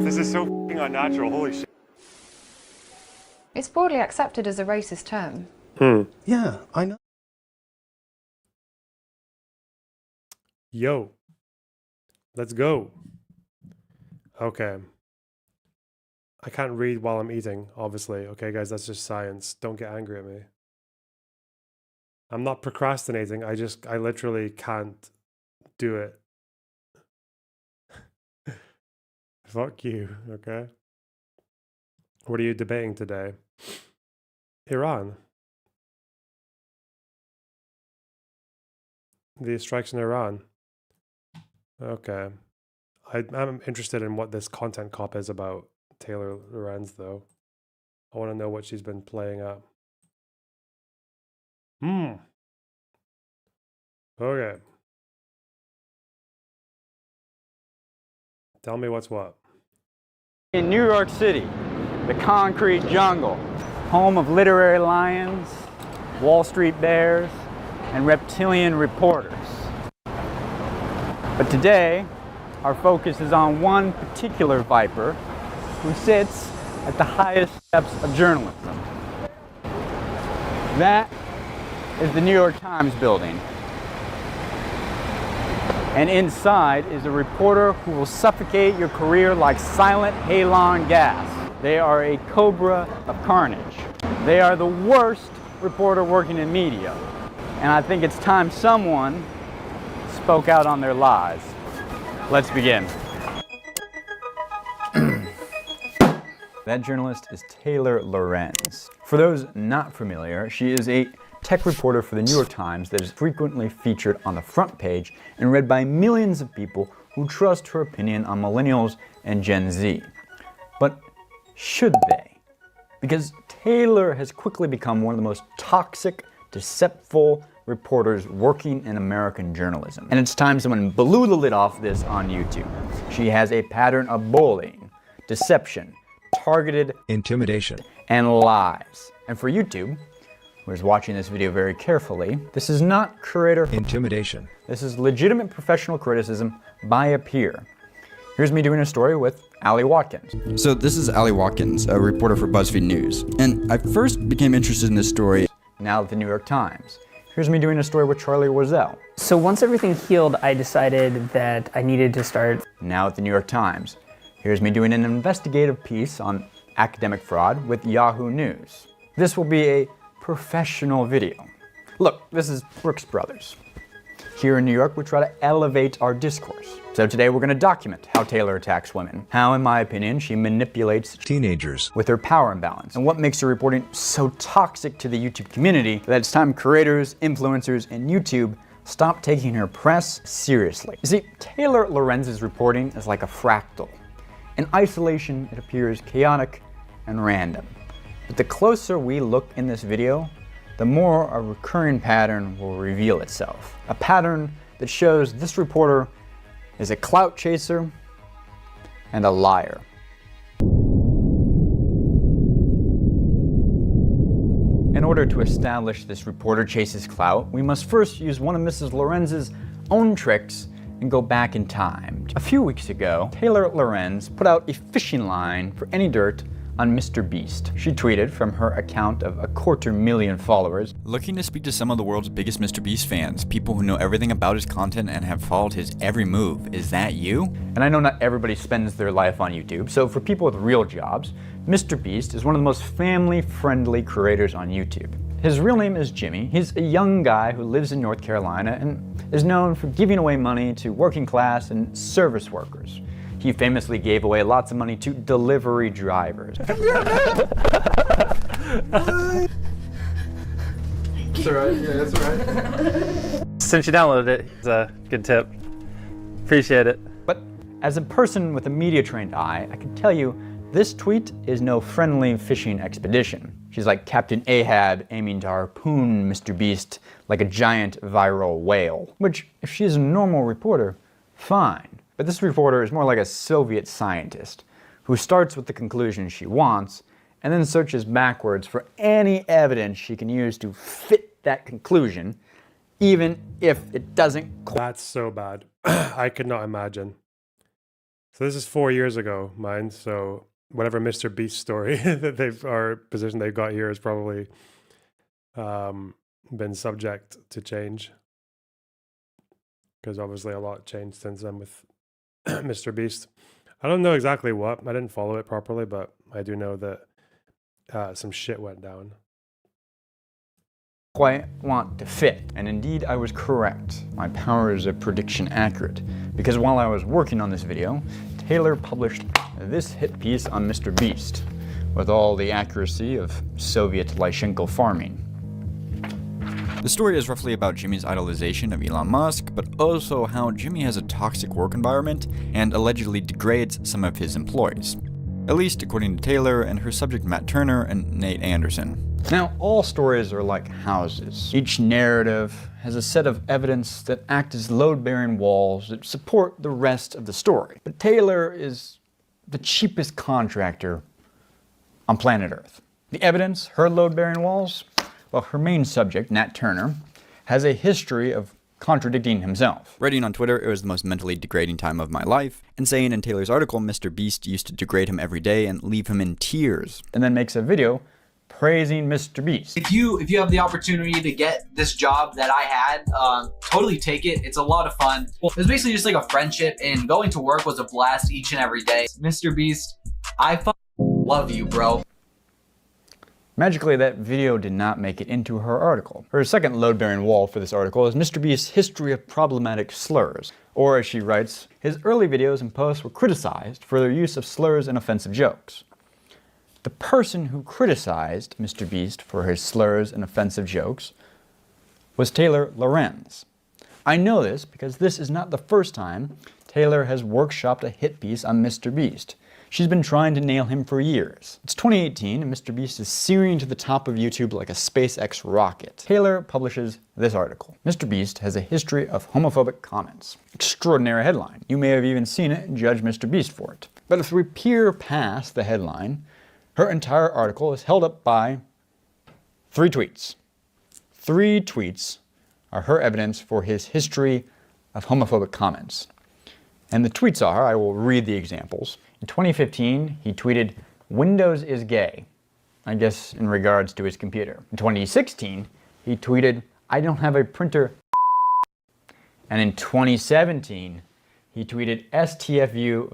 This is so f***ing unnatural. Holy shit. It's broadly accepted as a racist term. Yeah, I know. Yo. Let's go. Okay. I can't read while I'm eating, obviously. Okay, guys, that's just science. Don't get angry at me. I'm not procrastinating. I literally can't do it. Fuck you, okay? What are you debating today? Iran. The strikes in Iran. Okay. I'm interested in what this content cop is about Taylor Lorenz, though. I want to know what she's been playing up. Okay. Tell me what's what. In New York City, the concrete jungle, home of literary lions, Wall Street bears, and reptilian reporters. But today, our focus is on one particular viper who sits at the highest steps of journalism. That is the New York Times building. And inside is a reporter who will suffocate your career like silent halon gas. They are a cobra of carnage. They are the worst reporter working in media. And I think it's time someone spoke out on their lies. let's begin. That journalist is Taylor Lorenz. For those not familiar, she is a tech reporter for the New York Times that is frequently featured on the front page and read by millions of people who trust her opinion on millennials and Gen Z. But should they? Because Taylor has quickly become one of the most toxic, deceptive reporters working in American journalism. And it's time someone blew the lid off this on YouTube. She has a pattern of bullying, deception, targeted intimidation, and lies. And for YouTube, who is watching this video very carefully, this is not curator intimidation. This is legitimate professional criticism by a peer. Here's me doing a story with Ali Watkins. So this is Ali Watkins, a reporter for BuzzFeed News. And I first became interested in this story. Now at the New York Times. Here's me doing a story with Charlie Wazell. So once everything healed, I decided that I needed to start. Now at the New York Times. Here's me doing an investigative piece on academic fraud with Yahoo News. This will be a professional video. Look, this is Brooks Brothers. Here in New York, we try to elevate our discourse. So today we're going to document how Taylor attacks women, how, in my opinion, she manipulates teenagers with her power imbalance, and what makes her reporting so toxic to the YouTube community that it's time creators, influencers, and YouTube stop taking her press seriously. You see, Taylor Lorenz's reporting is like a fractal. In isolation, it appears chaotic and random. But the closer we look in this video, the more a recurring pattern will reveal itself. A pattern that shows this reporter is a clout chaser and a liar. In order to establish this reporter chases clout, we must first use one of Mrs. Lorenz's own tricks and go back in time. A few weeks ago, Taylor Lorenz put out a fishing line for any dirt on Mr. Beast. She tweeted from her account of 250,000 followers. Looking to speak to some of the world's biggest Mr. Beast fans, people who know everything about his content and have followed his every move. Is that you? And I know not everybody spends their life on YouTube, so for people with real jobs, Mr. Beast is one of the most family-friendly creators on YouTube. His real name is Jimmy. He's a young guy who lives in North Carolina and is known for giving away money to working class and service workers. He famously gave away lots of money to delivery drivers. That's alright, yeah, that's alright. Since you downloaded it, it's a good tip. Appreciate it. But as a person with a media-trained eye, I can tell you this tweet is no friendly fishing expedition. She's like Captain Ahab aiming to harpoon Mr. Beast like a giant viral whale. Which, if she's a normal reporter, fine. But this reporter is more like a Soviet scientist who starts with the conclusion she wants and then searches backwards for any evidence she can use to fit that conclusion, even if it doesn't. That's so bad. I could not imagine. So this is 4 years ago, mind. So whatever Mr. Beast story that position they've got here has probably been subject to change. Because obviously a lot changed since then with Mr. Beast. I don't know exactly what. I didn't follow it properly, but I do know that some shit went down. Quite want to fit, and indeed I was correct. My powers of prediction accurate, because while I was working on this video, Taylor published this hit piece on Mr. Beast, with all the accuracy of Soviet Lyshenko farming. The story is roughly about Jimmy's idolization of Elon Musk, but also how Jimmy has a toxic work environment and allegedly degrades some of his employees. At least according to Taylor and her subject Matt Turner and Nate Anderson. Now, all stories are like houses. Each narrative has a set of evidence that act as load-bearing walls that support the rest of the story. But Taylor is the cheapest contractor on planet Earth. The evidence, her load-bearing walls, well, her main subject, Nat Turner, has a history of contradicting himself. Writing on Twitter, it was the most mentally degrading time of my life, and saying in Taylor's article, Mr. Beast used to degrade him every day and leave him in tears. And then makes a video praising Mr. Beast. If you have the opportunity to get this job that I had, totally take it. It's a lot of fun. Well, it was basically just like a friendship, and going to work was a blast each and every day. Mr. Beast, I love you, bro. Magically, that video did not make it into her article. Her second load-bearing wall for this article is MrBeast's history of problematic slurs. Or, as she writes, his early videos and posts were criticized for their use of slurs and offensive jokes. The person who criticized MrBeast for his slurs and offensive jokes was Taylor Lorenz. I know this because this is not the first time Taylor has workshopped a hit piece on MrBeast. She's been trying to nail him for years. It's 2018 and MrBeast is searing to the top of YouTube like a SpaceX rocket. Taylor publishes this article. MrBeast has a history of homophobic comments. Extraordinary headline. You may have even seen it and judged MrBeast for it. But if we peer past the headline, her entire article is held up by 3 tweets. 3 tweets are her evidence for his history of homophobic comments. And the tweets are, I will read the examples. In 2015, he tweeted, "Windows is gay," I guess in regards to his computer. In 2016, he tweeted, "I don't have a printer." And in 2017, he tweeted, "STFU."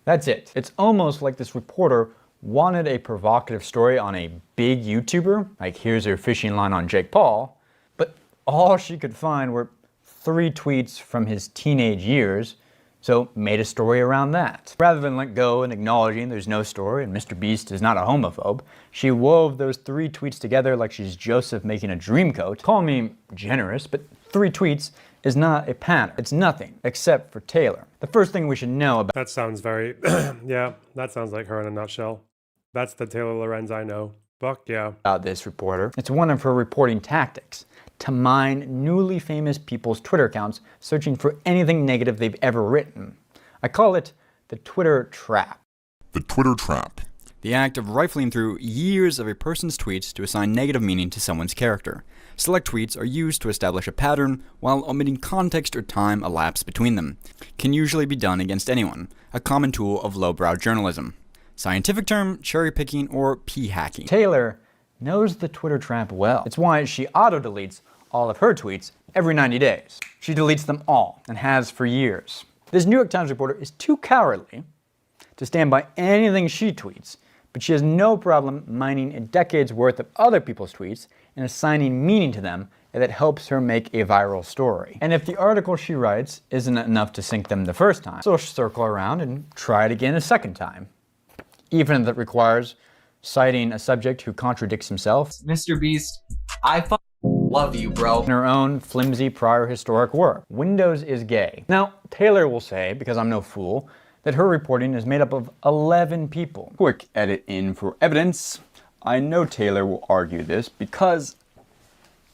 That's it. It's almost like this reporter wanted a provocative story on a big YouTuber, like here's her fishing line on Jake Paul, but all she could find were 3 tweets from his teenage years, so made a story around that. Rather than let go and acknowledging there's no story and MrBeast is not a homophobe, she wove those 3 tweets together like she's Joseph making a dream coat. Call me generous, but 3 tweets is not a pattern. It's nothing except for Taylor. The first thing we should know about— That sounds very, yeah, that sounds like her in a nutshell. That's the Taylor Lorenz I know. Fuck yeah. About this reporter. It's one of her reporting tactics, to mine newly famous people's Twitter accounts searching for anything negative they've ever written. I call it the Twitter trap. The Twitter trap. The act of rifling through years of a person's tweets to assign negative meaning to someone's character. Select tweets are used to establish a pattern while omitting context or time elapsed between them. Can usually be done against anyone, a common tool of lowbrow journalism. Scientific term, cherry picking or p-hacking. Taylor knows the Twitter trap well. It's why she auto-deletes all of her tweets every 90 days. She deletes them all and has for years. This New York Times reporter is too cowardly to stand by anything she tweets, but she has no problem mining a decade's worth of other people's tweets and assigning meaning to them that helps her make a viral story. And if the article she writes isn't enough to sink them the first time, she'll circle around and try it again a second time, even if it requires citing a subject who contradicts himself. MrBeast, I love you, bro. In her own flimsy prior historic work. Windows is gay. Now, Taylor will say, because I'm no fool, that her reporting is made up of 11 people. Quick edit in for evidence. I know Taylor will argue this because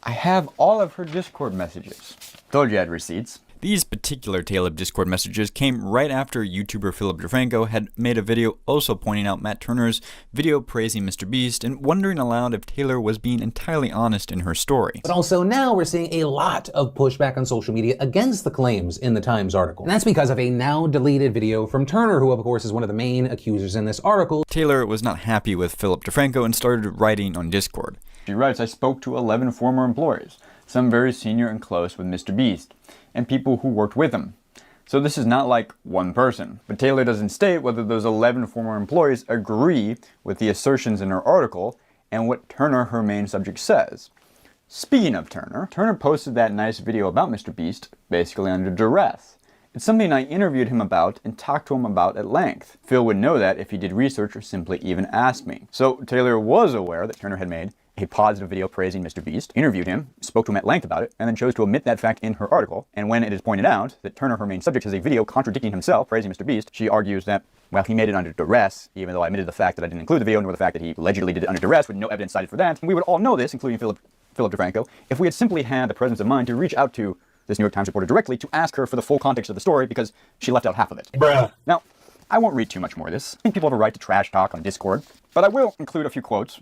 I have all of her Discord messages. Told you I had receipts. These particular Taylor Discord messages came right after YouTuber Philip DeFranco had made a video also pointing out Matt Turner's video praising MrBeast and wondering aloud if Taylor was being entirely honest in her story. But also now we're seeing a lot of pushback on social media against the claims in the Times article. And that's because of a now deleted video from Turner, who of course is one of the main accusers in this article. Taylor was not happy with Philip DeFranco and started writing on Discord. She writes, "I spoke to 11 former employees, some very senior and close with MrBeast, and people who worked with him. So this is not like one person." But Taylor doesn't state whether those 11 former employees agree with the assertions in her article and what Turner, her main subject, says. Speaking of Turner, Turner posted that nice video about MrBeast, basically under duress. It's something I interviewed him about and talked to him about at length. Phil would know that if he did research or simply even asked me. So Taylor was aware that Turner had made a positive video praising MrBeast, interviewed him, spoke to him at length about it, and then chose to omit that fact in her article. And when it is pointed out that Turner, her main subject, has a video contradicting himself, praising MrBeast, she argues that, well, he made it under duress, even though I omitted the fact that I didn't include the video, nor the fact that he allegedly did it under duress, with no evidence cited for that. And we would all know this, including Philip DeFranco, if we had simply had the presence of mind to reach out to this New York Times reporter directly to ask her for the full context of the story, because she left out half of it. Bruh. Now, I won't read too much more of this. I think people have a right to trash talk on Discord, but I will include a few quotes.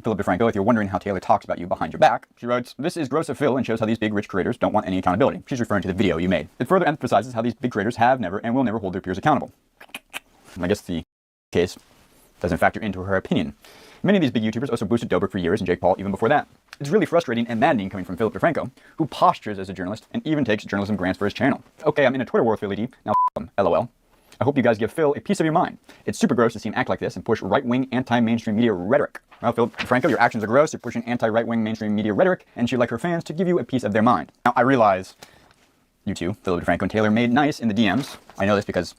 Philip DeFranco, if you're wondering how Taylor talks about you behind your back, she writes, "This is gross of Phil and shows how these big rich creators don't want any accountability." She's referring to the video you made. It further emphasizes how these big creators have never and will never hold their peers accountable. I guess the case doesn't factor into her opinion. Many of these big YouTubers also boosted Dobrik for years and Jake Paul even before that. It's really frustrating and maddening coming from Philip DeFranco, who postures as a journalist and even takes journalism grants for his channel. Okay, I'm in a Twitter war with Philly D, now him, LOL. I hope you guys give Phil a piece of your mind. It's super gross to see him act like this and push right-wing, anti-mainstream media rhetoric. Well, Phil DeFranco, your actions are gross. You're pushing anti-right-wing mainstream media rhetoric, and she'd like her fans to give you a piece of their mind. Now, I realize you two, Phil DeFranco and Taylor, made nice in the DMs. I know this because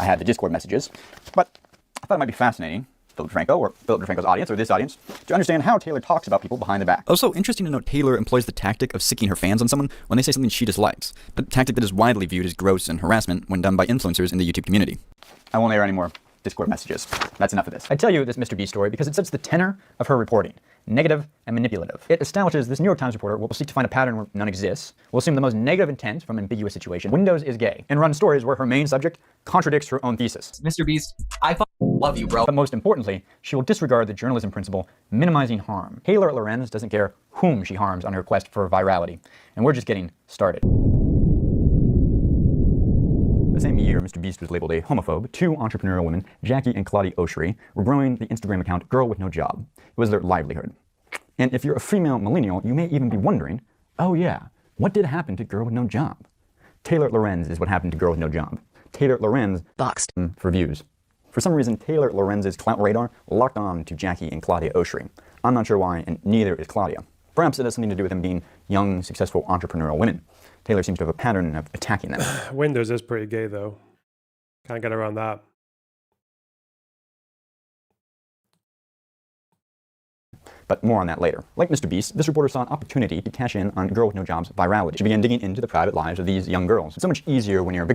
I had the Discord messages, but I thought it might be fascinating, Philip DeFranco, or Philip DeFranco's audience, or this audience, to understand how Taylor talks about people behind the back. Also, interesting to note Taylor employs the tactic of sicking her fans on someone when they say something she dislikes, a tactic that is widely viewed as gross and harassment when done by influencers in the YouTube community. I won't air any more Discord messages. That's enough of this. I tell you this Mr. B story because it sets the tenor of her reporting. Negative and manipulative. It establishes this New York Times reporter will seek to find a pattern where none exists, will assume the most negative intent from ambiguous situation, Windows is gay, and run stories where her main subject contradicts her own thesis. Mr. Beast, I love you, bro. But most importantly, she will disregard the journalism principle, minimizing harm. Taylor Lorenz doesn't care whom she harms on her quest for virality, and we're just getting started. The same year Mr. Beast was labeled a homophobe, two entrepreneurial women, Jackie and Claudia Oshry, were growing the Instagram account Girl With No Job. It was their livelihood. And if you're a female millennial, you may even be wondering, oh yeah, what did happen to Girl With No Job? Taylor Lorenz is what happened to Girl With No Job. Taylor Lorenz boxed him for views. For some reason, Taylor Lorenz's clout radar locked on to Jackie and Claudia Oshry. I'm not sure why, and neither is Claudia. Perhaps it has something to do with them being young, successful entrepreneurial women. Taylor seems to have a pattern of attacking them. Windows is pretty gay, though. Can't get around that. But more on that later. Like Mr. Beast, this reporter saw an opportunity to cash in on Girl With No Job's virality. She began digging into the private lives of these young girls. It's so much easier when your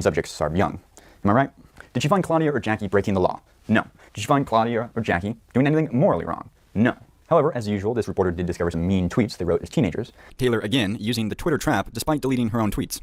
subjects are young. Am I right? Did she find Claudia or Jackie breaking the law? No. Did she find Claudia or Jackie doing anything morally wrong? No. However, as usual, this reporter did discover some mean tweets they wrote as teenagers. Taylor, again, using the Twitter trap despite deleting her own tweets.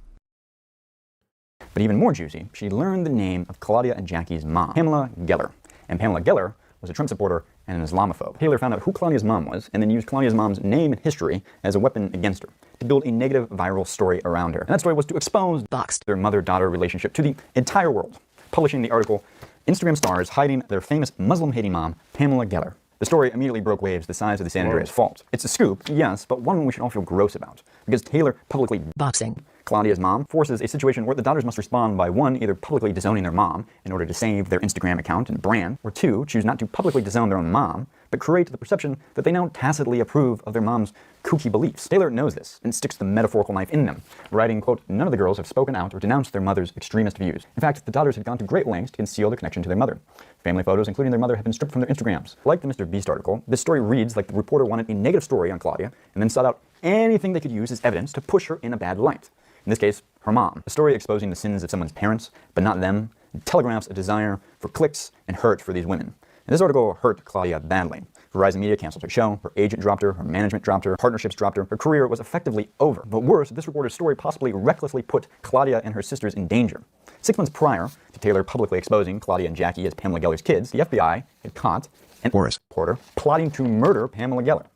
But even more juicy, she learned the name of Claudia and Jackie's mom, Pamela Geller. And Pamela Geller was a Trump supporter and an Islamophobe. Taylor found out who Claudia's mom was and then used Claudia's mom's name and history as a weapon against her to build a negative viral story around her. And that story was to expose their mother-daughter relationship to the entire world, publishing the article, Instagram stars hiding their famous Muslim-hating mom, Pamela Geller. The story immediately broke waves the size of the San Andreas Fault. It's a scoop, yes, but one we should all feel gross about, because Taylor publicly boxing Claudia's mom forces a situation where the daughters must respond by one, either publicly disowning their mom in order to save their Instagram account and brand, or two, choose not to publicly disown their own mom, but create the perception that they now tacitly approve of their mom's kooky beliefs. Taylor knows this and sticks the metaphorical knife in them, writing, quote, none of the girls have spoken out or denounced their mother's extremist views. In fact, the daughters had gone to great lengths to conceal their connection to their mother. Family photos, including their mother, have been stripped from their Instagrams. Like the Mr. Beast article, this story reads like the reporter wanted a negative story on Claudia and then sought out anything they could use as evidence to push her in a bad light. In this case, her mom. A story exposing the sins of someone's parents, but not them, telegraphs a desire for clicks and hurt for these women. And this article hurt Claudia badly. Verizon Media canceled her show, her agent dropped her management dropped her, partnerships dropped her career was effectively over. But worse, this reporter's story possibly recklessly put Claudia and her sisters in danger. 6 months prior to Taylor publicly exposing Claudia and Jackie as Pamela Geller's kids, the FBI had caught an reporter plotting to murder Pamela Geller.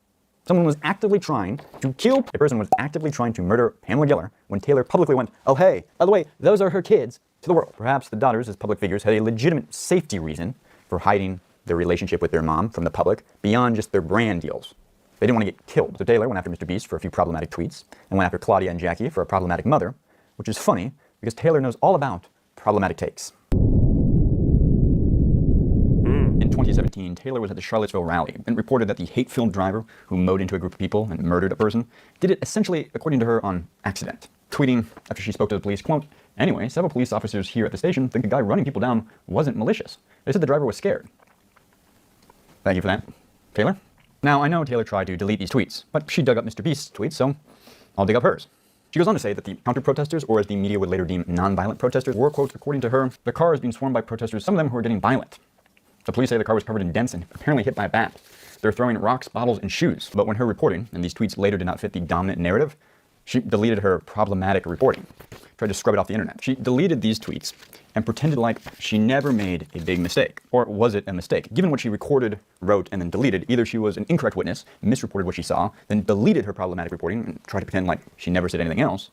Someone was actively trying to kill, a person was actively trying to murder Pamela Geller when Taylor publicly went, oh hey, by the way, those are her kids, to the world. Perhaps the daughters, as public figures, had a legitimate safety reason for hiding their relationship with their mom from the public beyond just their brand deals. They didn't want to get killed. So Taylor went after Mr. Beast for a few problematic tweets and went after Claudia and Jackie for a problematic mother, which is funny because Taylor knows all about problematic takes. In 2017, Taylor was at the Charlottesville rally and reported that the hate-filled driver who mowed into a group of people and murdered a person did it essentially, according to her, on accident. Tweeting after she spoke to the police, quote, anyway, several police officers here at the station think the guy running people down wasn't malicious. They said the driver was scared. Thank you for that, Taylor. Now, I know Taylor tried to delete these tweets, but she dug up Mr. Beast's tweets, so I'll dig up hers. She goes on to say that the counter-protesters, or as the media would later deem non-violent protesters, were, quote, according to her, the car is being swarmed by protesters, some of them who are getting violent. The police say the car was covered in dents and apparently hit by a bat. They're throwing rocks, bottles, and shoes. But when her reporting, and these tweets later did not fit the dominant narrative, she deleted her problematic reporting, tried to scrub it off the internet. She deleted these tweets and pretended like she never made a big mistake. Or was it a mistake? Given what she recorded, wrote, and then deleted, either she was an incorrect witness, misreported what she saw, then deleted her problematic reporting and tried to pretend like she never said anything else,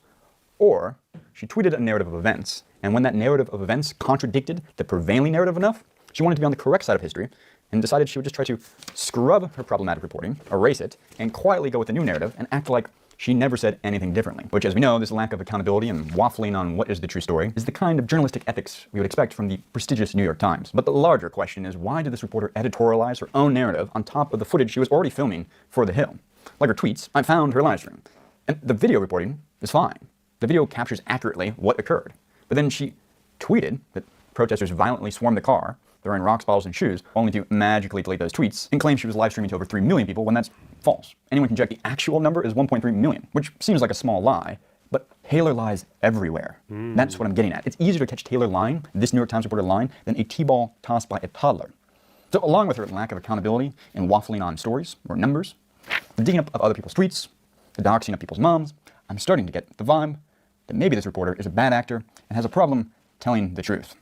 or she tweeted a narrative of events, and when that narrative of events contradicted the prevailing narrative enough, she wanted to be on the correct side of history and decided she would just try to scrub her problematic reporting, erase it, and quietly go with the new narrative and act like she never said anything differently. Which, as we know, this lack of accountability and waffling on what is the true story is the kind of journalistic ethics we would expect from the prestigious New York Times. But the larger question is, why did this reporter editorialize her own narrative on top of the footage she was already filming for The Hill? Like her tweets, I found her live stream. And the video reporting is fine. The video captures accurately what occurred. But then she tweeted that protesters violently swarmed the car, throwing rocks, bottles, and shoes, only to magically delete those tweets and claim she was live streaming to over 3 million people when that's false. Anyone can check the actual number is 1.3 million, which seems like a small lie, but Taylor lies everywhere. That's what I'm getting at. It's easier to catch Taylor lying, this New York Times reporter lying, than a T-ball tossed by a toddler. So along with her lack of accountability and waffling on stories or numbers, the digging up of other people's tweets, the doxing of people's moms, I'm starting to get the vibe that maybe this reporter is a bad actor and has a problem telling the truth.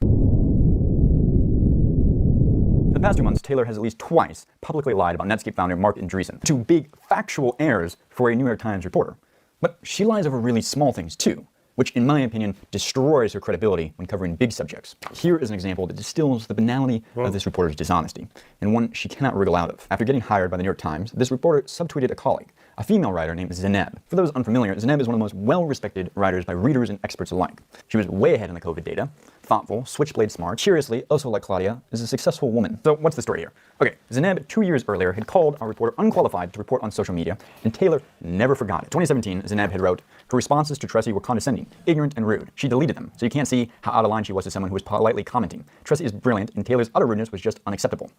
The past 2 months, Taylor has at least twice publicly lied about Netscape founder Mark Andreessen. 2 big factual errors for a New York Times reporter. But she lies over really small things too, which in my opinion destroys her credibility when covering big subjects. Here is an example that distills the banality of this reporter's dishonesty, and one she cannot wriggle out of. After getting hired by the New York Times, this reporter subtweeted a colleague, a female writer named Zeneb. For those unfamiliar, Zeneb is one of the most well-respected writers by readers and experts alike. She was way ahead in the COVID data, thoughtful, switchblade smart, curiously, also like Claudia, is a successful woman. So what's the story here? Okay, Zeneb 2 years earlier had called our reporter unqualified to report on social media, and Taylor never forgot it. 2017, Zeneb had wrote, her responses to Tressie were condescending, ignorant, and rude. She deleted them, so you can't see how out of line she was to someone who was politely commenting. Tressie is brilliant, and Taylor's utter rudeness was just unacceptable.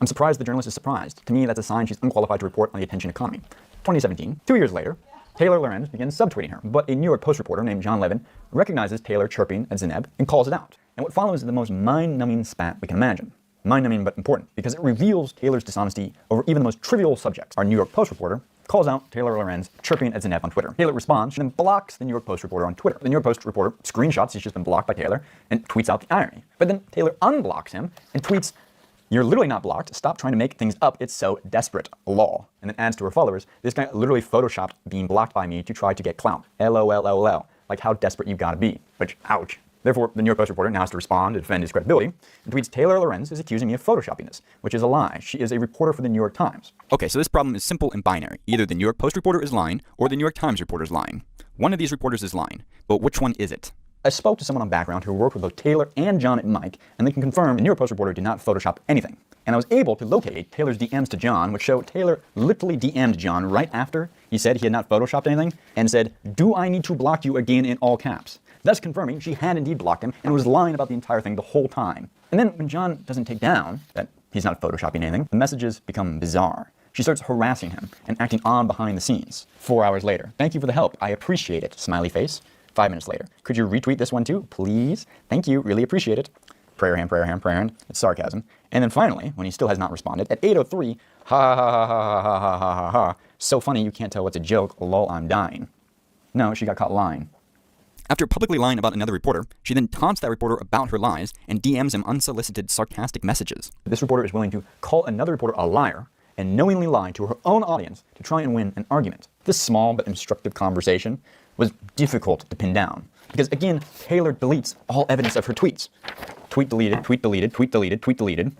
I'm surprised the journalist is surprised. To me, that's a sign she's unqualified to report on the attention economy. 2017, 2 years later, Taylor Lorenz begins subtweeting her, but a New York Post reporter named John Levin recognizes Taylor chirping at Zeneb and calls it out. And what follows is the most mind-numbing spat we can imagine. Mind-numbing but important, because it reveals Taylor's dishonesty over even the most trivial subjects. Our New York Post reporter calls out Taylor Lorenz chirping at Zeneb on Twitter. Taylor responds and then blocks the New York Post reporter on Twitter. The New York Post reporter screenshots he's just been blocked by Taylor and tweets out the irony. But then Taylor unblocks him and tweets, "You're literally not blocked. Stop trying to make things up. It's so desperate. Lol." And then adds to her followers, "This guy literally photoshopped being blocked by me to try to get clout. LOL. Like how desperate you gotta be." Which, ouch. Therefore, the New York Post reporter now has to respond to defend his credibility and tweets, "Taylor Lorenz is accusing me of photoshopping this," which is a lie. She is a reporter for the New York Times. Okay, so this problem is simple and binary. Either the New York Post reporter is lying, or the New York Times reporter is lying. One of these reporters is lying, but which one is it? I spoke to someone on background who worked with both Taylor and John at Mike, and they can confirm the New York Post reporter did not Photoshop anything. And I was able to locate Taylor's DMs to John, which show Taylor literally DM'd John right after he said he had not Photoshopped anything, and said, "Do I need to block you again?" in all caps. Thus confirming she had indeed blocked him and was lying about the entire thing the whole time. And then when John doesn't take down that he's not Photoshopping anything, the messages become bizarre. She starts harassing him and acting on behind the scenes. 4 hours later, "Thank you for the help. I appreciate it." Smiley face. 5 minutes later, "Could you retweet this one too, please? Thank you. Really appreciate it." Prayer hand. It's sarcasm. And then finally, when he still has not responded, at 8:03, ha ha ha ha ha ha ha ha ha. "So funny you can't tell what's a joke. Lol, I'm dying." No, she got caught lying. After publicly lying about another reporter, she then taunts that reporter about her lies and DMs him unsolicited sarcastic messages. This reporter is willing to call another reporter a liar and knowingly lie to her own audience to try and win an argument. This small but instructive conversation was difficult to pin down because, again, Taylor deletes all evidence of her tweets. Tweet deleted, tweet deleted, tweet deleted, tweet deleted.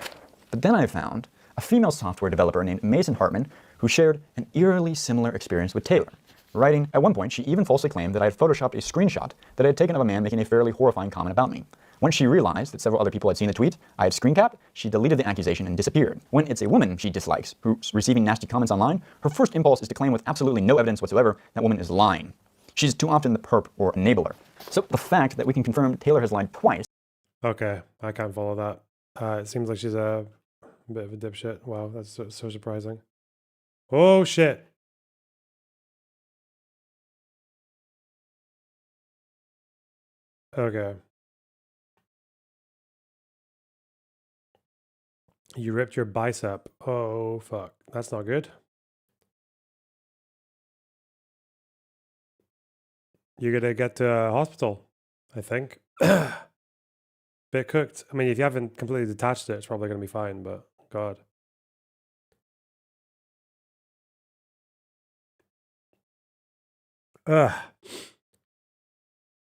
But then I found a female software developer named Mason Hartman who shared an eerily similar experience with Taylor. Writing, "At one point, she even falsely claimed that I had photoshopped a screenshot that I had taken of a man making a fairly horrifying comment about me. Once she realized that several other people had seen the tweet I had screen capped, she deleted the accusation and disappeared. When it's a woman she dislikes who's receiving nasty comments online, her first impulse is to claim with absolutely no evidence whatsoever that woman is lying. She's too often the perp or enabler. So the fact that we can confirm Taylor has lied twice..." Okay, I can't follow that. It seems like she's a bit of a dipshit. Wow, that's so surprising. Oh, shit. Okay. You ripped your bicep. Oh, fuck. That's not good. You're gonna get to a hospital, I think. Bit cooked. I mean, if you haven't completely detached it, it's probably gonna be fine, but God. Ugh.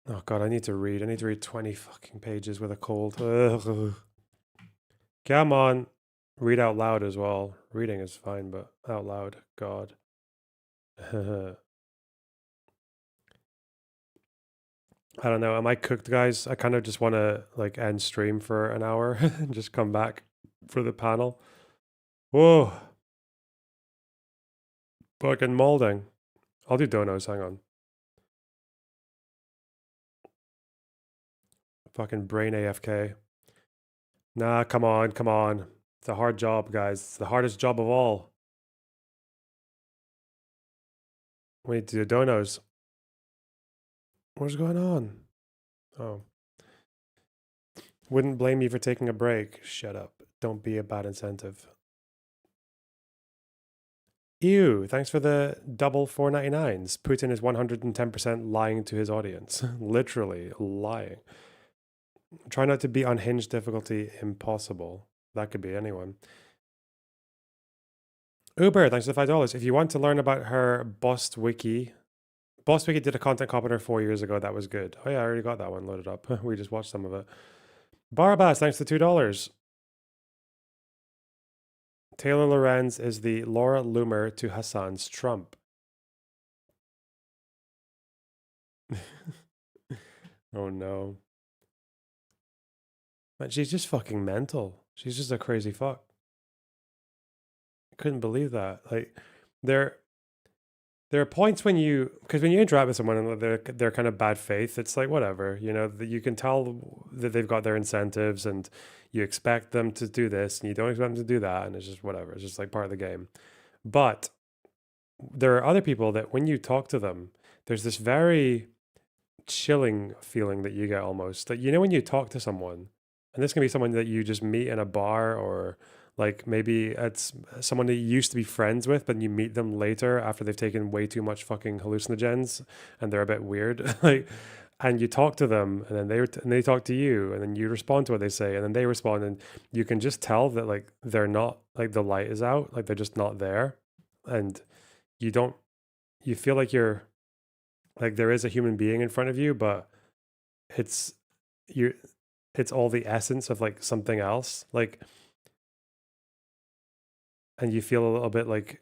Oh God, I need to read. I need to read 20 fucking pages with a cold. Ugh. Come on. Read out loud as well. Reading is fine, but out loud, God. I don't know. Am I cooked, guys? I kind of just want to like end stream for an hour and just come back for the panel. Whoa. Fucking molding. I'll do donos. Hang on. Fucking brain AFK. Nah, come on, come on. It's a hard job, guys. It's the hardest job of all. We need to do donos. What's going on? Oh. Wouldn't blame you for taking a break. Shut up. Don't be a bad incentive. Ew, thanks for the double 4.99s. Putin is 110% lying to his audience. Literally lying. Try not to be unhinged difficulty impossible. That could be anyone. Uber, thanks for the $5. If you want to learn about her Boss Wiki did a content copter 4 years ago. That was good. Oh yeah, I already got that one loaded up. We just watched some of it. Barbas, thanks for $2. Taylor Lorenz is the Laura Loomer to Hassan's Trump. Oh no. Man, she's just fucking mental. She's just a crazy fuck. I couldn't believe that. Like, there are points when you, because when you interact with someone and they're kind of bad faith, it's like whatever, you know, you can tell that they've got their incentives and you expect them to do this and you don't expect them to do that, and it's just whatever. It's just like part of the game. But there are other people that when you talk to them, there's this very chilling feeling that you get almost. Like, you know, when you talk to someone, and this can be someone that you just meet in a bar, or like maybe it's someone that you used to be friends with, but you meet them later after they've taken way too much fucking hallucinogens and they're a bit weird. Like, and you talk to them, and then they talk to you, and then you respond to what they say, and then they respond, and you can just tell that like they're not, like the light is out, like they're just not there, and you feel like you're like there is a human being in front of you, but it's it's all the essence of like something else, like, and you feel a little bit like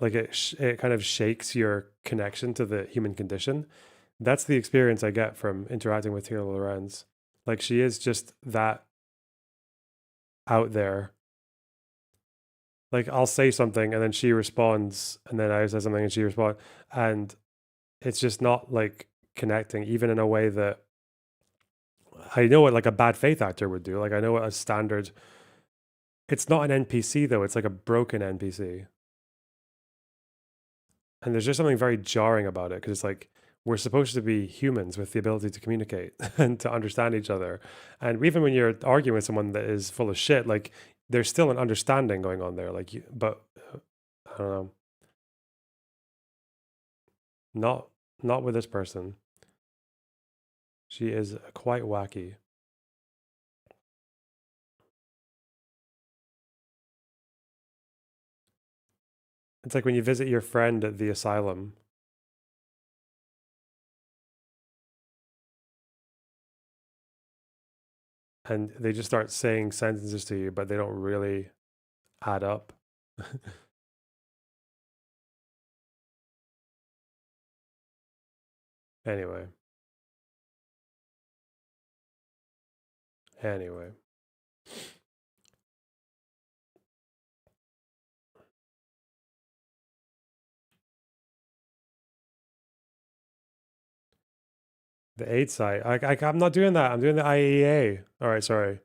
it kind of shakes your connection to the human condition. That's the experience I get from interacting with Taylor Lorenz. Like, she is just that out there. Like, I'll say something and then she responds, and then I say something and she responds, and it's just not like connecting, even in a way that I know what like a bad faith actor would do. Like, I know what a standard. It's not an NPC though. It's like a broken NPC. And there's just something very jarring about it, because it's like we're supposed to be humans with the ability to communicate and to understand each other. And even when you're arguing with someone that is full of shit, like there's still an understanding going on there. Like, but I don't know. Not with this person. She is quite wacky. It's like when you visit your friend at the asylum. And they just start saying sentences to you, but they don't really add up. Anyway. The aid site. I'm not doing that. I'm doing the IAEA. All right, sorry.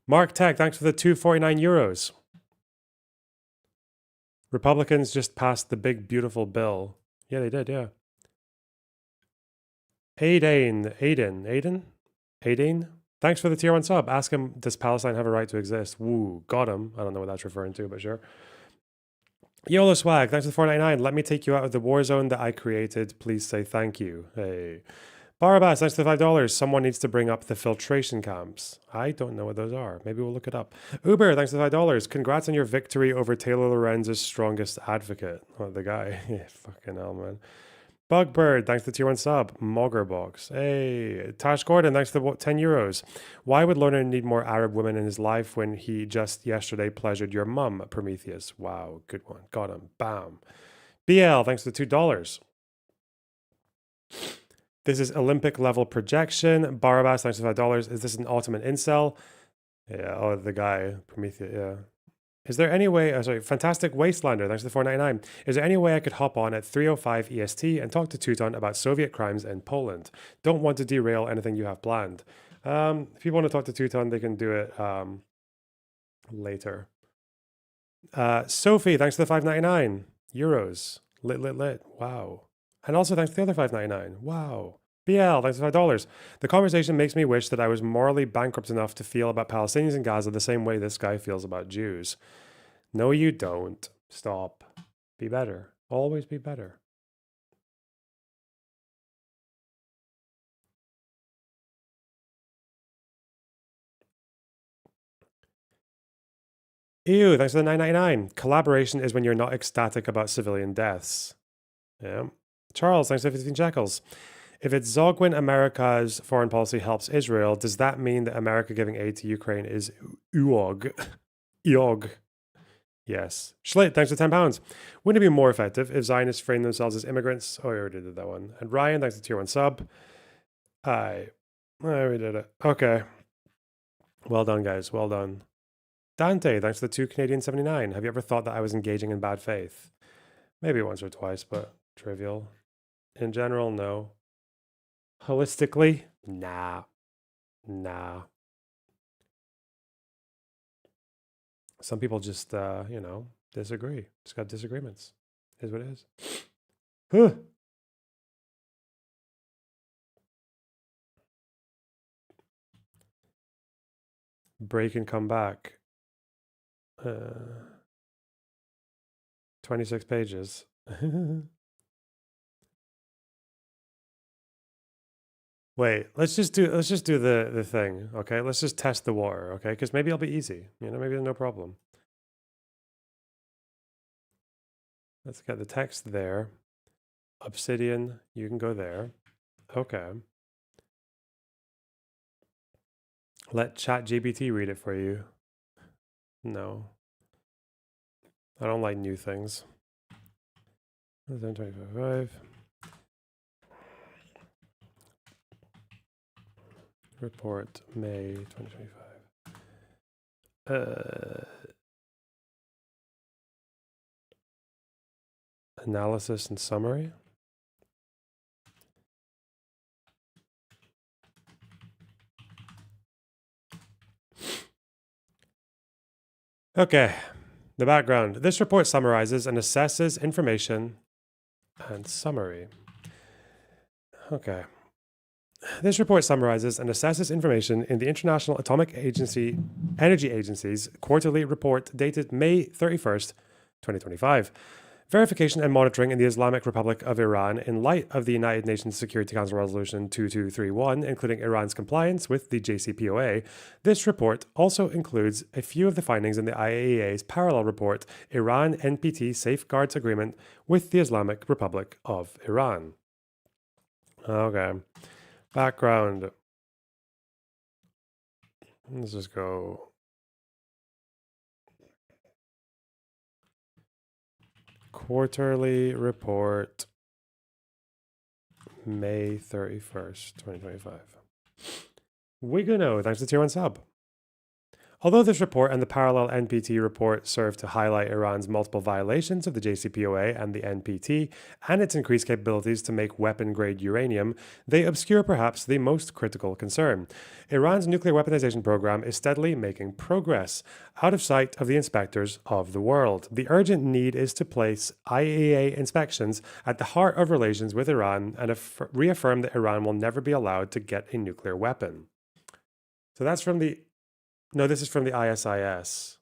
Mark Tech, thanks for the 249 euros. Republicans just passed the big, beautiful bill. Yeah, they did, yeah. Aiden. Thanks for the tier 1 sub. Ask him, does Palestine have a right to exist? Woo, got him. I don't know what that's referring to, but sure. YOLO Swag, thanks for the 4.99. Let me take you out of the war zone that I created. Please say thank you. Hey. Barabbas, thanks for the $5. Someone needs to bring up the filtration camps. I don't know what those are. Maybe we'll look it up. Uber, thanks for the $5. Congrats on your victory over Taylor Lorenz's strongest advocate. Oh, the guy. Yeah, fucking hell, man. Bugbird, thanks for the tier 1 sub. Moggerbox. Hey. Tash Gordon, thanks for the 10 euros. Why would Lerner need more Arab women in his life when he just yesterday pleasured your mum, Prometheus? Wow, good one. Got him. Bam. BL, thanks for the $2. This is Olympic level projection. Barabbas, thanks for $5. Is this an Ottoman incel? Yeah, oh, the guy, Prometheus, yeah. Is there any way, sorry, Fantastic Wastelander, thanks for the $4.99. Is there any way I could hop on at 3:05 EST and talk to Teuton about Soviet crimes in Poland? Don't want to derail anything you have planned. If you want to talk to Teuton, they can do it later. Sophie, thanks for the €5.99. Lit. Wow. And also thanks for the other $5.99. Wow. BL, thanks for $5. The conversation makes me wish that I was morally bankrupt enough to feel about Palestinians in Gaza the same way this guy feels about Jews. No, you don't. Stop. Be better. Always be better. Ew, thanks for the $9.99. Collaboration is when you're not ecstatic about civilian deaths. Yeah. Charles, thanks for 15 shekels. If it's Zogwin America's foreign policy helps Israel, does that mean that America giving aid to Ukraine is UOG? IOG. Yes. Schlitt, thanks for £10. Wouldn't it be more effective if Zionists frame themselves as immigrants? Oh, I already did that one. And Ryan, thanks for tier 1 sub. I already did it. Okay. Well done, guys. Well done. Dante, thanks for the 2 Canadian 79. Have you ever thought that I was engaging in bad faith? Maybe once or twice, but trivial. In general, no. Holistically, nah. Some people just, disagree. Just got disagreements. Is what it is. Huh. Break and come back. 26 pages. Wait, let's just do the thing, okay? Let's just test the water, okay? Because maybe it'll be easy. Maybe there's no problem. Let's get the text there. Obsidian, you can go there. Okay. Let ChatGPT read it for you. No. I don't like new things. 725. Report May 2025. Analysis and summary. Okay, the background. This report summarizes and assesses information and summary. Okay. This report summarizes and assesses information in the International Atomic Energy Agency's quarterly report dated May 31st, 2025. Verification and monitoring in the Islamic Republic of Iran in light of the United Nations Security Council Resolution 2231, including Iran's compliance with the JCPOA. This report also includes a few of the findings in the IAEA's parallel report, Iran NPT Safeguards Agreement with the Islamic Republic of Iran. Okay. Background. Let's just go. Quarterly report, May 31st, 2025. Wigano, thanks to tier 1 sub. Although this report and the parallel NPT report serve to highlight Iran's multiple violations of the JCPOA and the NPT and its increased capabilities to make weapon-grade uranium, they obscure perhaps the most critical concern. Iran's nuclear weaponization program is steadily making progress, out of sight of the inspectors of the world. The urgent need is to place IAEA inspections at the heart of relations with Iran and reaffirm that Iran will never be allowed to get a nuclear weapon. So that's from the... No, this is from the ISIS.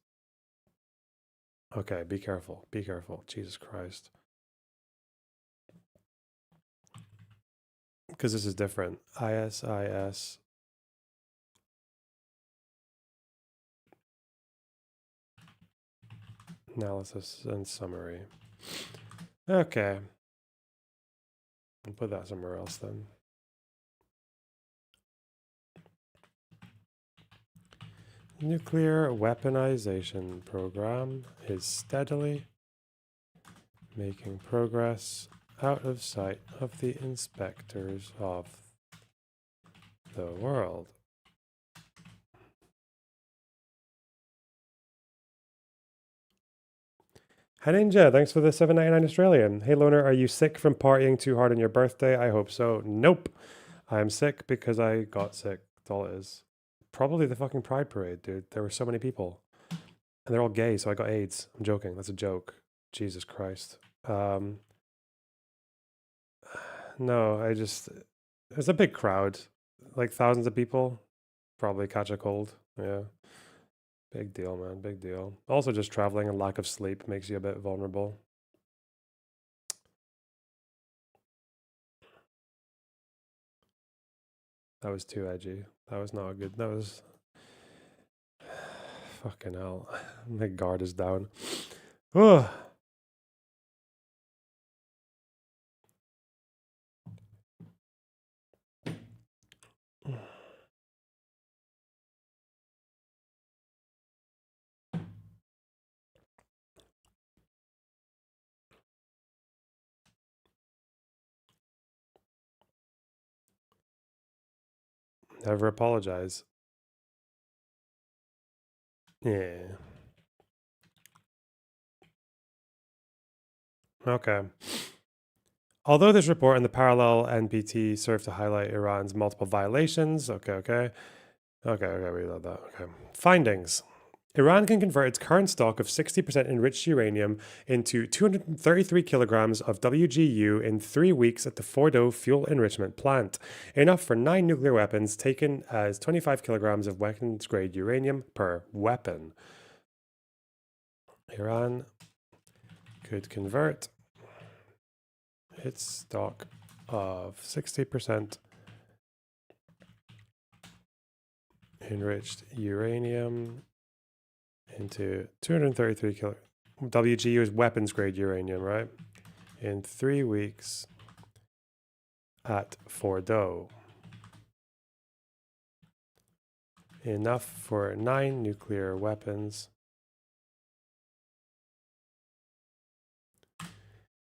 Okay, be careful. Be careful. Jesus Christ. Because this is different. ISIS. Analysis and summary. Okay. I'll put that somewhere else then. Nuclear weaponization program is steadily making progress out of sight of the inspectors of the world. Hi Ninja, thanks for the $7.99 Australian. Hey Loner, are you sick from partying too hard on your birthday? I hope so. Nope. I'm sick because I got sick. That's all it is. Probably the fucking Pride Parade, dude. There were so many people. And they're all gay, so I got AIDS. I'm joking. That's a joke. Jesus Christ. No, it was a big crowd. Like thousands of people. Probably catch a cold. Yeah. Big deal, man. Big deal. Also, just traveling and lack of sleep makes you a bit vulnerable. That was too edgy. That was not good. That was... Fucking hell. My guard is down. Ugh. Never apologize. Yeah. Okay. Although this report and the parallel NPT serve to highlight Iran's multiple violations, okay, we love that. Okay. Findings. Iran can convert its current stock of 60% enriched uranium into 233 kilograms of WGU in 3 weeks at the Fordo fuel enrichment plant, enough for 9 nuclear weapons, taken as 25 kilograms of weapons-grade uranium per weapon. Iran could convert its stock of 60% enriched uranium into 233 kilo. WGU is weapons grade uranium, right? In 3 weeks at Fordo. Enough for 9 nuclear weapons.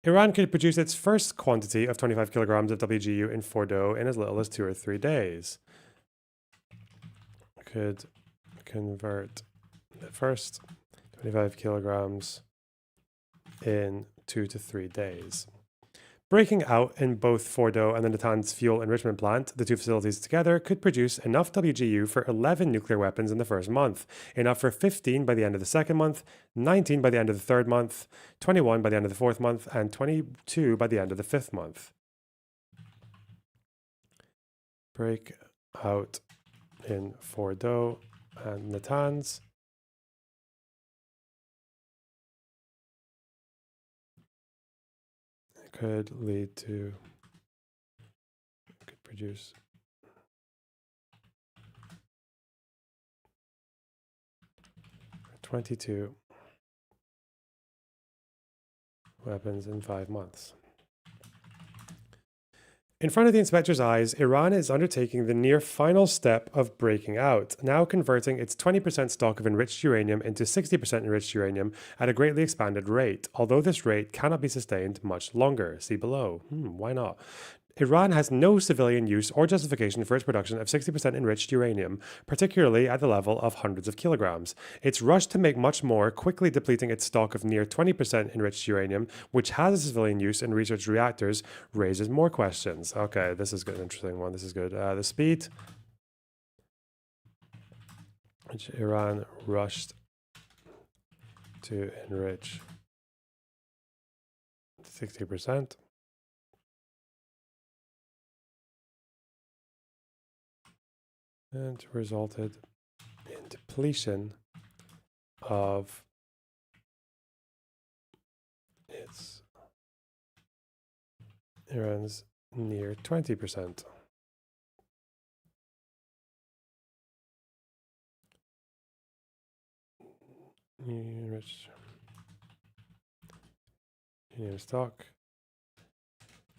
Iran could produce its first quantity of 25 kilograms of WGU in Fordo in as little as 2 or 3 days. Could convert the first 25 kilograms in 2 to 3 days. Breaking out in both Fordo and the Natanz fuel enrichment plant, the two facilities together could produce enough WGU for 11 nuclear weapons in the first month, enough for 15 by the end of the second month, 19 by the end of the third month, 21 by the end of the fourth month, and 22 by the end of the fifth month. Break out in Fordo and Natanz. Could lead to, could produce 22 weapons in 5 months. In front of the inspector's eyes, Iran is undertaking the near final step of breaking out, now converting its 20% stock of enriched uranium into 60% enriched uranium at a greatly expanded rate, although this rate cannot be sustained much longer. See below. Why not? Iran has no civilian use or justification for its production of 60% enriched uranium, particularly at the level of hundreds of kilograms. Its rush to make much more, quickly depleting its stock of near 20% enriched uranium, which has a civilian use in research reactors, raises more questions. Okay, this is good, interesting one. This is good. The speed which Iran rushed to enrich 60%. And resulted in depletion of Iran's near 20%. Enriched uranium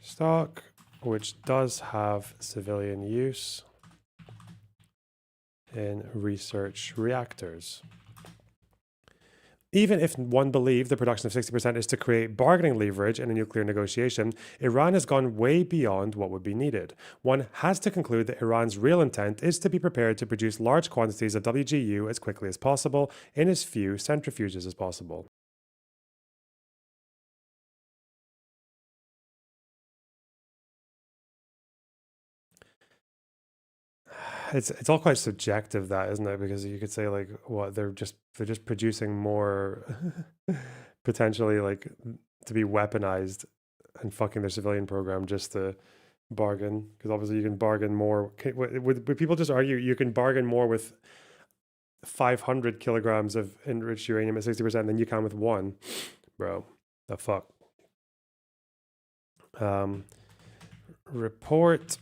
stock, which does have civilian use in research reactors. Even if one believed the production of 60% is to create bargaining leverage in a nuclear negotiation, Iran has gone way beyond what would be needed. One has to conclude that Iran's real intent is to be prepared to produce large quantities of WGU as quickly as possible in as few centrifuges as possible. It's all quite subjective, that, isn't it? Because you could say, like, what, they're just producing more potentially, like, to be weaponized and fucking their civilian program just to bargain, because obviously you can bargain more. Would people just argue you can bargain more with 500 kilograms of enriched uranium at 60% than you can with one? Bro, the fuck. Report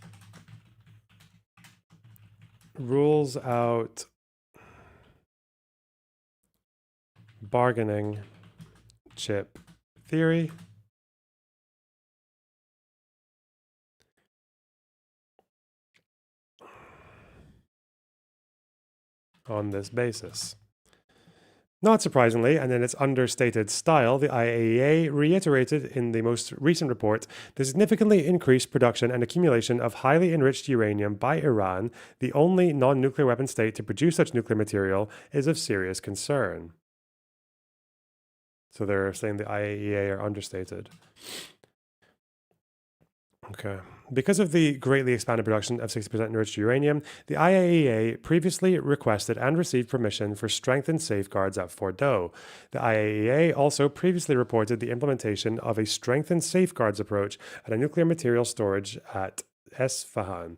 rules out bargaining chip theory. On this basis. Not surprisingly, and in its understated style, the IAEA reiterated in the most recent report the significantly increased production and accumulation of highly enriched uranium by Iran, the only non-nuclear weapon state to produce such nuclear material, is of serious concern. So they're saying the IAEA are understated. Okay. Because of the greatly expanded production of 60% enriched uranium, the IAEA previously requested and received permission for strengthened safeguards at Fordow. The IAEA also previously reported the implementation of a strengthened safeguards approach at a nuclear material storage at Esfahan.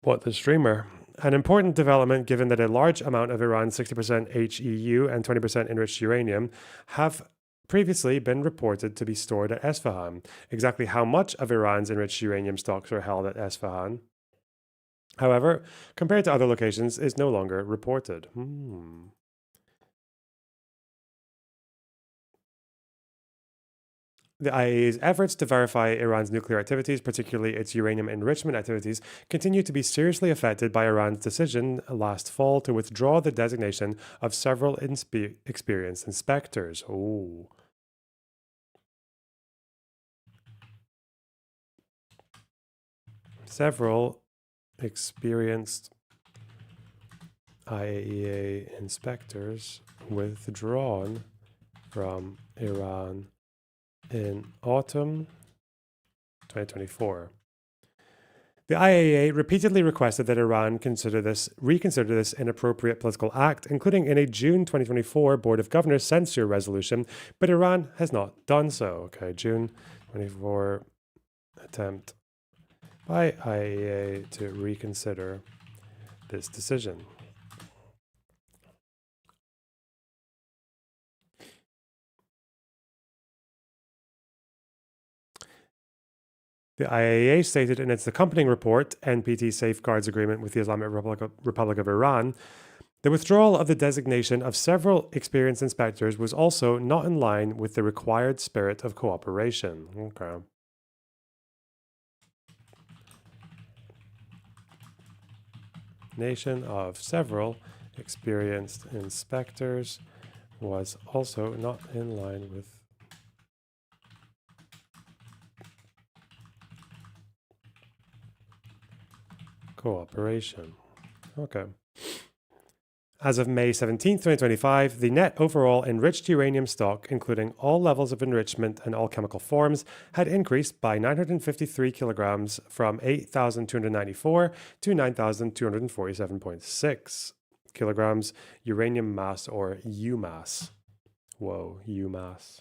What the streamer? An important development given that a large amount of Iran's 60% HEU and 20% enriched uranium have previously been reported to be stored at Esfahan. Exactly how much of Iran's enriched uranium stocks are held at Esfahan, however, compared to other locations, is no longer reported. The IAEA's efforts to verify Iran's nuclear activities, particularly its uranium enrichment activities, continue to be seriously affected by Iran's decision last fall to withdraw the designation of several experienced inspectors. Oh. Several experienced IAEA inspectors withdrawn from Iran in autumn 2024. The IAEA repeatedly requested that Iran reconsider this inappropriate political act, including in a June 2024 Board of Governors censure resolution, but Iran has not done so. Okay, June 24 attempt by IAEA to reconsider this decision. The IAEA stated in its accompanying report, NPT Safeguards Agreement with the Islamic Republic of Iran, the withdrawal of the designation of several experienced inspectors was also not in line with the required spirit of cooperation. Okay. Nation of several experienced inspectors was also not in line with cooperation. Okay. As of May 17, 2025, the net overall enriched uranium stock, including all levels of enrichment and all chemical forms, had increased by 953 kilograms from 8,294 to 9,247.6 kilograms uranium mass, or UMass. Whoa, UMass.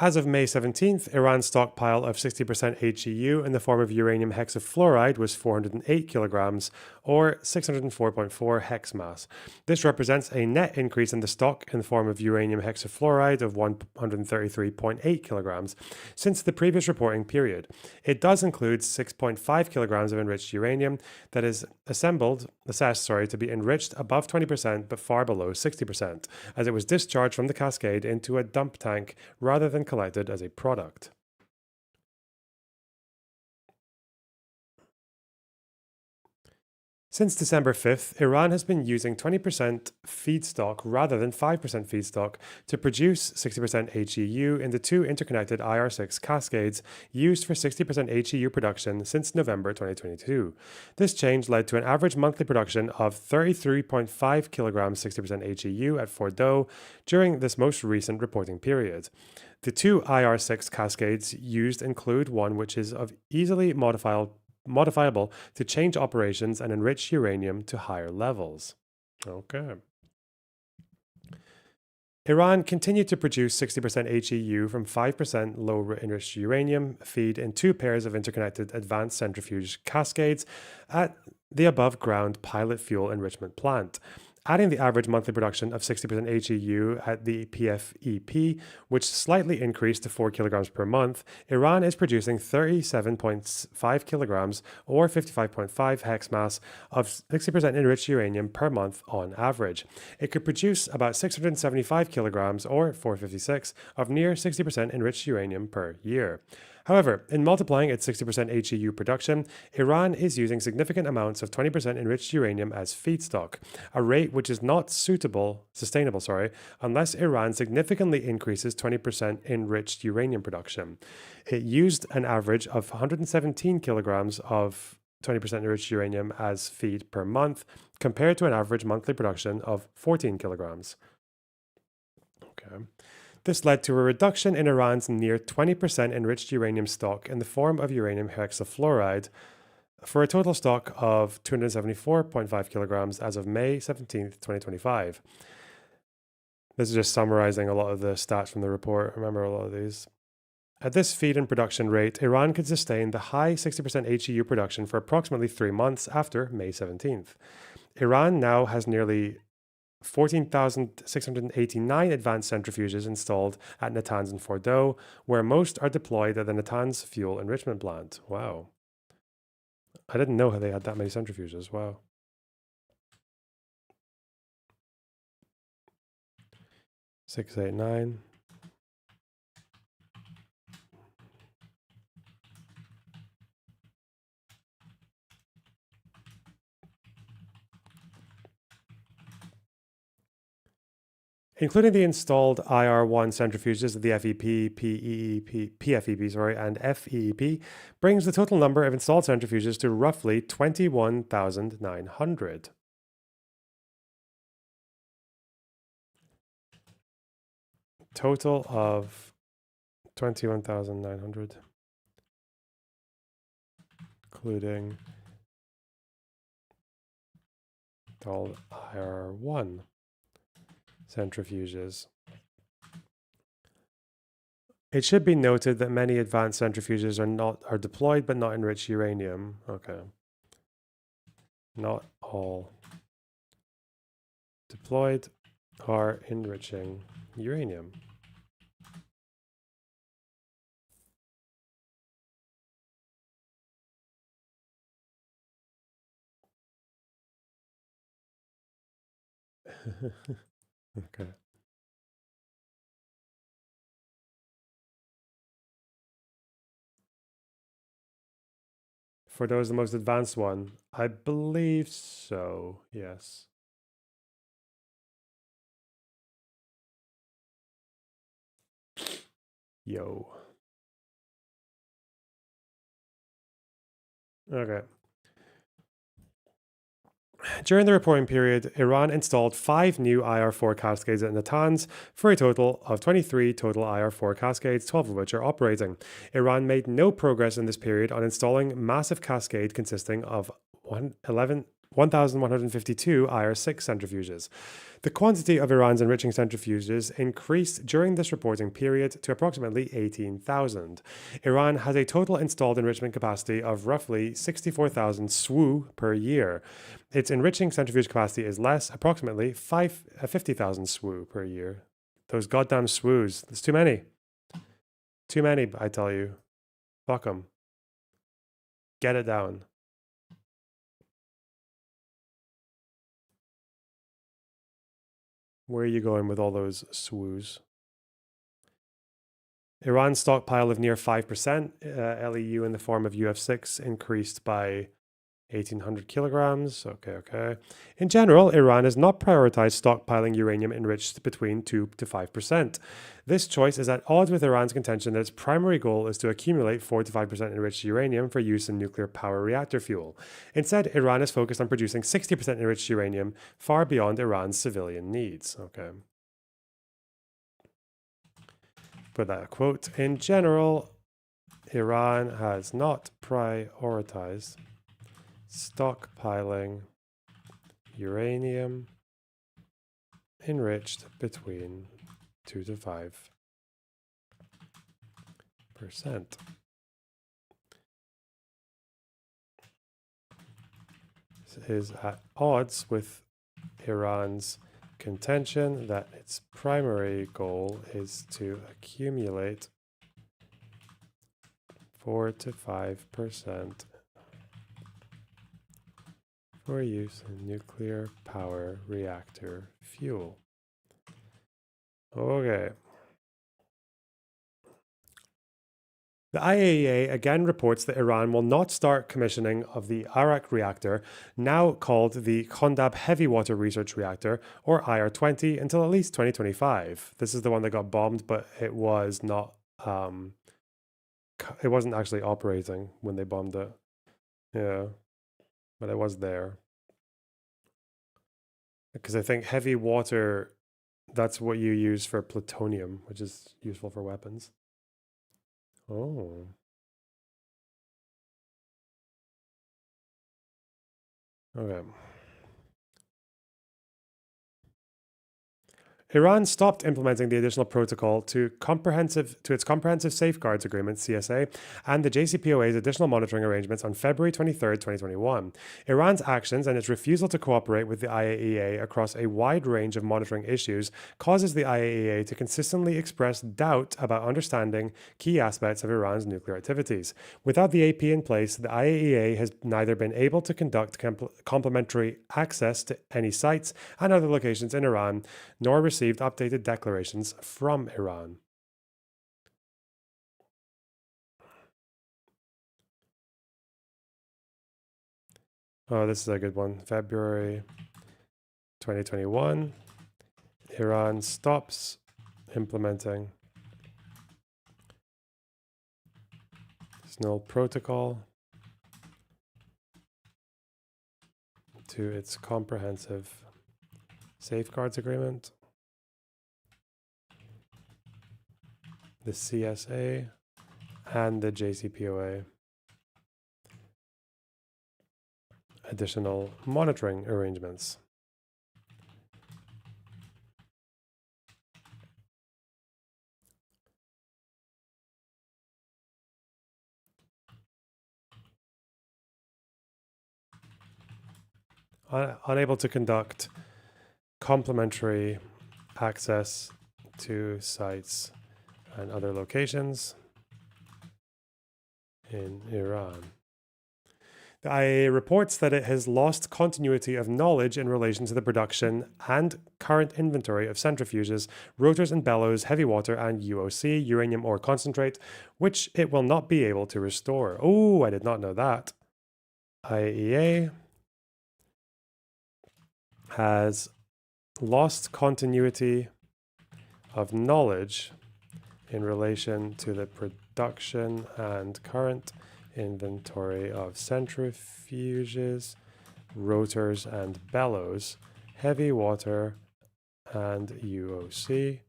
As of May 17th, Iran's stockpile of 60% HEU in the form of uranium hexafluoride was 408 kilograms, or 604.4 hex mass. This represents a net increase in the stock in the form of uranium hexafluoride of 133.8 kilograms since the previous reporting period. It does include 6.5 kilograms of enriched uranium that is assessed to be enriched above 20% but far below 60%, as it was discharged from the cascade into a dump tank rather than collected as a product. Since December 5th, Iran has been using 20% feedstock rather than 5% feedstock to produce 60% HEU in the two interconnected IR6 cascades used for 60% HEU production since November 2022. This change led to an average monthly production of 33.5 kilograms 60% HEU at Fordo during this most recent reporting period. The two IR6 cascades used include one which is of easily modifiable to change operations and enrich uranium to higher levels. Okay. Iran continued to produce 60% HEU from 5% low enriched uranium feed in two pairs of interconnected advanced centrifuge cascades at the above ground pilot fuel enrichment plant. Adding the average monthly production of 60% HEU at the PFEP, which slightly increased to 4 kilograms per month, Iran is producing 37.5 kilograms or 55.5 hex mass of 60% enriched uranium per month on average. It could produce about 675 kilograms or 456 of near 60% enriched uranium per year. However, in multiplying its 60% HEU production, Iran is using significant amounts of 20% enriched uranium as feedstock, a rate which is not sustainable, unless Iran significantly increases 20% enriched uranium production. It used an average of 117 kilograms of 20% enriched uranium as feed per month, compared to an average monthly production of 14 kilograms. Okay. This led to a reduction in Iran's near 20% enriched uranium stock in the form of uranium hexafluoride for a total stock of 274.5 kilograms as of May 17th, 2025. This is just summarizing a lot of the stats from the report. Remember a lot of these. At this feed and production rate, Iran could sustain the high 60% HEU production for approximately 3 months after May 17th. Iran now has nearly 14,689 advanced centrifuges installed at Natanz and Fordo, where most are deployed at the Natanz fuel enrichment plant. Wow. I didn't know how they had that many centrifuges. Wow. Six, eight, nine. Including the installed IR1 centrifuges of the FEP, PFEP, and FEEP, brings the total number of installed centrifuges to roughly 21,900. Total of 21,900, including all IR1 centrifuges. It should be noted that many advanced centrifuges are deployed but not enrich uranium. Okay. Not all deployed are enriching uranium. Okay. For those, the most advanced one, I believe so. Yes. Yo. Okay. During the reporting period, Iran installed 5 new IR4 cascades at Natanz for a total of 23 total IR4 cascades, 12 of which are operating. Iran made no progress in this period on installing massive cascade consisting of 11 1,152 IR6 centrifuges. The quantity of Iran's enriching centrifuges increased during this reporting period to approximately 18,000. Iran has a total installed enrichment capacity of roughly 64,000 SWU per year. Its enriching centrifuge capacity is less, approximately 50,000 SWU per year. Those goddamn SWUs. There's too many. Too many, I tell you. Fuck them. Get it down. Where are you going with all those SWUs? Iran's stockpile of near 5% LEU in the form of UF6 increased by 1,800 kilograms. Okay. In general, Iran has not prioritized stockpiling uranium enriched between 2 to 5%. This choice is at odds with Iran's contention that its primary goal is to accumulate 4 to 5% enriched uranium for use in nuclear power reactor fuel. Instead, Iran is focused on producing 60% enriched uranium, far beyond Iran's civilian needs. Okay. For that quote, in general, Iran has not prioritized stockpiling uranium enriched between 2 to 5%. This is at odds with Iran's contention that its primary goal is to accumulate 4 to 5% for use in nuclear power reactor fuel. Okay. The IAEA again reports that Iran will not start commissioning of the Arak reactor, now called the Kondab Heavy Water Research Reactor, or IR-20, until at least 2025. This is the one that got bombed, but it was not. It wasn't actually operating when they bombed it. Yeah, but it was there. Because I think heavy water, that's what you use for plutonium, which is useful for weapons. Oh. Okay. Iran stopped implementing the additional protocol to its Comprehensive Safeguards Agreement, CSA, and the JCPOA's additional monitoring arrangements on February 23, 2021. Iran's actions and its refusal to cooperate with the IAEA across a wide range of monitoring issues causes the IAEA to consistently express doubt about understanding key aspects of Iran's nuclear activities. Without the AP in place, the IAEA has neither been able to conduct complementary access to any sites and other locations in Iran, nor received updated declarations from Iran. Oh, this is a good one. February 2021. Iran stops implementing null protocol to its Comprehensive Safeguards Agreement, the CSA, and the JCPOA. Additional monitoring arrangements. Unable to conduct complementary access to sites and other locations in Iran. The IAEA reports that it has lost continuity of knowledge in relation to the production and current inventory of centrifuges, rotors and bellows, heavy water, and UOC, uranium ore concentrate, which it will not be able to restore. Oh, I did not know that. IAEA has lost continuity of knowledge in relation to the production and current inventory of centrifuges, rotors and bellows, heavy water, and UOC.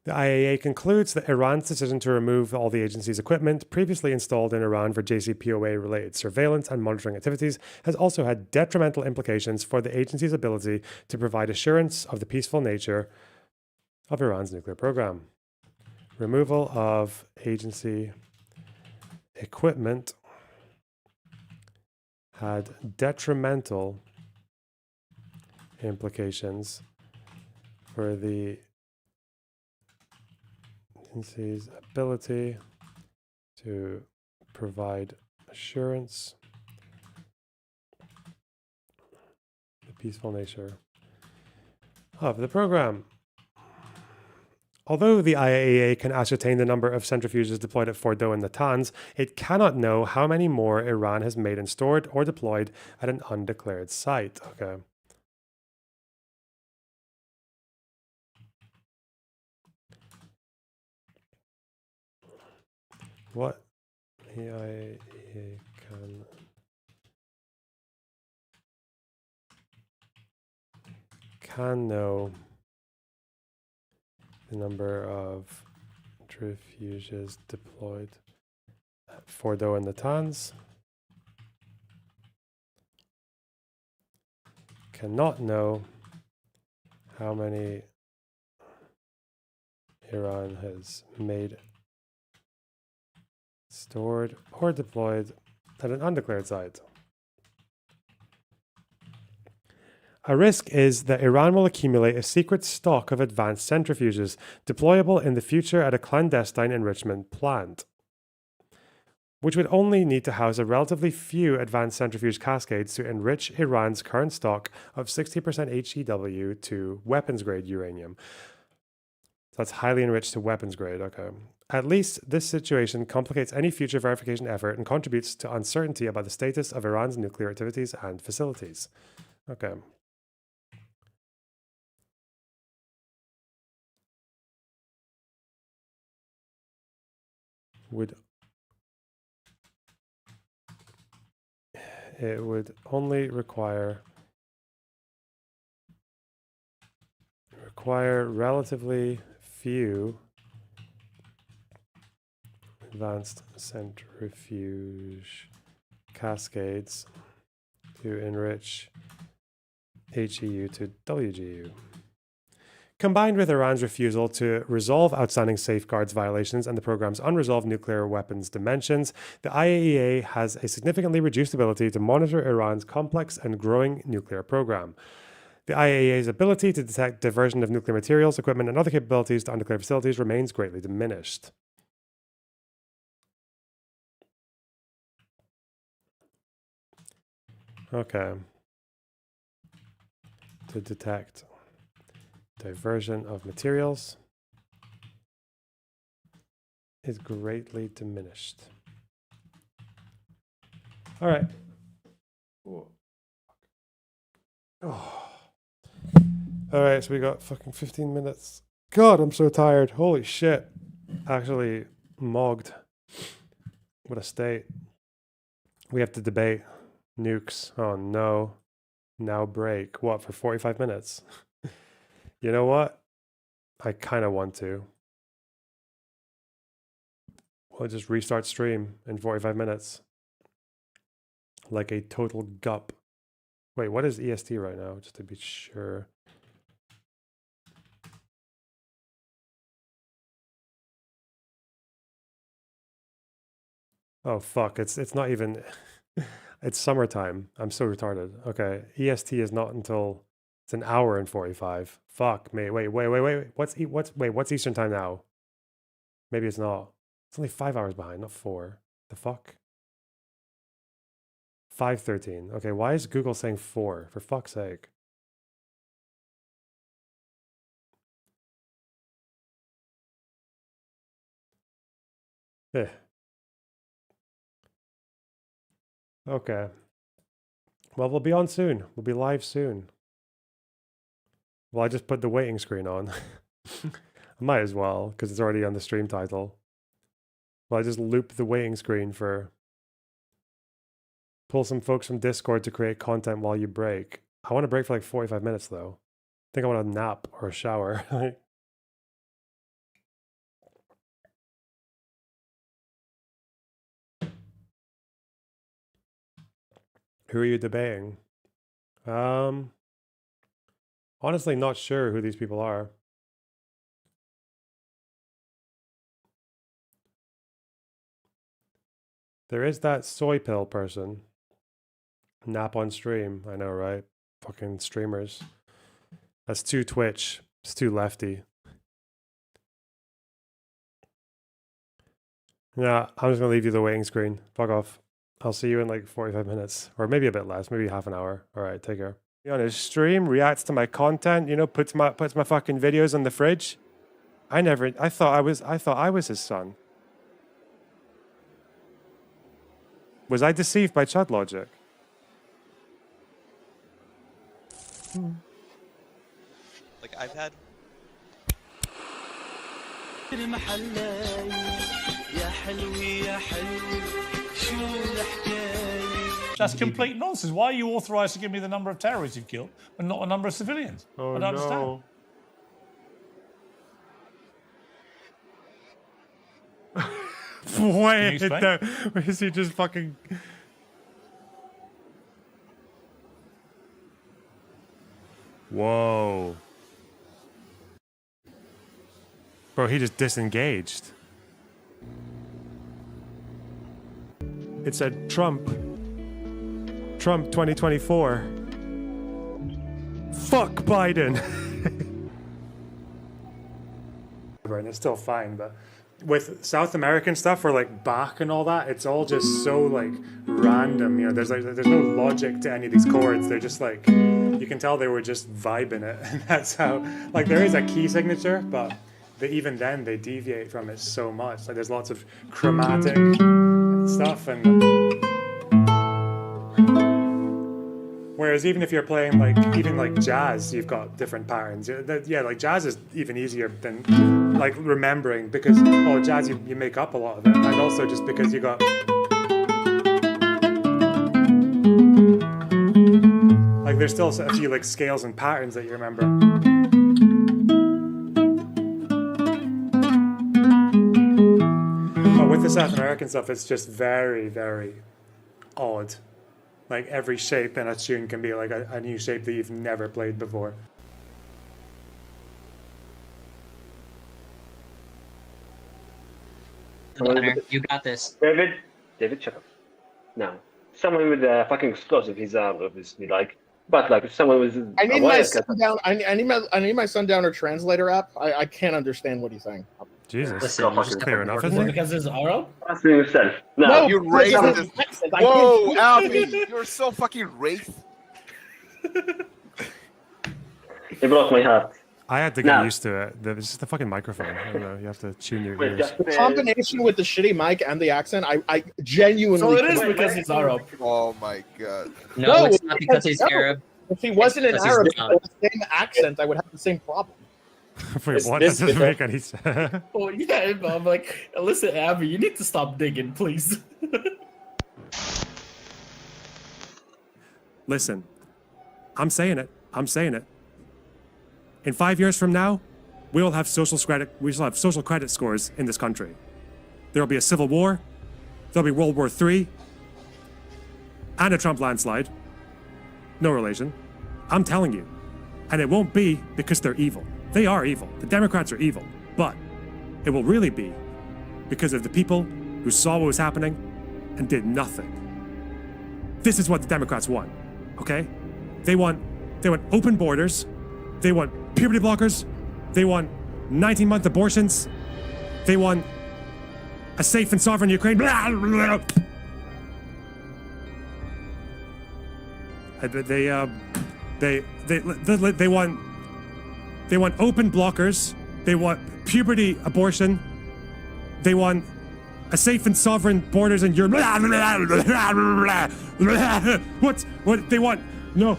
The IAEA concludes that Iran's decision to remove all the agency's equipment previously installed in Iran for JCPOA-related surveillance and monitoring activities has also had detrimental implications for the agency's ability to provide assurance of the peaceful nature of Iran's nuclear program. Removal of agency equipment had detrimental implications for the agency's ability to provide assurance the peaceful nature of the program. Although the IAEA can ascertain the number of centrifuges deployed at Fordo and Natanz, it cannot know how many more Iran has made and stored or deployed at an undeclared site. Okay. What the IAEA can know the number of centrifuges deployed at Fordo and Natanz. Cannot know how many Iran has made, stored, or deployed at an undeclared site. A risk is that Iran will accumulate a secret stock of advanced centrifuges deployable in the future at a clandestine enrichment plant, which would only need to house a relatively few advanced centrifuge cascades to enrich Iran's current stock of 60% HEW to weapons-grade uranium. That's highly enriched to weapons grade, okay. At least this situation complicates any future verification effort and contributes to uncertainty about the status of Iran's nuclear activities and facilities. Okay. It would only require relatively few advanced centrifuge cascades to enrich HEU to WGU. Combined with Iran's refusal to resolve outstanding safeguards violations and the program's unresolved nuclear weapons dimensions, the IAEA has a significantly reduced ability to monitor Iran's complex and growing nuclear program. The IAEA's ability to detect diversion of nuclear materials, equipment, and other capabilities to undeclared facilities remains greatly diminished. Okay. To detect diversion of materials is greatly diminished. All right. Oh. All right, so we got fucking 15 minutes. God, I'm so tired. Holy shit. Actually mogged. What a state. We have to debate nukes. Oh no. Now break. What, for 45 minutes? You know what? I kind of want to. We'll just restart stream in 45 minutes. Like a total gup. Wait, what is EST right now? Just to be sure. Oh fuck, it's not even it's summertime. I'm so retarded. Okay, EST is not until it's an hour and 45. Fuck me. Wait. What's Eastern time now? Maybe it's not. It's only 5 hours behind, not 4. The fuck? 5:13. Okay, why is Google saying 4? For fuck's sake. Eh. Okay. Well, we'll be on soon. We'll be live soon. Well, I just put the waiting screen on. I might as well, because it's already on the stream title. Well, I just looped the waiting screen for... Pull some folks from Discord to create content while you break. I want to break for like 45 minutes, though. I think I want a nap or a shower. Who are you debating? Honestly, not sure who these people are. There is that soy pill person. Nap on stream. I know, right? Fucking streamers. That's too Twitch. It's too lefty. Yeah, I'm just gonna leave you the waiting screen. Fuck off. I'll see you in like 45 minutes. Or maybe a bit less, maybe half an hour. Alright, take care. He on his stream, reacts to my content, you know, puts my fucking videos in the fridge. I thought I was his son. Was I deceived by chat logic? Like I've had. That's complete nonsense. Why are you authorised to give me the number of terrorists you've killed, but not a number of civilians? Oh, I don't understand. Wait, is he just fucking... Whoa. Bro, he just disengaged. It said Trump 2024. Fuck Biden. And it's still fine, but with South American stuff or like Bach and all that, it's all just so like random. You know, there's no logic to any of these chords. They're just like, you can tell they were just vibing it, and that's how. Like there is a key signature, but even then they deviate from it so much. Like there's lots of chromatic stuff, and whereas even if you're playing like jazz, you've got different patterns. Yeah, like jazz is even easier than like remembering, because jazz you make up a lot of it, and also just because you got like there's still a few like scales and patterns that you remember. But with the South American stuff, it's just very, very odd. Like every shape in a tune can be like a new shape that you've never played before. You got this. David, shut up. No. Someone with a fucking explosive, he's obviously like, but like if someone was. I need my sundown. I need my Sundowner translator app. I can't understand what he's saying. Jesus, listen, that's clear enough, isn't it? Because it's Arab? Ask me yourself. No, you're racist. Whoa, Albie, you're so fucking racist. He broke my heart. I had to get used to it. It's just the fucking microphone. I don't know. You have to tune your ears. The combination with the shitty mic and the accent, I genuinely. So it is because he's Arab. Oh my god. No, it's not because he's Arab. If he wasn't an Arab with the same accent, I would have the same problem. Wait, what? That doesn't make any sense. Oh yeah, but I'm like, listen, Abby, you need to stop digging, please. Listen, I'm saying it. In 5 years from now, we will have social credit scores in this country. There will be a civil war, there'll be World War III, and a Trump landslide. No relation. I'm telling you. And it won't be because they're evil. They are evil. The Democrats are evil. But it will really be because of the people who saw what was happening and did nothing. This is what the Democrats want, okay? They want open borders. They want puberty blockers. They want 19-month abortions. They want a safe and sovereign Ukraine. They want open blockers. They want puberty abortion. They want a safe and sovereign borders in Europe. What they want? No.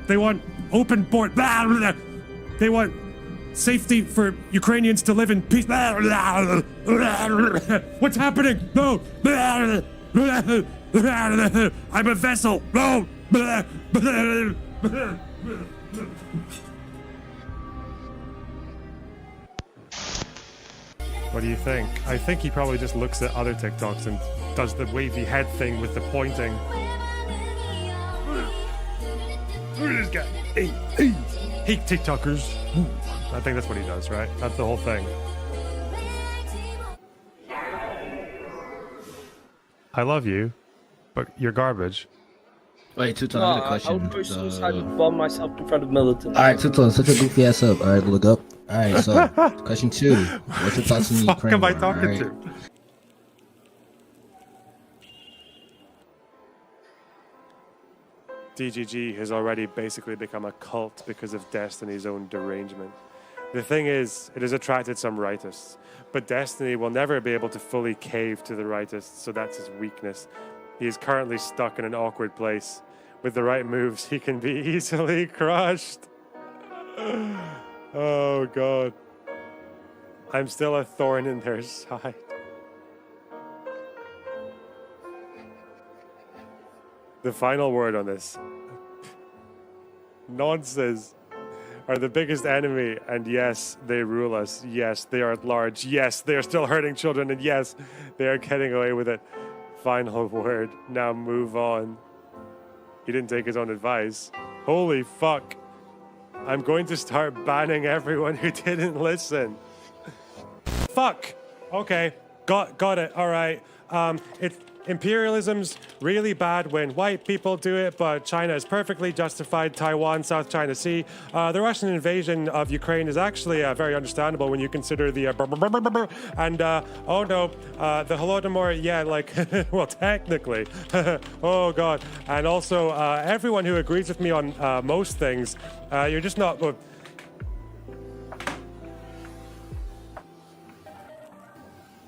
They want open board. They want safety for Ukrainians to live in peace. What's happening? No. I'm a vessel. No. What do you think? I think he probably just looks at other TikToks and does the wavy head thing with the pointing. Look at this guy. Hey, TikTokers. Ooh. I think that's what he does, right? That's the whole thing. I love you, but you're garbage. Wait, Tuton, I got a question. I would go suicide and bomb myself in front of militants. Alright, Tuton, such a goofy ass up. Alright, look up. Alright, so, question 2. What's your thoughts on the What the fuck Ukraine am I war, talking alright? to? DGG has already basically become a cult because of Destiny's own derangement. The thing is, it has attracted some rightists, but Destiny will never be able to fully cave to the rightists, so that's his weakness. He is currently stuck in an awkward place. With the right moves, he can be easily crushed. Oh, God. I'm still a thorn in their side. The final word on this. Nonsense are the biggest enemy, and yes, they rule us. Yes, they are at large. Yes, they are still hurting children, and yes, they are getting away with it. Final word. Now move on. He didn't take his own advice. Holy fuck. I'm going to start banning everyone who didn't listen. Fuck. Okay. Got it. All right. Imperialism's really bad when white people do it, but China is perfectly justified. Taiwan, South China Sea. The Russian invasion of Ukraine is actually very understandable when you consider the and oh no, the Holodomor. Yeah, like well, technically. Oh God. And also, everyone who agrees with me on most things, you're just not.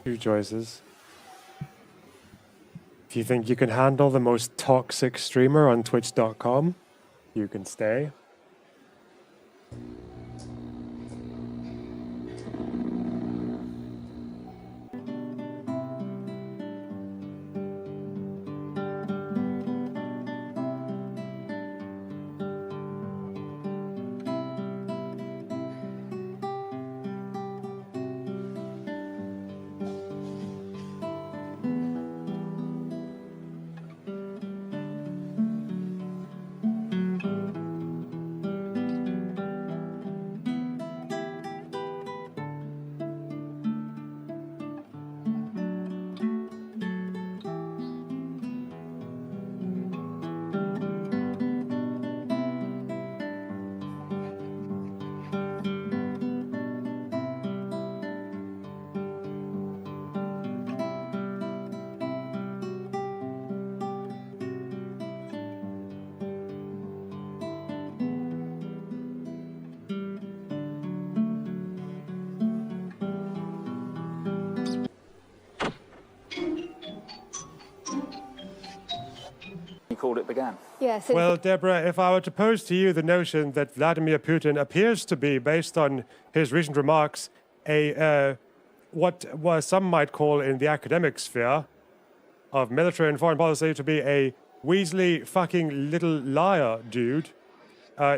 Two choices. If you think you can handle the most toxic streamer on Twitch.com, you can stay. Called it began. Yes. Well, Deborah, if I were to pose to you the notion that Vladimir Putin appears to be, based on his recent remarks, what some might call in the academic sphere of military and foreign policy to be a Weasley fucking little liar, dude.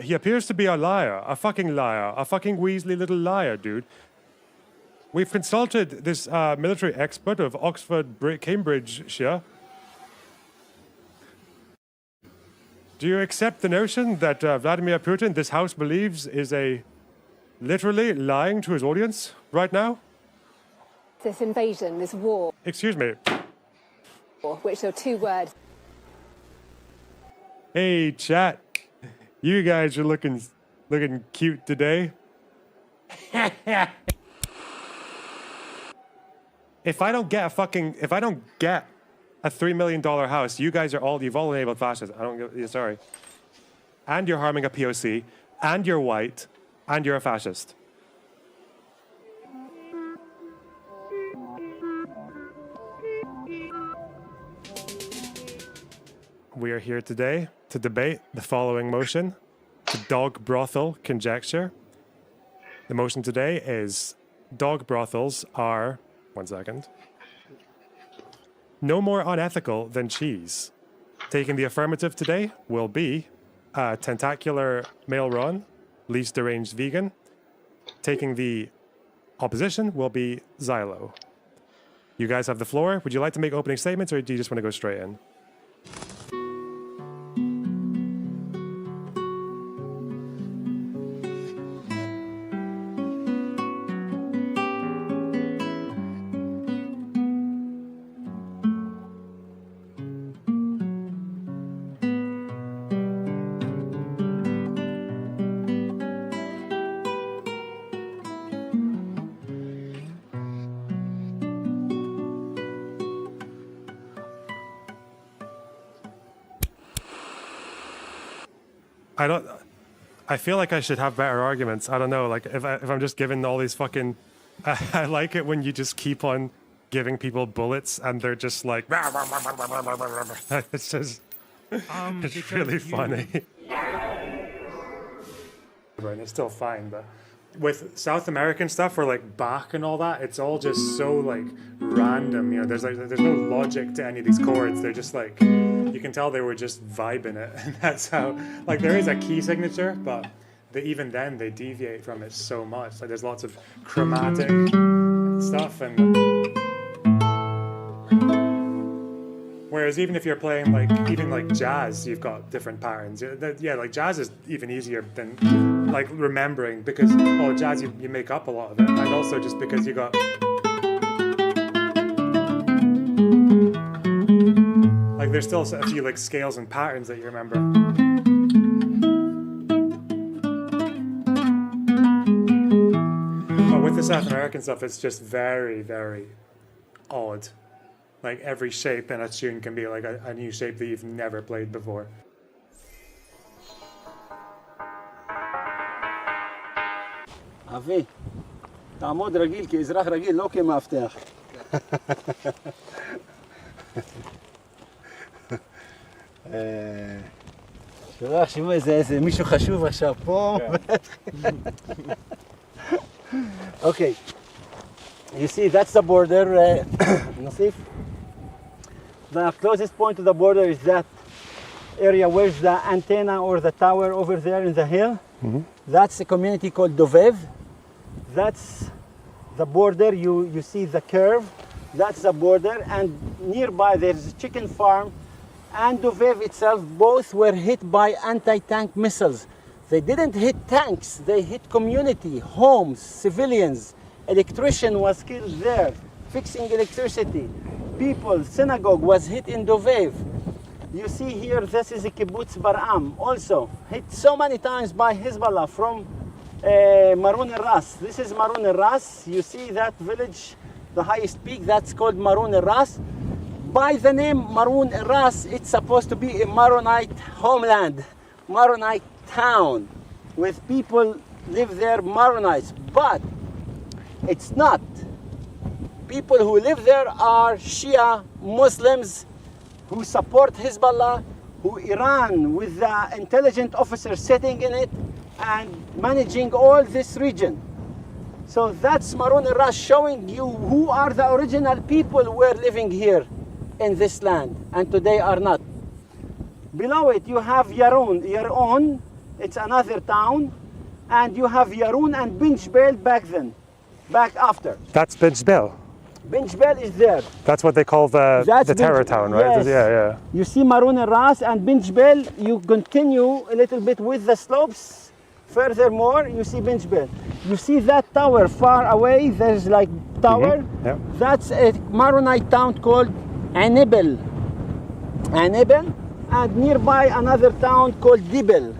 He appears to be a liar, a fucking Weasley little liar, dude. We've consulted this military expert of Oxford, Cambridgeshire. Do you accept the notion that Vladimir Putin, this house believes, is literally lying to his audience right now? This invasion, this war. Excuse me. Which are two words. Hey, chat. You guys are looking cute today. If I don't get a $3 million house, you guys you've all enabled fascists. Sorry. And you're harming a POC, and you're white, and you're a fascist. We are here today to debate the following motion, the dog brothel conjecture. The motion today is dog brothels are, 1 second, no more unethical than cheese. Taking the affirmative today will be Tentacular Male Ron, least deranged vegan. Taking the opposition will be Xylo. You guys have the floor. Would you like to make opening statements, or do you just want to go straight in? I don't. I feel like I should have better arguments. I don't know. Like if I'm just given all these fucking, I like it when you just keep on giving people bullets and they're just like, it's just, it's really funny. And it's still fine, but with South American stuff or like Bach and all that, it's all just so like random. You know, there's no logic to any of these chords. They're just like, you can tell they were just vibing it, and that's how. Like there is a key signature, but even then they deviate from it so much. Like there's lots of chromatic stuff, and whereas even if you're playing like jazz, you've got different patterns. Yeah, like jazz is even easier than like remembering, because jazz you make up a lot of it, and also just because you got like there's still a few like scales and patterns that you remember. But with the South American stuff, it's just very, very odd. Like every shape in a tune can be like a new shape that you've never played before. אבי, תעמוד רגיל כאזרח רגיל, לא כמאבטח. שלא יחשבו איזה מישהו חשוב עכשיו פה. Okay, you see that's the border, Nasif. The closest point to the border is that area where's the antenna or the tower over there in the hill. That's a community called Dovev. That's the border. You see the curve. That's the border, and nearby there's a chicken farm and Dovev itself. Both were hit by anti-tank missiles. They didn't hit tanks, they hit community, homes, civilians. Electrician was killed there, fixing electricity. People, synagogue was hit in Dovev. You see here, this is a kibbutz Bar'am, also hit so many times by Hezbollah from Marun al-Ras. This is Marun al-Ras. You see that village, the highest peak, that's called Marun al-Ras. By the name Marun al-Ras, it's supposed to be a Maronite homeland, Maronite town, with people live there, Maronites, but it's not. People who live there are Shia Muslims who support Hezbollah, who Iran with the intelligent officers sitting in it and managing all this region. So that's Marun al-Ras, showing you who are the original people who were living here in this land and today are not. Below it you have Yaron, it's another town, and you have Yaron and Binjbel back after. That's Binjbel. Binjbel is there. That's what they call the terror town, right? Yes. Yeah. You see Marun al-Ras and Binjbel, you continue a little bit with the slopes. Furthermore, you see Binjbel. You see that tower far away, there's like tower. Yeah. That's a Maronite town called Anibel. And nearby another town called Dibel.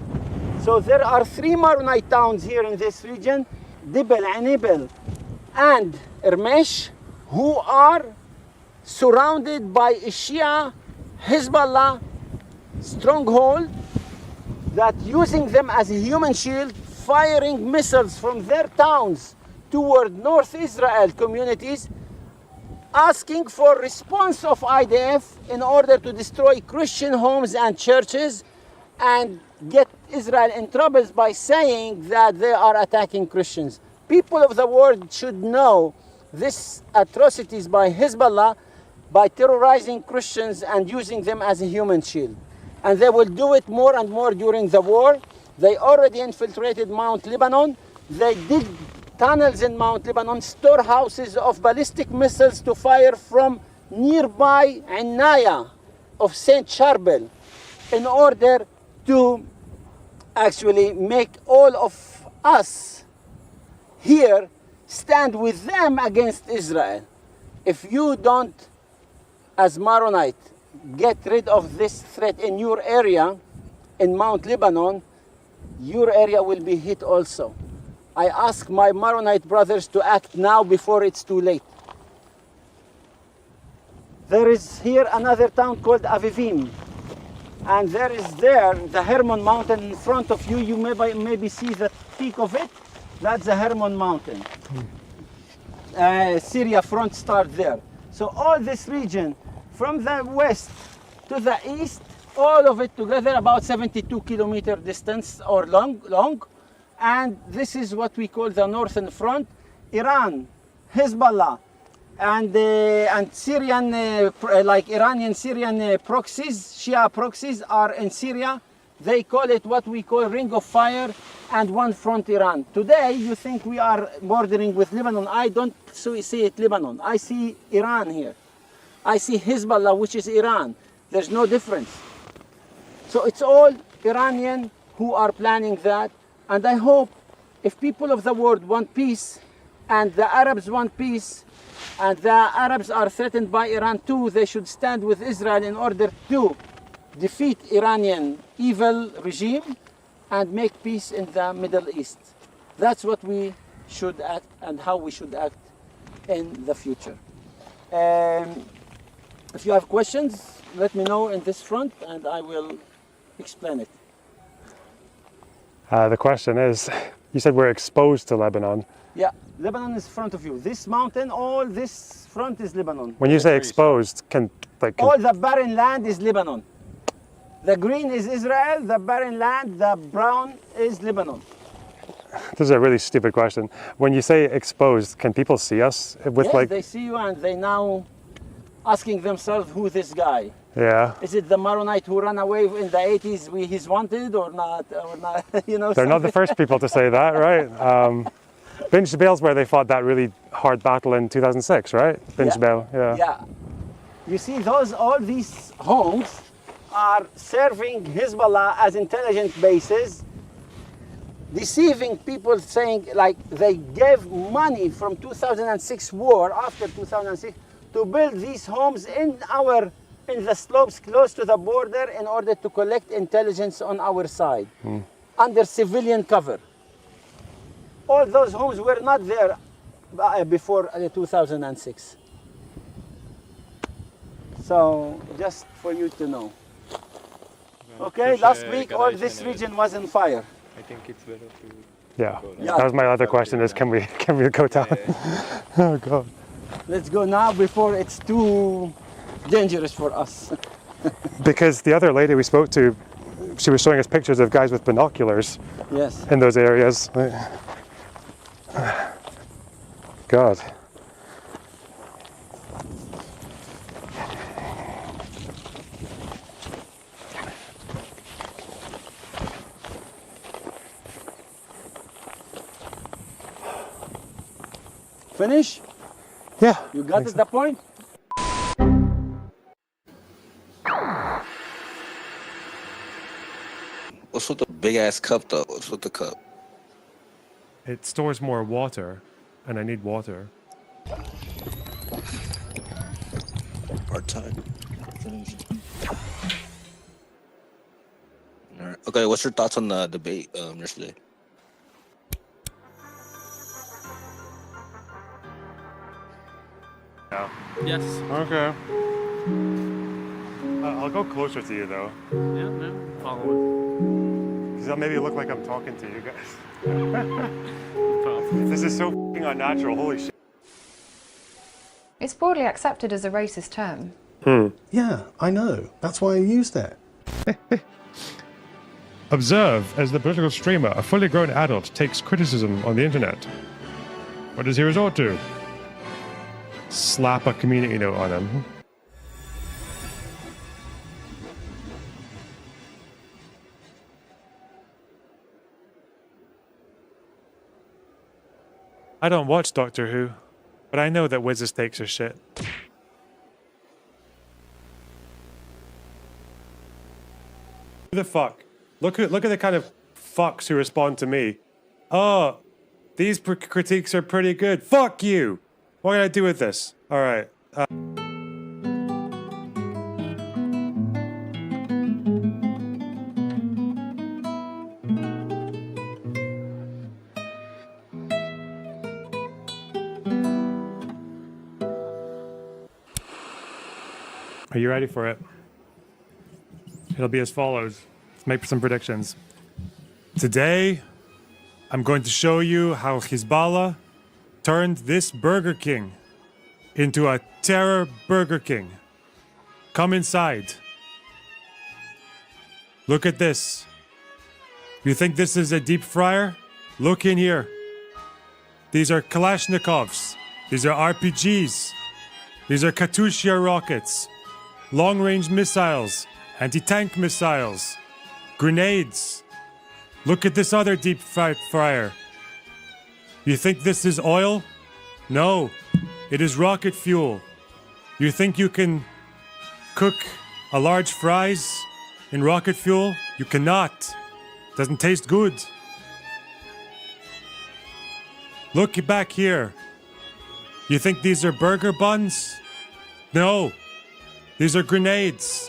So there are three Maronite towns here in this region, Dibel, Anibel, and Ermesh, who are surrounded by a Shia Hezbollah stronghold that using them as a human shield, firing missiles from their towns toward North Israel communities, asking for response of IDF in order to destroy Christian homes and churches and get Israel in troubles by saying that they are attacking Christians. People of the world should know these atrocities by Hezbollah by terrorizing Christians and using them as a human shield. And they will do it more and more during the war. They already infiltrated Mount Lebanon. They dig tunnels in Mount Lebanon, storehouses of ballistic missiles to fire from nearby Anaya of Saint Charbel in order to actually make all of us here stand with them against Israel. If you don't, as Maronite, get rid of this threat in your area, in Mount Lebanon, your area will be hit also. I ask my Maronite brothers to act now before it's too late. There is here another town called Avivim. And there is the Hermon Mountain in front of you. You maybe see the peak of it. That's the Hermon Mountain. Syria front start there. So all this region, from the west to the east, all of it together about 72 kilometer distance or long. And this is what we call the northern front. Iran, Hezbollah, and Syrian, like Iranian Syrian proxies, Shia proxies are in Syria. They call it what we call Ring of Fire and One Front Iran. Today, you think we are bordering with Lebanon. I don't see it Lebanon. I see Iran here. I see Hezbollah, which is Iran. There's no difference. So it's all Iranian who are planning that. And I hope if people of the world want peace, and the Arabs want peace, and the Arabs are threatened by Iran too, they should stand with Israel in order to defeat Iranian evil regime and make peace in the Middle East. That's what we should act and how we should act in the future. If you have questions, let me know in this front and I will explain it. The question is, you said we're exposed to Lebanon. Yeah, Lebanon is in front of you. This mountain, all this front is Lebanon. When you say exposed, all the barren land is Lebanon. The green is Israel, the barren land, the brown is Lebanon. This is a really stupid question. When you say exposed, can people see us with yes, like? They see you and they now asking themselves who this guy. Yeah. Is it the Maronite who ran away in the 80s? He's wanted or not? You know. They're not the first people to say that, right? Bin Jbeil's where they fought that really hard battle in 2006, right? Bin Jbeil, yeah. Yeah. You see, all these homes are serving Hezbollah as intelligence bases, deceiving people, saying like they gave money from 2006 war, after 2006, to build these homes in the slopes close to the border in order to collect intelligence on our side, under civilian cover. All those homes were not there before 2006. So, just for you to know. Okay, last week all this region was on fire. I think it's better to... Yeah, that was my other question is, can we go down? Oh God. Let's go now before it's too dangerous for us. Because the other lady we spoke to, she was showing us pictures of guys with binoculars. Yes. In those areas. God. Finish? Yeah. You got it, the point? What's with the big ass cup though? What's with the cup? It stores more water, and I need water. Part time. All right. Okay, what's your thoughts on the debate yesterday? Yeah. Yes. Okay. I'll go closer to you though. Yeah, no, follow Because I'll maybe look like I'm talking to you guys. This is so f***ing unnatural, holy shit. It's broadly accepted as a racist term. Yeah, I know. That's why I used it. Observe as the political streamer, a fully grown adult, takes criticism on the internet. What does he resort to? Slap a community note on him. I don't watch Doctor Who, but I know that Wiz's takes are shit. Who the fuck? Look at the kind of fucks who respond to me. Oh, these critiques are pretty good. Fuck you! What can I do with this? Alright. Are you ready for it? It'll be as follows. Let's make some predictions. Today, I'm going to show you how Hezbollah turned this Burger King into a terror Burger King. Come inside. Look at this. You think this is a deep fryer? Look in here. These are Kalashnikovs. These are RPGs. These are Katyusha rockets. Long-range missiles. Anti-tank missiles. Grenades. Look at this other deep fryer. You think this is oil? No. It is rocket fuel. You think you can cook a large fries in rocket fuel? You cannot. Doesn't taste good. Look back here. You think these are burger buns? No. These are grenades.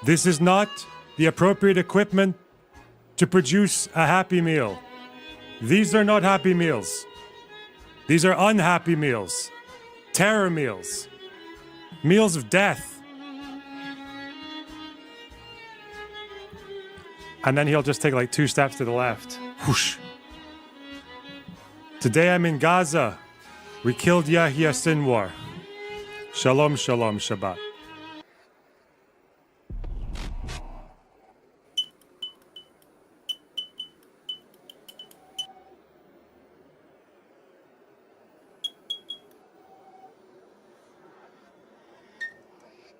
This is not the appropriate equipment to produce a Happy Meal. These are not Happy Meals. These are unhappy meals. Terror meals. Meals of death. And then he'll just take like 2 steps to the left. Whoosh. Today I'm in Gaza. We killed Yahya Sinwar. Shalom, shalom, Shabbat.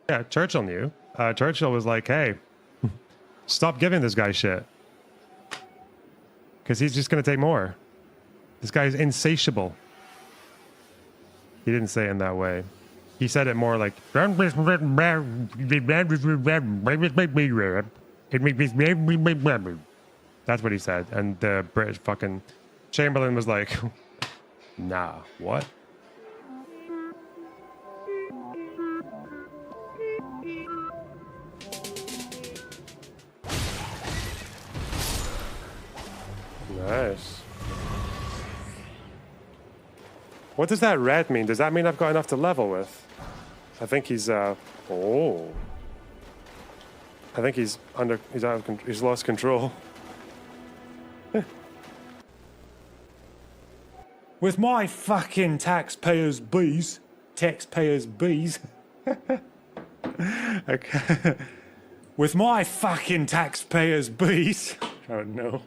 Yeah, Churchill knew. Churchill was like, hey, stop giving this guy shit. Because he's just going to take more. This guy is insatiable. He didn't say it in that way. He said it more like... That's what he said. And the British fucking Chamberlain was like, nah, what? Nice. What does that red mean? Does that mean I've got enough to level with? I think he's, oh. I think he's out of control. He's lost control. With my fucking taxpayers' bees. Okay. With my fucking taxpayers' bees. Oh no.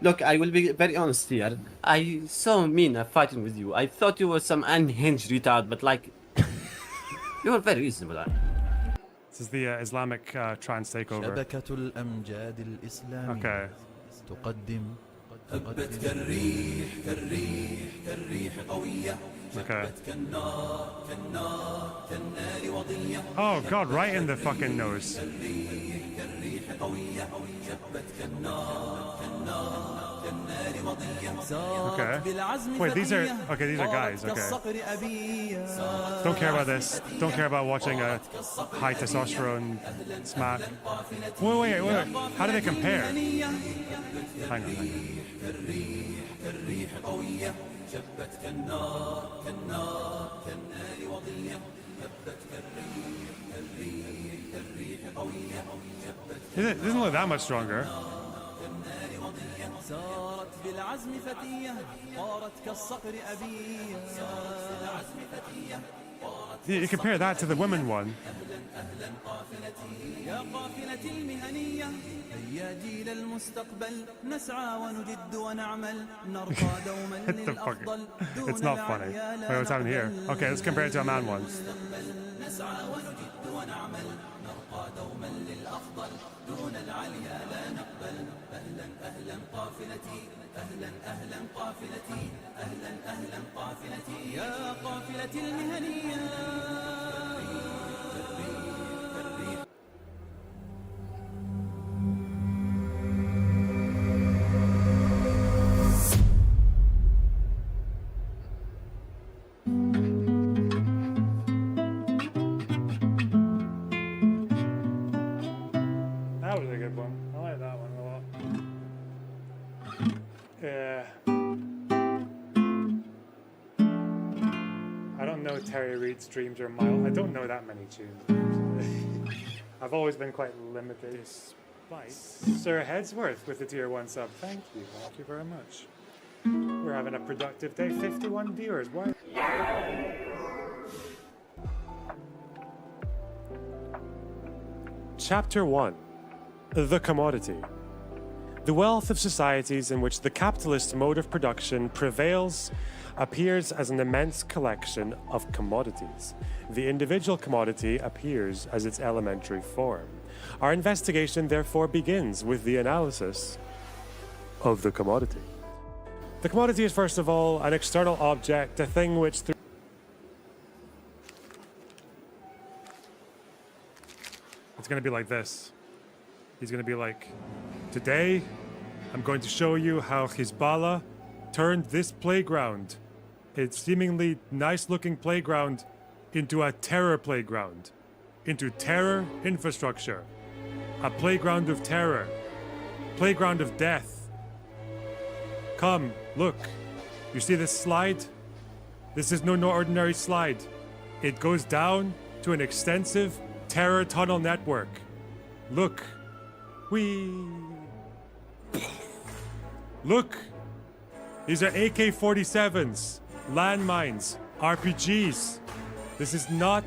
Look, I will be very honest here. I saw Mina fighting with you. I thought you were some unhinged retard, but like, you were very reasonable. This is the Islamic trans takeover. Okay. Okay. Oh god, right in the fucking nose. Okay. Wait, these are guys, okay. Don't care about this. Don't care about watching a high testosterone smack. Wait. How do they compare? Hang on. It doesn't look that much stronger. You compare that to the women one. It's not funny. Wait, what's happening here? Okay, let's compare it to a man one. That was a good one. I like that one a lot. Yeah. I don't know Terry Reid streams or Mile. I don't know that many tunes. I've always been quite limited. Despite Sir Headsworth with the tier 1 sub. Thank you very much. We're having a productive day. 51 viewers. Why? Chapter 1. The Commodity. The wealth of societies in which the capitalist mode of production prevails appears as an immense collection of commodities. The individual commodity appears as its elementary form. Our investigation therefore begins with the analysis of the commodity. The commodity is first of all an external object, a thing which it's going to be like this. He's going to be like, today I'm going to show you how Hezbollah turned this playground, a seemingly nice looking playground, into a terror playground, into terror infrastructure, a playground of terror, playground of death. Come, look, you see this slide? This is no ordinary slide. It goes down to an extensive terror tunnel network. Look. Whee! Look! These are AK-47s, landmines, RPGs. This is not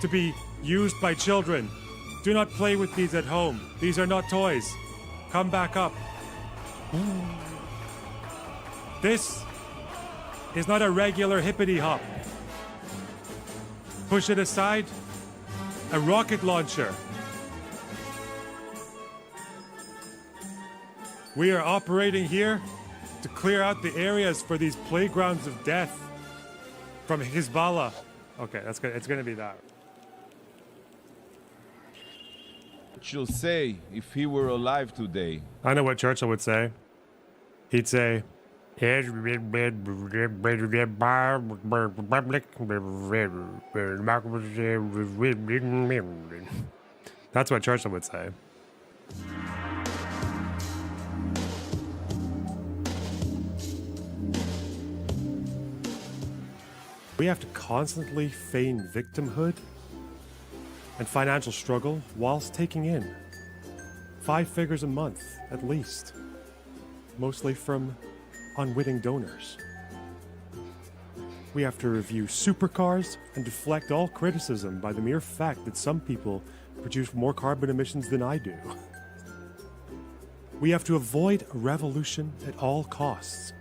to be used by children. Do not play with these at home. These are not toys. Come back up. This is not a regular hippity hop. Push it aside. A rocket launcher. We are operating here to clear out the areas for these playgrounds of death from Hezbollah. Okay, that's good. It's going to be that. Churchill say if he were alive today? I know what Churchill would say. He'd say, that's what Churchill would say. We have to constantly feign victimhood and financial struggle whilst taking in 5 figures a month, at least. Mostly from unwitting donors. We have to review supercars and deflect all criticism by the mere fact that some people produce more carbon emissions than I do. We have to avoid a revolution at all costs,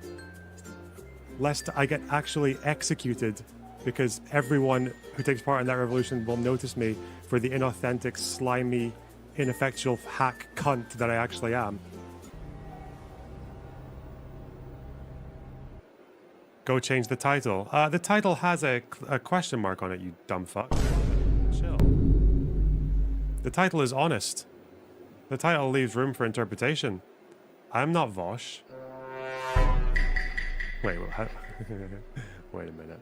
lest I get actually executed because everyone who takes part in that revolution will notice me for the inauthentic, slimy, ineffectual hack cunt that I actually am. Go change the title. The title has a question mark on it, you dumb fuck. Chill. The title is honest. The title leaves room for interpretation. I'm not Vosh. Wait, wait a minute.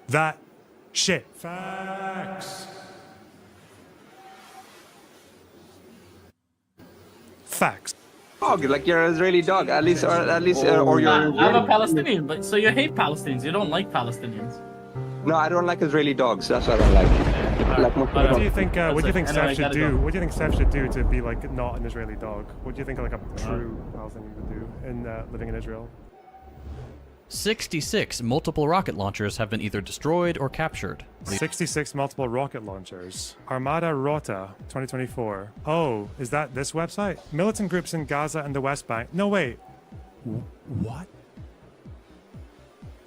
That shit. Facts. Facts. Dog, like you're an Israeli dog, at least, or you're. I'm a Palestinian, but so you hate Palestinians. You don't like Palestinians. No, I don't like Israeli dogs. That's what I don't like. What do you think? What do you think Steph should do? What do you think Steph should do to be like not an Israeli dog? What do you think like a true Palestinian would do in living in Israel? 66 multiple rocket launchers have been either destroyed or captured. 66 multiple rocket launchers. Armada Rota 2024. Oh, is that this website? Militant groups in Gaza and the West Bank. No, wait. What?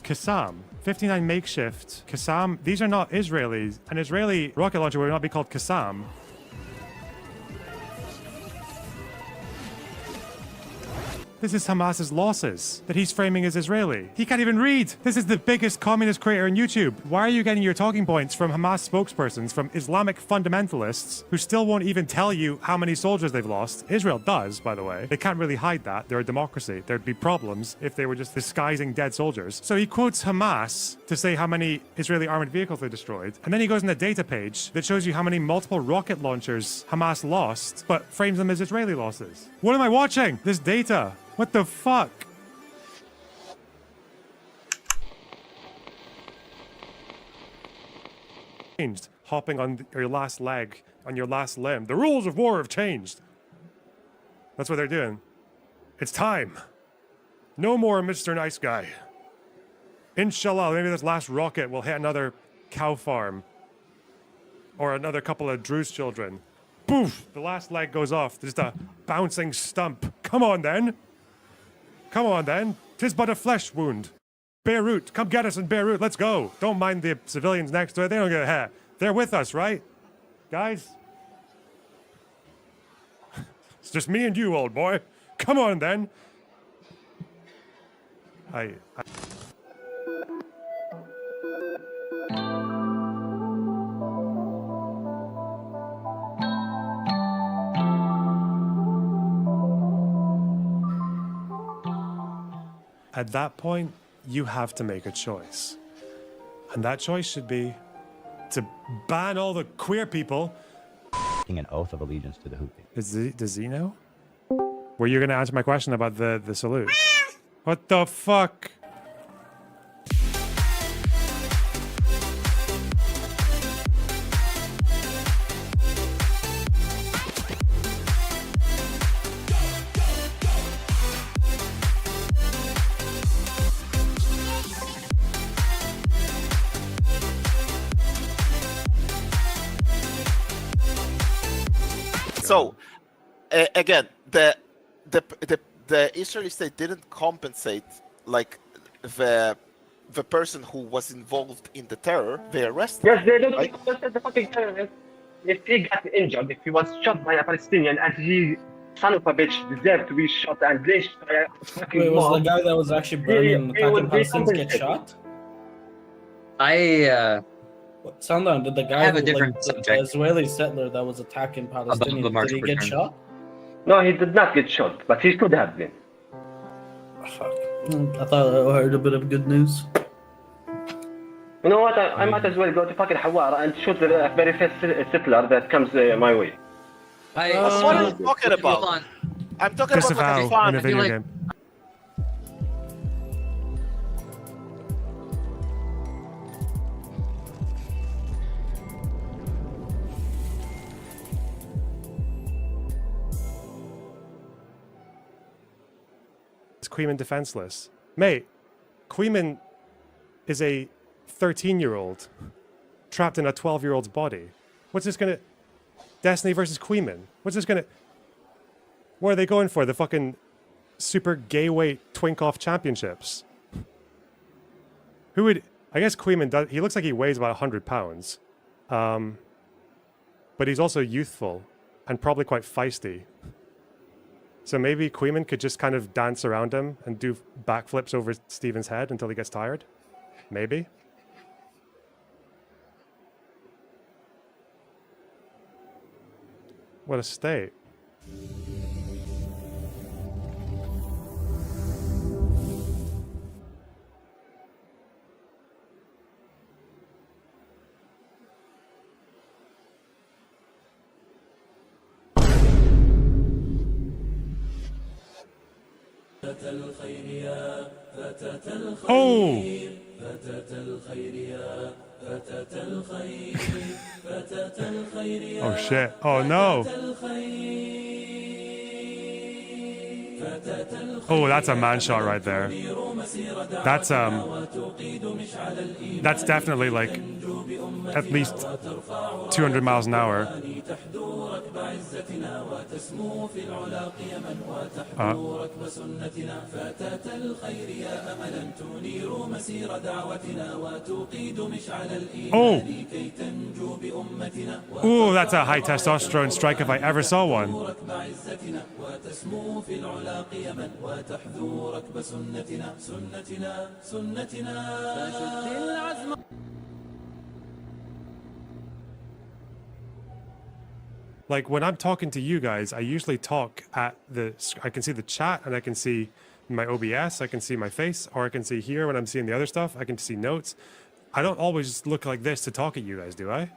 Qassam. 59 makeshift. Qassam. These are not Israelis. An Israeli rocket launcher would not be called Qassam. This is Hamas's losses that he's framing as Israeli. He can't even read. This is the biggest communist creator on YouTube. Why are you getting your talking points from Hamas spokespersons, from Islamic fundamentalists who still won't even tell you how many soldiers they've lost? Israel does, by the way. They can't really hide that. They're a democracy. There'd be problems if they were just disguising dead soldiers. So he quotes Hamas to say how many Israeli armored vehicles they destroyed. And then he goes on a data page that shows you how many multiple rocket launchers Hamas lost, but frames them as Israeli losses. What am I watching? This data. What the fuck? Changed. Hopping on your last leg, on your last limb. The rules of war have changed. That's what they're doing. It's time. No more Mr. Nice Guy. Inshallah, maybe this last rocket will hit another cow farm. Or another couple of Druze children. Boof! The last leg goes off. Just a bouncing stump. Come on then. Come on then. 'Tis but a flesh wound. Beirut, come get us in Beirut. Let's go. Don't mind the civilians next to it. They don't get a hat. They're with us, right? Guys? It's just me and you, old boy. Come on then. At that point, you have to make a choice. And that choice should be to ban all the queer people. An oath of allegiance to the Houthi. Does he know? Were you going to answer my question about the salute? What the fuck? So, again, the Israeli state didn't compensate like the person who was involved in the terror. They arrested. Yes, they don't right? compensate the fucking terrorist. If he got injured, if he was shot by a Palestinian, and he, son of a bitch, deserved to be shot and lynched by a fucking Wait, was mob, the guy that was actually burning and attacking Palestinians get shot? Sandan, did the guy have a who, different the subject. Israeli settler that was attacking Palestinians, March did he get return. shot? No, he did not get shot, but he could have been. Fuck. I thought I heard a bit of good news. You know what? I might as well go to fucking Hawara and shoot the very first settler that comes my way. What are you talking about? I'm talking Chris about fucking in farm. a video game. Queeman defenseless. Mate, Queeman is a 13-year-old trapped in a 12-year-old's body. What's this gonna... Destiny versus Queeman. What's this gonna... What are they going for? The fucking super gay weight twink-off championships? Who would... I guess Queeman does... He looks like he weighs about 100 pounds. But he's also youthful and probably quite feisty. So maybe Queeman could just kind of dance around him and do backflips over Steven's head until he gets tired? Maybe? What a state. Oh! Oh shit. Oh no. Oh, that's a man shot right there. That's definitely like at least 200 miles an hour. Oh! Ooh, that's a high testosterone strike if I ever saw one. Like when I'm talking to you guys, I usually talk at I can see the chat and I can see my OBS, I can see my face, or I can see here when I'm seeing the other stuff, I can see notes. I don't always look like this to talk at you guys, do I?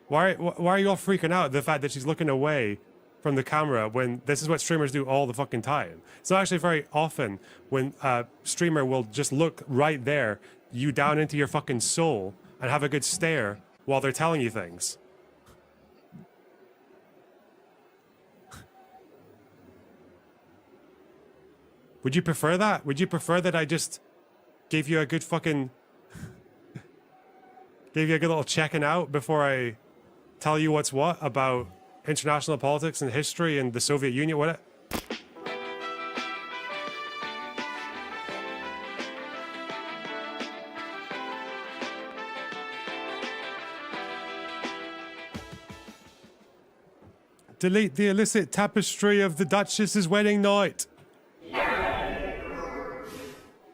Why are you all freaking out at the fact that she's looking away from the camera when this is what streamers do all the fucking time? It's not actually very often when a streamer will just look right there, you down into your fucking soul, and have a good stare while they're telling you things. Would you prefer that? Would you prefer that I just gave you a good fucking... gave you a good little checking out before I tell you what's what about international politics and history and the Soviet Union? What? Delete the illicit tapestry of the Duchess's wedding night.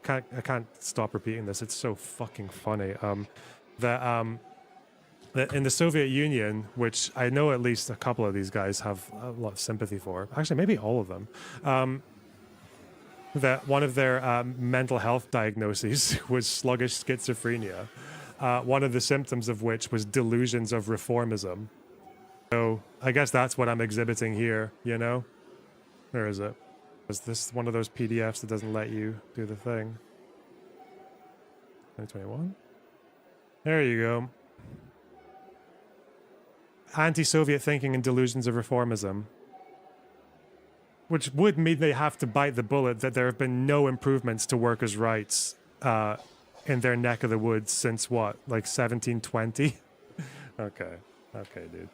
I can't stop repeating this. It's so fucking funny. That in the Soviet Union, which I know at least a couple of these guys have a lot of sympathy for, actually maybe all of them, that one of their mental health diagnoses was sluggish schizophrenia, one of the symptoms of which was delusions of reformism. So I guess that's what I'm exhibiting here, you know? Where is it? Is this one of those PDFs that doesn't let you do the thing? 2021? There you go. Anti-Soviet thinking and delusions of reformism. Which would mean they have to bite the bullet that there have been no improvements to workers' rights in their neck of the woods since what, like 1720? Okay, dude.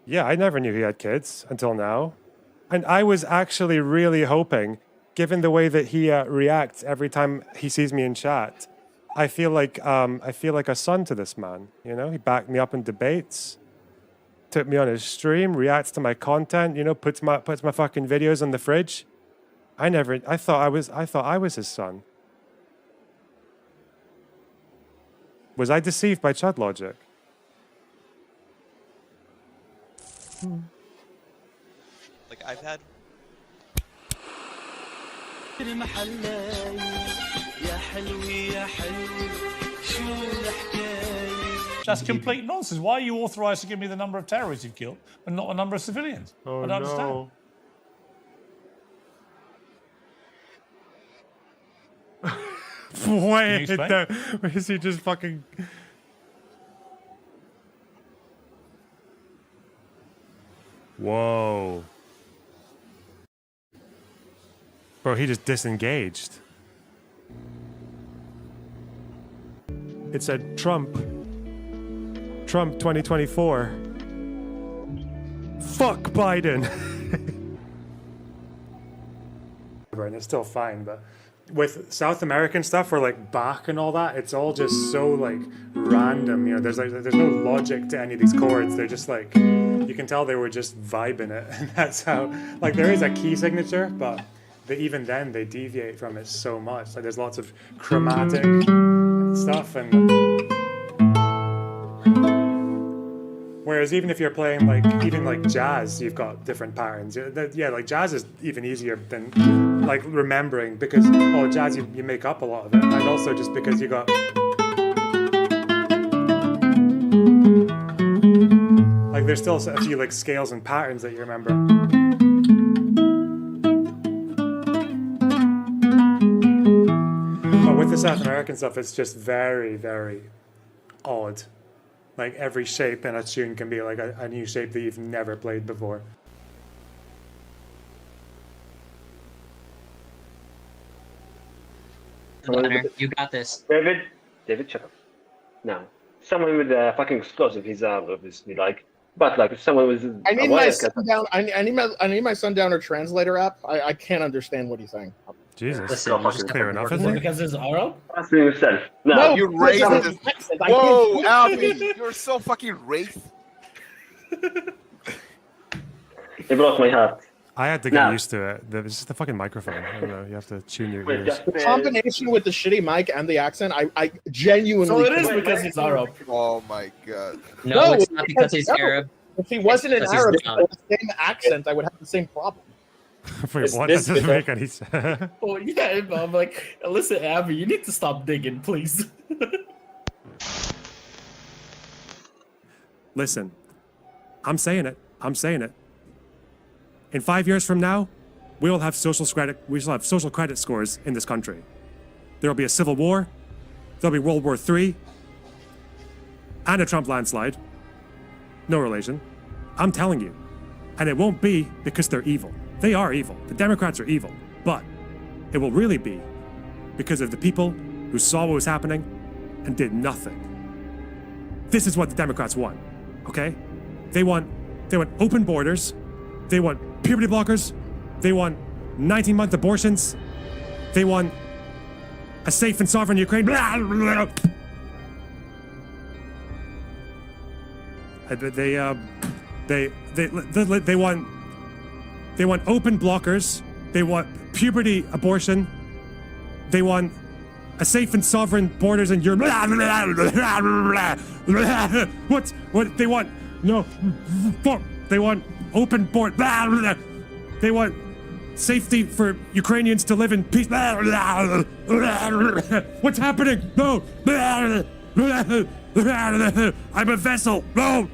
Yeah, I never knew he had kids until now. And I was actually really hoping, given the way that he reacts every time he sees me in chat, I feel like a son to this man, you know? He backed me up in debates, took me on his stream, reacts to my content, you know, puts my fucking videos on the fridge. I thought I was his son. Was I deceived by chat logic? Like I've had That's complete nonsense. Why are you authorized to give me the number of terrorists you've killed and not the number of civilians? Oh, I don't understand. Wait, is he just fucking... Whoa. Bro, he just disengaged. It said Trump 2024. Fuck Biden. And it's still fine, but with South American stuff, where like Bach and all that, it's all just so like random. You know, there's no logic to any of these chords. They're just like, you can tell they were just vibing it, and that's how. Like there is a key signature, but even then they deviate from it so much. Like there's lots of chromatic stuff, and whereas even if you're playing like jazz, you've got different patterns. Yeah, like jazz is even easier than like remembering, because jazz you make up a lot of it, and also just because you got like there's still a few like scales and patterns that you remember. But with the South American stuff, it's just very, very odd. like every shape in a tune can be like a new shape that you've never played before. Hunter, you got this. David, shut up. No. Someone with a fucking explosive, he's obviously like. But like, if someone was. I need my sundown. I need my sundowner translator app. I can't understand what he's saying. Jesus, Listen, just clear enough, isn't it? Because it's Arab? Ask yourself. No, You because of racist. his accent. Whoa, Albie, you're so fucking racist. It broke my heart. I had to get used to it. It's just the fucking microphone. I don't know. You have to tune your ears. The combination with the shitty mic and the accent, I genuinely. So it is because he's Arab. Oh my god. No, it's not because he's Arab. If he wasn't an Because he's Arab not. with the same accent, I would have the same problem. Wait, what? That doesn't make any sense. Oh yeah, but I'm like, listen, Abby, you need to stop digging, please. Listen, I'm saying it. I'm saying it. In 5 years from now, we will have social credit scores in this country. There will be a civil war. There'll be World War III. And a Trump landslide. No relation. I'm telling you. And it won't be because they're evil. They are evil. The Democrats are evil. But it will really be because of the people who saw what was happening and did nothing. This is what the Democrats want. Okay? They want open borders. They want puberty blockers. They want 19-month abortions. They want a safe and sovereign Ukraine. Blah, blah, blah. They want open blockers. They want puberty abortion. They want a safe and sovereign borders in Europe. What they want? No, they want open board. They want safety for Ukrainians to live in peace. What's happening? No. I'm a vessel. No.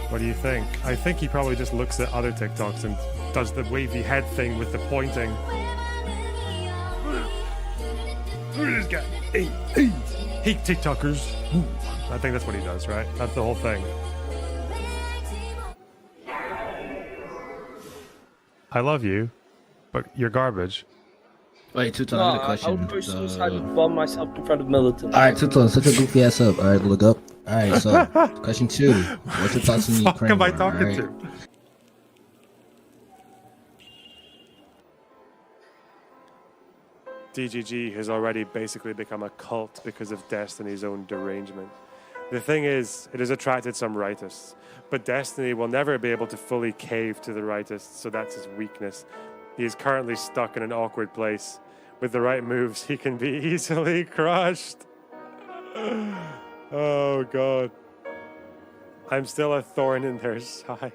What do you think? I think he probably just looks at other TikToks and does the wavy head thing with the pointing. Look at this guy. Hey, TikTokers. I think that's what he does, right? That's the whole thing. I love you, but you're garbage. Wait, Tuton, I have a question. I would do suicide and bomb myself in front of militants. Alright, Tuton, such a goofy ass up. Alright, look up. Alright, so, question 2. What's your thoughts on the Ukraine am I war, talking to? DGG has already basically become a cult because of Destiny's own derangement. The thing is, it has attracted some rightists, but Destiny will never be able to fully cave to the rightists, so that's his weakness. He is currently stuck in an awkward place. With the right moves, he can be easily crushed. Oh, God. I'm still a thorn in their side.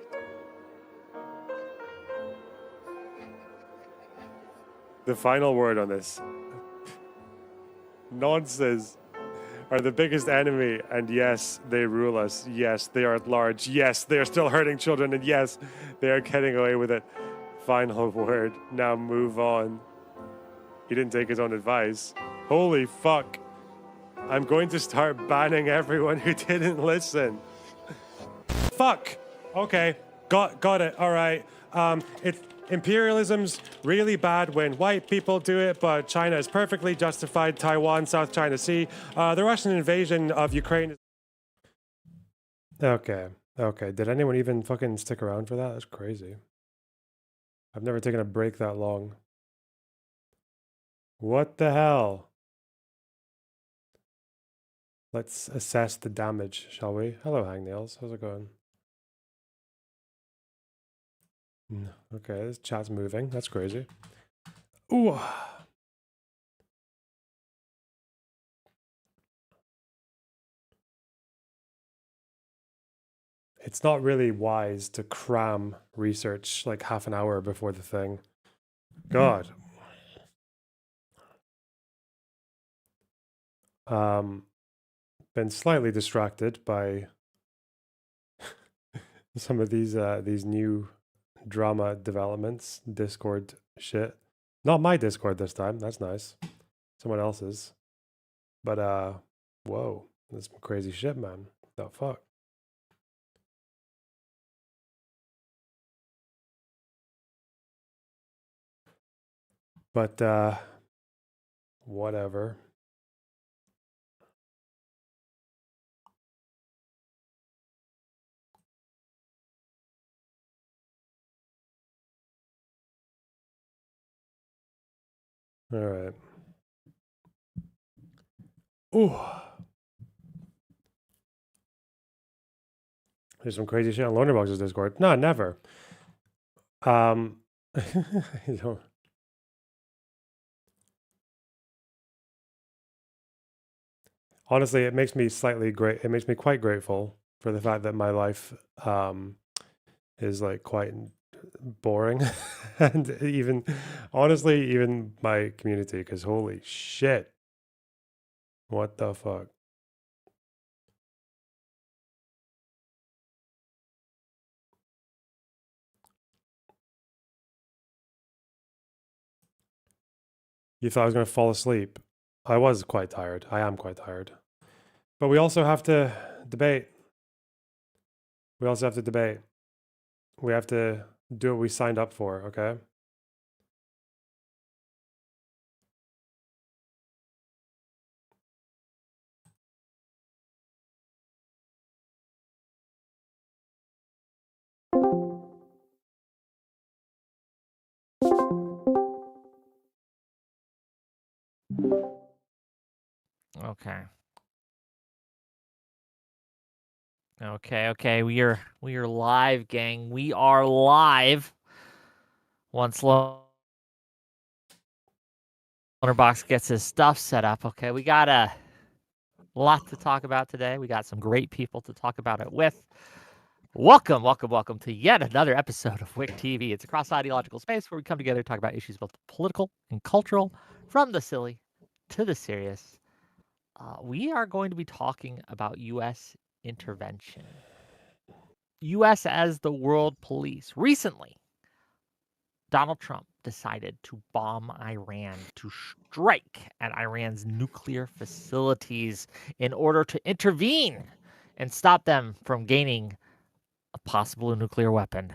The final word on this. Nonsense are the biggest enemy, and yes, they rule us. Yes, they are at large. Yes, they are still hurting children, and yes, they are getting away with it. Final word. Now move on. He didn't take his own advice. Holy fuck. I'm going to start banning everyone who didn't listen. Fuck. Okay. Got it. All right. Imperialism's really bad when white people do it, but China is perfectly justified. Taiwan, South China Sea. The Russian invasion of Ukraine. Okay. Did anyone even fucking stick around for that? That's crazy. I've never taken a break that long. What the hell? Let's assess the damage, shall we? Hello, Hangnails. How's it going? Okay, this chat's moving. That's crazy. Ooh. It's not really wise to cram research like half an hour before the thing. God. Been slightly distracted by some of these new drama developments, Discord shit. Not my Discord this time. That's nice. Someone else's. But whoa, that's some crazy shit, man. The fuck. But whatever. All right. Ooh. There's some crazy shit on Loanerbox's Discord. No, never. You know, honestly, it makes me It makes me quite grateful for the fact that my life is like quite boring, and even honestly, even my community. Because holy shit, what the fuck. You thought I was going to fall asleep. I was quite tired. I am quite tired. But we also have to debate. We also have to debate. We have to do what we signed up for, okay? Okay. Okay. We are live, gang. We are live. Once Loanerbox gets his stuff set up, okay. We got a lot to talk about today. We got some great people to talk about it with. Welcome to yet another episode of Whick TV. It's a cross-ideological space where we come together to talk about issues both political and cultural, from the silly to the serious. We are going to be talking about U.S. intervention. U.S. as the world police. Recently, Donald Trump decided to bomb Iran, to strike at Iran's nuclear facilities in order to intervene and stop them from gaining a possible nuclear weapon.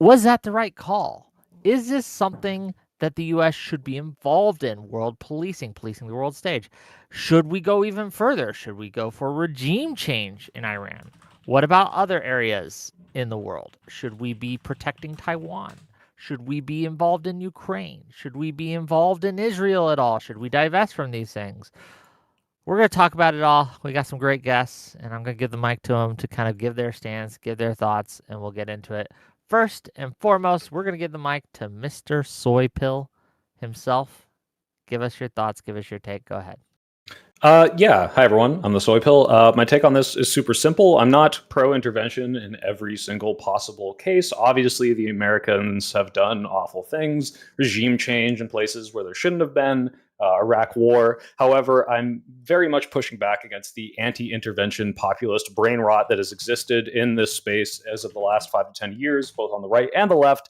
Was that the right call? Is this something that the U.S. should be involved in? World policing the world stage. Should we go even further? Should we go for regime change in Iran? What about other areas in the world? Should we be protecting Taiwan? Should we be involved in Ukraine? Should we be involved in Israel at all? Should we divest from these things? We're going to talk about it all. We got some great guests, and I'm going to give the mic to them to kind of give their stance, give their thoughts, and we'll get into it. First and foremost, we're going to give the mic to Mr. Soy Pill himself. Give us your thoughts. Give us your take. Go ahead. Yeah. Hi, everyone. I'm the Soy Pill. My take on this is super simple. I'm not pro-intervention in every single possible case. Obviously, the Americans have done awful things, regime change in places where there shouldn't have been, Iraq war. However, I'm very much pushing back against the anti-intervention populist brain rot that has existed in this space as of the last 5 to 10 years, both on the right and the left.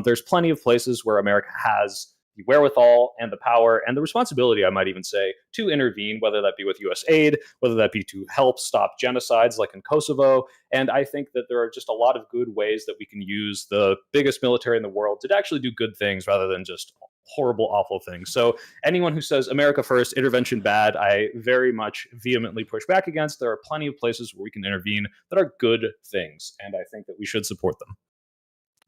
There's plenty of places where America has the wherewithal and the power and the responsibility, I might even say, to intervene, whether that be with U.S. aid, whether that be to help stop genocides like in Kosovo. And I think that there are just a lot of good ways that we can use the biggest military in the world to actually do good things rather than just horrible, awful things. So anyone who says America first, intervention bad, I very much vehemently push back against. There are plenty of places where we can intervene that are good things, and I think that we should support them.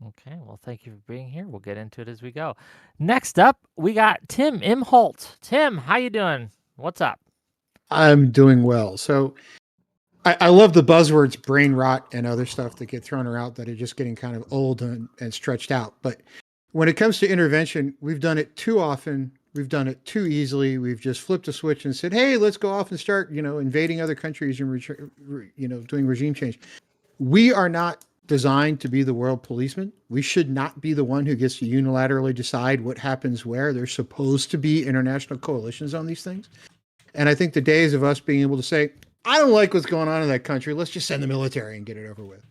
Okay, well, thank you for being here. We'll get into it as we go. Next up, we got Tim Imholt. Tim, how you doing? What's up? I'm doing well. So I love the buzzwords brain rot and other stuff that get thrown around that are just getting kind of old and stretched out. But when it comes to intervention, we've done it too often. We've done it too easily. We've just flipped a switch and said, hey, let's go off and start, invading other countries and, doing regime change. We are not designed to be the world policeman. We should not be the one who gets to unilaterally decide what happens where. There's supposed to be international coalitions on these things. And I think the days of us being able to say, I don't like what's going on in that country, let's just send the military and get it over with.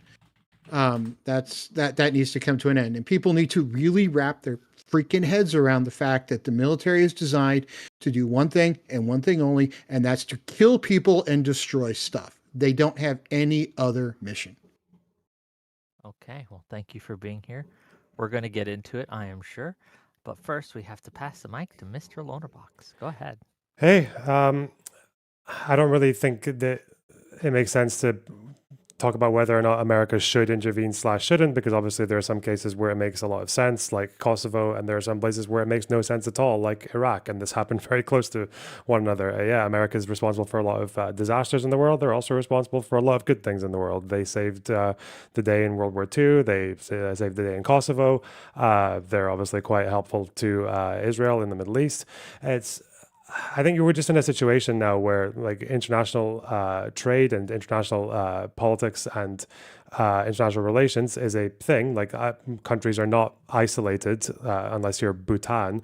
That needs to come to an end. And people need to really wrap their freaking heads around the fact that the military is designed to do one thing and one thing only, and that's to kill people and destroy stuff. They don't have any other mission. Okay, well, thank you for being here. We're going to get into it, I am sure. But first, we have to pass the mic to Mr. Lonerbox. Go ahead. Hey, I don't really think that it makes sense to talk about whether or not America should intervene / shouldn't, because obviously there are some cases where it makes a lot of sense, like Kosovo, and there are some places where it makes no sense at all, like Iraq, and this happened very close to one another. Yeah, America is responsible for a lot of disasters in the world. They're also responsible for a lot of good things in the world. They saved the day in World War II. They saved the day in Kosovo. They're obviously quite helpful to Israel in the Middle East. I think we're just in a situation now where like international trade and international politics and international relations is a thing. Like countries are not isolated unless you're Bhutan.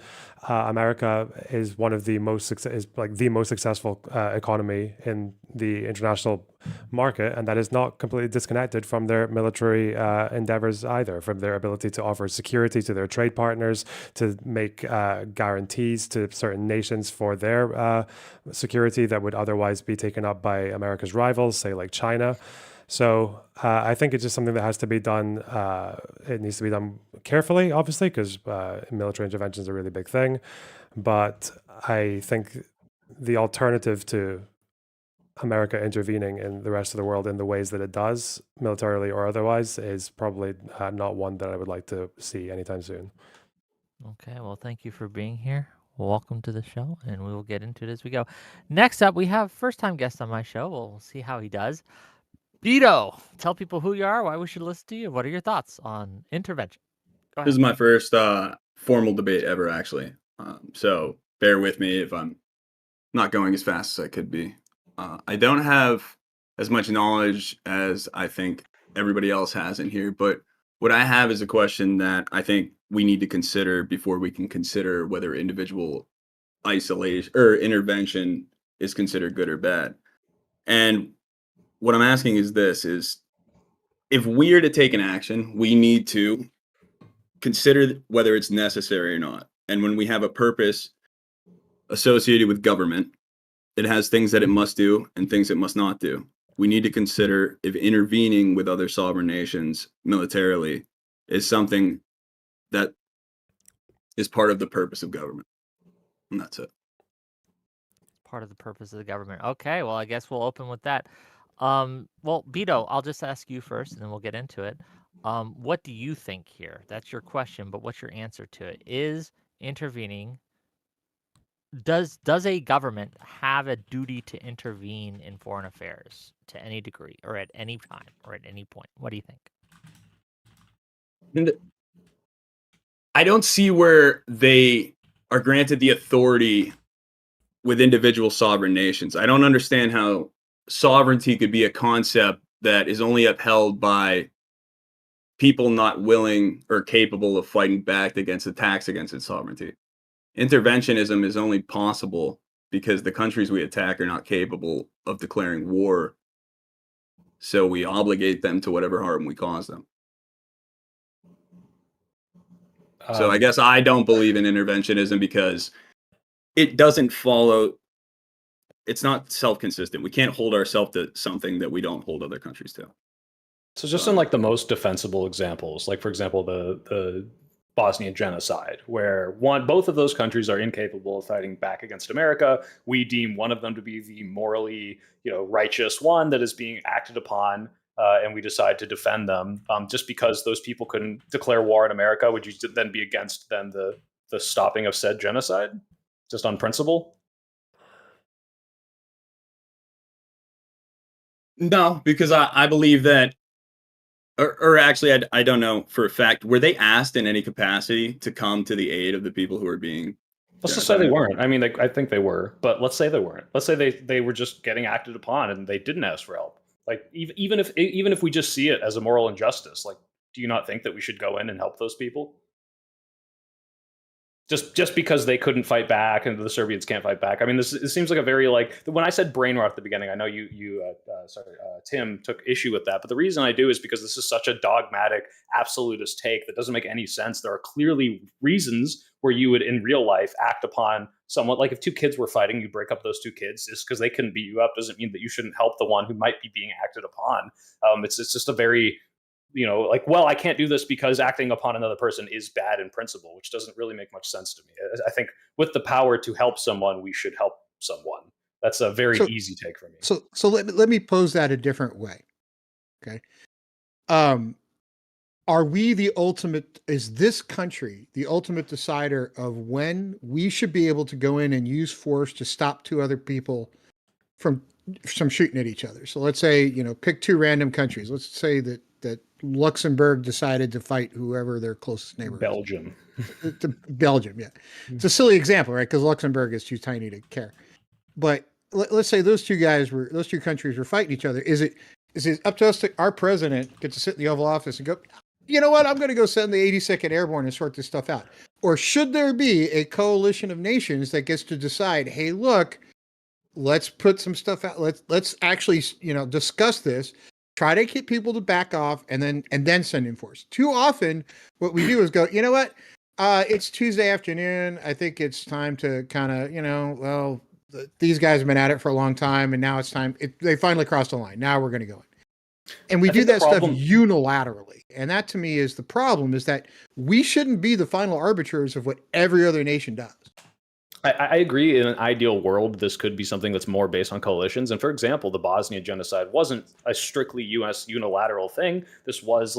America is one of the most successful economy in the international market, and that is not completely disconnected from their military endeavors either, from their ability to offer security to their trade partners, to make guarantees to certain nations for their security that would otherwise be taken up by America's rivals, say like China. So I think it's just something that has to be done. It needs to be done carefully, obviously, because military intervention is a really big thing. But I think the alternative to America intervening in the rest of the world in the ways that it does, militarily or otherwise, is probably not one that I would like to see anytime soon. Okay, well, thank you for being here. Welcome to the show, and we will get into it as we go. Next up, we have first-time guest on my show. We'll see how he does. Vito, tell people who you are, why we should listen to you. What are your thoughts on intervention? Go ahead. This is my first formal debate ever, actually. So bear with me if I'm not going as fast as I could be. I don't have as much knowledge as I think everybody else has in here, but what I have is a question that I think we need to consider before we can consider whether individual isolation or intervention is considered good or bad. And what I'm asking is this: is if we are to take an action, we need to consider whether it's necessary or not. And when we have a purpose associated with government, it has things that it must do and things it must not do. We need to consider if intervening with other sovereign nations militarily is something that is part of the purpose of government. And that's it. Part of the purpose of the government. Okay, well, I guess we'll open with that. Well, Beto, I'll just ask you first, and then we'll get into it. What do you think here? That's your question, but what's your answer to it? Is intervening, does a government have a duty to intervene in foreign affairs to any degree, or at any time, or at any point? What do you think? And I don't see where they are granted the authority with individual sovereign nations. I don't understand how sovereignty could be a concept that is only upheld by people not willing or capable of fighting back against attacks against its sovereignty. Interventionism is only possible because the countries we attack are not capable of declaring war. So we obligate them to whatever harm we cause them. So I guess I don't believe in interventionism because it doesn't follow. It's not self-consistent. We can't hold ourselves to something that we don't hold other countries to. So just in like the most defensible examples, like for example, the Bosnian genocide, where both of those countries are incapable of fighting back against America. We deem one of them to be the morally, righteous one that is being acted upon, and we decide to defend them. Just because those people couldn't declare war on America, would you then be against the stopping of said genocide, just on principle? No, because I believe that, or actually, I don't know for a fact, were they asked in any capacity to come to the aid of the people who are being... Let's just say they weren't. I mean, I think they were, but let's say they weren't. Let's say they were just getting acted upon and they didn't ask for help. Like, even if we just see it as a moral injustice, like, do you not think that we should go in and help those people? just because they couldn't fight back and the Serbians can't fight back. I mean, it seems like a very when I said brain rot at the beginning, I know Tim took issue with that, but the reason I do is because this is such a dogmatic, absolutist take that doesn't make any sense. There are clearly reasons where you would in real life act upon someone. Like if two kids were fighting, you break up those two kids just because they couldn't beat you up doesn't mean that you shouldn't help the one who might be being acted upon. It's just a very well, I can't do this because acting upon another person is bad in principle, which doesn't really make much sense to me. I think with the power to help someone, we should help someone. That's a very easy take for me. So let me pose that a different way. Okay. Are we is this country the ultimate decider of when we should be able to go in and use force to stop two other people from shooting at each other? So let's say, pick two random countries. Let's say that Luxembourg decided to fight whoever their closest neighbor Belgium. is. Belgium, yeah. It's a silly example, right? Because Luxembourg is too tiny to care. But let's say those two countries were fighting each other. Is it up to us our president gets to sit in the Oval Office and go, you know what, I'm going to go send the 82nd Airborne and sort this stuff out? Or should there be a coalition of nations that gets to decide, hey, look, let's put some stuff out. Let's actually, discuss this. Try to get people to back off and then send in force. Too often, what we do is go, you know what? It's Tuesday afternoon. I think it's time to kind of, these guys have been at it for a long time, and now it's time. They finally crossed the line. Now we're going to go in. And we do that stuff unilaterally. And that to me is the problem, is that we shouldn't be the final arbiters of what every other nation does. I agree. In an ideal world, this could be something that's more based on coalitions. And for example, the Bosnia genocide wasn't a strictly U.S. unilateral thing. This was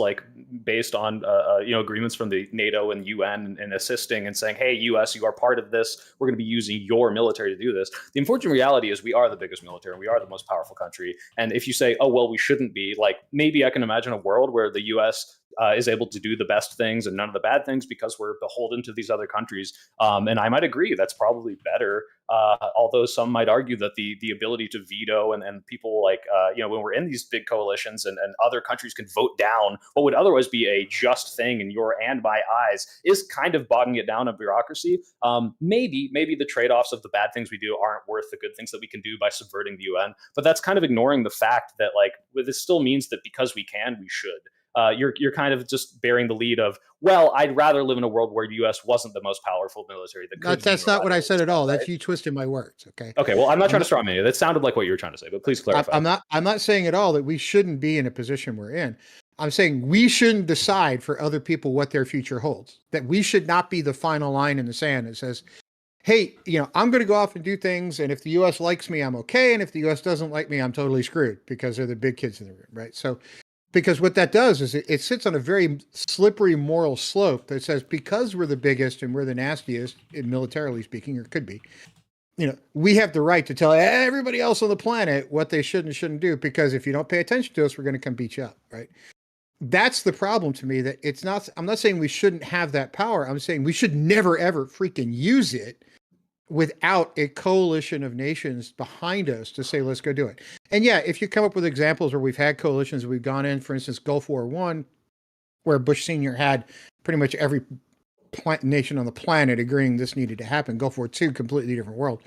based on agreements from the NATO and UN and assisting and saying, hey, U.S., you are part of this. We're going to be using your military to do this. The unfortunate reality is we are the biggest military and we are the most powerful country. And if you say, oh, well, we shouldn't be, maybe I can imagine a world where the U.S. Is able to do the best things and none of the bad things because we're beholden to these other countries. And I might agree that's probably better. Although some might argue that the ability to veto and people when we're in these big coalitions and other countries can vote down what would otherwise be a just thing in your and my eyes is kind of bogging it down in bureaucracy. Maybe the trade-offs of the bad things we do aren't worth the good things that we can do by subverting the UN. But that's kind of ignoring the fact that this still means that because we can, we should. You're kind of just bearing the lead of, well, I'd rather live in a world where the U.S. wasn't the most powerful military. That's not what I said at all. Right? That's you twisting my words. Okay. Okay. Well, I'm not trying to straw man you. That sounded like what you were trying to say, but please clarify. I'm not saying at all that we shouldn't be in a position we're in. I'm saying we shouldn't decide for other people what their future holds. That we should not be the final line in the sand that says, hey, I'm going to go off and do things, and if the U.S. likes me, I'm okay, and if the U.S. doesn't like me, I'm totally screwed because they're the big kids in the room, right? So. Because what that does is it sits on a very slippery moral slope that says because we're the biggest and we're the nastiest, militarily speaking, or could be, we have the right to tell everybody else on the planet what they should and shouldn't do. Because if you don't pay attention to us, we're going to come beat you up, right? That's the problem to me. That it's not. I'm not saying we shouldn't have that power. I'm saying we should never ever freaking use it without a coalition of nations behind us to say, let's go do it. And yeah, if you come up with examples where we've had coalitions, we've gone in, for instance, Gulf War I, where Bush Sr. had pretty much every nation on the planet agreeing this needed to happen. Gulf War II, completely different world.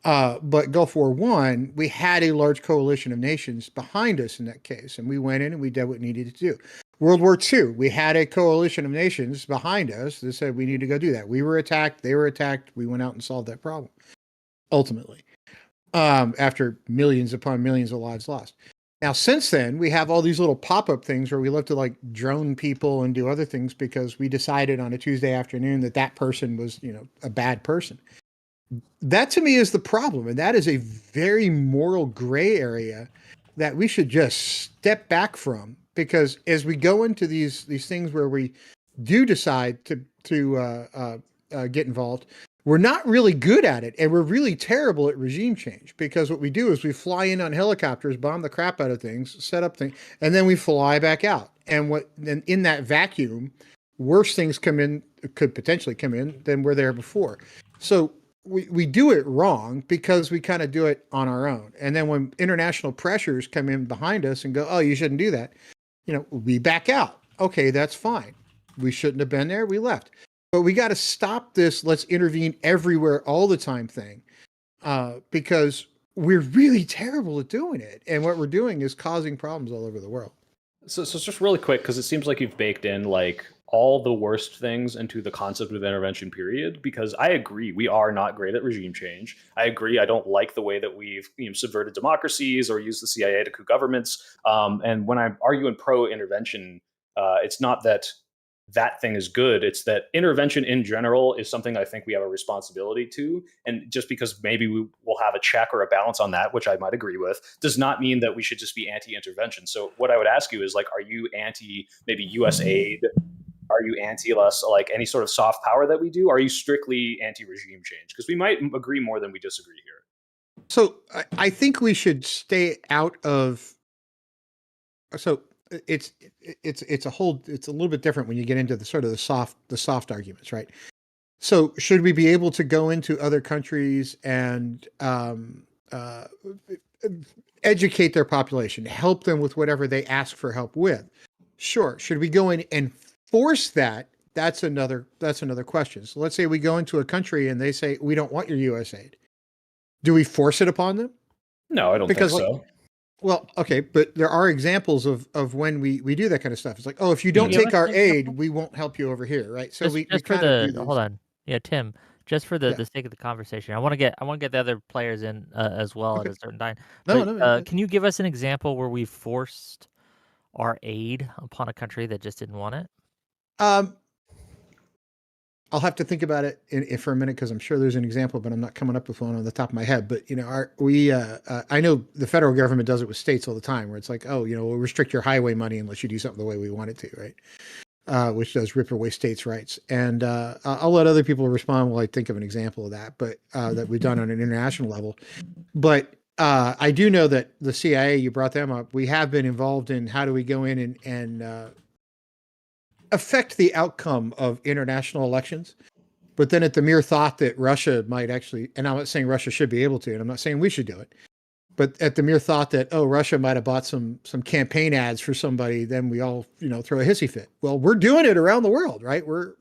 But Gulf War I, we had a large coalition of nations behind us in that case. And we went in and we did what needed to do. World War II, we had a coalition of nations behind us that said we need to go do that. We were attacked. They were attacked. We went out and solved that problem, ultimately, after millions upon millions of lives lost. Now, since then, we have all these little pop-up things where we look to drone people and do other things because we decided on a Tuesday afternoon that person was, a bad person. That to me is the problem. And that is a very moral gray area that we should just step back from. Because as we go into these things where we do decide to get involved, we're not really good at it, and we're really terrible at regime change. Because what we do is we fly in on helicopters, bomb the crap out of things, set up things, and then we fly back out. And then in that vacuum, worse things could potentially come in than were there before. So we do it wrong because we kind of do it on our own. And then when international pressures come in behind us and go, oh, you shouldn't do that. We back out. Okay, that's fine. We shouldn't have been there. We left. But we got to stop this let's intervene everywhere all the time thing, because we're really terrible at doing it. And what we're doing is causing problems all over the world. So just really quick, because it seems like you've baked in like all the worst things into the concept of intervention period, because I agree we are not great at regime change. I agree I don't like the way that we've subverted democracies or used the CIA to coup governments. And when I'm arguing pro-intervention, it's not that that thing is good. It's that intervention in general is something I think we have a responsibility to. And just because maybe we will have a check or a balance on that, which I might agree with, does not mean that we should just be anti-intervention. So what I would ask you is like, are you anti maybe US aid? Are you anti less like any sort of soft power that we do? Are you strictly anti-regime change? Because we might agree more than we disagree here. So I think we should stay out of. So it's a little bit different when you get into the sort of the soft arguments, right? So should we be able to go into other countries and educate their population, help them with whatever they ask for help with? Sure. Should we go in and force that? That's another question. So let's say we go into a country and they say, we don't want your US aid. Do we force it upon them? No, I don't think so. Well, okay, but there are examples of when we do that kind of stuff. It's like, oh, if you don't take our aid, we won't help you over here, right? So we kind of hold on, yeah, Tim. Just for the sake of the conversation, I want to get the other players in as well at a certain time. But, can you give us an example where we forced our aid upon a country that just didn't want it? I'll have to think about it for a minute because I'm sure there's an example, but I'm not coming up with one on the top of my head. But I know the federal government does it with states all the time, where it's like, oh, we'll restrict your highway money unless you do something the way we want it to, right? Which does rip away states' rights. And I'll let other people respond while I think of an example of that, but that we've done on an international level. But I do know that the CIA, you brought them up, we have been involved in how do we go in and affect the outcome of international elections. But then at the mere thought that Russia might actually, and I'm not saying Russia should be able to, and I'm not saying we should do it, but at the mere thought that, oh, Russia might have bought some campaign ads for somebody, then we all, throw a hissy fit. Well, we're doing it around the world, right? We're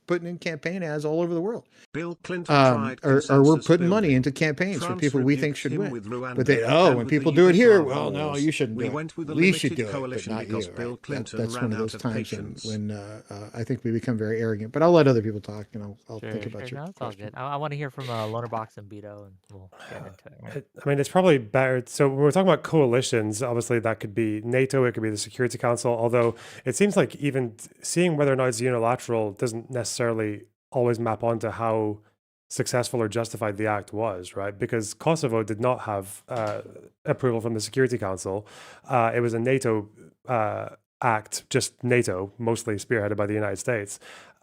putting in campaign ads all over the world. Bill Clinton tried or we're putting money into campaigns for people we think should win. But when people do it here, well, no, you shouldn't do it. We should do it, but not you. Bill Clinton that's one of those times patience. when I think we become very arrogant. But I'll let other people talk, and I'll think about your that's all good. I want to hear from Lonerbox and Beto, and we'll get into it. I mean, it's probably better. So when we're talking about coalitions, obviously that could be NATO, it could be the Security Council, although it seems like even seeing whether or not it's unilateral doesn't necessarily always map onto how successful or justified the act was, right? Because Kosovo did not have approval from the Security Council. It was a NATO act, just NATO, mostly spearheaded by the United States.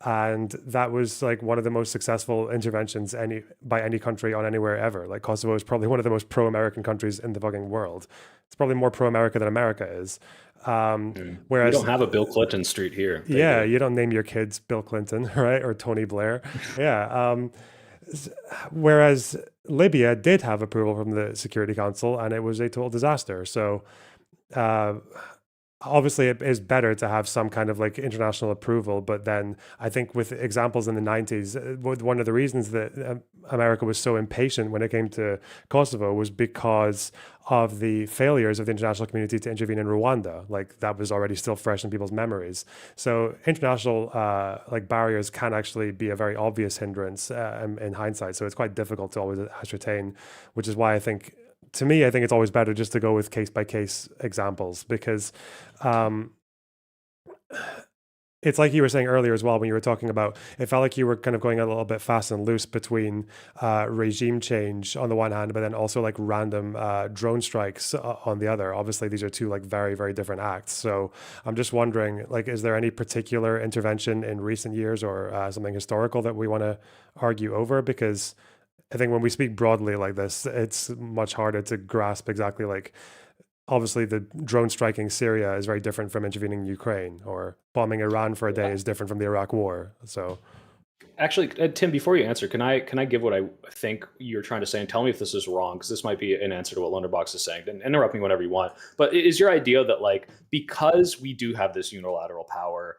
And that was like one of the most successful interventions by any country on anywhere ever. Like Kosovo is probably one of the most pro-American countries in the fucking world. It's probably more pro-America than America is. Whereas we don't have a Bill Clinton street here. Yeah, you don't name your kids Bill Clinton, right? Or Tony Blair. Yeah. Whereas Libya did have approval from the Security Council, and it was a total disaster. So obviously it is better to have some kind of like international approval, but then I think with examples in the 90s, one of the reasons that America was so impatient when it came to Kosovo was because of the failures of the international community to intervene in Rwanda. Like that was already still fresh in people's memories. So international like barriers can actually be a very obvious hindrance in hindsight. So it's quite difficult to always ascertain, which is why I think it's always better just to go with case by case examples, because it's like you were saying earlier as well, when you were talking about, it felt like you were kind of going a little bit fast and loose between regime change on the one hand, but then also like random drone strikes on the other. Obviously, these are two like very, very different acts. So I'm just wondering, like, is there any particular intervention in recent years or something historical that we want to argue over? Because I think when we speak broadly like this, it's much harder to grasp exactly, like, obviously the drone striking Syria is very different from intervening in Ukraine, or bombing Iran for a day is different from the Iraq war. So Actually, Tim, before you answer, can I give what I think you're trying to say and tell me if this is wrong? Because this might be an answer to what Lunderbox is saying. And interrupt me whenever you want. But is your idea that like because we do have this unilateral power,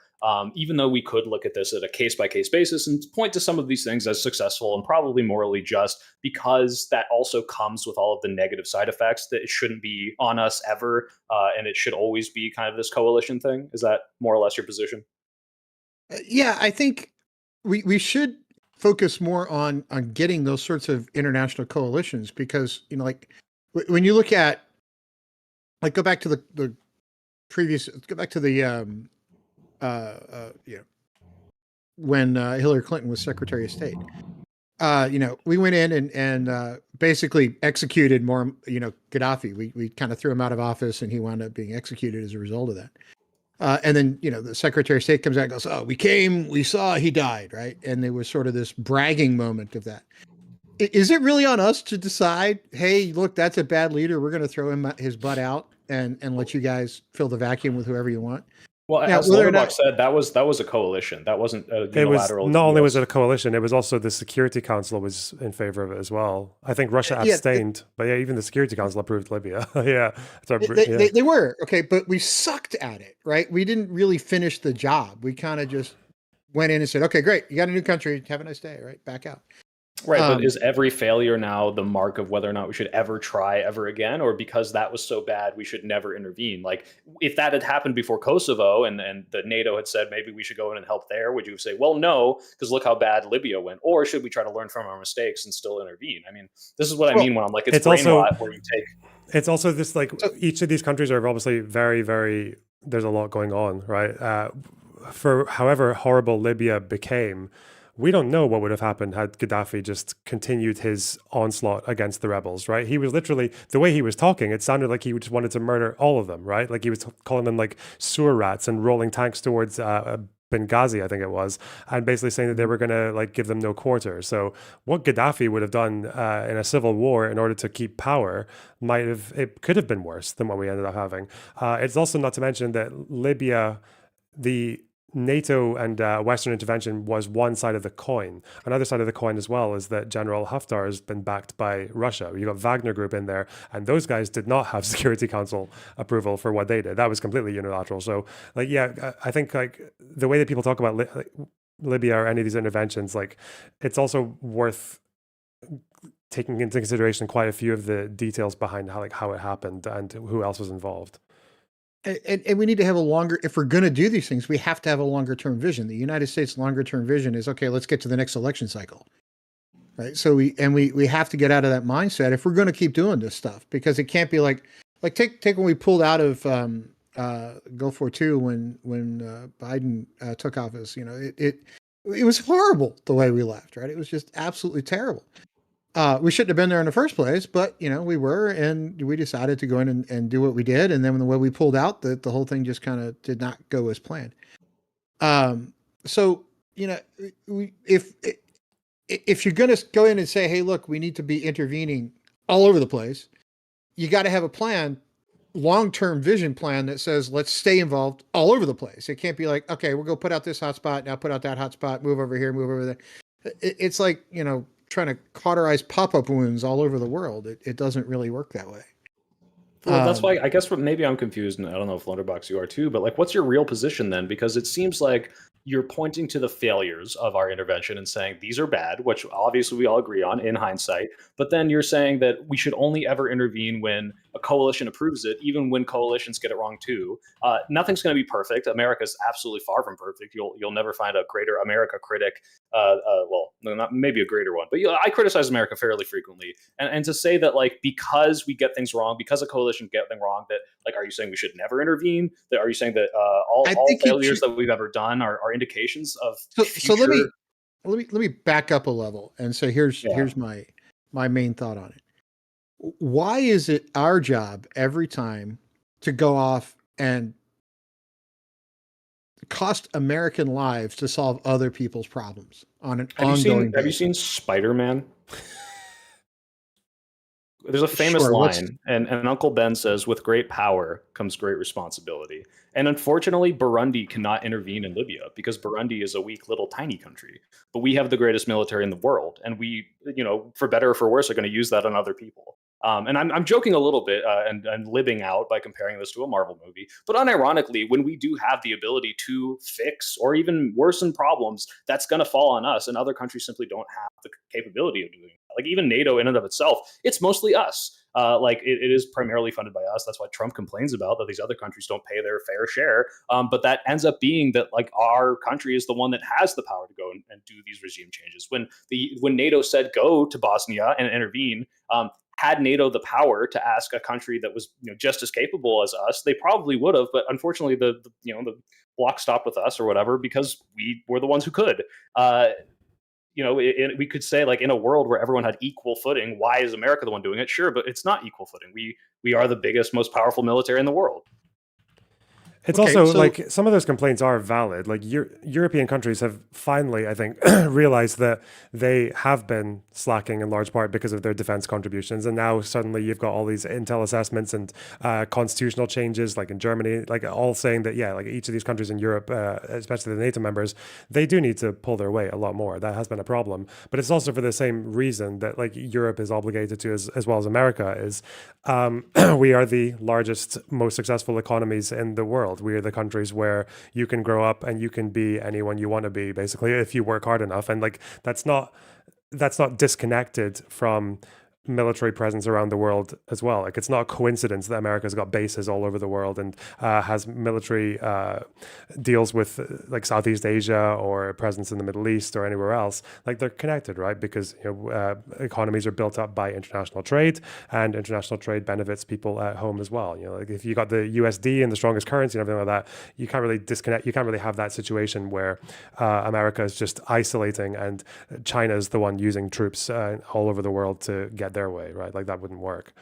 even though we could look at this at a case by case basis and point to some of these things as successful and probably morally just, because that also comes with all of the negative side effects, that it shouldn't be on us ever, and it should always be kind of this coalition thing? Is that more or less your position? Yeah, I think we should focus more on getting those sorts of international coalitions, because like when you look at, like, go back to the previous, go back to the when Hillary Clinton was Secretary of State. We went in and basically executed Gaddafi. We kind of threw him out of office, and he wound up being executed as a result of that. And then, the Secretary of State comes out and goes, "Oh, we came, we saw, he died," right? And there was sort of this bragging moment of that. Is it really on us to decide, hey, look, that's a bad leader, we're going to throw his butt out and let you guys fill the vacuum with whoever you want? Well, Now, as Lunderbox said, that was a coalition. That wasn't a unilateral. It was not only was it a coalition, it was also the Security Council was in favor of it as well. I think Russia abstained, but yeah, even the Security Council approved Libya. Yeah, they were okay, but we sucked at it, right? We didn't really finish the job. We kind of just went in and said, "Okay, great, you got a new country. Have a nice day." Right, back out. Right, but is every failure now the mark of whether or not we should ever try ever again, or because that was so bad we should never intervene? Like, if that had happened before Kosovo and the NATO had said maybe we should go in and help there, would you say, well, no, because look how bad Libya went? Or should we try to learn from our mistakes and still intervene? I mean, this is what I mean when I'm like, it's brain also rot where you take. It's also this, like, each of these countries are obviously very, very, there's a lot going on, right? For however horrible Libya became, we don't know what would have happened had Gaddafi just continued his onslaught against the rebels, right? He was literally, the way he was talking, it sounded like he just wanted to murder all of them, right? Like he was calling them like sewer rats and rolling tanks towards Benghazi, I think it was, and basically saying that they were going to like give them no quarter. So what Gaddafi would have done in a civil war in order to keep power it could have been worse than what we ended up having. It's also not to mention that Libya, the NATO and Western intervention was one side of the coin. Another side of the coin as well is that General Haftar has been backed by Russia. You got Wagner Group in there, and those guys did not have Security Council approval for what they did. That was completely unilateral. So, like, yeah, I think like the way that people talk about Libya or any of these interventions, like, it's also worth taking into consideration quite a few of the details behind how it happened and who else was involved. And we need to have a longer, if we're going to do these things, we have to have a longer term vision. The United States longer term vision is, okay, let's get to the next election cycle. Right. So we have to get out of that mindset if we're going to keep doing this stuff, because it can't be like take when we pulled out of Gulf War II when Biden took office. It was horrible the way we left. Right. It was just absolutely terrible. We shouldn't have been there in the first place, but we were, and we decided to go in and do what we did. And then when we pulled out, the whole thing just kind of did not go as planned. So if you're going to go in and say, hey, look, we need to be intervening all over the place, you got to have a plan, long-term vision plan that says, let's stay involved all over the place. It can't be like, okay, we'll go put out this hotspot, now put out that hotspot, move over here, move over there. It's like, trying to cauterize pop-up wounds all over the world. It doesn't really work that way. Well, that's why I guess maybe I'm confused, and I don't know if Lunderbox you are too, but like, what's your real position then? Because it seems like you're pointing to the failures of our intervention and saying these are bad, which obviously we all agree on in hindsight. But then you're saying that we should only ever intervene when a coalition approves it, even when coalitions get it wrong too. Nothing's going to be perfect. America's absolutely far from perfect. You'll never find a greater America critic. Well, not maybe a greater one, but I criticize America fairly frequently. And to say that like because we get things wrong, because a coalition get things wrong, that like, are you saying we should never intervene? Are you saying that all failures that we've ever done are indications of future? So let me back up a level and say here's my main thought on it. Why is it our job every time to go off and cost American lives to solve other people's problems on an ongoing basis? Have you seen Spider-Man? There's a famous Sure, what's- line, and Uncle Ben says, "With great power comes great responsibility." And unfortunately, Burundi cannot intervene in Libya because Burundi is a weak little tiny country. But we have the greatest military in the world, and we, for better or for worse, are going to use that on other people. And I'm joking a little bit and libbing out by comparing this to a Marvel movie. But unironically, when we do have the ability to fix or even worsen problems, that's going to fall on us, and other countries simply don't have the capability of doing that. Like even NATO in and of itself, it's mostly us. It is primarily funded by us. That's why Trump complains about that these other countries don't pay their fair share. But that ends up being that like our country is the one that has the power to go and do these regime changes. When NATO said go to Bosnia and intervene, had NATO the power to ask a country that was just as capable as us, they probably would have. But unfortunately, the block stopped with us or whatever because we were the ones who could. We could say like in a world where everyone had equal footing, why is America the one doing it? Sure, but it's not equal footing. We are the biggest, most powerful military in the world. It's also like some of those complaints are valid. Like European countries have finally, I think, realized that they have been slacking in large part because of their defense contributions. And now suddenly you've got all these intel assessments and constitutional changes, like in Germany, like all saying that, like each of these countries in Europe, especially the NATO members, they do need to pull their weight a lot more. That has been a problem. But it's also for the same reason that like Europe is obligated to, as well as America is, we are the largest, most successful economies in the world. We are the countries where you can grow up and you can be anyone you want to be, basically, if you work hard enough. And like that's not disconnected from military presence around the world as well. Like it's not a coincidence that America's got bases all over the world and has military deals with like Southeast Asia or presence in the Middle East or anywhere else. Like they're connected, right? Because economies are built up by international trade, and international trade benefits people at home as well. Like if you got the USD and the strongest currency and everything like that, you can't really disconnect. You can't really have that situation where America is just isolating and China is the one using troops all over the world to get their way, right? Like that wouldn't work.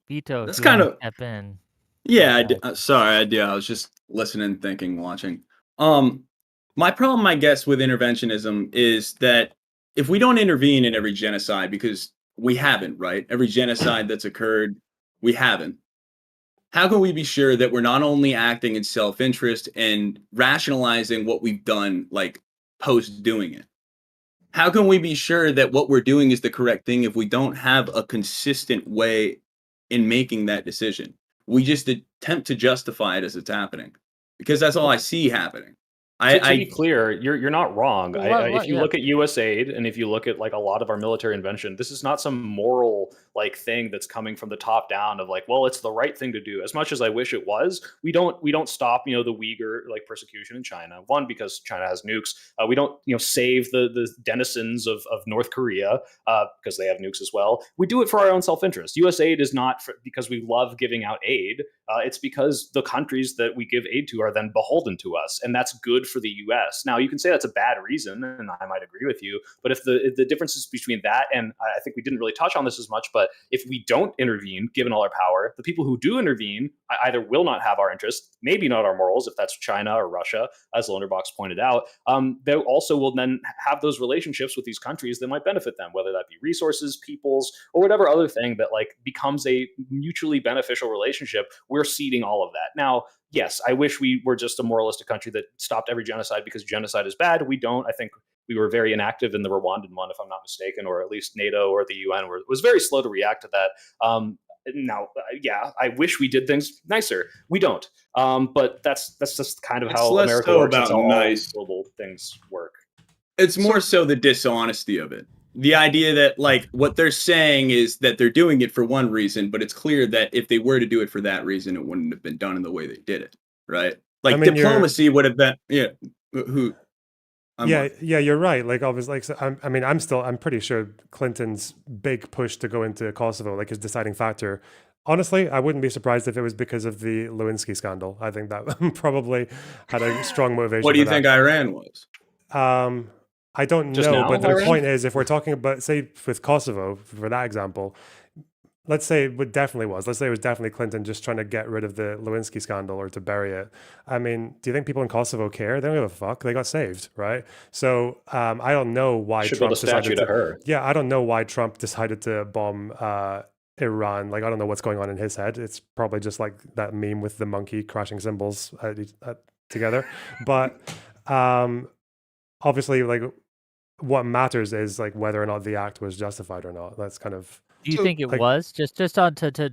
Vito, That's if you kind want of to step in. Yeah, sorry, I was just listening, thinking, watching. My problem, I guess, with interventionism is that if we don't intervene in every genocide, because we haven't, right? Every genocide that's occurred, we haven't. How can we be sure that we're not only acting in self-interest and rationalizing what we've done, like post doing it? How can we be sure that what we're doing is the correct thing if we don't have a consistent way in making that decision? We just attempt to justify it as it's happening, because that's all I see happening. To be clear, you're not wrong. If you yeah. look at USAID and if you look at like a lot of our military invention, this is not some moral like thing that's coming from the top down of like, well, it's the right thing to do. As much as I wish it was, we don't stop the Uyghur like persecution in China. One, because China has nukes. We don't save the denizens of North Korea because they have nukes as well. We do it for our own self-interest. USAID is not because we love giving out aid. It's because the countries that we give aid to are then beholden to us, and that's good for the U.S. Now, you can say that's a bad reason, and I might agree with you. But if the differences between that, and I think we didn't really touch on this as much, but if we don't intervene, given all our power, the people who do intervene either will not have our interest, maybe not our morals, if that's China or Russia, as Lunderbox pointed out. They also will then have those relationships with these countries that might benefit them, whether that be resources, peoples, or whatever other thing that like becomes a mutually beneficial relationship. We're ceding all of that. Now, yes, I wish we were just a moralistic country that stopped every genocide because genocide is bad. We don't. I think we were very inactive in the Rwandan one, if I'm not mistaken, or at least NATO or the UN was very slow to react to that. Now, I wish we did things nicer. We don't. But that's just kind of how America so works. It's about how nice. all global things work. It's more so the dishonesty of it. The idea that like what they're saying is that they're doing it for one reason, but it's clear that if they were to do it for that reason, it wouldn't have been done in the way they did it, right? Like diplomacy would have been, you're right. Like obviously, I'm pretty sure Clinton's big push to go into Kosovo, like his deciding factor. Honestly, I wouldn't be surprised if it was because of the Lewinsky scandal. I think that probably had a strong motivation. What do you think Iran was? I don't Just know, now, but the Iran? point is, if we're talking about, say, with Kosovo, for that example, let's say it definitely was. Let's say it was definitely Clinton just trying to get rid of the Lewinsky scandal or to bury it. I mean, do you think people in Kosovo care? They don't give a fuck. They got saved, right? So I don't know why Should build a Trump decided statue to her. Yeah, I don't know why Trump decided to bomb Iran. Like, I don't know what's going on in his head. It's probably just like that meme with the monkey crashing cymbals together. But obviously, like, what matters is like whether or not the act was justified or not. That's kind of. Do you think it was just on to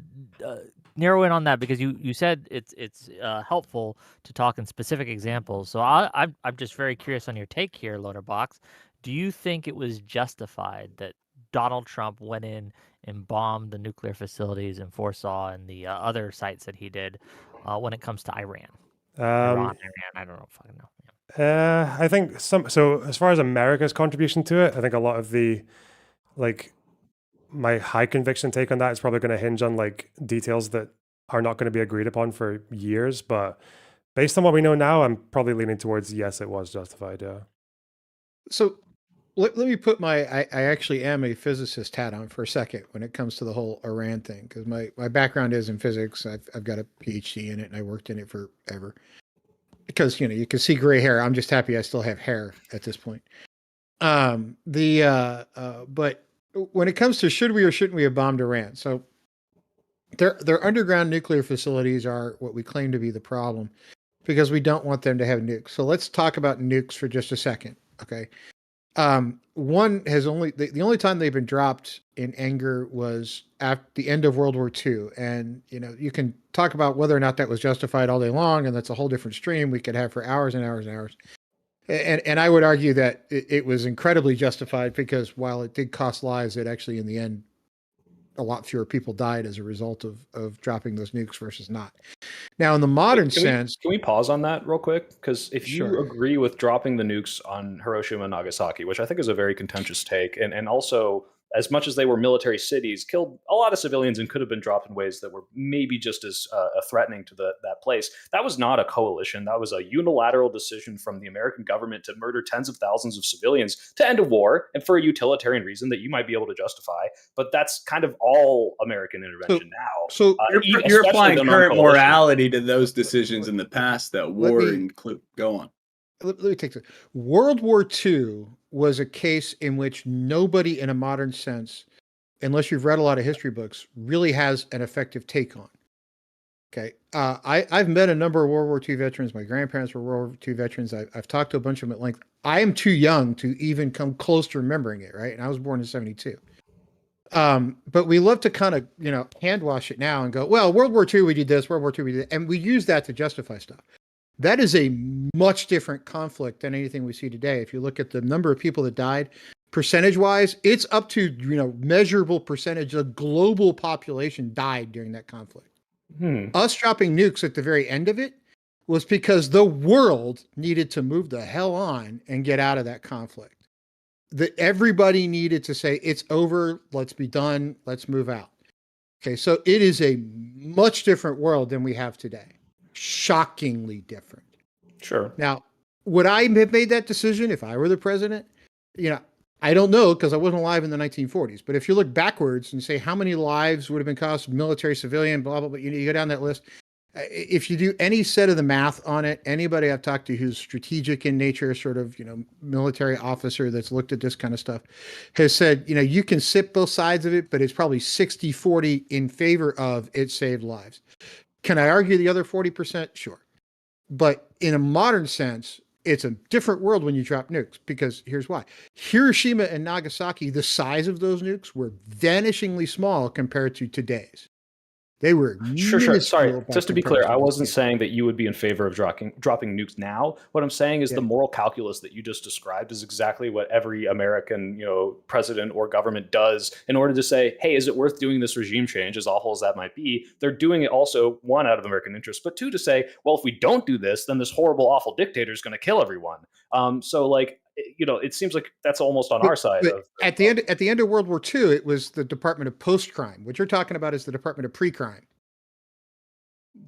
narrow in on that, because you said it's helpful to talk in specific examples. So I'm just very curious on your take here, Loaderbox. Do you think it was justified that Donald Trump went in and bombed the nuclear facilities in Warsaw and the other sites that he did when it comes to Iran? Iran, I don't know if I know. I think so as far as America's contribution to it, I think a lot of the, like, my high conviction take on that is probably going to hinge on like details that are not going to be agreed upon for years. But based on what we know now, I'm probably leaning towards yes, it was justified. Yeah. So let me put I actually am a physicist hat on for a second when it comes to the whole Iran thing, because my background is in physics. I've got a PhD in it and I worked in it forever. Because, you know, you can see gray hair. I'm just happy I still have hair at this point. But when it comes to should we or shouldn't we have bombed Iran? So their underground nuclear facilities are what we claim to be the problem, because we don't want them to have nukes. So let's talk about nukes for just a second. Okay. One has the only time they've been dropped in anger was at the end of World War II. And, you know, you can talk about whether or not that was justified all day long, and that's a whole different stream we could have for hours and hours and hours. And I would argue that it was incredibly justified, because while it did cost lives, it actually, in the end, a lot fewer people died as a result of dropping those nukes versus not. Now, in the modern sense... Can we pause on that real quick? Because if you Sure. agree with dropping the nukes on Hiroshima and Nagasaki, which I think is a very contentious take, and also, as much as they were military cities, killed a lot of civilians and could have been dropped in ways that were maybe just as threatening to that place. That was not a coalition. That was a unilateral decision from the American government to murder tens of thousands of civilians to end a war, and for a utilitarian reason that you might be able to justify. But that's kind of all American intervention now. So You're applying current morality to those decisions in the past that war include. Go on. Let me take this. World War II was a case in which nobody in a modern sense, unless you've read a lot of history books, really has an effective take on. Okay. I've met a number of World War II veterans. My grandparents were World War II veterans. I've talked to a bunch of them at length. I am too young to even come close to remembering it, right? And I was born in 1972. But we love to kind of, you know, hand wash it now and go, well, World War II, we did this, World War II, we did that. And we use that to justify stuff. That is a much different conflict than anything we see today. If you look at the number of people that died, percentage-wise, it's up to, you know, measurable percentage of global population died during that conflict. Us dropping nukes at the very end of it was because the world needed to move the hell on and get out of that conflict. That everybody needed to say, it's over, let's be done, let's move out. Okay, so it is a much different world than we have today. Shockingly different. Sure. Now, would I have made that decision if I were the president? You know, I don't know, because I wasn't alive in the 1940s. But if you look backwards and say how many lives would have been cost, military, civilian, blah, blah, blah, you go down that list. If you do any set of the math on it, anybody I've talked to who's strategic in nature, sort of, you know, military officer that's looked at this kind of stuff, has said, you know, you can sit both sides of it, but it's probably 60-40 in favor of it saved lives. Can I argue the other 40%? Sure. But in a modern sense, it's a different world when you drop nukes, because here's why. Hiroshima and Nagasaki, the size of those nukes were vanishingly small compared to today's. They were sure. Sorry, just to be clear, I wasn't saying that you would be in favor of dropping nukes now. What I'm saying is the moral calculus that you just described is exactly what every American, you know, president or government does in order to say, hey, is it worth doing this regime change, as awful as that might be? They're doing it also, one, out of American interest, but two, to say, well, if we don't do this, then this horrible, awful dictator is going to kill everyone. So, like, you know, it seems like that's almost on our side. At the end of World War II, it was the Department of Post-Crime. What you're talking about is the Department of Pre-Crime.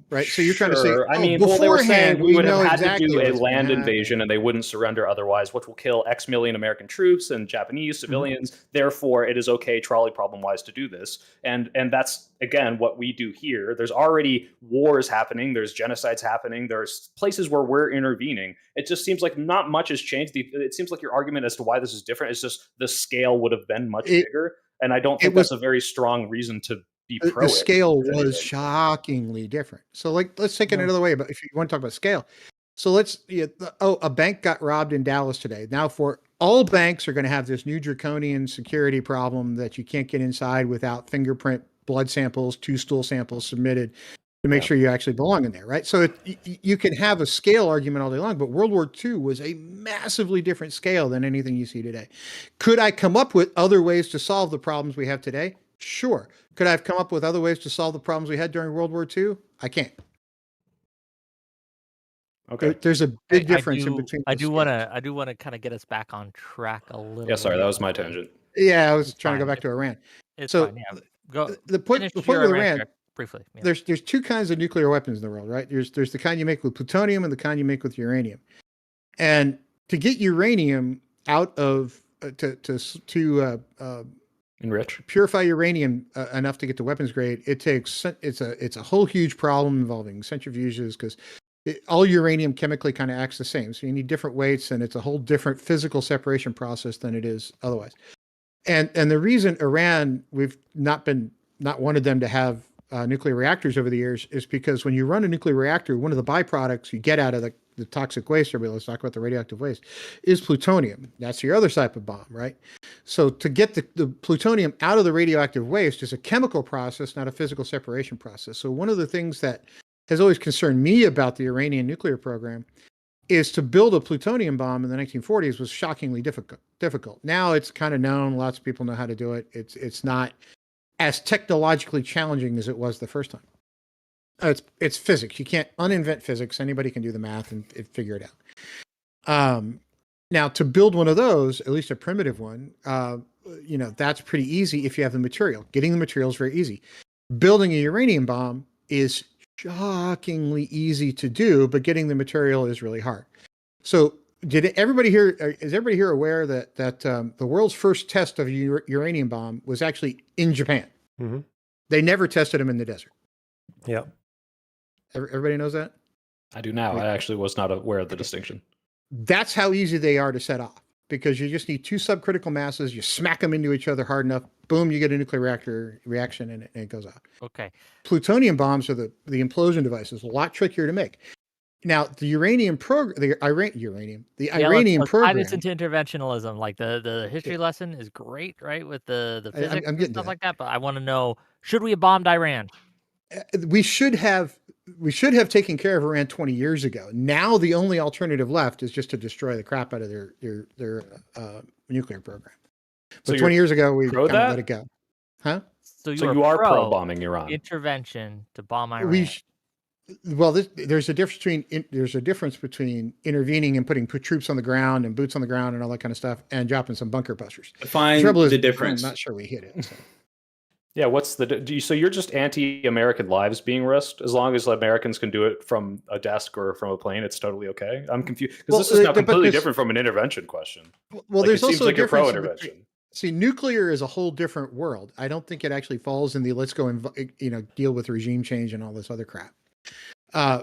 right? So you're trying to say, Sure. I mean, beforehand, well, they were saying we would know have had exactly to do a what's gonna land happen. invasion and they wouldn't surrender otherwise, which will kill X million American troops and Japanese civilians. Therefore, it is okay trolley problem wise to do this. And that's again what we do here. There's already wars happening, there's genocides happening, there's places where we're intervening. It just seems like not much has changed. It seems like your argument as to why this is different is just the scale would have been much bigger. And I don't think that's a very strong reason to be pro The it, scale if was anything. shockingly different. So, like, let's take it another way. But if you want to talk about scale, so a bank got robbed in Dallas today. Now, for all banks are going to have this new draconian security problem that you can't get inside without fingerprint, blood samples, 2 stool samples submitted to make sure you actually belong in there, right? So you can have a scale argument all day long, but World War II was a massively different scale than anything you see today. Could I come up with other ways to solve the problems we have today? Sure. Could I have come up with other ways to solve the problems we had during World War II? I can't. Okay. There's a big difference in between. I do want to kind of get us back on track a little. Yeah, sorry, bit. that was my tangent. Yeah, I was trying to go back to Iran. It's so fine. Yeah. Go. The point Finish with your Iran, briefly. Yeah. There's 2 kinds of nuclear weapons in the world, right? There's the kind you make with plutonium and the kind you make with uranium. And to get uranium out of enrich, purify uranium enough to get to weapons grade, it's a whole huge problem involving centrifuges because all uranium chemically kind of acts the same. So you need different weights, and it's a whole different physical separation process than it is otherwise. And the reason Iran, we've not wanted them to have nuclear reactors over the years is because when you run a nuclear reactor, one of the byproducts you get out of the toxic waste, or let's talk about the radioactive waste, is plutonium. That's your other type of bomb, right? So to get the plutonium out of the radioactive waste is a chemical process, not a physical separation process. So one of the things that has always concerned me about the Iranian nuclear program is to build a plutonium bomb in the 1940s was shockingly difficult. Now it's kind of known. Lots of people know how to do it. It's not as technologically challenging as it was the first time. It's physics. You can't uninvent physics. Anybody can do the math and figure it out. Now, to build one of those, at least a primitive one, that's pretty easy if you have the material. Getting the material is very easy. Building a uranium bomb is shockingly easy to do, but getting the material is really hard. So is everybody here aware that the world's first test of a uranium bomb was actually in Japan? Mm-hmm. They never tested them in the desert. Yeah. Everybody knows that? I do now. I actually was not aware of the distinction. That's how easy they are to set off, because you just need 2 subcritical masses, you smack them into each other hard enough, boom, you get a nuclear reactor reaction and it goes out. Okay. Plutonium bombs are the implosion devices, a lot trickier to make. Now, the uranium program, the Iranian let's program. tie this into interventionalism. Like the history lesson is great, right? With the physics and stuff like that. But I want to know, should we have bombed Iran? We should have taken care of Iran 20 years ago. Now the only alternative left is just to destroy the crap out of their nuclear program. But So 20 years ago, we kind of that? let it go. Huh? So you are pro bombing Iran. Intervention to bomb Iran. There's a difference between intervening and putting troops on the ground and boots on the ground and all that kind of stuff and dropping some bunker busters. Define the trouble is, the difference. I'm not sure we hit it. So. Yeah, what's so you're just anti-American lives being risked? As long as Americans can do it from a desk or from a plane, it's totally okay? I'm confused because this is now completely different from an intervention question. Well, there's it seems also like a you're difference. pro-intervention. See, nuclear is a whole different world. I don't think it actually falls in the let's go and deal with regime change and all this other crap.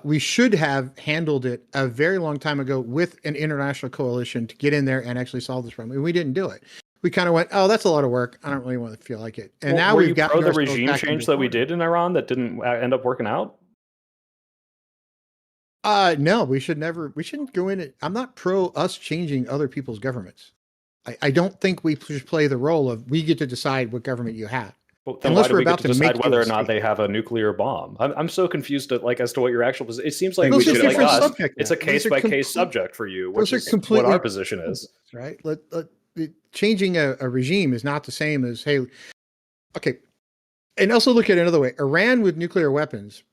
We should have handled it a very long time ago with an international coalition to get in there and actually solve this problem. And we didn't do it. We kind of went, oh, that's a lot of work. I don't really want to feel like it. And now we've got the regime change that we did in Iran that didn't end up working out. No, we shouldn't go in it. I'm not pro us changing other people's governments. I don't think we should play the role of we get to decide what government you have. Well, then unless why do we're we about get to to decide make whether or not they have a nuclear bomb? I'm so confused as to what your actual position. It seems like we should it's a case by case subject for you, which is what our position is. Right? Changing a regime is not the same as okay. And also look at it another way. Iran with nuclear weapons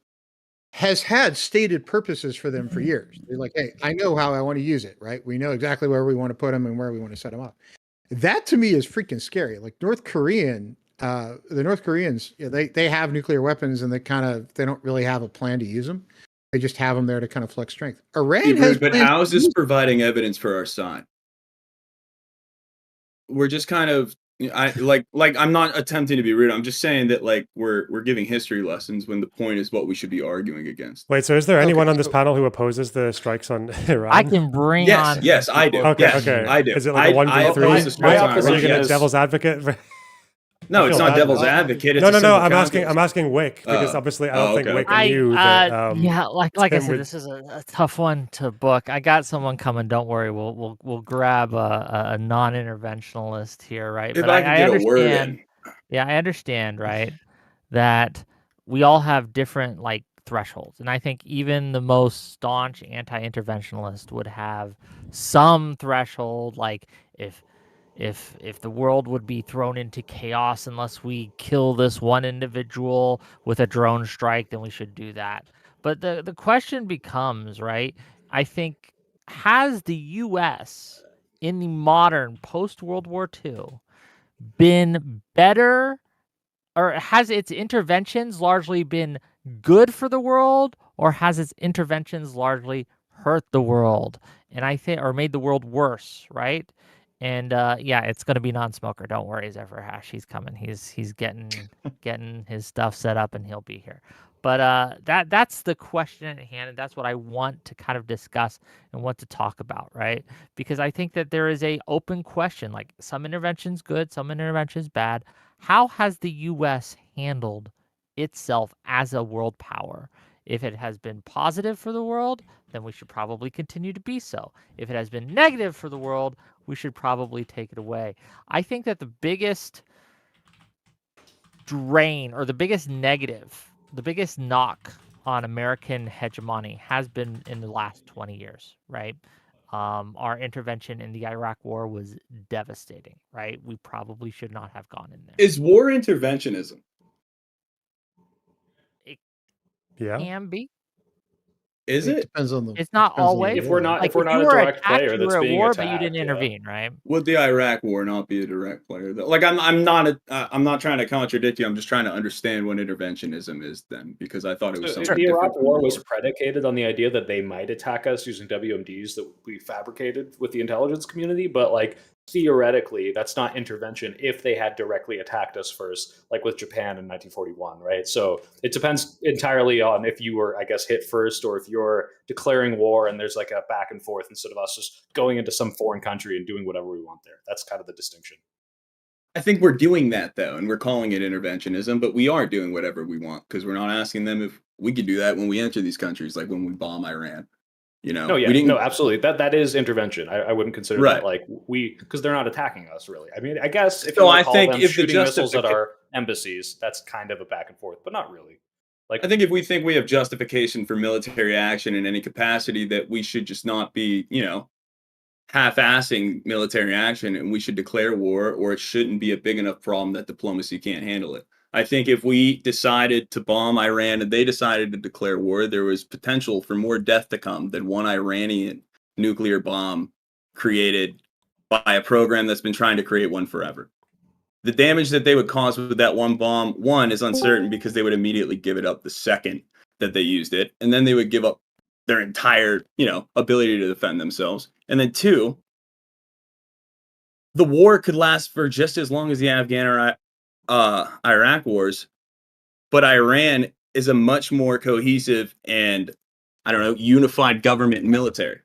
has had stated purposes for them for years. They're like, hey, I know how I want to use it, right? We know exactly where we want to put them and where we want to set them up. That to me is freaking scary. Like North Korean the North Koreans, they have nuclear weapons, and they don't really have a plan to use them. They just have them there to kind of flex strength. Iran has, but how is this providing evidence for our side? We're just kind of, I'm not attempting to be rude. I'm just saying that we're giving history lessons when the point is what we should be arguing against. Wait, so is there anyone on this panel who opposes the strikes on Iran? I can bring on. Yes, I do. Okay, yes, okay. I do. Is it like a 1v3? Are you going to devil's advocate? No, it's not devil's advocate. It's no. I'm asking Wick because obviously I don't think Wick knew that. Yeah, like I said, this is a tough one to book. I got someone coming. Don't worry, we'll grab a non-interventionalist here, right? If I can get a word in. Yeah, I understand, right? That we all have different thresholds, and I think even the most staunch anti-interventionalist would have some threshold, like if the world would be thrown into chaos unless we kill this one individual with a drone strike, then we should do that. But the question becomes, right? I think, has the U.S. in the modern post-World War II been better, or has its interventions largely been good for the world, or has its interventions largely hurt the world? And I think, or made the world worse, right? And yeah, it's gonna be non-smoker. Don't worry, Zephyr He's coming. He's getting his stuff set up, and he'll be here. But that's the question at hand, and that's what I want to kind of discuss and want to talk about, right? Because I think that there is a open question. Like, some interventions good, some interventions bad. How has the U.S. handled itself as a world power? If it has been positive for the world, then we should probably continue to be so. If it has been negative for the world, we should probably take it away. I think that the biggest drain, or the biggest negative, the biggest knock on American hegemony has been in the last 20 years, right? Our intervention in the Iraq War was devastating, right? We probably should not have gone in there. Is war interventionism? Yeah. Can be. Is it? Depends on the. It's not always. If we're not, like, if we're if not you a were direct attacked, player you that's were at being war, attacked, but you didn't yeah. intervene, right? Would the Iraq War not be a direct player though? Like I'm not trying to contradict you. I'm just trying to understand what interventionism is then, because I thought it was something the Iraq different. War was predicated on the idea that they might attack us using WMDs that we fabricated with the intelligence community, but theoretically, that's not intervention if they had directly attacked us first, like with Japan in 1941, right? So it depends entirely on if you were, I guess, hit first, or if you're declaring war and there's a back and forth instead of us just going into some foreign country and doing whatever we want there. That's kind of the distinction. I think we're doing that though, and we're calling it interventionism, but we are doing whatever we want because we're not asking them if we could do that when we enter these countries, like when we bomb Iran. No, absolutely. That is intervention. I wouldn't consider that because they're not attacking us really. I mean, I guess if so you call them if shooting missiles at our embassies, that's kind of a back and forth, but not really. I think if we think we have justification for military action in any capacity, that we should just not be, half-assing military action, and we should declare war, or it shouldn't be a big enough problem that diplomacy can't handle it. I think if we decided to bomb Iran and they decided to declare war, there was potential for more death to come than one Iranian nuclear bomb created by a program that's been trying to create one forever. The damage that they would cause with that one bomb, one, is uncertain because they would immediately give it up the second that they used it, and then they would give up their entire, ability to defend themselves. And then two, the war could last for just as long as the Afghan or Iraq wars, but Iran is a much more cohesive and, unified government and military.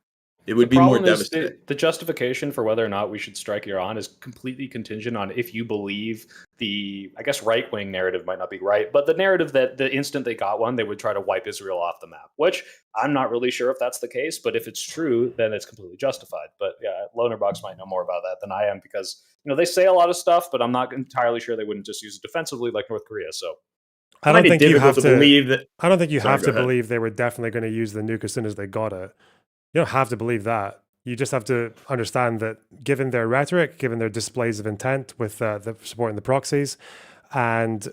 It would be more devastating. The justification for whether or not we should strike Iran is completely contingent on if you believe the, I guess, right-wing narrative might not be right, but the narrative that the instant they got one, they would try to wipe Israel off the map, which I'm not really sure if that's the case, but if it's true, then it's completely justified. But yeah, Lonerbox might know more about that than I am because, they say a lot of stuff, but I'm not entirely sure they wouldn't just use it defensively like North Korea. So I don't think you have to believe that. I don't think you have to believe they were definitely going to use the nuke as soon as they got it. You don't have to believe that. You just have to understand that given their rhetoric, given their displays of intent with the supporting the proxies, and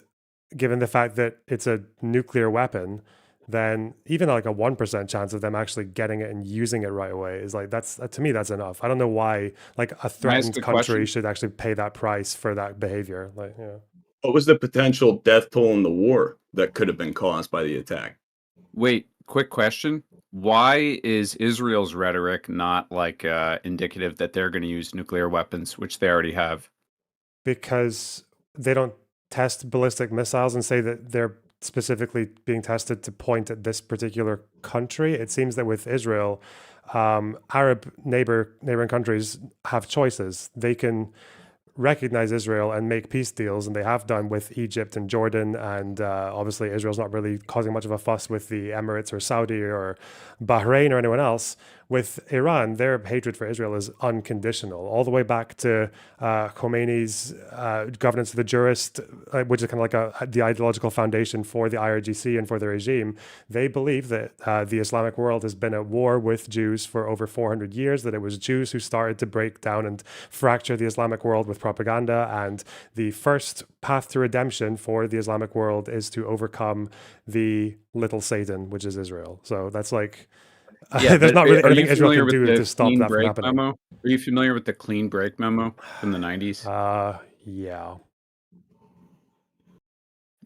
given the fact that it's a nuclear weapon, then even a 1% chance of them actually getting it and using it right away is that's to me, that's enough. I don't know why a threatened country should actually pay that price for that behavior. What was the potential death toll in the war that could have been caused by the attack? Wait, quick question. Why is Israel's rhetoric not like indicative that they're going to use nuclear weapons, which they already have? Because they don't test ballistic missiles and say that they're specifically being tested to point at this particular country. It seems that with Israel, Arab neighboring countries have choices. They can recognize Israel and make peace deals, and they have done with Egypt and Jordan, and obviously Israel's not really causing much of a fuss with the Emirates or Saudi or Bahrain or anyone else. With Iran, their hatred for Israel is unconditional, all the way back to Khomeini's governance of the jurist, which is kind of like the ideological foundation for the IRGC and for the regime. They believe that the Islamic world has been at war with Jews for over 400 years, that it was Jews who started to break down and fracture the Islamic world with propaganda, and the first path to redemption for the Islamic world is to overcome the little Satan, which is Israel. So that's like... Yeah, there's not really anything Israel can with do the to stop clean that from break happening. memo? Are you familiar with the clean break memo from the 90s? Yeah.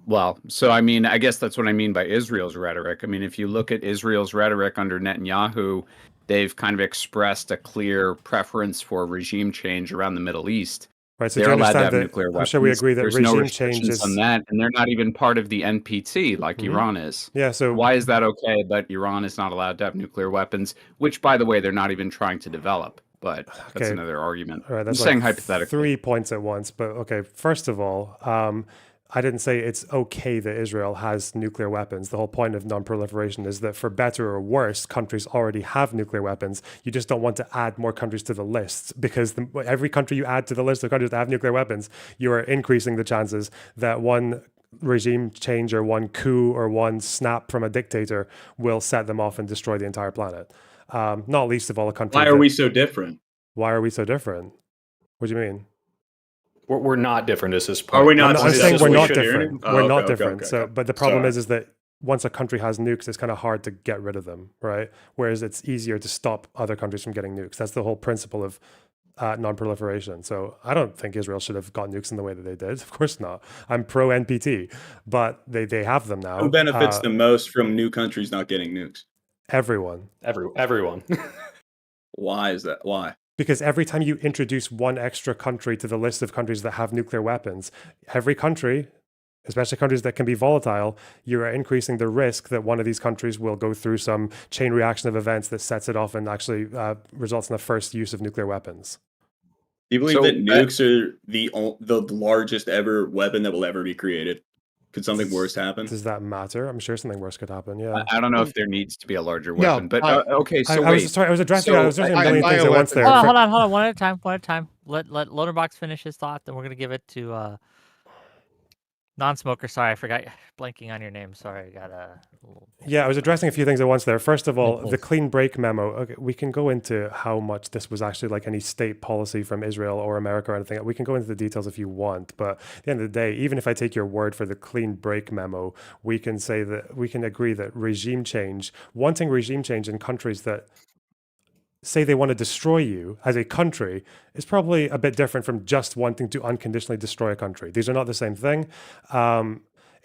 Well, so I mean, I guess that's what I mean by Israel's rhetoric. I mean, if you look at Israel's rhetoric under Netanyahu, they've kind of expressed a clear preference for regime change around the Middle East. Right, so they're do you allowed to understand have that? nuclear I'm weapons. sure we agree that There's no regime restrictions change on is... that, and they're not even part of the NPT like Mhm. Iran is. Yeah, so why is that okay, but Iran is not allowed to have nuclear weapons, which, by the way, they're not even trying to develop. But that's Okay. another argument. All right, I'm that's saying like hypothetically. 3 points at once, but okay. First of all, I didn't say it's okay that Israel has nuclear weapons. The whole point of non-proliferation is that for better or worse, countries already have nuclear weapons. You just don't want to add more countries to the list, because every country you add to the list of countries that have nuclear weapons, you are increasing the chances that one regime change or one coup or one snap from a dictator will set them off and destroy the entire planet. Not least of all a country. Why are we so different? Why are we so different? What do you mean? We're not different as this point. Are we not? I'm saying we're not different. different. Oh, We're okay, not okay, different. okay, So, okay. but the problem Sorry. is that once a country has nukes, it's kind of hard to get rid of them, right? Whereas it's easier to stop other countries from getting nukes. That's the whole principle of non-proliferation. So I don't think Israel should have got nukes in the way that they did. Of course not. I'm pro NPT, but they have them now. Who benefits the most from new countries not getting nukes? Everyone. Everyone. Why is that? Why? Because every time you introduce one extra country to the list of countries that have nuclear weapons, every country, especially countries that can be volatile, you are increasing the risk that one of these countries will go through some chain reaction of events that sets it off and actually results in the first use of nuclear weapons. Do you believe that nukes are the largest ever weapon that will ever be created? Could something worse happen? Does that matter? I'm sure something worse could happen. Yeah. I don't know if there needs to be a larger No, weapon, but I- okay. So I was sorry. I was addressing a million things at once there. Hold on. One at a time. Let Loaderbox finish his thought, then we're gonna give it to non-smoker. Sorry, I forgot blanking on your name. Sorry, I got a little... Yeah, I was addressing a few things at once there. First of all, Please. the clean break memo. Okay, we can go into how much this was actually like any state policy from Israel or America or anything. We can go into the details if you want, but at the end of the day, even if I take your word for the clean break memo, we can say that we can agree that wanting regime change in countries that say they want to destroy you as a country is probably a bit different from just wanting to unconditionally destroy a country. These are not the same thing.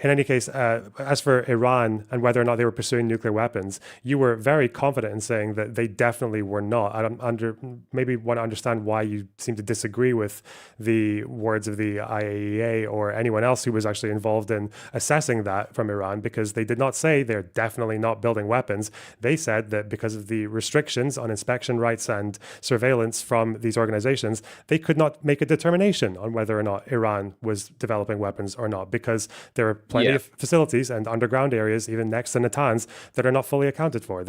In any case, as for Iran and whether or not they were pursuing nuclear weapons, you were very confident in saying that they definitely were not. I don't maybe want to understand why you seem to disagree with the words of the IAEA or anyone else who was actually involved in assessing that from Iran, because they did not say they're definitely not building weapons. They said that because of the restrictions on inspection rights and surveillance from these organizations, they could not make a determination on whether or not Iran was developing weapons or not, because there are plenty of facilities and underground areas, even next to Natanz, that are not fully accounted for.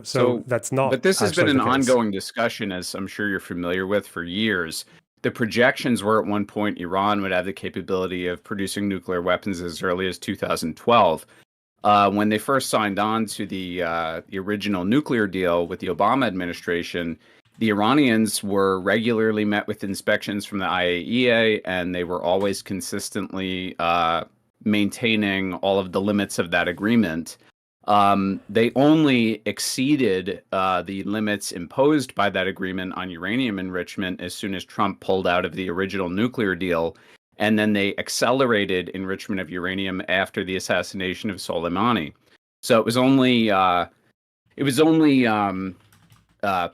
So that's not. But this has been actually an the case. ongoing discussion, as I'm sure you're familiar with, for years. The projections were at one point Iran would have the capability of producing nuclear weapons as early as 2012. When they first signed on to the original nuclear deal with the Obama administration, the Iranians were regularly met with inspections from the IAEA, and they were always consistently maintaining all of the limits of that agreement. They only exceeded the limits imposed by that agreement on uranium enrichment as soon as Trump pulled out of the original nuclear deal. and then they accelerated enrichment of uranium after the assassination of Soleimani. So it was only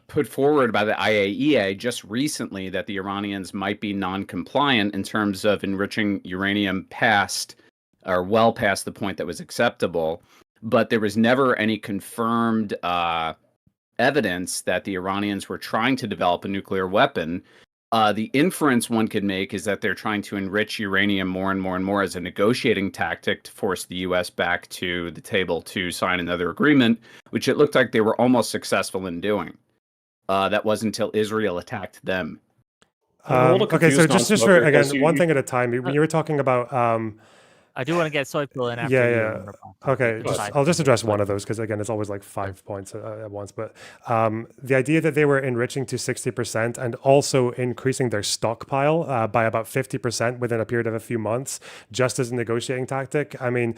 put forward by the IAEA just recently that the Iranians might be non-compliant in terms of enriching uranium past or well past the point that was acceptable. But there was never any confirmed evidence that the Iranians were trying to develop a nuclear weapon. The inference one could make is that they're trying to enrich uranium more and more and more as a negotiating tactic to force the U.S. back to the table to sign another agreement, which it looked like they were almost successful in doing. That wasn't until Israel attacked them. Okay, so just for, again, one thing at a time. When you were talking about... I do want to get soy pill in after yeah. Okay, Decide. I'll just address one of those because again, it's always like 5 points at once. But the idea that they were enriching to 60% and also increasing their stockpile by about 50% within a period of a few months, just as a negotiating tactic. I mean,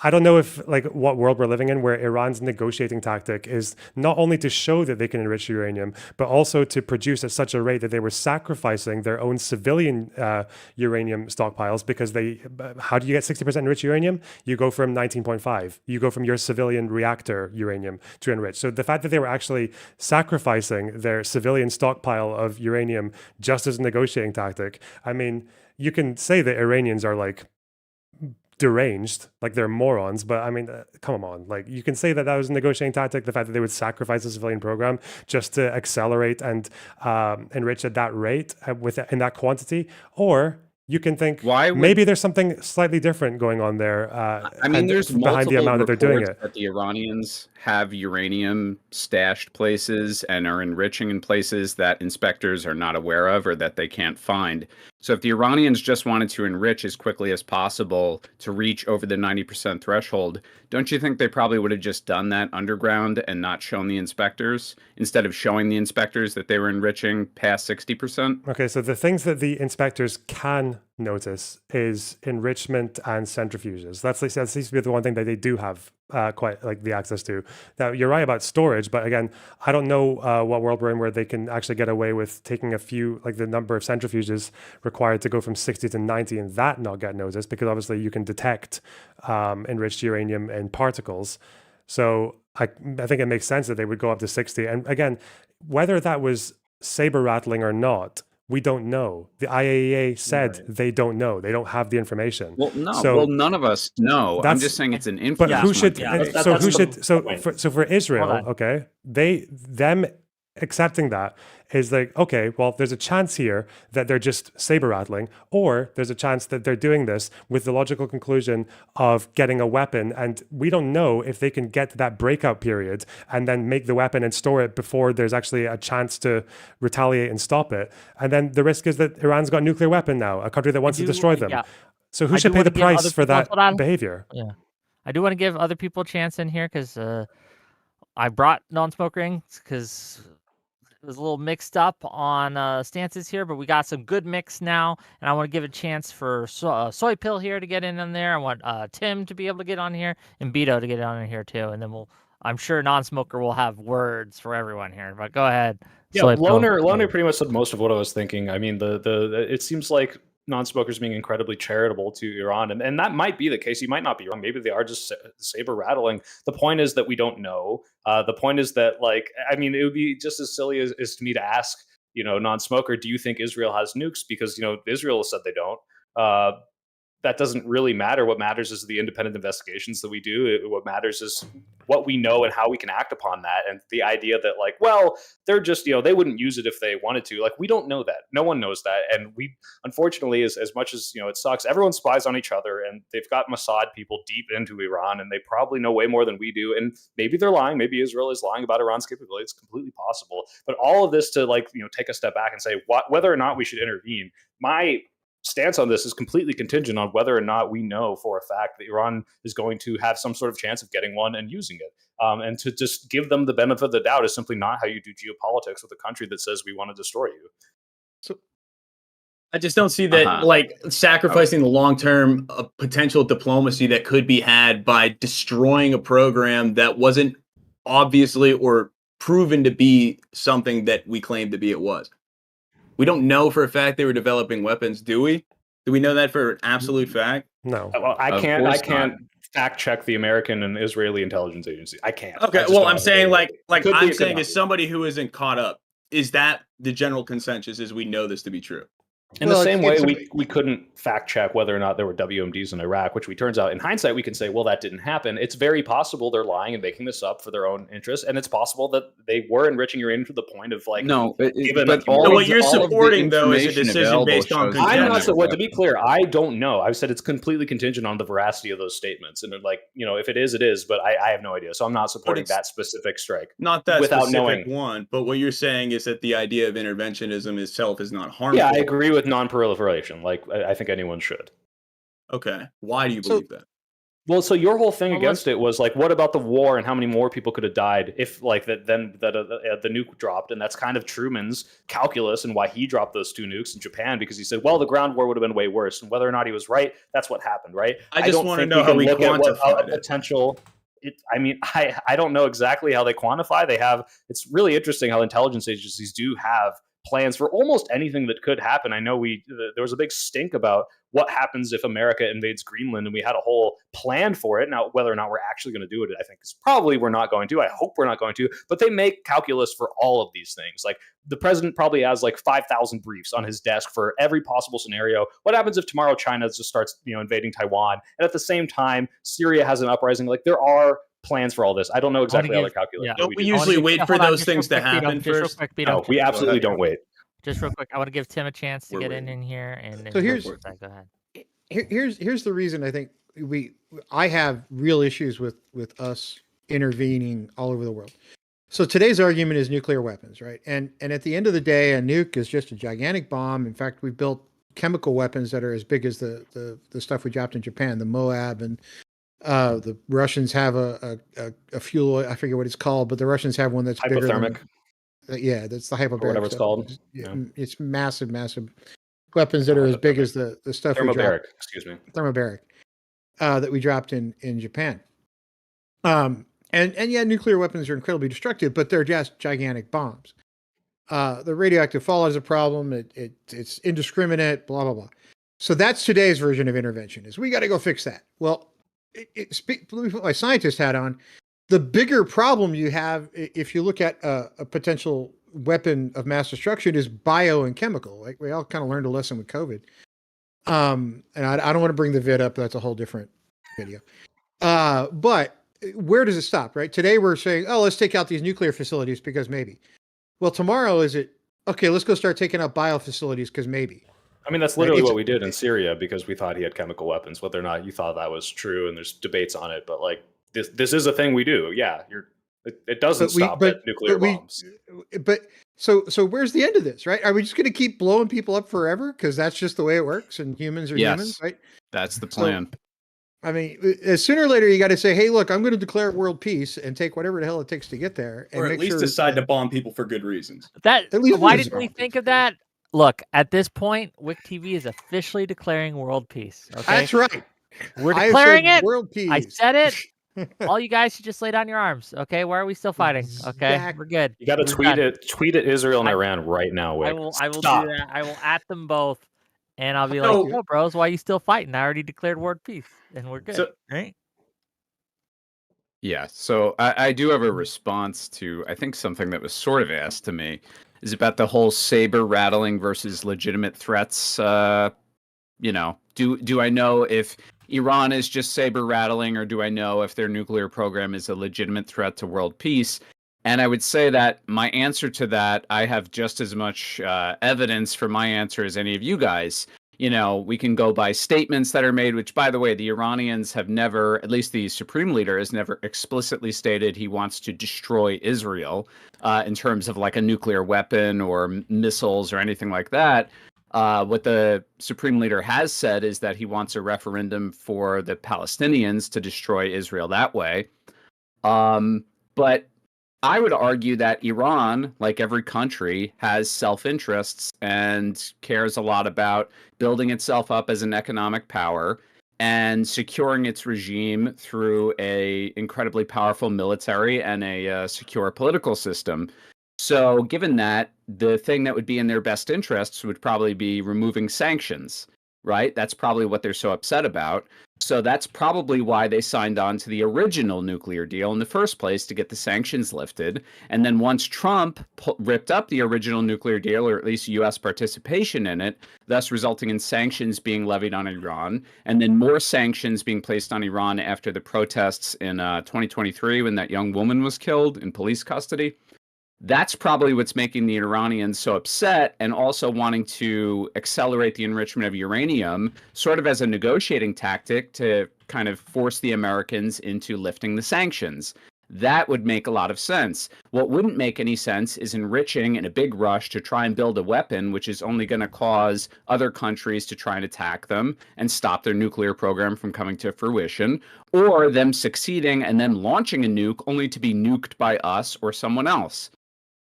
I don't know if like what world we're living in where Iran's negotiating tactic is not only to show that they can enrich uranium, but also to produce at such a rate that they were sacrificing their own civilian uranium stockpiles because how do you get 60% enriched uranium? You go from 19.5. You go from your civilian reactor uranium to enrich. So the fact that they were actually sacrificing their civilian stockpile of uranium just as a negotiating tactic, I mean, you can say that Iranians are like deranged, like they're morons, but I mean, come on, like you can say that was a negotiating tactic, the fact that they would sacrifice the civilian program just to accelerate and enrich at that rate in that quantity, or you can think maybe there's something slightly different going on there. I mean, there's behind the amount that they're doing it. That the Iranians have uranium stashed places and are enriching in places that inspectors are not aware of or that they can't find. So if the Iranians just wanted to enrich as quickly as possible to reach over the 90% threshold, don't you think they probably would have just done that underground and not shown the inspectors instead of showing the inspectors that they were enriching past 60%? Okay, so the things that the inspectors can notice is enrichment and centrifuges. That seems to be the one thing that they do have quite like the access to. Now, you're right about storage, but again, I don't know what world we're in where they can actually get away with taking a few, like the number of centrifuges required to go from 60 to 90 and that not get noticed, because obviously you can detect enriched uranium in particles. So I think it makes sense that they would go up to 60. And again, whether that was saber rattling or not, we don't know. The IAEA said they don't know. They don't have the information. Well, no. So well, none of us know. I'm just saying it's an influence. But who should? So for Israel, okay, them accepting that is like, okay, well, there's a chance here that they're just saber rattling, or there's a chance that they're doing this with the logical conclusion of getting a weapon, and we don't know if they can get to that breakout period and then make the weapon and store it before there's actually a chance to retaliate and stop it. And then the risk is that Iran's got a nuclear weapon now, a country that wants to destroy them. So who should pay the price for that behavior? Yeah, I do want to give other people a chance in here because I brought non-smoke rings because it was a little mixed up on stances here, but we got some good mix now, and I want to give a chance for Soy Pill here to get in there. I want Tim to be able to get on here, and Beto to get on in here too, and then I'm sure non-smoker will have words for everyone here, but go ahead. Yeah, Loner pretty much said most of what I was thinking. I mean, it seems like non-smokers being incredibly charitable to Iran, and that might be the case. You might not be wrong. Maybe they are just saber rattling. The point is that we don't know. The point is that, like, I mean, it would be just as silly as to me to ask, non-smoker, do you think Israel has nukes? Because Israel said they don't. That doesn't really matter. What matters is the independent investigations that we do. What matters is what we know and how we can act upon that. And the idea that, like, well, they're just, they wouldn't use it if they wanted to. Like, we don't know that. No one knows that. And we, unfortunately, as much as, it sucks, everyone spies on each other, and they've got Mossad people deep into Iran, and they probably know way more than we do. And maybe they're lying. Maybe Israel is lying about Iran's capability. It's completely possible. But all of this to, like, take a step back and say whether or not we should intervene. My stance on this is completely contingent on whether or not we know for a fact that Iran is going to have some sort of chance of getting one and using it. And to just give them the benefit of the doubt is simply not how you do geopolitics with a country that says we want to destroy you. So I just don't see that like sacrificing the long-term potential diplomacy that could be had by destroying a program that wasn't obviously or proven to be something that we claimed to be it was. We don't know for a fact they were developing weapons, do we? Do we know that for an absolute fact? No. Well, I Of can't course not. fact check the American and Israeli intelligence agency. I can't. I Okay, just well, don't I'm have the saying ability. like Could be, I'm it could saying not as be. somebody who isn't caught up, is that the general consensus? Is we know this to be true? In the same way, we couldn't fact check whether or not there were WMDs in Iraq, which we turns out in hindsight we can say, well, that didn't happen. It's very possible they're lying and making this up for their own interests, and it's possible that they were enriching uranium to the point of like but what you're supporting though is a decision based on conjecture. I'm not. What to be clear, I don't know. I've said it's completely contingent on the veracity of those statements, and like if it is, it is. But I have no idea, so I'm not supporting that specific strike. Not that without specific knowing. one, but what you're saying is that the idea of interventionism itself is not harmful. Yeah, I agree with non-proliferation. Like, I think anyone should. Okay. Why do you believe that? Well, so your whole thing against it was like, what about the war and how many more people could have died if like that then that the nuke dropped? And that's kind of Truman's calculus and why he dropped those 2 nukes in Japan, because he said, well, the ground war would have been way worse. And whether or not he was right, that's what happened, right? I just want to know how we quantified it. Potential. I don't know exactly how they quantify. It's really interesting how intelligence agencies do have plans for almost anything that could happen. I know there was a big stink about what happens if America invades Greenland, and we had a whole plan for it. Now, whether or not we're actually going to do it, I think is probably we're not going to. I hope we're not going to. But they make calculus for all of these things. Like the president probably has like 5,000 briefs on his desk for every possible scenario. What happens if tomorrow China just starts invading Taiwan, and at the same time Syria has an uprising? Like there are plans for all this. I don't know exactly how they're calculated. Don't we usually wait for those things to happen first? No, we absolutely don't wait. Just real quick, I want to give Tim a chance to get in here. And So here's go ahead. Here's the reason I think I have real issues with us intervening all over the world. So today's argument is nuclear weapons, right? And at the end of the day, a nuke is just a gigantic bomb. In fact, we've built chemical weapons that are as big as the stuff we dropped in Japan, the Moab, and the Russians have a fuel. I forget what it's called, but the Russians have one that's hypothermic. Yeah, that's the hypobaric. Or whatever it's called. It's massive weapons that are as big as the stuff we dropped. Thermobaric, that we dropped in Japan. And yeah, nuclear weapons are incredibly destructive, but they're just gigantic bombs. The radioactive fallout is a problem. It's indiscriminate. Blah blah blah. So that's today's version of intervention. Is we got to go fix that. Well, let me put my scientist hat on. The bigger problem you have, if you look at a potential weapon of mass destruction, is bio and chemical. Like we all kind of learned a lesson with COVID. And I don't want to bring the vid up. That's a whole different video. But where does it stop, right? Today we're saying, oh, let's take out these nuclear facilities because maybe. Well, tomorrow is it, okay, let's go start taking out bio facilities because maybe. I mean, that's literally what we did in Syria because we thought he had chemical weapons. Whether or not you thought that was true, and there's debates on it, but like this is a thing we do. Yeah, it doesn't stop at nuclear bombs. But so where's the end of this, right? Are we just going to keep blowing people up forever because that's just the way it works, and humans are humans, right? That's the plan. So, I mean, sooner or later you got to say, hey, look, I'm going to declare world peace and take whatever the hell it takes to get there, and or at make least sure decide to bomb people for good reasons. Why didn't we think of that? Look, at this point, Whick TV is officially declaring world peace. Okay? That's right. We're declaring it. World peace. I said it. All you guys should just lay down your arms. Okay, why are we still fighting? Okay, we're good. You got to tweet at Israel and Iran right now. Whick. I will do that. I will at them both, and I'll be like, "Yo, bros, why are you still fighting? I already declared world peace, and we're good, right?" Yeah. So I do have a response to I think something that was sort of asked to me is about the whole saber rattling versus legitimate threats. Do I know if Iran is just saber rattling, or do I know if their nuclear program is a legitimate threat to world peace? And I would say that my answer to that, I have just as much evidence for my answer as any of you guys. We can go by statements that are made, which, by the way, the Iranians have never, at least the supreme leader has never explicitly stated he wants to destroy Israel in terms of like a nuclear weapon or missiles or anything like that. What the supreme leader has said is that he wants a referendum for the Palestinians to destroy Israel that way. But I would argue that Iran, like every country, has self-interests and cares a lot about building itself up as an economic power and securing its regime through a incredibly powerful military and a secure political system. So, given that, the thing that would be in their best interests would probably be removing sanctions, right? That's probably what they're so upset about. So that's probably why they signed on to the original nuclear deal in the first place, to get the sanctions lifted. And then once Trump ripped up the original nuclear deal, or at least U.S. participation in it, thus resulting in sanctions being levied on Iran, and then more sanctions being placed on Iran after the protests in 2023 when that young woman was killed in police custody. That's probably what's making the Iranians so upset, and also wanting to accelerate the enrichment of uranium, sort of as a negotiating tactic to kind of force the Americans into lifting the sanctions. That would make a lot of sense. What wouldn't make any sense is enriching in a big rush to try and build a weapon, which is only going to cause other countries to try and attack them and stop their nuclear program from coming to fruition, or them succeeding and then launching a nuke only to be nuked by us or someone else.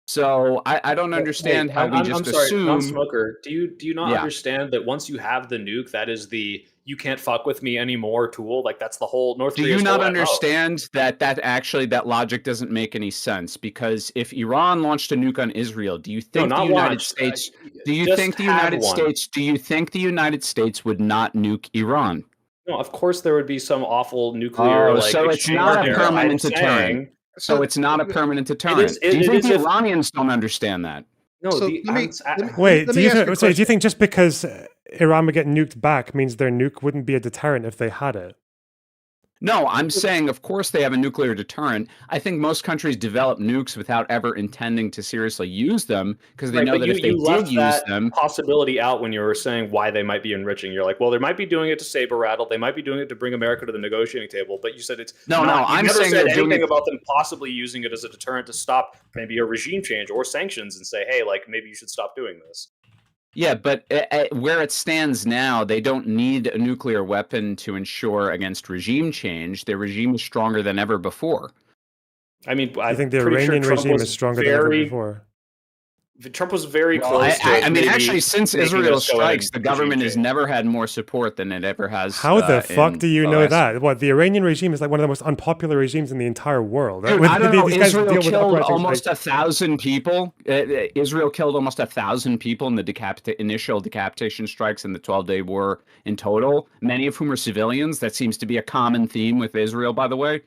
So I don't understand how we just sorry, assume. Non-smoker, do you not Yeah. understand that once you have the nuke, that is the "you can't fuck with me anymore" tool? Like, that's the whole North Do Korea's you not whole MO. understand that actually that logic doesn't make any sense? Because if Iran launched a nuke on Israel, do you think not the United launched, States? Do you just think the have United one. States? Do you think the United States would not nuke Iran? No, of course there would be some awful nuclear Oh, like so it's exchange not a there. permanent I'm deterrent. saying, So it's not a permanent deterrent. it Do you think is the if- Iranians don't understand that? no, So the, let me- I'm- let me- Wait, let do me you ask you a think? So do you question. think just because Iran would get nuked back means their nuke wouldn't be a deterrent if they had it? No, I'm saying, of course, they have a nuclear deterrent. I think most countries develop nukes without ever intending to seriously use them, because they Right, know but that if they you did left use that them, possibility out when you were saying why they might be enriching. You're like, well, they might be doing it to saber rattle. They might be doing it to bring America to the negotiating table. But you said it's No, not. You I'm never saying said they're doing anything it- about them possibly using it as a deterrent to stop maybe a regime change or sanctions and say, hey, like maybe you should stop doing this. yeah, but where it stands now, they don't need a nuclear weapon to ensure against regime change. Their regime is stronger than ever before. I mean, I think the Iranian regime is stronger than ever before. Trump was very Well, close to. I mean, maybe actually, since making Israel us go in strikes, the regime government has change. never had more support than it ever has. How the fuck in do you know OS. that? What, the Iranian regime is like one of the most unpopular regimes in the entire world. Dude, With- I don't know. these guys Israel deal with killed uprisings almost like- 1,000 people. Israel killed almost 1,000 people in the initial decapitation strikes in the 12-day war in total, many of whom are civilians. That seems to be a common theme with Israel, by the way.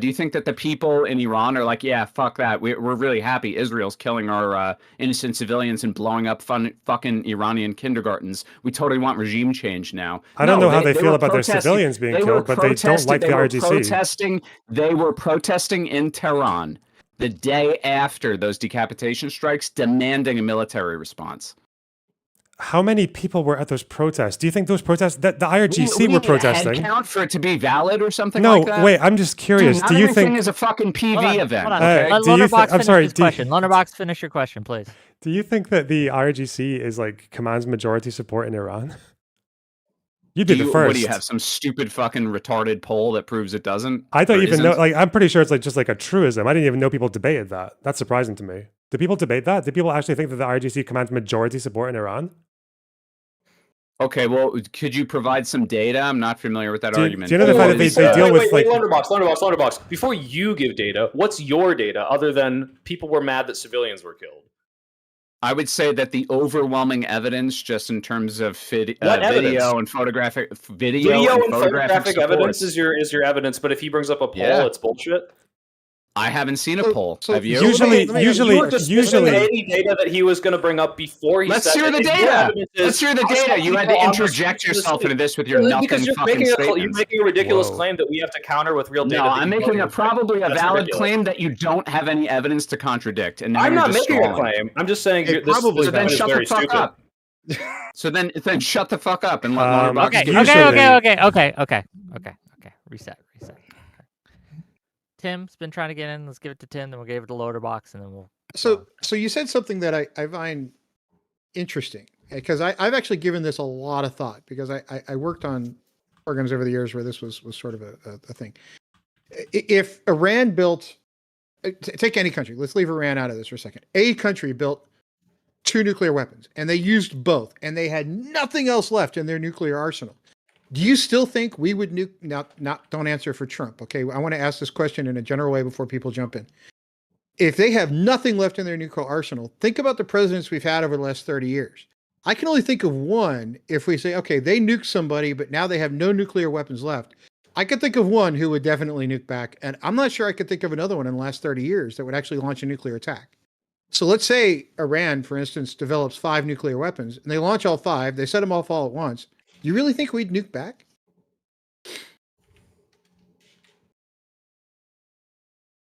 Do you think that the people in Iran are like, yeah, fuck that. We're really happy Israel's killing our innocent civilians and blowing up fucking Iranian kindergartens. We totally want regime change now. I don't know how they feel were about their protesting- civilians being they were killed, but they don't like the they were RGC. They were protesting in Tehran the day after those decapitation strikes, demanding a military response. How many people were at those protests? Do you think those protests, that the IRGC We were need a protesting? head count for it to be valid or something No, like that? wait, I'm just curious. Dude, Do not you everything think is a fucking PV event? Hold on. Okay? Let do you Lonerbox I'm finish sorry, his do you- question. Lonerbox, finish your question, please. Do you think that the IRGC is like commands majority support in Iran? You'd be the first. What do you have? Some stupid fucking retarded poll that proves it doesn't? I don't Or even know. isn't? Like, I'm pretty sure it's like just like a truism. I didn't even know people debated that. That's surprising to me. Do people debate that? Do people actually think that the IRGC commands majority support in Iran? Okay, well, could you provide some data? I'm not familiar with that argument. do you know the fact that they deal with like Lonerbox. Before you give data, what's your data other than people were mad that civilians were killed? I would say that the overwhelming evidence, just in terms of What video evidence? and photographic Video and photographic support. evidence is your evidence, but if he brings up a poll, Yeah. it's bullshit. I haven't seen a poll. so Have you? usually, you were dismissing any data that he was going to bring up before he Let's said hear it. the Your data. evidence is Let's hear the hostile data. You had to people on the interject streets of the yourself city. into this with your Really, nothing because you're fucking you're statements. making a ridiculous Whoa. claim that we have to counter with real data. No, that I'm you making know a is probably a That's valid ridiculous. claim that you don't have any evidence to contradict. And now I'm you're not just making a stalling. claim. I'm just saying It this probably So then is shut very the fuck stupid. up. So then shut the fuck up and let Um, Lonerbox okay, give okay, you- Okay. Reset. Okay. Tim's been trying to get in. Let's give it to Tim, then we'll give it to Loaderbox, and then we'll. So you said something that I find interesting, because I've actually given this a lot of thought, because I worked on programs over the years where this was sort of a thing. If Iran built, take any country, let's leave Iran out of this for a second. A country built 2 nuclear weapons and they used both and they had nothing else left in their nuclear arsenal. Do you still think we would nuke? Now, don't answer for Trump. Okay. I want to ask this question in a general way before people jump in. if they have nothing left in their nuclear arsenal, think about the presidents we've had over the last 30 years. I can only think of one if we say, okay, they nuked somebody, but now they have no nuclear weapons left. I could think of one who would definitely nuke back. And I'm not sure I could think of another one in the last 30 years that would actually launch a nuclear attack. So let's say Iran, for instance, develops 5 nuclear weapons and they launch all 5. They set them off all at once. Do you really think we'd nuke back?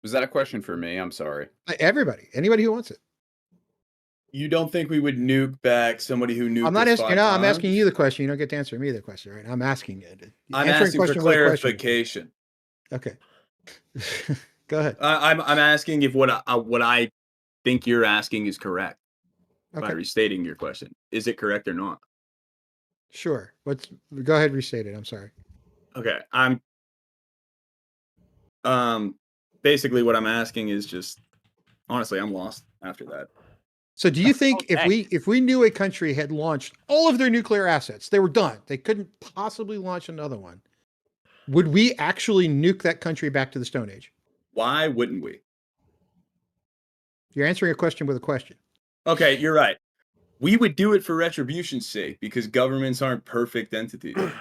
Was that a question for me? I'm sorry. Everybody, anybody who wants it. You don't think we would nuke back somebody who nuked? I'm not us asking. 5 No, I'm times? asking you the question. You don't get to answer me the question, right? I'm asking it. I'm Answering asking for question with a question. clarification. Okay. Go ahead. I'm asking if what I think you're asking is correct. By Okay. restating your question, is it correct or not? Sure. Go ahead, restate it. I'm sorry. Okay, basically what I'm asking is just honestly, I'm lost after that. So do you think if we knew a country had launched all of their nuclear assets, they were done, they couldn't possibly launch another one, would we actually nuke that country back to the Stone Age? Why wouldn't we? You're answering a question with a question. Okay, you're right. We would do it for retribution's sake because governments aren't perfect entities. The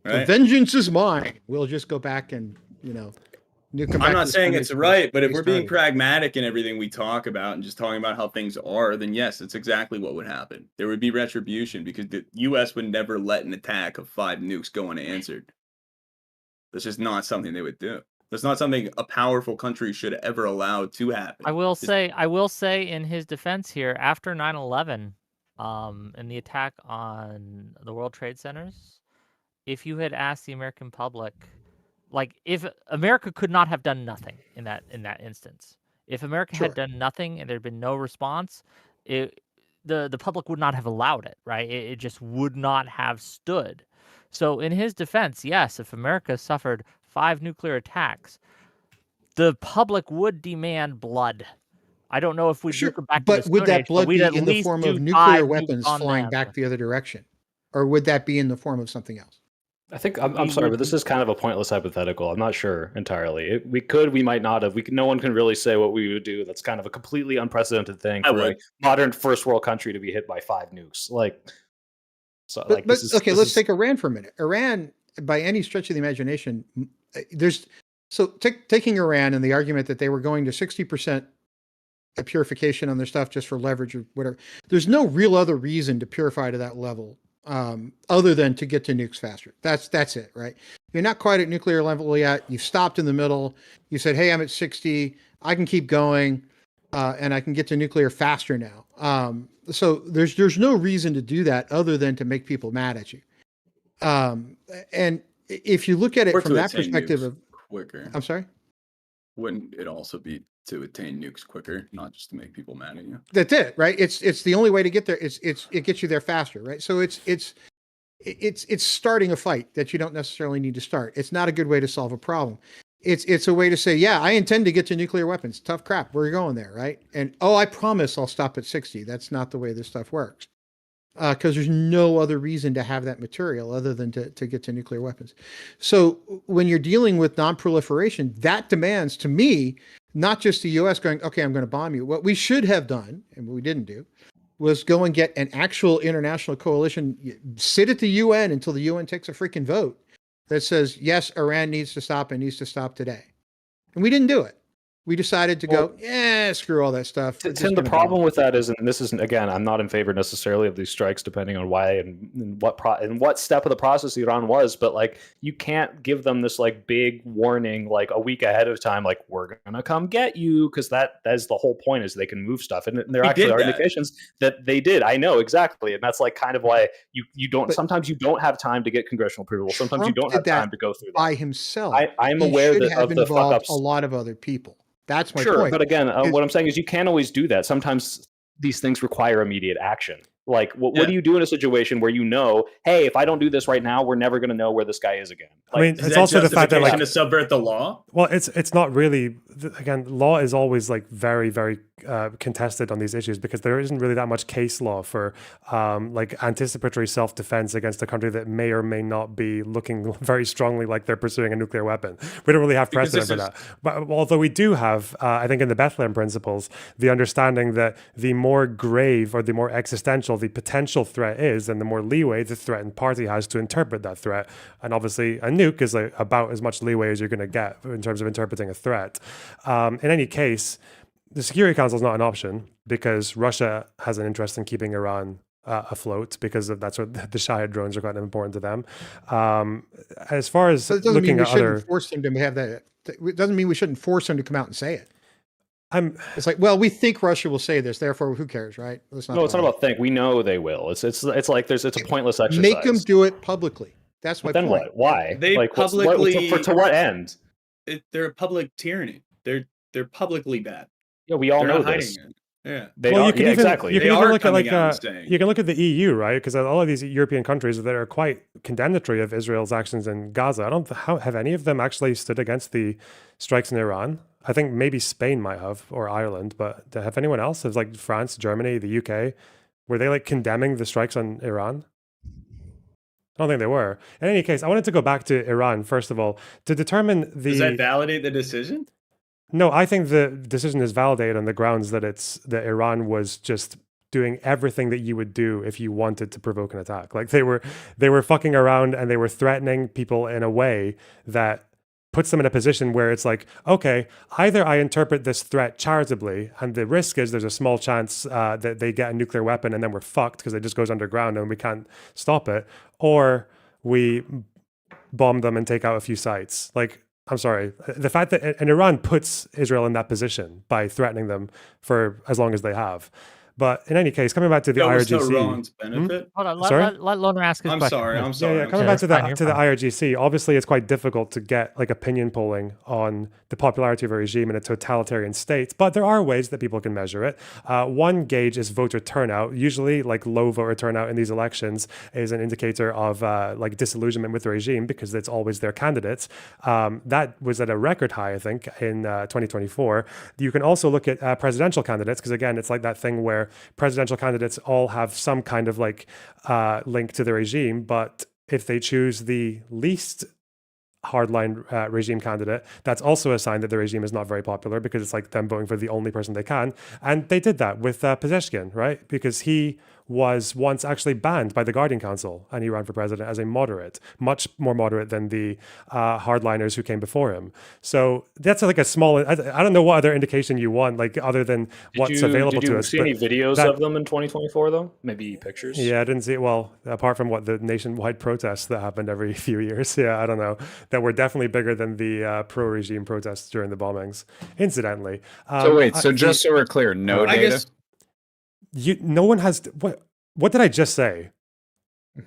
Right? vengeance is mine. We'll just go back and, nuke them back I'm to not the saying Stone it's Age right, but if they we're being started. pragmatic in everything we talk about and just talking about how things are, then yes, it's exactly what would happen. There would be retribution because the U.S. would never let an attack of 5 nukes go unanswered. That's just not something they would do. That's not something a powerful country should ever allow to happen. I will say in his defense here, after 9/11, and the attack on the World Trade Centers, if you had asked the American public, like if America could not have done nothing in that instance, if America Sure. had done nothing and there'd been no response, the public would not have allowed it, right? It just would not have stood. So in his defense, yes, if America suffered 5 nuclear attacks, the public would demand blood. I don't know if we'd nuke them back to the But would Stone that Age, blood we'd be at in the least form do of 5 nuclear nukes weapons on flying them. back the other direction? Or would that be in the form of something else? I think I'm sorry, but this is kind of a pointless hypothetical. I'm not sure entirely. We might not have. No one can really say what we would do. That's kind of a completely unprecedented thing for a modern first world country to be hit by 5 nukes. Let's take Iran for a minute. Iran, by any stretch of the imagination, taking Iran and the argument that they were going to 60% purification on their stuff just for leverage or whatever. There's no real other reason to purify to that level other than to get to nukes faster. That's it, right? You're not quite at nuclear level yet. You've stopped in the middle. You said, hey, I'm at 60. I can keep going and I can get to nuclear faster now. So there's no reason to do that other than to make people mad at you. And if you look at it from that perspective of quicker. I'm sorry? Wouldn't it also be to attain nukes quicker, not just to make people mad at you? That's it, right? It's the only way to get there. It gets you there faster, right? So it's starting a fight that you don't necessarily need to start. It's not a good way to solve a problem. It's a way to say, yeah, I intend to get to nuclear weapons. Tough crap. We're going there, right? And I promise I'll stop at 60. That's not the way this stuff works. Because there's no other reason to have that material other than to get to nuclear weapons. So when you're dealing with non-proliferation, that demands, to me, not just the U.S. going, okay, I'm going to bomb you. What we should have done, and we didn't do, was go and get an actual international coalition, sit at the UN until the UN takes a freaking vote that says, yes, Iran needs to stop and needs to stop today. And we didn't do it. We decided to go, screw all that stuff. Tim, the problem with that is, and this isn't, again, I'm not in favor necessarily of these strikes, depending on why and what step of the process Iran was, but like, you can't give them this like big warning, like a week ahead of time, like we're going to come get you. Cause that is the whole point, is they can move stuff. And there actually are indications that they did. I know exactly. And that's like kind of why you don't, sometimes you don't have time to get congressional approval. Sometimes you don't have time to go through that by himself. I'm aware that of the fuck ups. A lot of other people. That's my point. Sure, but again, what I'm saying is you can't always do that. Sometimes these things require immediate action. Like, what do you do in a situation where you know, hey, if I don't do this right now, we're never going to know where this guy is again? Like, I mean, it's also the fact that like to subvert the law. Well, it's not really again, law is always like very, very contested on these issues because there isn't really that much case law for like anticipatory self-defense against a country that may or may not be looking very strongly like they're pursuing a nuclear weapon. We don't really have precedent for that. But although we do have, I think in the Bethlehem Principles, the understanding that the more grave or the more existential the potential threat is, and the more leeway the threatened party has to interpret that threat. And obviously a nuke is like about as much leeway as you're going to get in terms of interpreting a threat. In any case, the Security Council is not an option because Russia has an interest in keeping Iran afloat because that's what the Shahid drones are quite important to them. As far as looking at other, force them to have that. It doesn't mean we shouldn't force them to come out and say it. It's like, well, we think Russia will say this, therefore, who cares, right? No, it's not about think. We know they will. It's like it's a pointless exercise. Make them do it publicly. That's my point. Then what? Why? They like, publicly to what end? They're a public tyranny. They're publicly bad. Yeah, we all They're know not this. hiding it. Yeah. You can exactly. You can even look at like you can look at the EU, right? Because all of these European countries that are quite condemnatory of Israel's actions in Gaza, I don't have any of them actually stood against the strikes in Iran. I think maybe Spain might have, or Ireland, but have anyone else? Has like France, Germany, the UK, were they like condemning the strikes on Iran? I don't think they were. In any case, I wanted to go back to Iran first of all to determine the. Does that validate the decision? No, I think the decision is validated on the grounds that that Iran was just doing everything that you would do if you wanted to provoke an attack. Like they were fucking around and they were threatening people in a way that puts them in a position where it's like, okay, either I interpret this threat charitably, and the risk is there's a small chance that they get a nuclear weapon and then we're fucked because it just goes underground and we can't stop it, or we bomb them and take out a few sites. Like, I'm sorry, the fact that and Iran puts Israel in that position by threatening them for as long as they have. But in any case, coming back to the IRGC. Iran's benefit. Hold on, let Loner ask his question. I'm sorry. Yeah, coming back to the IRGC, obviously it's quite difficult to get like opinion polling on the popularity of a regime in a totalitarian state, but there are ways that people can measure it. One gauge is voter turnout. Usually, like low voter turnout in these elections is an indicator of like disillusionment with the regime because it's always their candidates. That was at a record high, I think, in 2024. You can also look at presidential candidates because again, it's like that thing where presidential candidates all have some kind of like link to the regime, but if they choose the least hardline regime candidate, that's also a sign that the regime is not very popular because it's like them voting for the only person they can. And they did that with Pezeshkian, right? Because he was once actually banned by the Guardian Council and he ran for president as a moderate, much more moderate than the hardliners who came before him. So that's like a small, I don't know what other indication you want, like other than what's available to us. Did you see any videos of them in 2024 though? Maybe pictures? Yeah, I didn't see it. Well, apart from what the nationwide protests that happened every few years. Yeah, I don't know. That were definitely bigger than the pro-regime protests during the bombings, incidentally. So wait, just so we're clear, no data? No one has. What did I just say?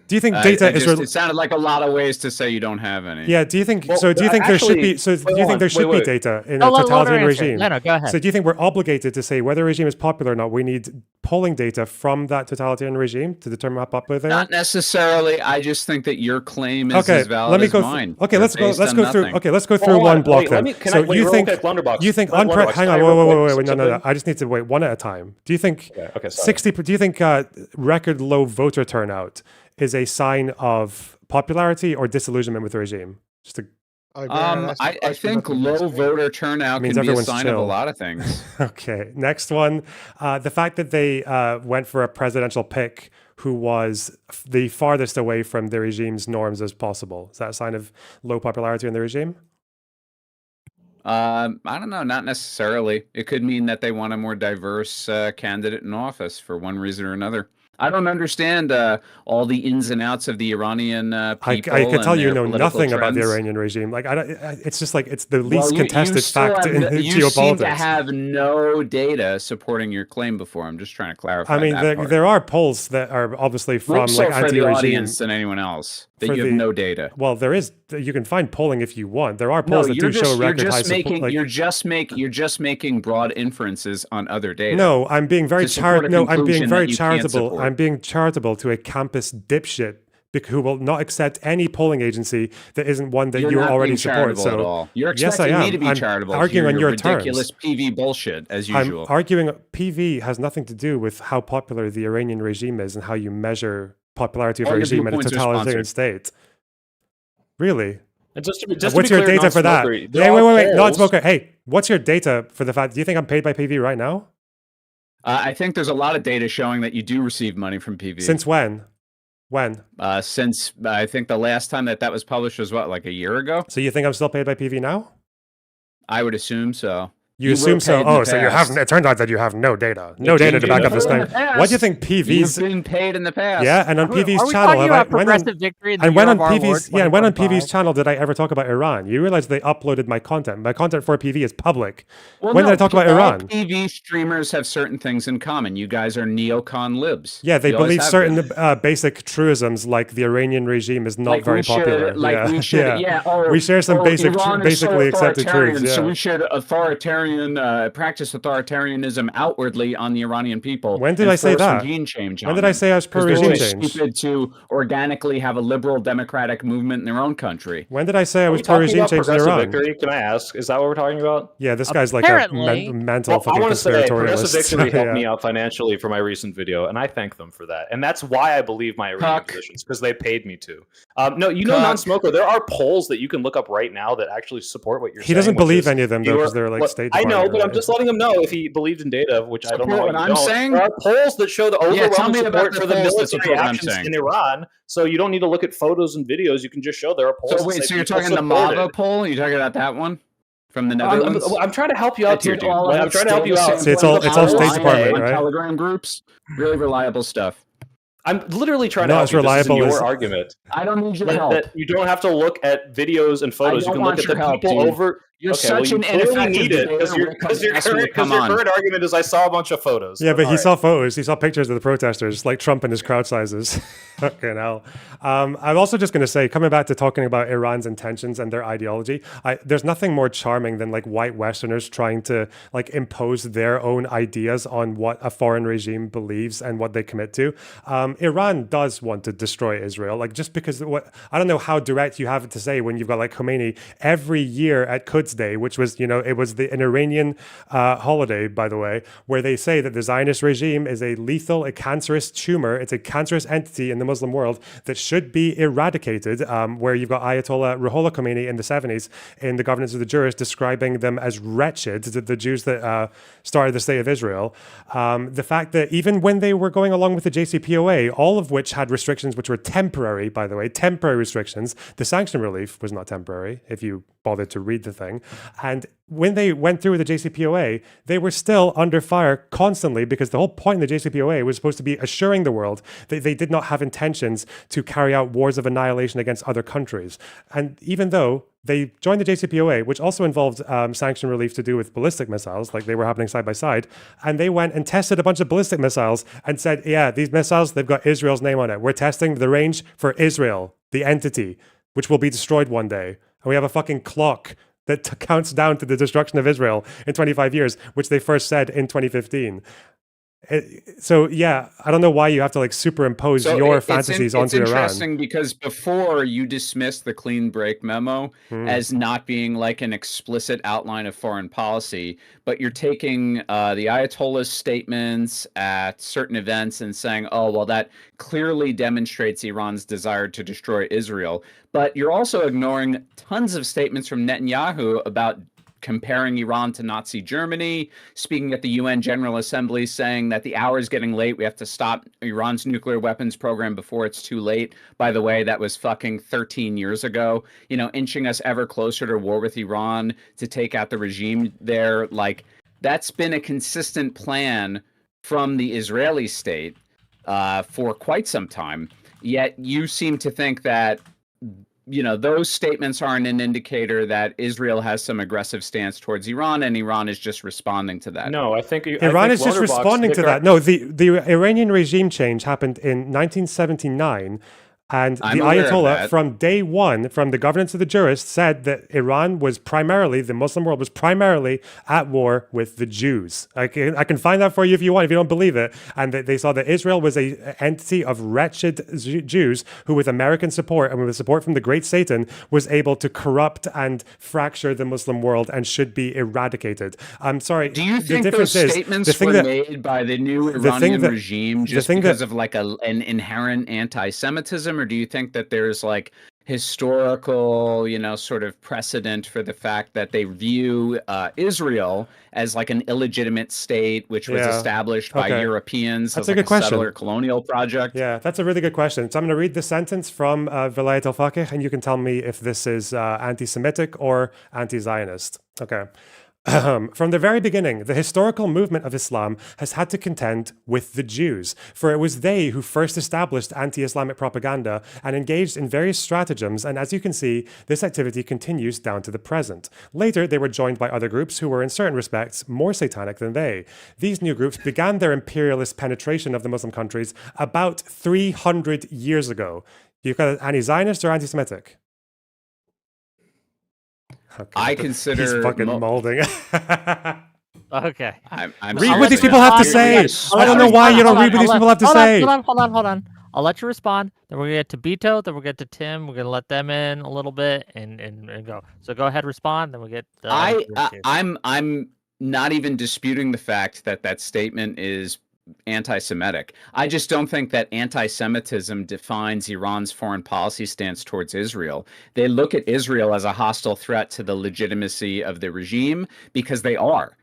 Do you think data is? It sounded like a lot of ways to say you don't have any. Yeah. Do you think? Do you think there should be? Do you think there should be data in a totalitarian regime? No, go ahead. So do you think we're obligated to say whether a regime is popular or not? We need polling data from that totalitarian regime to determine how popular they are. Not necessarily. I just think that your claim is as valid as mine. Okay, let's go through. Okay, let's go through one block then. So you think hang on, wait, no. I just need to wait one at a time. Do you think 60? Do you think record low voter turnout is a sign of popularity or disillusionment with the regime? Just to I think low voter turnout can be a sign of a lot of things. Okay, next one. The fact that they went for a presidential pick who was the farthest away from the regime's norms as possible. Is that a sign of low popularity in the regime? I don't know, not necessarily. It could mean that they want a more diverse candidate in office for one reason or another. I don't understand all the ins and outs of the Iranian people. I can tell you know nothing about the Iranian regime. Like, it's just like it's the least contested fact in geopolitics. You seem to have no data supporting your claim before. I'm just trying to clarify. I mean, there are polls that are obviously from like anti-regime. For the audience than anyone else. That you have no data. Well, there is. You can find polling if you want. There are polls that do show record high support. You're just making broad inferences on other data. No, I'm being very charitable. I'm being charitable to a campus dipshit who will not accept any polling agency that isn't one that You're you not already being support. charitable So at all. You're yes, I expecting am. me to be I'm charitable. arguing on your your terms. ridiculous PV bullshit as usual. I'm arguing PV has nothing to do with how popular the Iranian regime is and how you measure popularity of All a your regime in a viewpoints are totalitarian sponsored. state. Really? And just What's to be your clear, data for that? non-smoker, there Yeah, are wait. polls- Non-smoker. Hey, what's your data for the fact? Do you think I'm paid by PV right now? I think there's a lot of data showing that you do receive money from PV. Since when? When? Since I think the last time that was published was what, like a year ago? So you think I'm still paid by PV now? I would assume so. You were assume so? paid in the Oh, so you past. haven't. It turns out that you have no data. No data to back up this claim. What do you think PV's? You've been paid in the past. Yeah, and on Are we PV's channel, talking have about I when on, progressive victory in the and when year on of our Lord, PV's yeah, and when on 2025? PV's channel did I ever talk about Iran? You realize they uploaded my content. My content for PV is public. Well, When no, did I talk about all Iran? PV streamers have certain things in common. You guys are neocon libs. Yeah, they You always believe have certain been. basic truisms, like the Iranian regime is not Like very we should- popular. like yeah, we should, we share some basic, Iran is basically so accepted truths. authoritarian, Yeah. So we should practice authoritarianism outwardly on the Iranian people. When did and I say force that? regime change When on did I them. say I was 'Cause they're pro-regime too change? stupid to organically have a liberal democratic movement in their own country. When did I say I Are was we talking pro-regime about change in progressive Iran? victory? Can I ask? Is that what we're talking about? Yeah, this guy's like a Apparently. mental Well, I fucking want to say Progressive conspiratorialist. Victory helped Yeah. me out financially for my recent video, and I thank them for that. And that's why I believe my Iranian Cuck. positions, because they paid me to. No, you know, Cuck. non-smoker, there are polls that you can look up right now that actually support what you're saying. He doesn't which believe is any of them, though, fewer- 'cause they're, like, Well, State I know, Department, but I'm right? just letting him know if he believed in data, which I don't know. Support why what you I'm don't. saying? There are polls that show the Yeah, tell overwhelming me about support the for the polls that military support what I'm actions saying. in Iran. So you don't need to look at photos and videos. You can just show there are polls. So that wait, say so you're people talking the support Mava it. poll? You're talking about that one from the Netherlands? I'm trying to help you out I here, took dude. all Like, of I'm it, trying to help you still out. the See, it's same all polls State on Department, right? Telegram groups. Really reliable stuff. I'm literally trying to Not help as you. This reliable isn't as- your argument. I don't need your That, help. that you don't have to look at videos and photos. You don't can look want at the your help, people dude. over. You're okay, well, such you an clearly ineffective need it because debater when it comes to your asking me to current come on. argument is I saw a bunch of photos. Yeah, but he All saw photos. He saw pictures of the protesters, like Trump and his crowd sizes. Fucking hell. I'm also just going to say, coming back to talking about Iran's intentions and their ideology, there's nothing more charming than like white Westerners trying to like impose their own ideas on what a foreign regime believes and what they commit to. Iran does want to destroy Israel, like just because I don't know how direct you have it to say when you've got like Khomeini every year at Quds Day, which was, you know, it was an Iranian holiday, by the way, where they say that the Zionist regime is a lethal, a cancerous tumor. It's a cancerous entity in the Muslim world that should be eradicated, where you've got Ayatollah Ruhollah Khomeini in the 70s in the Governance of the Jurist describing them as wretched, the Jews that started the State of Israel. The fact that even when they were going along with the JCPOA, all of which had restrictions which were temporary, by the way, temporary restrictions, the sanction relief was not temporary, if you bothered to read the thing. And when they went through with the JCPOA, they were still under fire constantly because the whole point of the JCPOA was supposed to be assuring the world that they did not have intentions to carry out wars of annihilation against other countries. And even though they joined the JCPOA, which also involved sanction relief to do with ballistic missiles, like they were happening side by side, and they went and tested a bunch of ballistic missiles and said, yeah, these missiles, they've got Israel's name on it. We're testing the range for Israel, the entity, which will be destroyed one day. And we have a fucking clock that counts down to the destruction of Israel in 25 years, which they first said in 2015. So yeah, I don't know why you have to like superimpose your fantasies onto Iran. It's interesting because before you dismissed the clean break memo as not being like an explicit outline of foreign policy, but you're taking the Ayatollah's statements at certain events and saying, oh, well, that clearly demonstrates Iran's desire to destroy Israel. But you're also ignoring tons of statements from Netanyahu about comparing Iran to Nazi Germany, speaking at the UN General Assembly, saying that the hour is getting late. We have to stop Iran's nuclear weapons program before it's too late. By the way, that was fucking 13 years ago, you know, inching us ever closer to war with Iran to take out the regime there. Like, that's been a consistent plan from the Israeli state for quite some time. Yet you seem to think that, you know, those statements aren't an indicator that Israel has some aggressive stance towards Iran and Iran is just responding to that. No, I think Iran is just responding to that. No, the Iranian regime change happened in 1979 And I'm the aware of Ayatollah, that. from day one, from the governance of the jurists, said that Iran was primarily, the Muslim world was primarily at war with the Jews. I can find that for you if you want, if you don't believe it. And they saw that Israel was an entity of wretched Jews who, with American support and with support from the great Satan, was able to corrupt and fracture the Muslim world and should be eradicated. I'm sorry. Do you the think difference those is, statements the thing were that, made by the new the thing Iranian that- regime the just thing because that- of like an inherent anti-Semitism, or do you think that there's like historical, sort of precedent for the fact that they view Israel as like an illegitimate state, which was Yeah. established by Okay. Europeans That's as a like good a question. settler colonial project? Yeah, that's a really good question. So I'm going to read the sentence from Velayat al-Faqih, and you can tell me if this is anti-Semitic or anti-Zionist. Okay. From the very beginning, the historical movement of Islam has had to contend with the Jews, for it was they who first established anti-Islamic propaganda and engaged in various stratagems, and as you can see, this activity continues down to the present. Later, they were joined by other groups who were in certain respects more satanic than they. These new groups began their imperialist penetration of the Muslim countries about 300 years ago. You've got an anti-Zionist or anti-Semitic? Okay. I consider he's fucking molding. Okay. I'm read what these people have to say. I don't know why you don't read what these people have to say. Hold on. I'll let you respond. Then we're gonna get to Beto. Then we'll get to Tim. We're gonna let them in a little bit and go. So go ahead, respond. Then we'll get. I'm not even disputing the fact that that statement is anti-Semitic. I just don't think that anti-Semitism defines Iran's foreign policy stance towards Israel. They look at Israel as a hostile threat to the legitimacy of the regime because they are.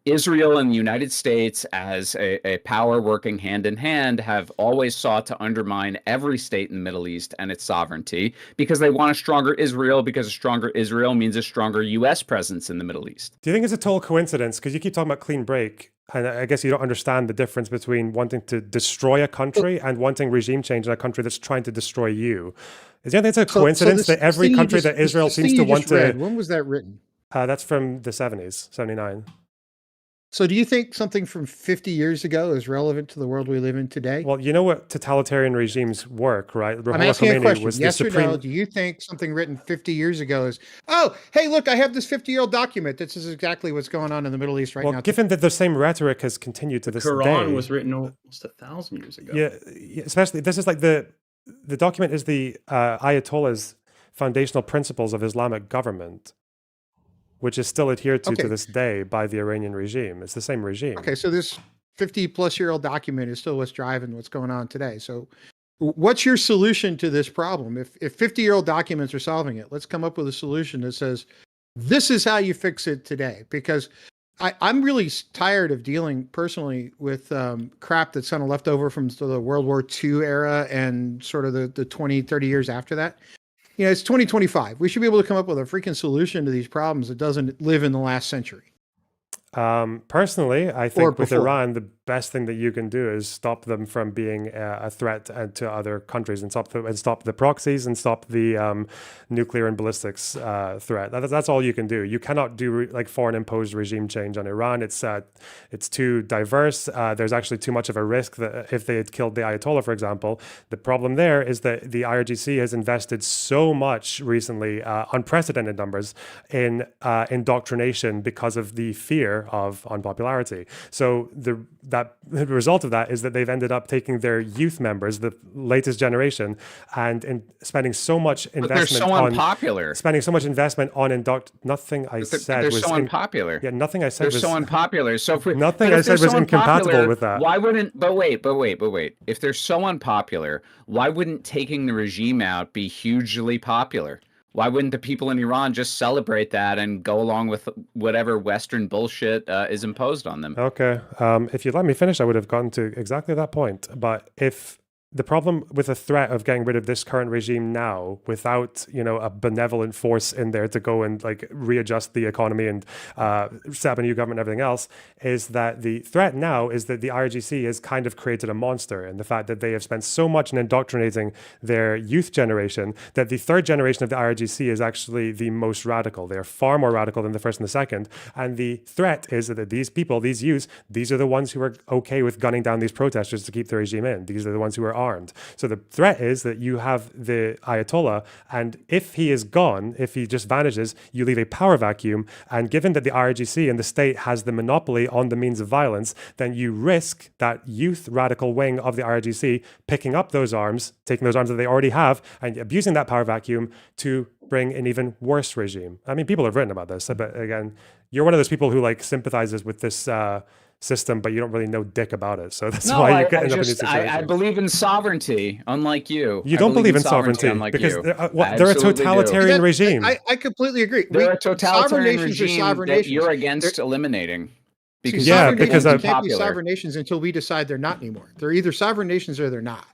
Israel and the United States, as a power working hand in hand, have always sought to undermine every state in the Middle East and its sovereignty because they want a stronger Israel, because a stronger Israel means a stronger U.S. presence in the Middle East. Do you think it's a total coincidence? Because you keep talking about clean break, and I guess you don't understand the difference between wanting to destroy a country and wanting regime change in a country that's trying to destroy you. Is there anything it's a coincidence that every country that Israel seems to want to... When was that written? That's from the 70s, 79. So do you think something from 50 years ago is relevant to the world we live in today? Well, you know what totalitarian regimes work, right? I'm asking a question. Yes or no, do you think something written 50 years ago is, oh, hey, look, I have this 50-year-old document. This is exactly what's going on in the Middle East right now. Well, given that the same rhetoric has continued to this day. Quran was written almost 1,000 years ago. Yeah, especially, this is like the document is the Ayatollah's foundational principles of Islamic government, which is still adhered to this day by the Iranian regime. It's the same regime. Okay, so this 50-plus-year-old document is still what's driving what's going on today. So what's your solution to this problem? If 50-year-old documents are solving it, let's come up with a solution that says, this is how you fix it today. Because I'm really tired of dealing personally with crap that's kind of left over from the World War II era and sort of the 20, 30 years after that. It's 2025. We should be able to come up with a freaking solution to these problems that doesn't live in the last century. Personally, I think with Iran, the best thing that you can do is stop them from being a threat to other countries, and stop the proxies and stop the nuclear and ballistics threat. That's all you can do. You cannot do like foreign imposed regime change on Iran. It's too diverse. There's actually too much of a risk that if they had killed the Ayatollah, for example, the problem there is that the IRGC has invested so much recently, unprecedented numbers, in indoctrination because of the fear of unpopularity. So the result of that is that they've ended up taking their youth members, the latest generation, and spending so much investment spending so much investment on nothing I said was unpopular. Yeah, nothing I said was so unpopular. So nothing I said was incompatible with that. Why wouldn't? But wait. If they're so unpopular, why wouldn't taking the regime out be hugely popular? Why wouldn't the people in Iran just celebrate that and go along with whatever Western bullshit is imposed on them? Okay. If you'd let me finish, I would have gotten to exactly that point. But if the problem with the threat of getting rid of this current regime now without, a benevolent force in there to go and like readjust the economy and set up a new government and everything else, is that the threat now is that the IRGC has kind of created a monster, and the fact that they have spent so much in indoctrinating their youth generation that the third generation of the IRGC is actually the most radical. They're far more radical than the first and the second. And the threat is that these people, these youths, these are the ones who are okay with gunning down these protesters to keep the regime in. These are the ones who are armed. So the threat is that you have the Ayatollah, and if he is gone, if he just vanishes, you leave a power vacuum. And given that the IRGC and the state has the monopoly on the means of violence, then you risk that youth radical wing of the IRGC picking up those arms, taking those arms that they already have, and abusing that power vacuum to bring an even worse regime. I mean, people have written about this, but again, you're one of those people who like sympathizes with this system, but you don't really know dick about it. So that's why you end up in these situations. I believe in sovereignty, unlike you. You don't believe in sovereignty because they're a totalitarian regime. I completely agree. They're a totalitarian regime that you're against eliminating. Because they can't be sovereign nations until we decide they're not anymore. They're either sovereign nations or they're not.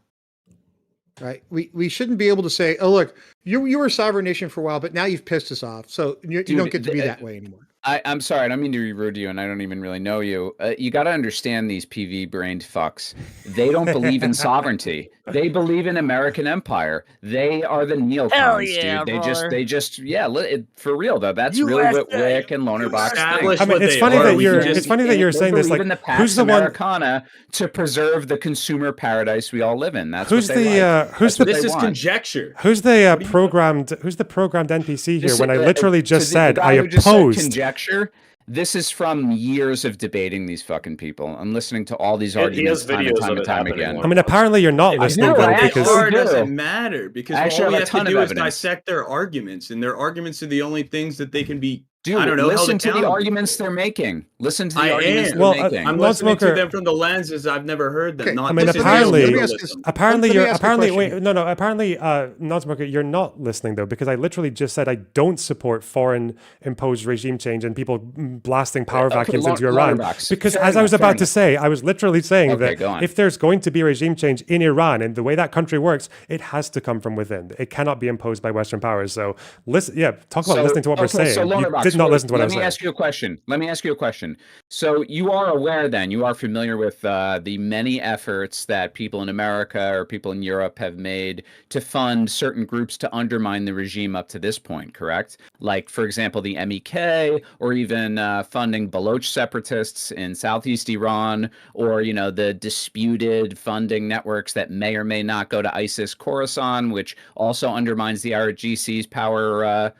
Right? We shouldn't be able to say, "Oh, look, you were a sovereign nation for a while, but now you've pissed us off, so you don't get to be that way anymore." I'm sorry, I don't mean to be rude to you, and I don't even really know you. You got to understand these PV-brained fucks. They don't believe in sovereignty. They believe in American empire. They are the neocons, dude. They just, for real though. That's really what Whick and Lonerbox think. I mean, it's funny that you're saying this. Like, who's the one? Americana to preserve the consumer paradise we all live in. That's who's what they like. This is conjecture. Who's the programmed NPC here? When I literally just said I opposed. This is from years of debating these fucking people and listening to all these arguments time and time again. I mean, apparently you're not listening though, because it doesn't matter because all we have to do is dissect their arguments, and their arguments are the only things that they can be. Dude, I don't know. Listen to the arguments they're making. Listen to the arguments they're making. I'm listening to them from the lenses I've never heard them. I mean, apparently, non-smoker, you're not listening though, because I literally just said I don't support foreign imposed regime change and people blasting power vacuums into Iran. Because as I was about to say, I was literally saying that if there's going to be regime change in Iran and the way that country works, it has to come from within. It cannot be imposed by Western powers. So listen, talk about listening to what we're saying. Not listen to what I'm saying. Let me ask you a question. So you are aware then, you are familiar with the many efforts that people in America or people in Europe have made to fund certain groups to undermine the regime up to this point, correct? Like, for example, the MEK, or even funding Baloch separatists in southeast Iran, or, the disputed funding networks that may or may not go to ISIS Khorasan, which also undermines the IRGC's power, or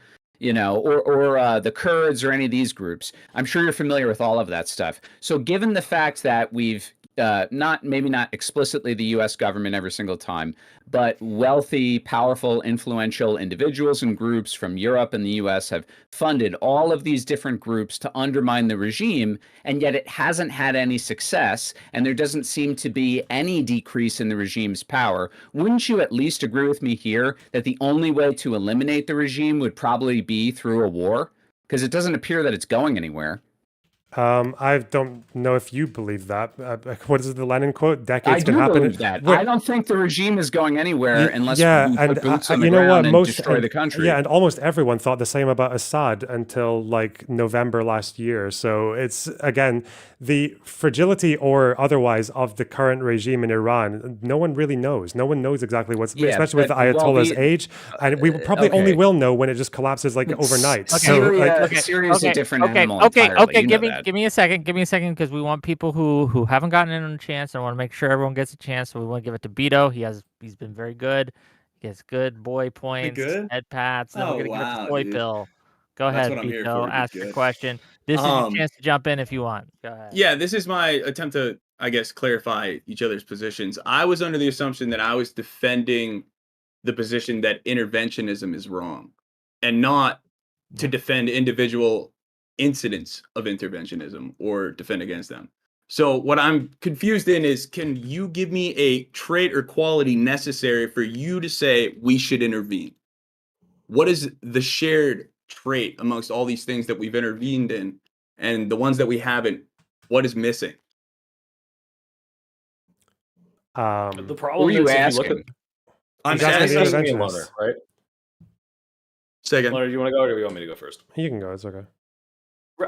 the Kurds or any of these groups. I'm sure you're familiar with all of that stuff. So given the fact that we've maybe not explicitly the U.S. government every single time, but wealthy, powerful, influential individuals and groups from Europe and the U.S. have funded all of these different groups to undermine the regime, and yet it hasn't had any success, and there doesn't seem to be any decrease in the regime's power. Wouldn't you at least agree with me here that the only way to eliminate the regime would probably be through a war? Because it doesn't appear that it's going anywhere. I don't know if you believe that. What is the Lenin quote? Decades can happen. I do believe that. I don't think the regime is going anywhere unless we put boots on the ground and destroy the country. Yeah, and almost everyone thought the same about Assad until like November last year. So it's, again, the fragility or otherwise of the current regime in Iran, no one really knows. No one knows exactly what's, especially with the Ayatollah's age. And we probably only will know when it just collapses like overnight. Syria is a different animal entirely. Give me a second, because we want people who haven't gotten in on a chance. I want to make sure everyone gets a chance, so we want to give it to Beto. He's been very good. He gets good boy points, head pats. Then we're gonna give it to Boy Bill. Go ahead, Beto. Ask your question. This is your chance to jump in if you want. Go ahead. Yeah, this is my attempt to, I guess, clarify each other's positions. I was under the assumption that I was defending the position that interventionism is wrong, and not to defend individual incidents of interventionism or defend against them. So what I'm confused in is, can you give me a trait or quality necessary for you to say we should intervene? What is the shared trait amongst all these things that we've intervened in and the ones that we haven't? What is missing? The problem is, if you look at, I'm asking Loner, right? Second. Loner, do you want to go or do you want me to go first? You can go. It's okay.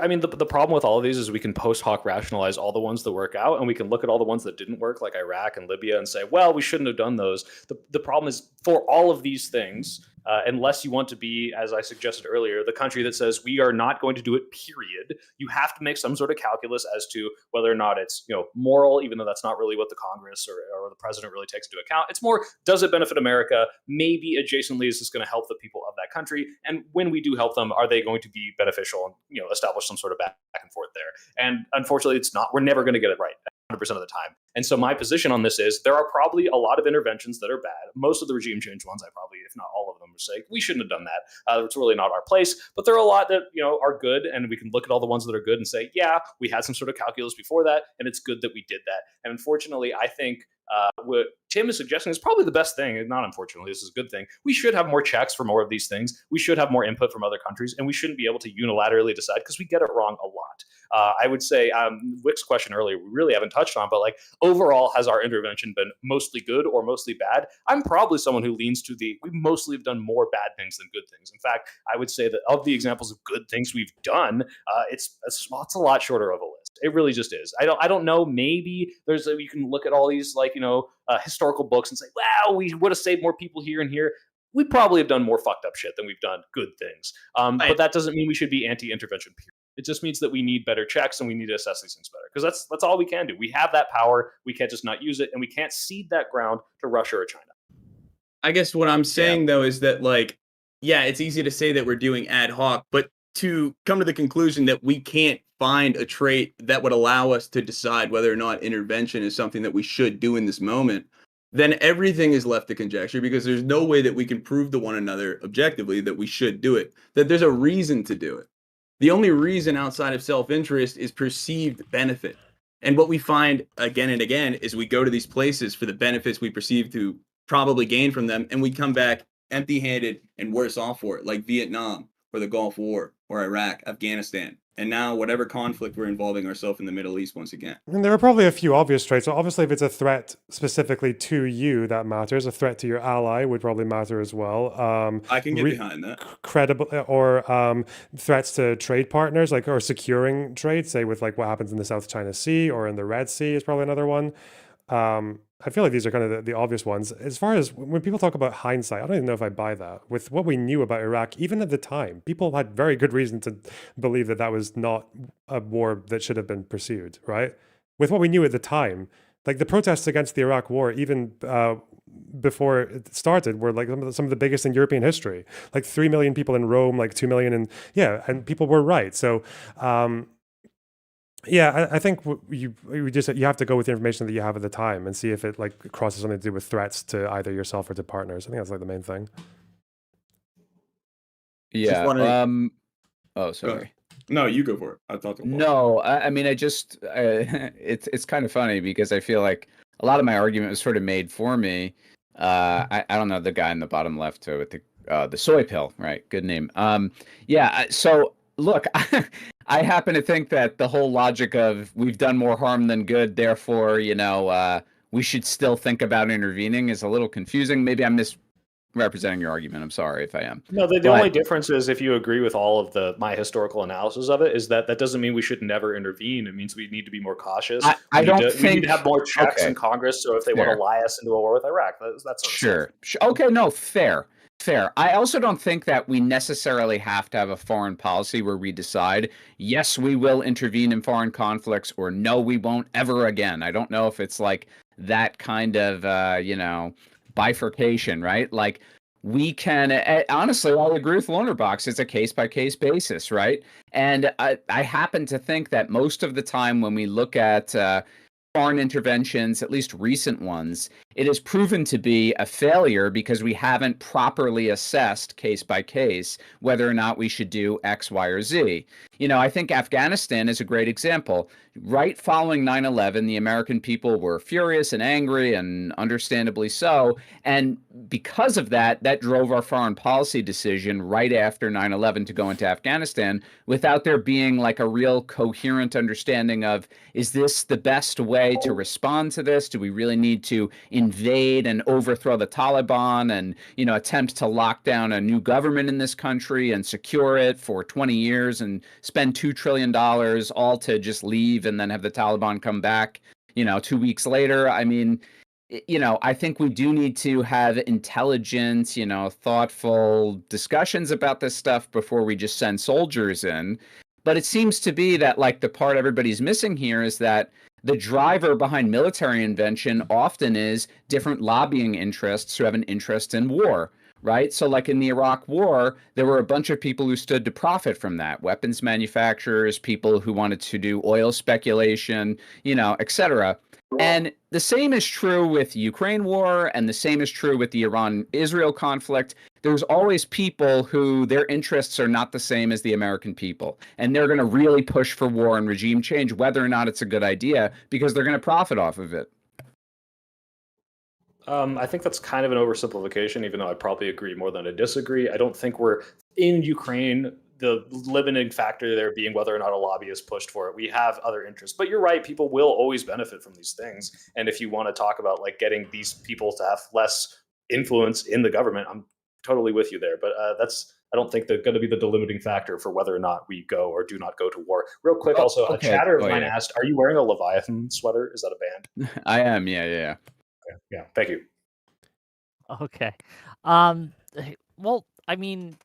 I mean, the problem with all of these is we can post hoc rationalize all the ones that work out, and we can look at all the ones that didn't work, like Iraq and Libya, and say, well, we shouldn't have done those. The problem is, for all of these things, unless you want to be, as I suggested earlier, the country that says we are not going to do it, period. You have to make some sort of calculus as to whether or not it's moral, even though that's not really what the Congress or the president really takes into account. It's more, does it benefit America? Maybe adjacently, is this going to help the people of that country? And when we do help them, are they going to be beneficial and establish some sort of back and forth there? And unfortunately, it's not. We're never going to get it right 100% of the time. And so my position on this is there are probably a lot of interventions that are bad. Most of the regime change ones, I probably, if not all of them, would say we shouldn't have done that. It's really not our place. But there are a lot that are good, and we can look at all the ones that are good and say, yeah, we had some sort of calculus before that, and it's good that we did that. And unfortunately, I think what Tim is suggesting is probably the best thing. And not unfortunately, this is a good thing. We should have more checks for more of these things. We should have more input from other countries, and we shouldn't be able to unilaterally decide because we get it wrong a lot. I would say Wick's question earlier, we really haven't touched on, but overall, has our intervention been mostly good or mostly bad? I'm probably someone who leans to we mostly have done more bad things than good things. In fact, I would say that of the examples of good things we've done, it's a lot shorter of a list. It really just is. I don't know. Maybe you can look at all these historical books and say, wow, we would have saved more people here and here. We probably have done more fucked up shit than we've done good things. But that doesn't mean we should be anti-intervention, period. It just means that we need better checks and we need to assess these things better, because that's all we can do. We have that power. We can't just not use it, and we can't cede that ground to Russia or China. I guess what I'm saying, though, is that, it's easy to say that we're doing ad hoc, but to come to the conclusion that we can't find a trait that would allow us to decide whether or not intervention is something that we should do in this moment, then everything is left to conjecture, because there's no way that we can prove to one another objectively that we should do it, that there's a reason to do it. The only reason outside of self-interest is perceived benefit. And what we find again and again is we go to these places for the benefits we perceive to probably gain from them, and we come back empty-handed and worse off for it, like Vietnam or the Gulf War or Iraq, Afghanistan, and now whatever conflict we're involving ourselves in the Middle East once again. And there are probably a few obvious traits. So obviously, if it's a threat specifically to you, that matters. A threat to your ally would probably matter as well. I can get behind that. Credible or threats to trade partners, or securing trade, say with what happens in the South China Sea or in the Red Sea is probably another one. I feel like these are kind of the obvious ones. As far as when people talk about hindsight, I don't even know if I buy that. With what we knew about Iraq, even at the time, people had very good reason to believe that was not a war that should have been pursued, right? With what we knew at the time, the protests against the Iraq war, even before it started, were some of the biggest in European history. 3 million people in Rome, 2 million and people were right. So, I think you have to go with the information that you have at the time and see if it crosses something to do with threats to either yourself or to partners. I think that's the main thing. Yeah. Oh, sorry. No, you go for it. I thought. No, I mean, it's kind of funny because I feel like a lot of my argument was sort of made for me. I don't know the guy in the bottom left with the soy pill, right? Good name. So look. I happen to think that the whole logic of we've done more harm than good, therefore, we should still think about intervening is a little confusing. Maybe I'm misrepresenting your argument. I'm sorry if I am. No, the only difference is if you agree with all of my historical analysis of it, is that doesn't mean we should never intervene. It means we need to be more cautious. We need to have more checks in Congress. So if they want to lie us into a war with Iraq, that's sure. Okay, no, fair. I also don't think that we necessarily have to have a foreign policy where we decide, yes, we will intervene in foreign conflicts, or no, we won't ever again. I don't know if it's that kind of, bifurcation, right? We can, honestly, I agree with Lonerbox. It's a case-by-case basis, right? And I happen to think that most of the time when we look at foreign interventions, at least recent ones, it has proven to be a failure because we haven't properly assessed case by case whether or not we should do X, Y, or Z. I think Afghanistan is a great example. Right following 9/11, the American people were furious and angry, and understandably so. And because of that, that drove our foreign policy decision right after 9/11 to go into Afghanistan without there being a real coherent understanding of, is this the best way to respond to this? Do we really need to invade and overthrow the Taliban and, attempt to lock down a new government in this country and secure it for 20 years and spend $2 trillion all to just leave and then have the Taliban come back, 2 weeks later? I mean, I think we do need to have intelligent, thoughtful discussions about this stuff before we just send soldiers in. But it seems to be that, like, the part everybody's missing here is that the driver behind military invention often is different lobbying interests who have an interest in war, right? So, like in the Iraq War, there were a bunch of people who stood to profit from that. Weapons manufacturers, people who wanted to do oil speculation, et cetera. And the same is true with Ukraine war, and the same is true with the Iran-Israel conflict. There's always people who their interests are not the same as the American people, and they're going to really push for war and regime change, whether or not it's a good idea, because they're going to profit off of it. I think that's kind of an oversimplification, even though I probably agree more than I disagree. I don't think we're in Ukraine. The limiting factor there being whether or not a lobby is pushed for it. We have other interests, but you're right. People will always benefit from these things. And if you want to talk about like getting these people to have less influence in the government, I'm totally with you there. But I don't think they're going to be the delimiting factor for whether or not we go or do not go to war. Real quick, also, okay. a chatter of mine asked, are you wearing a Leviathan sweater? Is that a band? I am. Yeah. Okay. Yeah. Thank you. Okay. Well, I mean,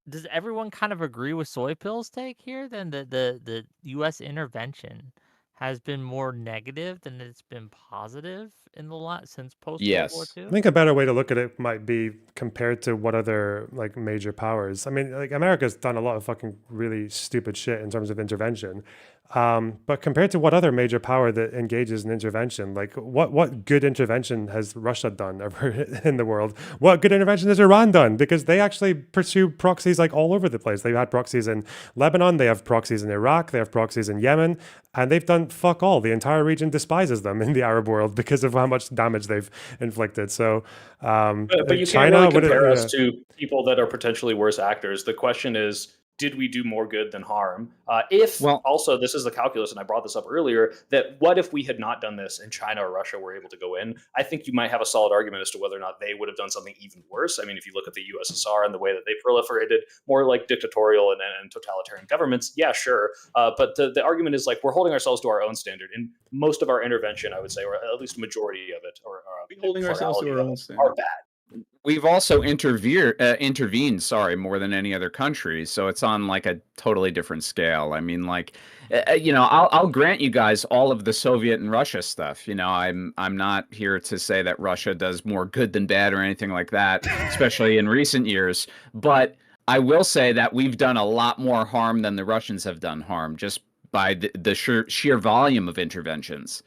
does everyone kind of agree with Soy Pill's take here? Then the U.S. intervention has been more negative than it's been positive in the since post World War II. I think a better way to look at it might be compared to what other like major powers. I mean, like America's done a lot of fucking really stupid shit in terms of intervention. But compared to what other major power that engages in intervention, like what good intervention has Russia done ever in the world? What good intervention has Iran done? Because they actually pursue proxies like all over the place. They've had proxies in Lebanon, they have proxies in Iraq, they have proxies in Yemen, and they've done fuck all. The entire region despises them in the Arab world because of how much damage they've inflicted. So, but you China can't really compare us to people that are potentially worse actors. The question is, did we do more good than harm? Also, this is the calculus, and I brought this up earlier, that what if we had not done this and China or Russia were able to go in? I think you might have a solid argument as to whether or not they would have done something even worse. I mean, if you look at the USSR and the way that they proliferated more like dictatorial and totalitarian governments, yeah, sure. But the argument is like we're holding ourselves to our own standard. And most of our intervention, I would say, or at least a majority of it, or holding ourselves to our own standard, are bad. We've also intervened, more than any other country. So it's on like a totally different scale. I mean, like, I'll grant you guys all of the Soviet and Russia stuff. I'm not here to say that Russia does more good than bad or anything like that, especially in recent years. But I will say that we've done a lot more harm than the Russians have done harm, just by the sheer volume of interventions.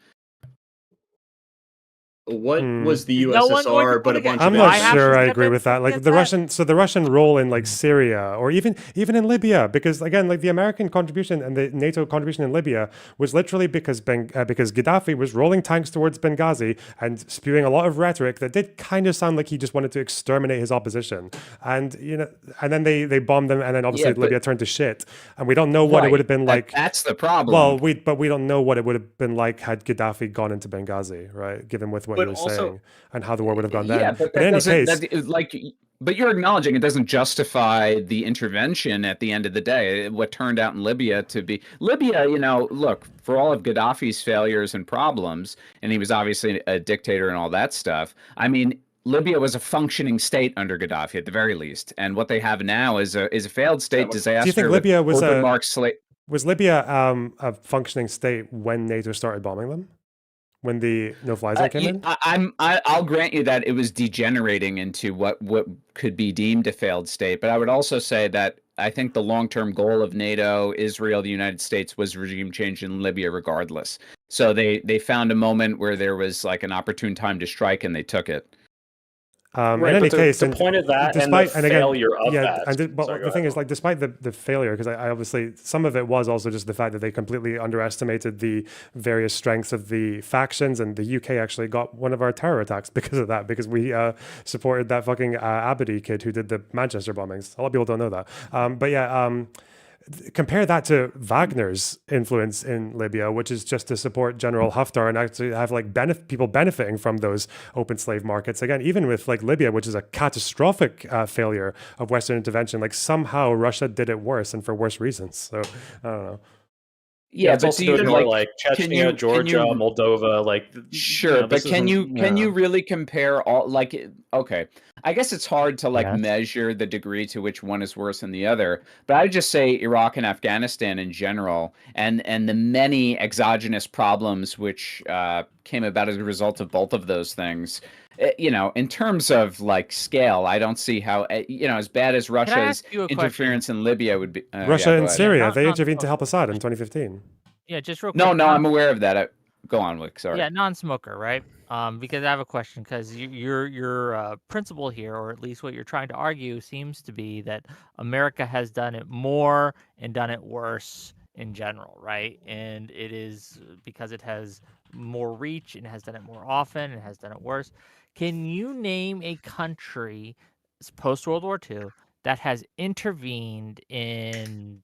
What was the USSR but a bunch of... I'm not sure I agree with that. Like the Russian role in like Syria or even in Libya, because again, like the American contribution and the NATO contribution in Libya was literally because Gaddafi was rolling tanks towards Benghazi and spewing a lot of rhetoric that did kind of sound like he just wanted to exterminate his opposition. And and then they bombed them, and then obviously Libya turned to shit. And we don't know what it would have been like. That's the problem. Well, we don't know what it would have been like had Gaddafi gone into Benghazi, right? Given with what you were saying and how the war would have gone then. Yeah, but in any case, but you're acknowledging it doesn't justify the intervention at the end of the day. What turned out in Libya to be look, for all of Gaddafi's failures and problems, and he was obviously a dictator and all that stuff. I mean, Libya was a functioning state under Gaddafi at the very least, and what they have now is a failed state disaster. Do you think Libya was Libya a functioning state when NATO started bombing them? When the no-fly zone came in? I'll grant you that it was degenerating into what could be deemed a failed state. But I would also say that I think the long-term goal of NATO, Israel, the United States was regime change in Libya regardless. So they found a moment where there was like an opportune time to strike, and they took it. In any case, the point of that and the failure of that. And the thing is, like, despite the failure, because I obviously some of it was also just the fact that they completely underestimated the various strengths of the factions, and the UK actually got one of our terror attacks because of that, because we supported that fucking Abadi kid who did the Manchester bombings. A lot of people don't know that. Compare that to Wagner's influence in Libya, which is just to support General Haftar and actually have like people benefiting from those open slave markets. Again, even with like Libya, which is a catastrophic failure of Western intervention, like somehow Russia did it worse and for worse reasons. So I don't know. Yeah, it's but also do you doing more like Chechnya, Georgia, Moldova, like sure, but can you really compare all okay. I guess it's hard to measure the degree to which one is worse than the other, but I'd just say Iraq and Afghanistan in general and the many exogenous problems which came about as a result of both of those things. In terms of scale, I don't see how as bad as Russia's interference in Libya would be. Russia and Syria, they intervened to help Assad in 2015. Yeah, just real quick. No, I'm aware of that. Go on, Whick. Sorry. Yeah, non-smoker, right? Because I have a question. Because your principle here, or at least what you're trying to argue, seems to be that America has done it more and done it worse in general, right? And it is because it has more reach and has done it more often and has done it worse. Can you name a country post World War II that has intervened in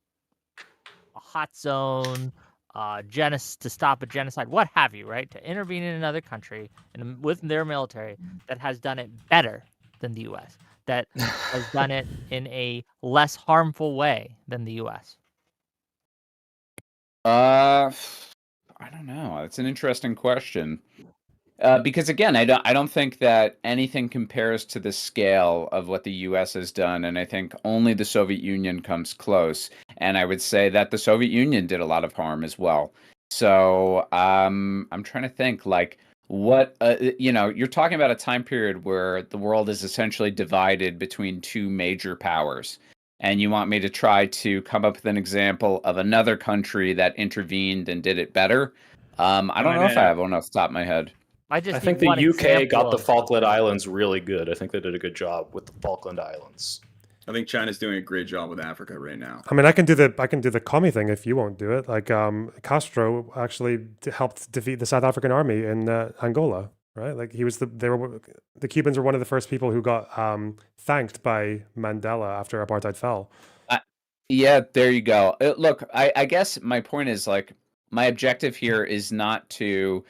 a hot zone, to stop a genocide, what have you, right? To intervene in another country and with their military that has done it better than the U.S., that has done it in a less harmful way than the U.S.? I don't know. It's an interesting question. Because again, I don't think that anything compares to the scale of what the U.S. has done, and I think only the Soviet Union comes close. And I would say that the Soviet Union did a lot of harm as well. So I'm trying to think what you're talking about a time period where the world is essentially divided between two major powers. And you want me to try to come up with an example of another country that intervened and did it better? I don't know if I have one off the top of my head. I think the UK got the Falkland Islands really good. I think they did a good job with the Falkland Islands. I think China's doing a great job with Africa right now. I mean, I can do the commie thing if you won't do it. Castro actually helped defeat the South African army in Angola, right? The Cubans were one of the first people who got thanked by Mandela after apartheid fell. Yeah, there you go. Look, I guess my point is my objective here is not to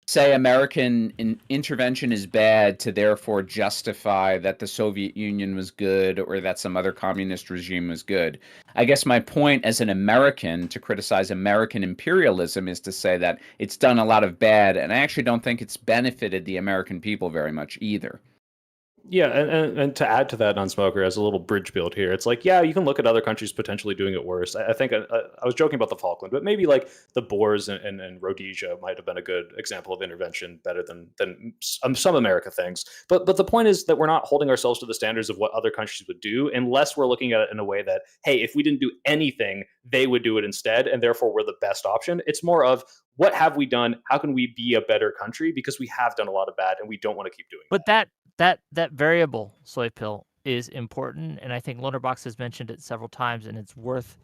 say American intervention is bad to therefore justify that the Soviet Union was good or that some other communist regime was good. I guess my point as an American to criticize American imperialism is to say that it's done a lot of bad, and I actually don't think it's benefited the American people very much either. Yeah, and to add to that, non-smoker, as a little bridge build here, it's you can look at other countries potentially doing it worse. I think I was joking about the Falkland, but maybe the Boers and Rhodesia might have been a good example of intervention, better than some America things. But the point is that we're not holding ourselves to the standards of what other countries would do, unless we're looking at it in a way that, hey, if we didn't do anything, they would do it instead, and therefore we're the best option. It's more of, what have we done? How can we be a better country? Because we have done a lot of bad, and we don't want to keep doing it. But that variable, Soy Pill, is important, and I think Lunderbox has mentioned it several times, and it's worth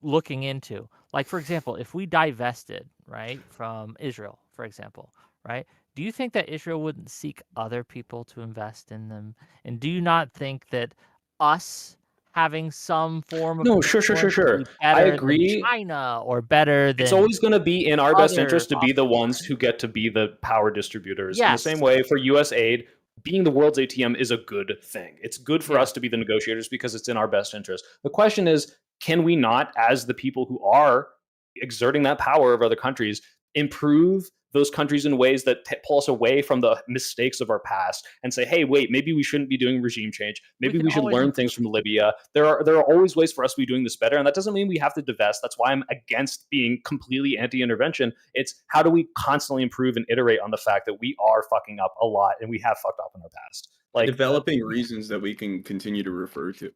looking into. For example, if we divested, right, from Israel, for example, right, do you think that Israel wouldn't seek other people to invest in them? And do you not think that us having some form of sure. I agree. China or better than, it's always going to be in our best interest to be the ones who get to be the power distributors. Yes. In the same way, for U.S. aid, being the world's ATM is a good thing. It's good for us to be the negotiators because it's in our best interest. The question is, can we not, as the people who are exerting that power of other countries, improve those countries in ways that pull us away from the mistakes of our past and say, hey, wait, maybe we shouldn't be doing regime change. Maybe we should learn things from Libya. There are always ways for us to be doing this better. And that doesn't mean we have to divest. That's why I'm against being completely anti-intervention. It's how do we constantly improve and iterate on the fact that we are fucking up a lot and we have fucked up in our past. Developing reasons that we can continue to refer to.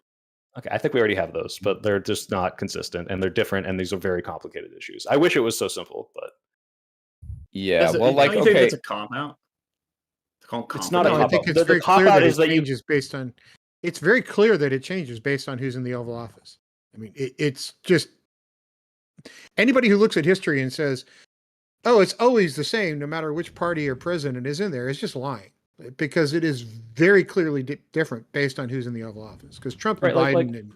Okay, I think we already have those, but they're just not consistent and they're different, and these are very complicated issues. I wish it was so simple, but yeah, think it's a cop out? It's not a cop out. I think it's very clear that it changes based on. It's very clear that it changes based on who's in the Oval Office. I mean, it's just anybody who looks at history and says, "Oh, it's always the same, no matter which party or president is in there," is just lying. because it is very clearly different based on who's in the Oval Office. Because Trump and Biden,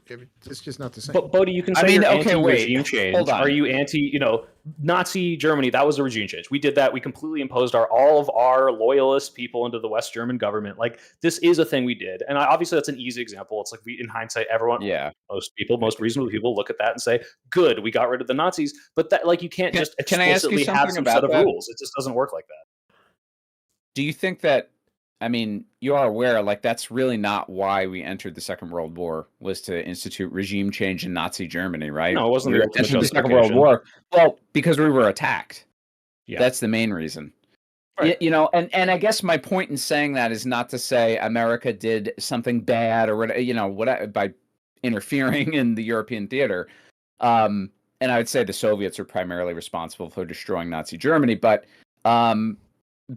it's just not the same. But Bodie, you can say you're anti-regime change. Are you anti, Nazi Germany? That was a regime change. We did that. We completely imposed all of our loyalist people into the West German government. Like, this is a thing we did, and obviously that's an easy example. It's like in hindsight, most reasonable people look at that and say, "Good, we got rid of the Nazis." But that, like, you can't just explicitly have some set of rules. It just doesn't work like that. Do you think that? I mean, you are aware, like, that's really not why we entered the Second World War, was to institute regime change in Nazi Germany, right? No, it wasn't we entered the Second World War. Well, because we were attacked. Yeah. That's the main reason. Right. And I guess my point in saying that is not to say America did something bad or whatever, by interfering in the European theater. And I would say the Soviets are primarily responsible for destroying Nazi Germany, but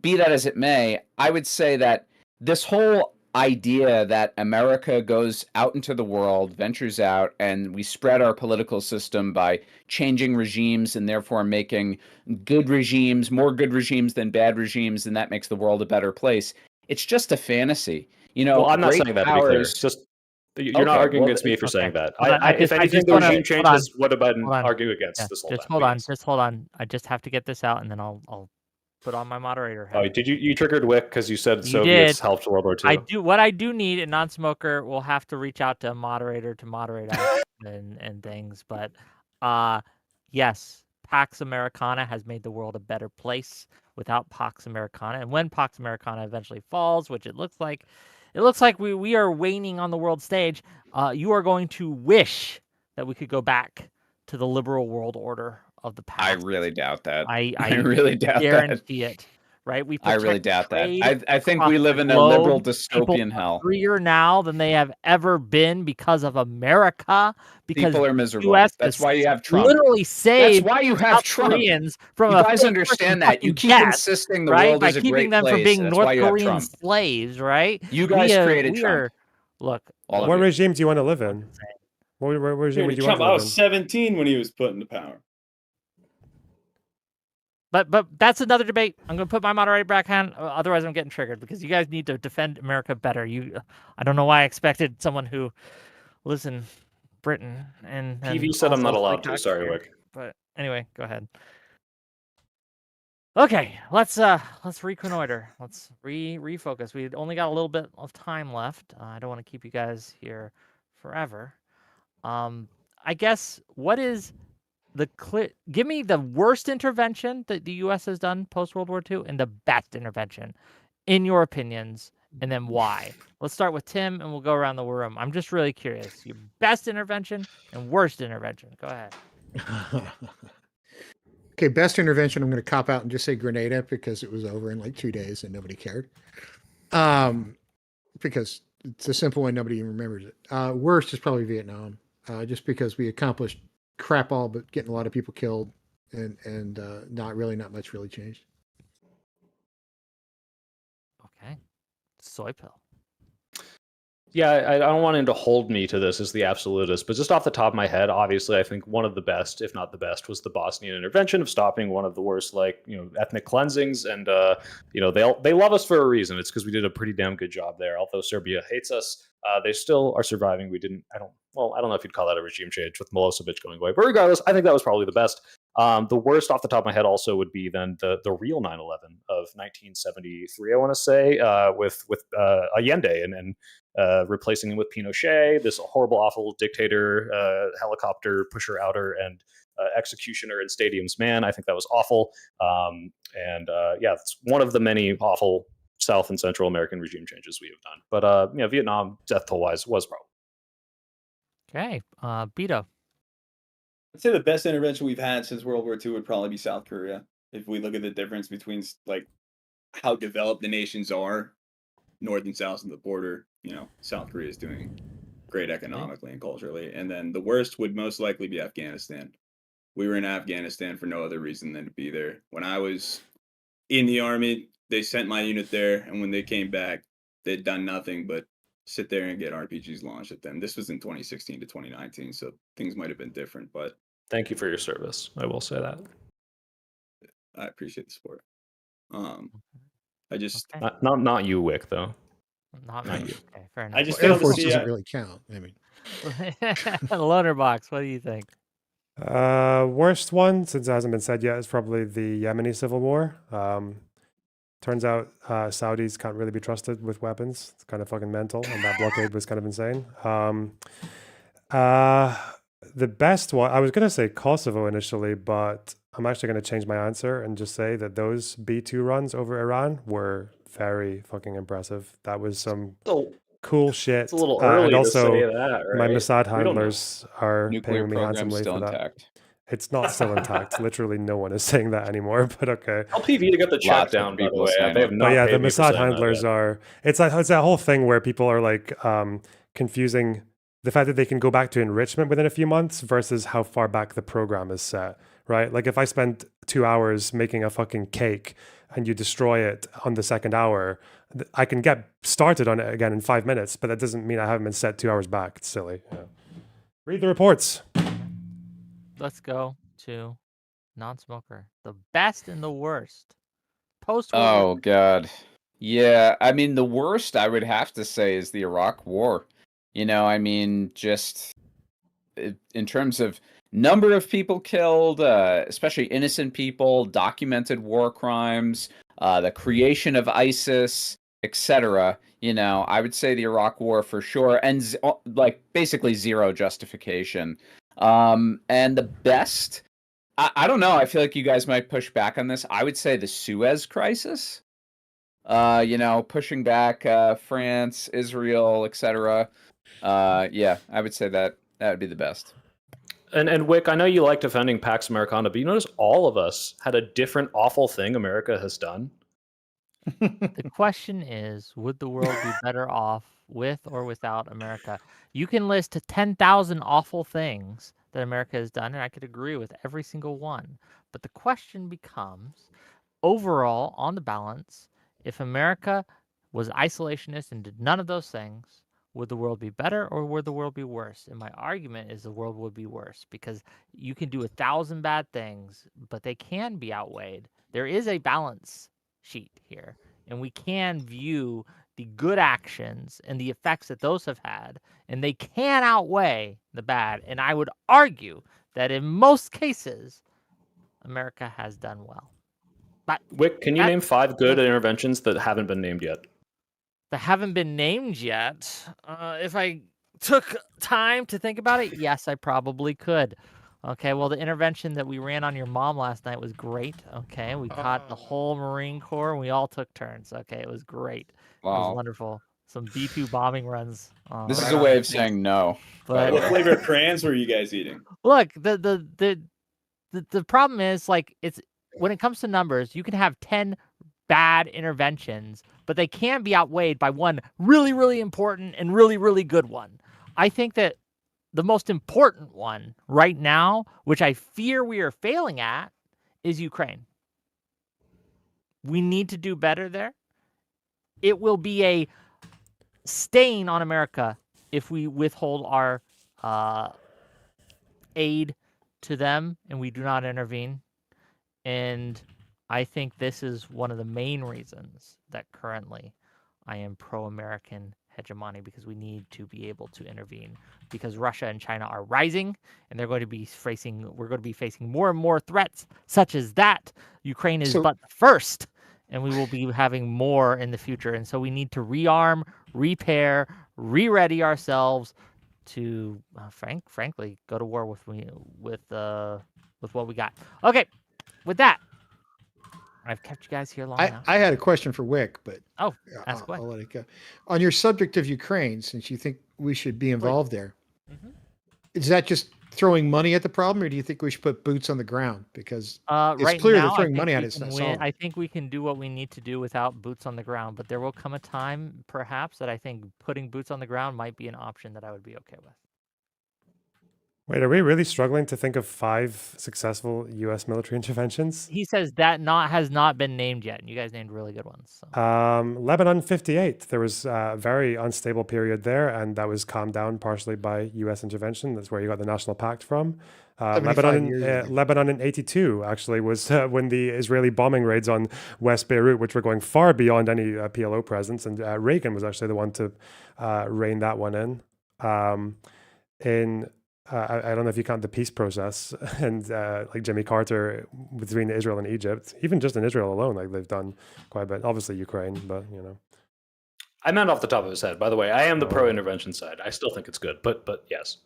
be that as it may, I would say that this whole idea that America goes out into the world, ventures out, and we spread our political system by changing regimes and therefore making good regimes, more good regimes than bad regimes, and that makes the world a better place. It's just a fantasy. Well, I'm not saying that, to be clear. Just you're not arguing against me if you're saying that. If anything, the regime changes would have been argued against this whole time. Just hold on. I just have to get this out, and then I'll put on my moderator hat. Oh, did you triggered Whick because you said Soviets helped World War II? What I do need, a non-smoker will have to reach out to a moderator to moderate us and things. But yes, Pax Americana has made the world a better place without Pax Americana. And when Pax Americana eventually falls, which it looks like we are waning on the world stage, you are going to wish that we could go back to the liberal world order of the past. I really doubt that. I really doubt guarantee it. Right? I really doubt that. I think we live in a liberal dystopian hell. Freer now than they have ever been because of America. Because people are miserable. US That's why you have Trump. Literally saved. That's why you have Trump. Koreans from you guys understand that. You keep insisting the world is a great place. By keeping them from being North Korean slaves, right? You guys created Trump. Look. What regime do you want to live in? What regime would you want to live in? I was 17 when he was put into power. But that's another debate. I'm going to put my moderator back on. Otherwise, I'm getting triggered because you guys need to defend America better. I don't know why I expected someone who lives in Britain and PV said I'm not allowed to. Sorry, Wick. But anyway, go ahead. Okay, let's reconnoiter. Let's refocus. We only got a little bit of time left. I don't want to keep you guys here forever. I guess what is give me the worst intervention that the U.S. has done post World War II and the best intervention, in your opinions, and then why. Let's start with Tim, and we'll go around the room. I'm just really curious. Your best intervention and worst intervention. Go ahead. Okay, best intervention. I'm going to cop out and just say Grenada because it was over in like 2 days and nobody cared. Because it's a simple one, nobody even remembers it. Worst is probably Vietnam, just because we accomplished crap all but getting a lot of people killed and not much really changed. Okay. Soy pill. Yeah, I don't want him to hold me to this as the absolutist, but just off the top of my head, obviously, I think one of the best, if not the best, was the Bosnian intervention of stopping one of the worst, ethnic cleansings. And they love us for a reason. It's because we did a pretty damn good job there. Although Serbia hates us, they still are surviving. I don't know if you'd call that a regime change with Milosevic going away, but regardless, I think that was probably the best. The worst off the top of my head also would be then the real 9/11 of 1973. I want to say with Allende and replacing him with Pinochet, this horrible, awful dictator, helicopter pusher outer, and executioner in stadiums. Man, I think that was awful. It's one of the many awful South and Central American regime changes we have done. But Vietnam, death toll wise, was probably. Okay, Beto. I'd say the best intervention we've had since World War II would probably be South Korea. If we look at the difference between how developed the nations are, north and south of the border, South Korea is doing great economically and culturally. And then the worst would most likely be Afghanistan. We were in Afghanistan for no other reason than to be there. When I was in the army, they sent my unit there, and when they came back, they'd done nothing but sit there and get RPGs launched at them. This was in 2016 to 2019, so things might have been different, but thank you for your service. I will say that. I appreciate the support. I just Okay. Not you, Wick, though. Not Not me. you. Okay, fair enough. I just Air failed to Force see doesn't really count. I mean, Loader box. What do you think? Worst one, since it hasn't been said yet, is probably the Yemeni civil war. Turns out Saudis can't really be trusted with weapons. It's kind of fucking mental, and that blockade was kind of insane. The best one, I was going to say Kosovo initially, but I'm actually going to change my answer and just say that those B2 runs over Iran were very fucking impressive. That was some cool shit. It's a little early and to also, say that, my right? Mossad We don't know. handlers are Nuclear paying me program's handsomely still for that. intact. It's not still intact. Literally, no one is saying that anymore. But okay. Tell PV to get the check Lots of down. By the people way, saying they have it. not But yeah, the paid me for Mossad saying that handlers yet. are. It's that whole thing where people are like confusing the fact that they can go back to enrichment within a few months versus how far back the program is set. Right? Like if I spent 2 hours making a fucking cake and you destroy it on the second hour, I can get started on it again in 5 minutes. But that doesn't mean I haven't been set 2 hours back. It's silly. Yeah. Read the reports. Let's go to non-smoker. The best and the worst. Post. Oh God, yeah. I mean, the worst I would have to say is the Iraq War. You know, I mean, just in terms of number of people killed, especially innocent people, documented war crimes, the creation of ISIS, etc. You know, I would say the Iraq War for sure, and like basically zero justification. And the best, I don't know. I feel like you guys might push back on this. I would say the Suez Crisis. You know, pushing back France, Israel, etc. Yeah, I would say that would be the best. And Wick, I know you like defending Pax Americana, but you notice all of us had a different awful thing America has done. The question is, would the world be better off with or without America? You can list 10,000 awful things that America has done, and I could agree with every single one. But the question becomes, overall, on the balance, if America was isolationist and did none of those things, would the world be better or would the world be worse? And my argument is the world would be worse because you can do 1,000 bad things, but they can be outweighed. There is a balance sheet here, and we can view the good actions and the effects that those have had, and they can outweigh the bad. And I would argue that in most cases, America has done well. But Wick, can you name 5 good interventions that haven't been named yet? That haven't been named yet. If I took time to think about it, yes, I probably could. Okay, well, the intervention that we ran on your mom last night was great. Okay, we caught the whole Marine Corps, and we all took turns. Okay, it was great. Wow. It was wonderful. Some B2 bombing runs. This is a way of saying no. But what flavor of crayons were you guys eating? Look, the problem is, like, it's when it comes to numbers, you can have 10 bad interventions, but they can be outweighed by one really, really important and really, really good one. I think that the most important one right now, which I fear we are failing at, is Ukraine. We need to do better there. It will be a stain on America if we withhold our aid to them and we do not intervene. And I think this is one of the main reasons that currently I am pro-American hegemony, because we need to be able to intervene, because Russia and China are rising, and we're going to be facing more and more threats such as that. Ukraine is but the first, and we will be having more in the future. And so we need to rearm, repair, re-ready ourselves to, frankly, go to war with what we got. Okay. With that, I've kept you guys here long enough. I had a question for Wick, but ask away. I'll let it go. On your subject of Ukraine, since you think we should be involved there, is that just throwing money at the problem, or do you think we should put boots on the ground? Because it's right clear now, they're throwing money at it. I think we can do what we need to do without boots on the ground, but there will come a time, perhaps, that I think putting boots on the ground might be an option that I would be okay with. Wait, are we really struggling to think of 5 successful U.S. military interventions? He says that has not been named yet, and you guys named really good ones. So. Lebanon 58. There was a very unstable period there, and that was calmed down partially by U.S. intervention. That's where you got the National Pact from. Lebanon in 82 actually was when the Israeli bombing raids on West Beirut, which were going far beyond any PLO presence, and Reagan was actually the one to rein that one in. I don't know if you count the peace process and like Jimmy Carter between Israel and Egypt, even just in Israel alone, like they've done quite a bit. Obviously Ukraine, but you know. I meant off the top of his head. By the way, I am the pro-intervention side. I still think it's good, but yes,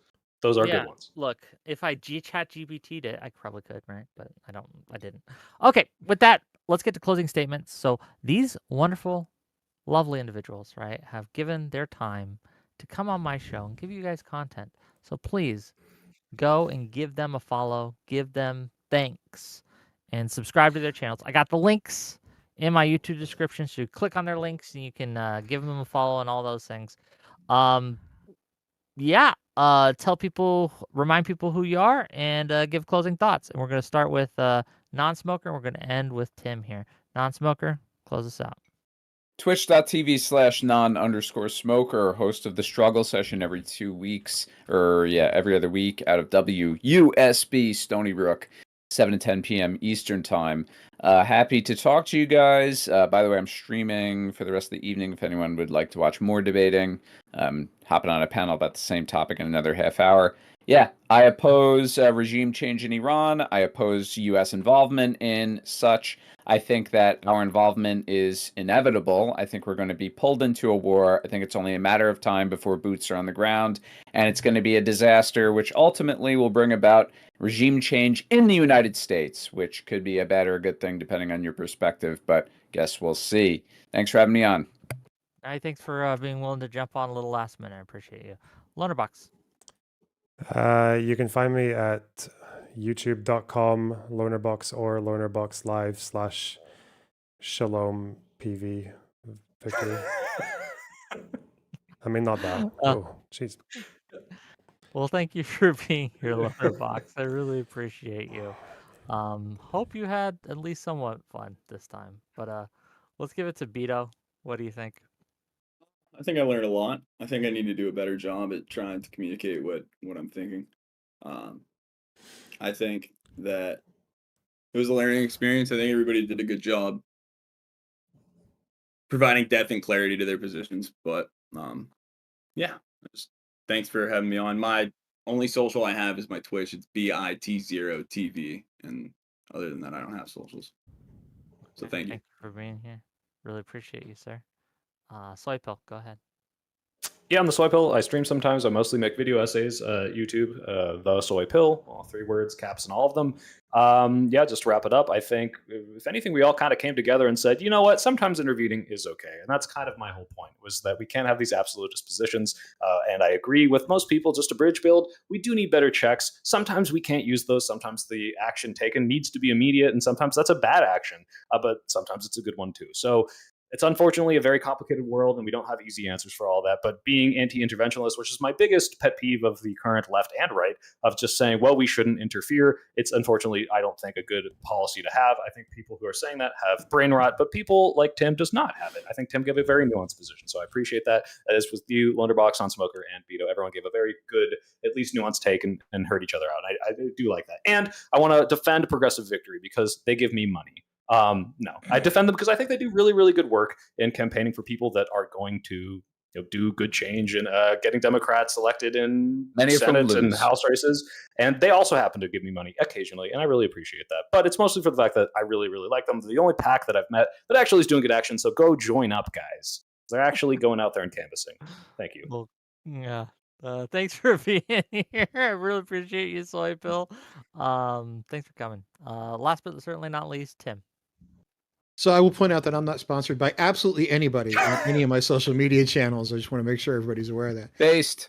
those are good ones. Look, if I chat GBT'd it, I probably could, right? But I didn't. Okay, with that, let's get to closing statements. So these wonderful, lovely individuals, right, have given their time to come on my show and give you guys content. So please go and give them a follow, give them thanks, and subscribe to their channels. I got the links in my YouTube description, so you click on their links and you can give them a follow and all those things. Tell people, remind people who you are, and give closing thoughts. And we're going to start with Non-Smoker, and we're going to end with Tim here. Non-Smoker, close us out. Twitch.tv/non_smoker, host of the struggle session every 2 weeks, every other week out of WUSB Stony Brook, 7 to 10 p.m. Eastern Time. Happy to talk to you guys. By the way, I'm streaming for the rest of the evening if anyone would like to watch more debating. Hopping on a panel about the same topic in another half hour. Yeah, I oppose regime change in Iran. I oppose U.S. involvement in such. I think that our involvement is inevitable. I think we're going to be pulled into a war. I think it's only a matter of time before boots are on the ground, and it's going to be a disaster, which ultimately will bring about regime change in the United States, which could be a bad or a good thing depending on your perspective, but guess we'll see. Thanks for having me on. Thanks for being willing to jump on a little last minute. I appreciate you. Lonerbox. You can find me at youtube.com lonerbox or lonerboxlive/shalom PV victory. I mean, not that. Oh, jeez. Well, thank you for being here, Lonerbox. I really appreciate you. Hope you had at least somewhat fun this time. But let's give it to Beto. What do you think? I think I learned a lot. I think I need to do a better job at trying to communicate what I'm thinking. I think that it was a learning experience. I think everybody did a good job providing depth and clarity to their positions. But just thanks for having me on. My only social I have is my Twitch. It's BIT0TV, and other than that, I don't have socials. So thank you. Thank you for being here. Really appreciate you, sir. Soypill, go ahead. Yeah, I'm the Soy Pill. I stream sometimes. I mostly make video essays. YouTube, the Soy Pill, all 3 words, caps, and all of them. Just to wrap it up, I think if anything, we all kind of came together and said, you know what, sometimes intervening is okay, and that's kind of my whole point, was that we can't have these absolutist positions. And I agree with most people. Just a bridge build, we do need better checks. Sometimes we can't use those. Sometimes the action taken needs to be immediate, and sometimes that's a bad action. But sometimes it's a good one too. So. It's unfortunately a very complicated world, and we don't have easy answers for all that. But being anti-interventionist, which is my biggest pet peeve of the current left and right, of just saying, well, we shouldn't interfere. It's unfortunately, I don't think, a good policy to have. I think people who are saying that have brain rot, but people like Tim does not have it. I think Tim gave a very nuanced position, so I appreciate that. As with you, Lunderbox, Non-Smoker, and Beto, everyone gave a very good, at least nuanced take and heard each other out. I do like that. And I want to defend Progressive Victory because they give me money. No, I defend them because I think they do really, really good work in campaigning for people that are going to do good change and getting Democrats elected in Senate and House races. And they also happen to give me money occasionally, and I really appreciate that. But it's mostly for the fact that I really, really like them. They're the only PAC that I've met that actually is doing good action. So go join up, guys. They're actually going out there and canvassing. Thank you. Well, yeah. Thanks for being here. I really appreciate you, Soypill. Thanks for coming. Last but certainly not least, Tim. So I will point out that I'm not sponsored by absolutely anybody on any of my social media channels. I just want to make sure everybody's aware of that. Based.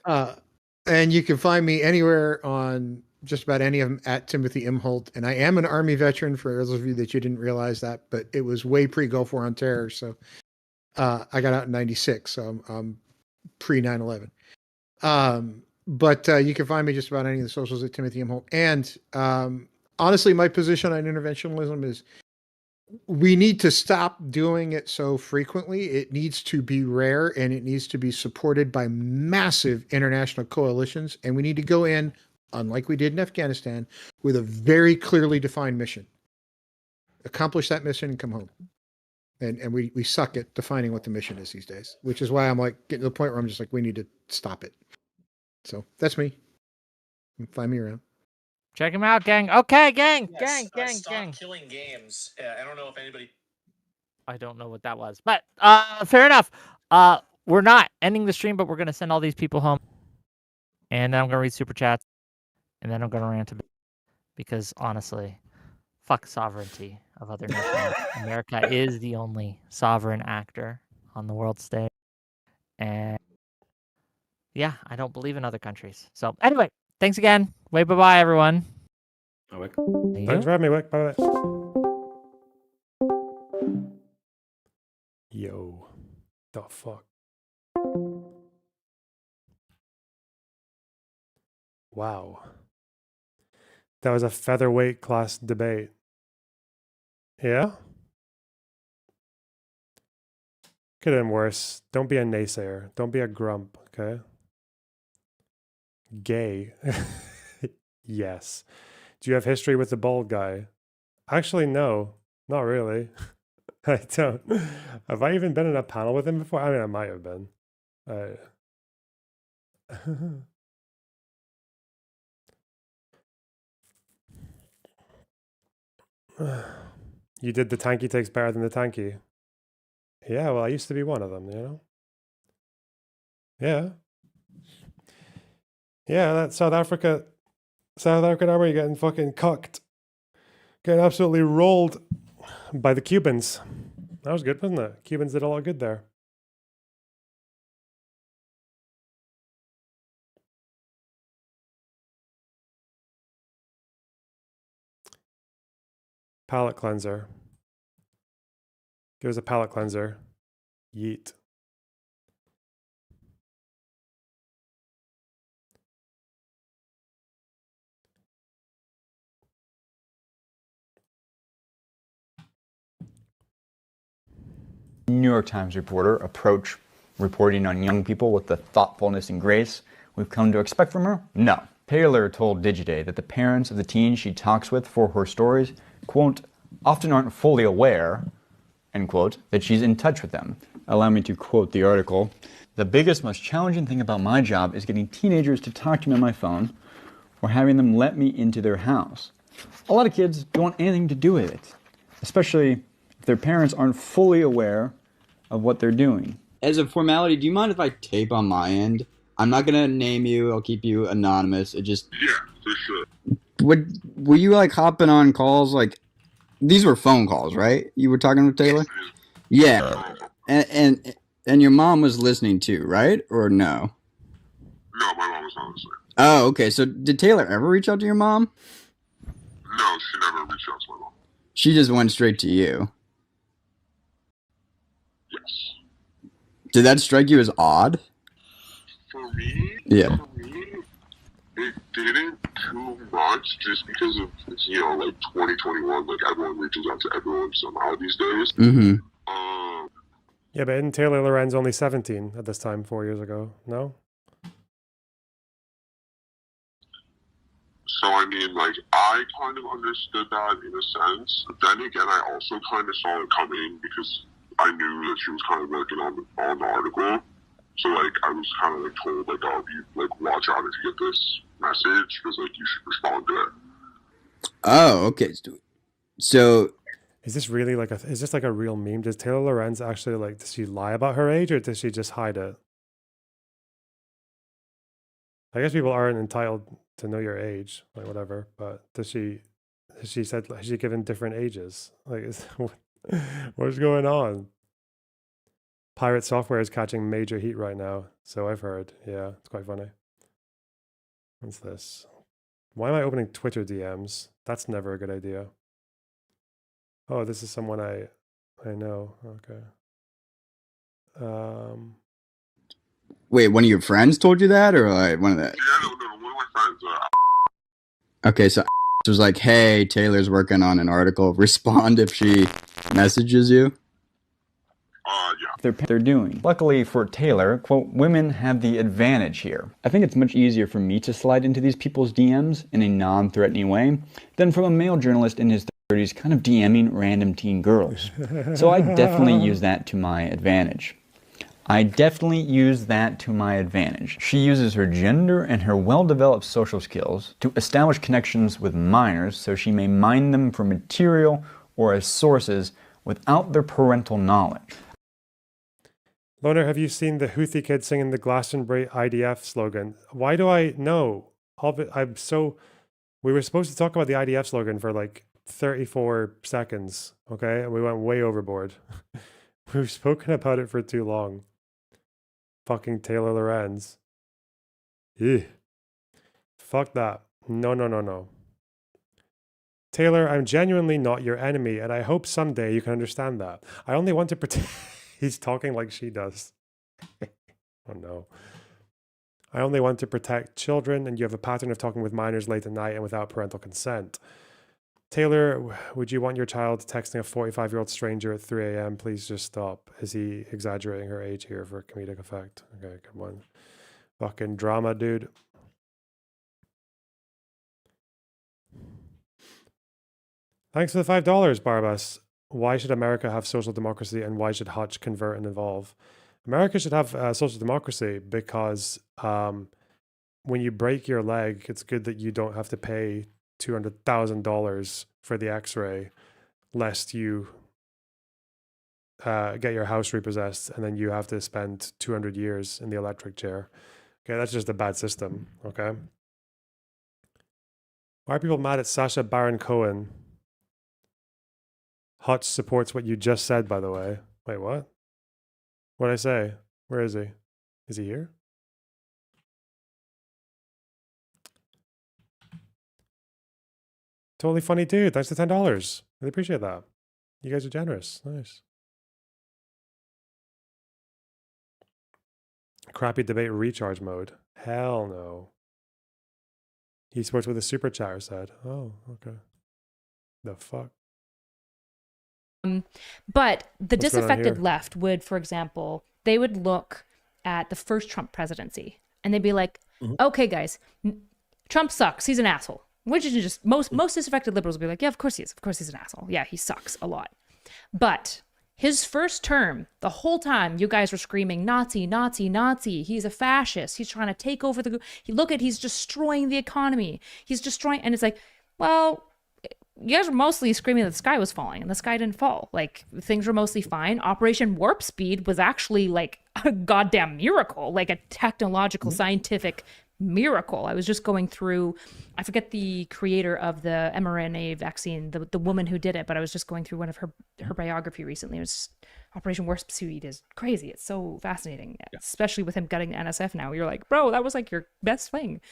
And you can find me anywhere on just about any of them at Timothy M. Holt. And I am an Army veteran, for those of you that you didn't realize that, but it was way pre-Gulf War on Terror. So I got out in 96, so I'm pre 9/11. But you can find me just about any of the socials at Timothy M. Holt. And honestly, my position on interventionism is we need to stop doing it so frequently. It needs to be rare and it needs to be supported by massive international coalitions. And we need to go in, unlike we did in Afghanistan, with a very clearly defined mission. Accomplish that mission and come home. And we suck at defining what the mission is these days, which is why I'm like getting to the point where I'm just like, we need to stop it. So that's me. Find me around. Check him out, gang. Okay, gang, Yes, gang. stop killing games. I don't know if anybody. I don't know what that was, but fair enough. We're not ending the stream, but we're gonna send all these people home, and then I'm gonna read super chats, and then I'm gonna rant a bit because honestly, fuck sovereignty of other nations. America is the only sovereign actor on the world stage, and yeah, I don't believe in other countries. So anyway, thanks again. Bye bye, everyone. Wick. Thanks for having me, Wick. Bye. Yo, the fuck. Wow. That was a featherweight class debate. Yeah? Could have been worse. Don't be a naysayer. Don't be a grump, okay? Gay. Yes. Do you have history with the bald guy? Actually, no. Not really. I don't. Have I even been in a panel with him before? I mean, I might have been. You did the tanky takes better than the tanky. Yeah, well, I used to be one of them, you know? Yeah. Yeah, that South African army getting fucking cucked. Getting absolutely rolled by the Cubans. That was good, wasn't it? Cubans did a lot of good there. Palate cleanser. Give us a palate cleanser. Yeet. New York Times reporter approach reporting on young people with the thoughtfulness and grace we've come to expect from her? No. Taylor told Digiday that the parents of the teens she talks with for her stories, quote, often aren't fully aware, end quote, that she's in touch with them. Allow me to quote the article. The biggest, most challenging thing about my job is getting teenagers to talk to me on my phone or having them let me into their house. A lot of kids don't want anything to do with it, especially if their parents aren't fully aware of what they're doing. As a formality, do you mind if I tape on my end? I'm not gonna name you. I'll keep you anonymous. It just for sure. Were you like hopping on calls? Like these were phone calls, right? You were talking with Taylor. Yeah, and your mom was listening too, right? Or no? No, my mom was not listening. Oh, okay. So did Taylor ever reach out to your mom? No, she never reached out to my mom. She just went straight to you. Yes. Did that strike you as odd? For me? Yeah. For me, it didn't too much just because of, like 2021, like everyone reaches out to everyone somehow these days. Mm-hmm. Yeah, but isn't Taylor Lorenz only 17 at this time 4 years ago? No? So, I mean, like, I kind of understood that in a sense. But then again, I also kind of saw it coming because I knew that she was kind of working on the article. So, like, I was kind of, like, told, like, oh, you, like, watch out if you get this message because, like, you should respond to it. Oh, okay. So... Is this really like is this like a real meme? Does Taylor Lorenz actually, like, does she lie about her age or does she just hide it? I guess people aren't entitled to know your age, like whatever, but has she given different ages? Like, what's going on? Pirate software is catching major heat right now, so I've heard. Yeah, it's quite funny. What's this? Why am I opening Twitter DMs? That's never a good idea. Oh, this is someone I know. Okay. Wait, one of your friends told you that, or like one of the? Yeah, no, one of my friends. Okay, so was like, "Hey, Taylor's working on an article. Respond if she messages you." Yeah. They're doing. Luckily for Taylor, quote, women have the advantage here. I think it's much easier for me to slide into these people's DMs in a non-threatening way than from a male journalist in his 30s kind of DMing random teen girls. So I definitely use that to my advantage. She uses her gender and her well-developed social skills to establish connections with minors so she may mine them for material or as sources without their parental knowledge. Loner, have you seen the Houthi kid singing the Glastonbury IDF slogan? Why do I know? We were supposed to talk about the IDF slogan for like 34 seconds, okay? And we went way overboard. We've spoken about it for too long. Fucking Taylor Lorenz. Ew. Fuck that. No. Taylor, I'm genuinely not your enemy, and I hope someday you can understand that. I only want to pretend... He's talking like she does. Oh no. I only want to protect children, and you have a pattern of talking with minors late at night and without parental consent. Taylor, would you want your child texting a 45-year-old stranger at 3 a.m.? Please just stop. Is he exaggerating her age here for comedic effect? Okay, good one. Fucking drama, dude. Thanks for the $5, Barbas. Why should America have social democracy, and why should Hutch convert and evolve? America should have social democracy because when you break your leg, it's good that you don't have to pay $200,000 for the x-ray lest you get your house repossessed and then you have to spend 200 years in the electric chair. Okay, that's just a bad system, okay? Why are people mad at Sacha Baron Cohen? Hutch supports what you just said, by the way. Wait, what? What'd I say? Where is he? Is he here? Totally funny dude. Thanks for $10. Really appreciate that. You guys are generous. Nice. Crappy debate recharge mode. Hell no. He supports what the super chatter said. Oh, okay. The fuck? But the What's going on disaffected here? left would, for example, they would look at the first Trump presidency and they'd be like, okay, guys, Trump sucks. He's an asshole. Which is just most disaffected liberals will be like, yeah, of course he is. Of course he's an asshole. Yeah, he sucks a lot. But his first term, the whole time you guys were screaming, Nazi, Nazi, Nazi. He's a fascist. He's trying to take over he's destroying the economy. He's destroying, and it's like, well, you guys were mostly screaming that the sky was falling, and the sky didn't fall. Like, things were mostly fine. Operation Warp Speed was actually like a goddamn miracle, like a technological, scientific miracle. I was just going through, I forget the creator of the mRNA vaccine, the woman who did it, but I was just going through one of her biography recently. It was Operation Warp Speed is crazy. It's so fascinating, especially with him getting the NSF now. You're like, bro, that was like your best thing.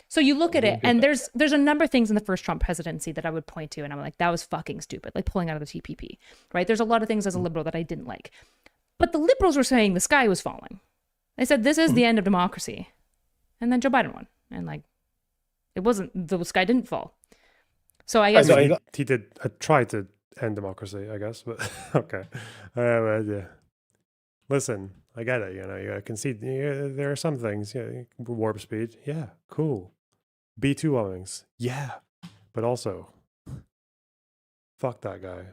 So you look at it, and there's a number of things in the first Trump presidency that I would point to, and I'm like, that was fucking stupid, like pulling out of the TPP, right? There's a lot of things as a liberal that I didn't like. But the liberals were saying the sky was falling. They said, this is the end of democracy. And then Joe Biden won. And like, it wasn't, the sky didn't fall. So I guess he did try to end democracy, I guess, but okay. Yeah. Listen, I get it, you know, you concede, there are some things, warp speed, yeah, cool. B2 bombings, yeah, but also, fuck that guy.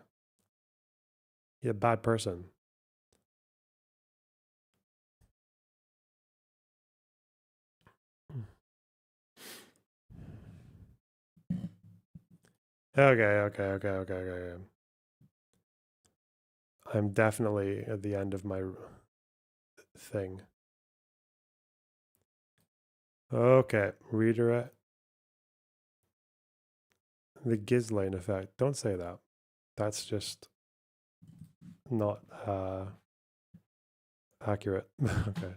He's a bad person. Okay. I'm definitely at the end of my thing. Okay, redirect. The Ghislaine effect. Don't say that. That's just not accurate. Okay.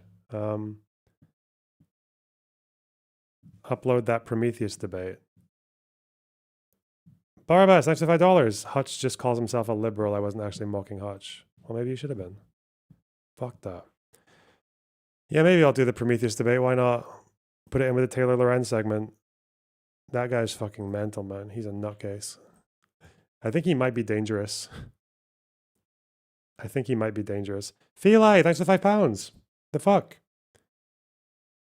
Upload that Prometheus debate. Barbas, thanks for $5. Hutch just calls himself a liberal. I wasn't actually mocking Hutch. Well, maybe you should have been. Fuck that. Yeah, maybe I'll do the Prometheus debate. Why not? Put it in with the Taylor Lorenz segment. That guy's fucking mental, man. He's a nutcase. I think he might be dangerous. I think he might be dangerous. Feli, thanks for £5. The fuck?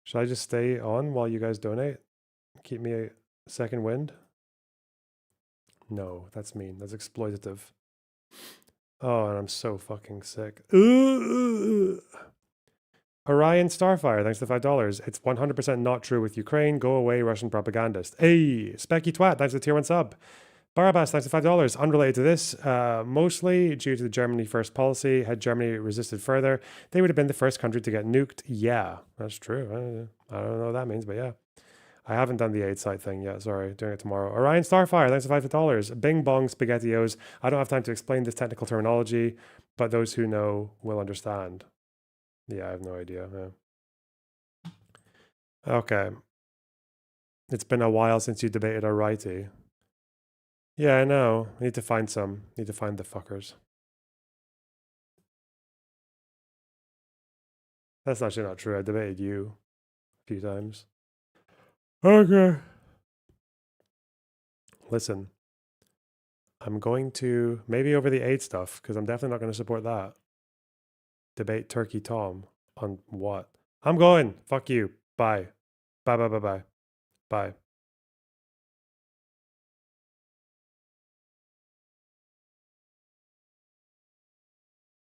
Should I just stay on while you guys donate? Keep me a second wind? No, that's mean. That's exploitative. Oh, and I'm so fucking sick. Orion Starfire, thanks for the $5. It's 100% not true with Ukraine. Go away, Russian propagandist. Hey, Specky Twat, thanks for the tier 1 sub. Barabbas, thanks for $5. Unrelated to this, mostly due to the Germany first policy. Had Germany resisted further, they would have been the first country to get nuked. Yeah, that's true. I don't know what that means, but yeah. I haven't done the aid site thing yet. Sorry, doing it tomorrow. Orion Starfire, thanks for $5. Bing bong spaghettios. I don't have time to explain this technical terminology, but those who know will understand. Yeah, I have no idea. Yeah. Okay. It's been a while since you debated a righty. Yeah, I know. I need to find some. Need to find the fuckers. That's actually not true. I debated you a few times. Okay. Listen. I'm going to, maybe over the aid stuff, because I'm definitely not going to support that. Debate Turkey Tom on what? I'm going. Fuck you. Bye. Bye, bye, bye, bye. Bye.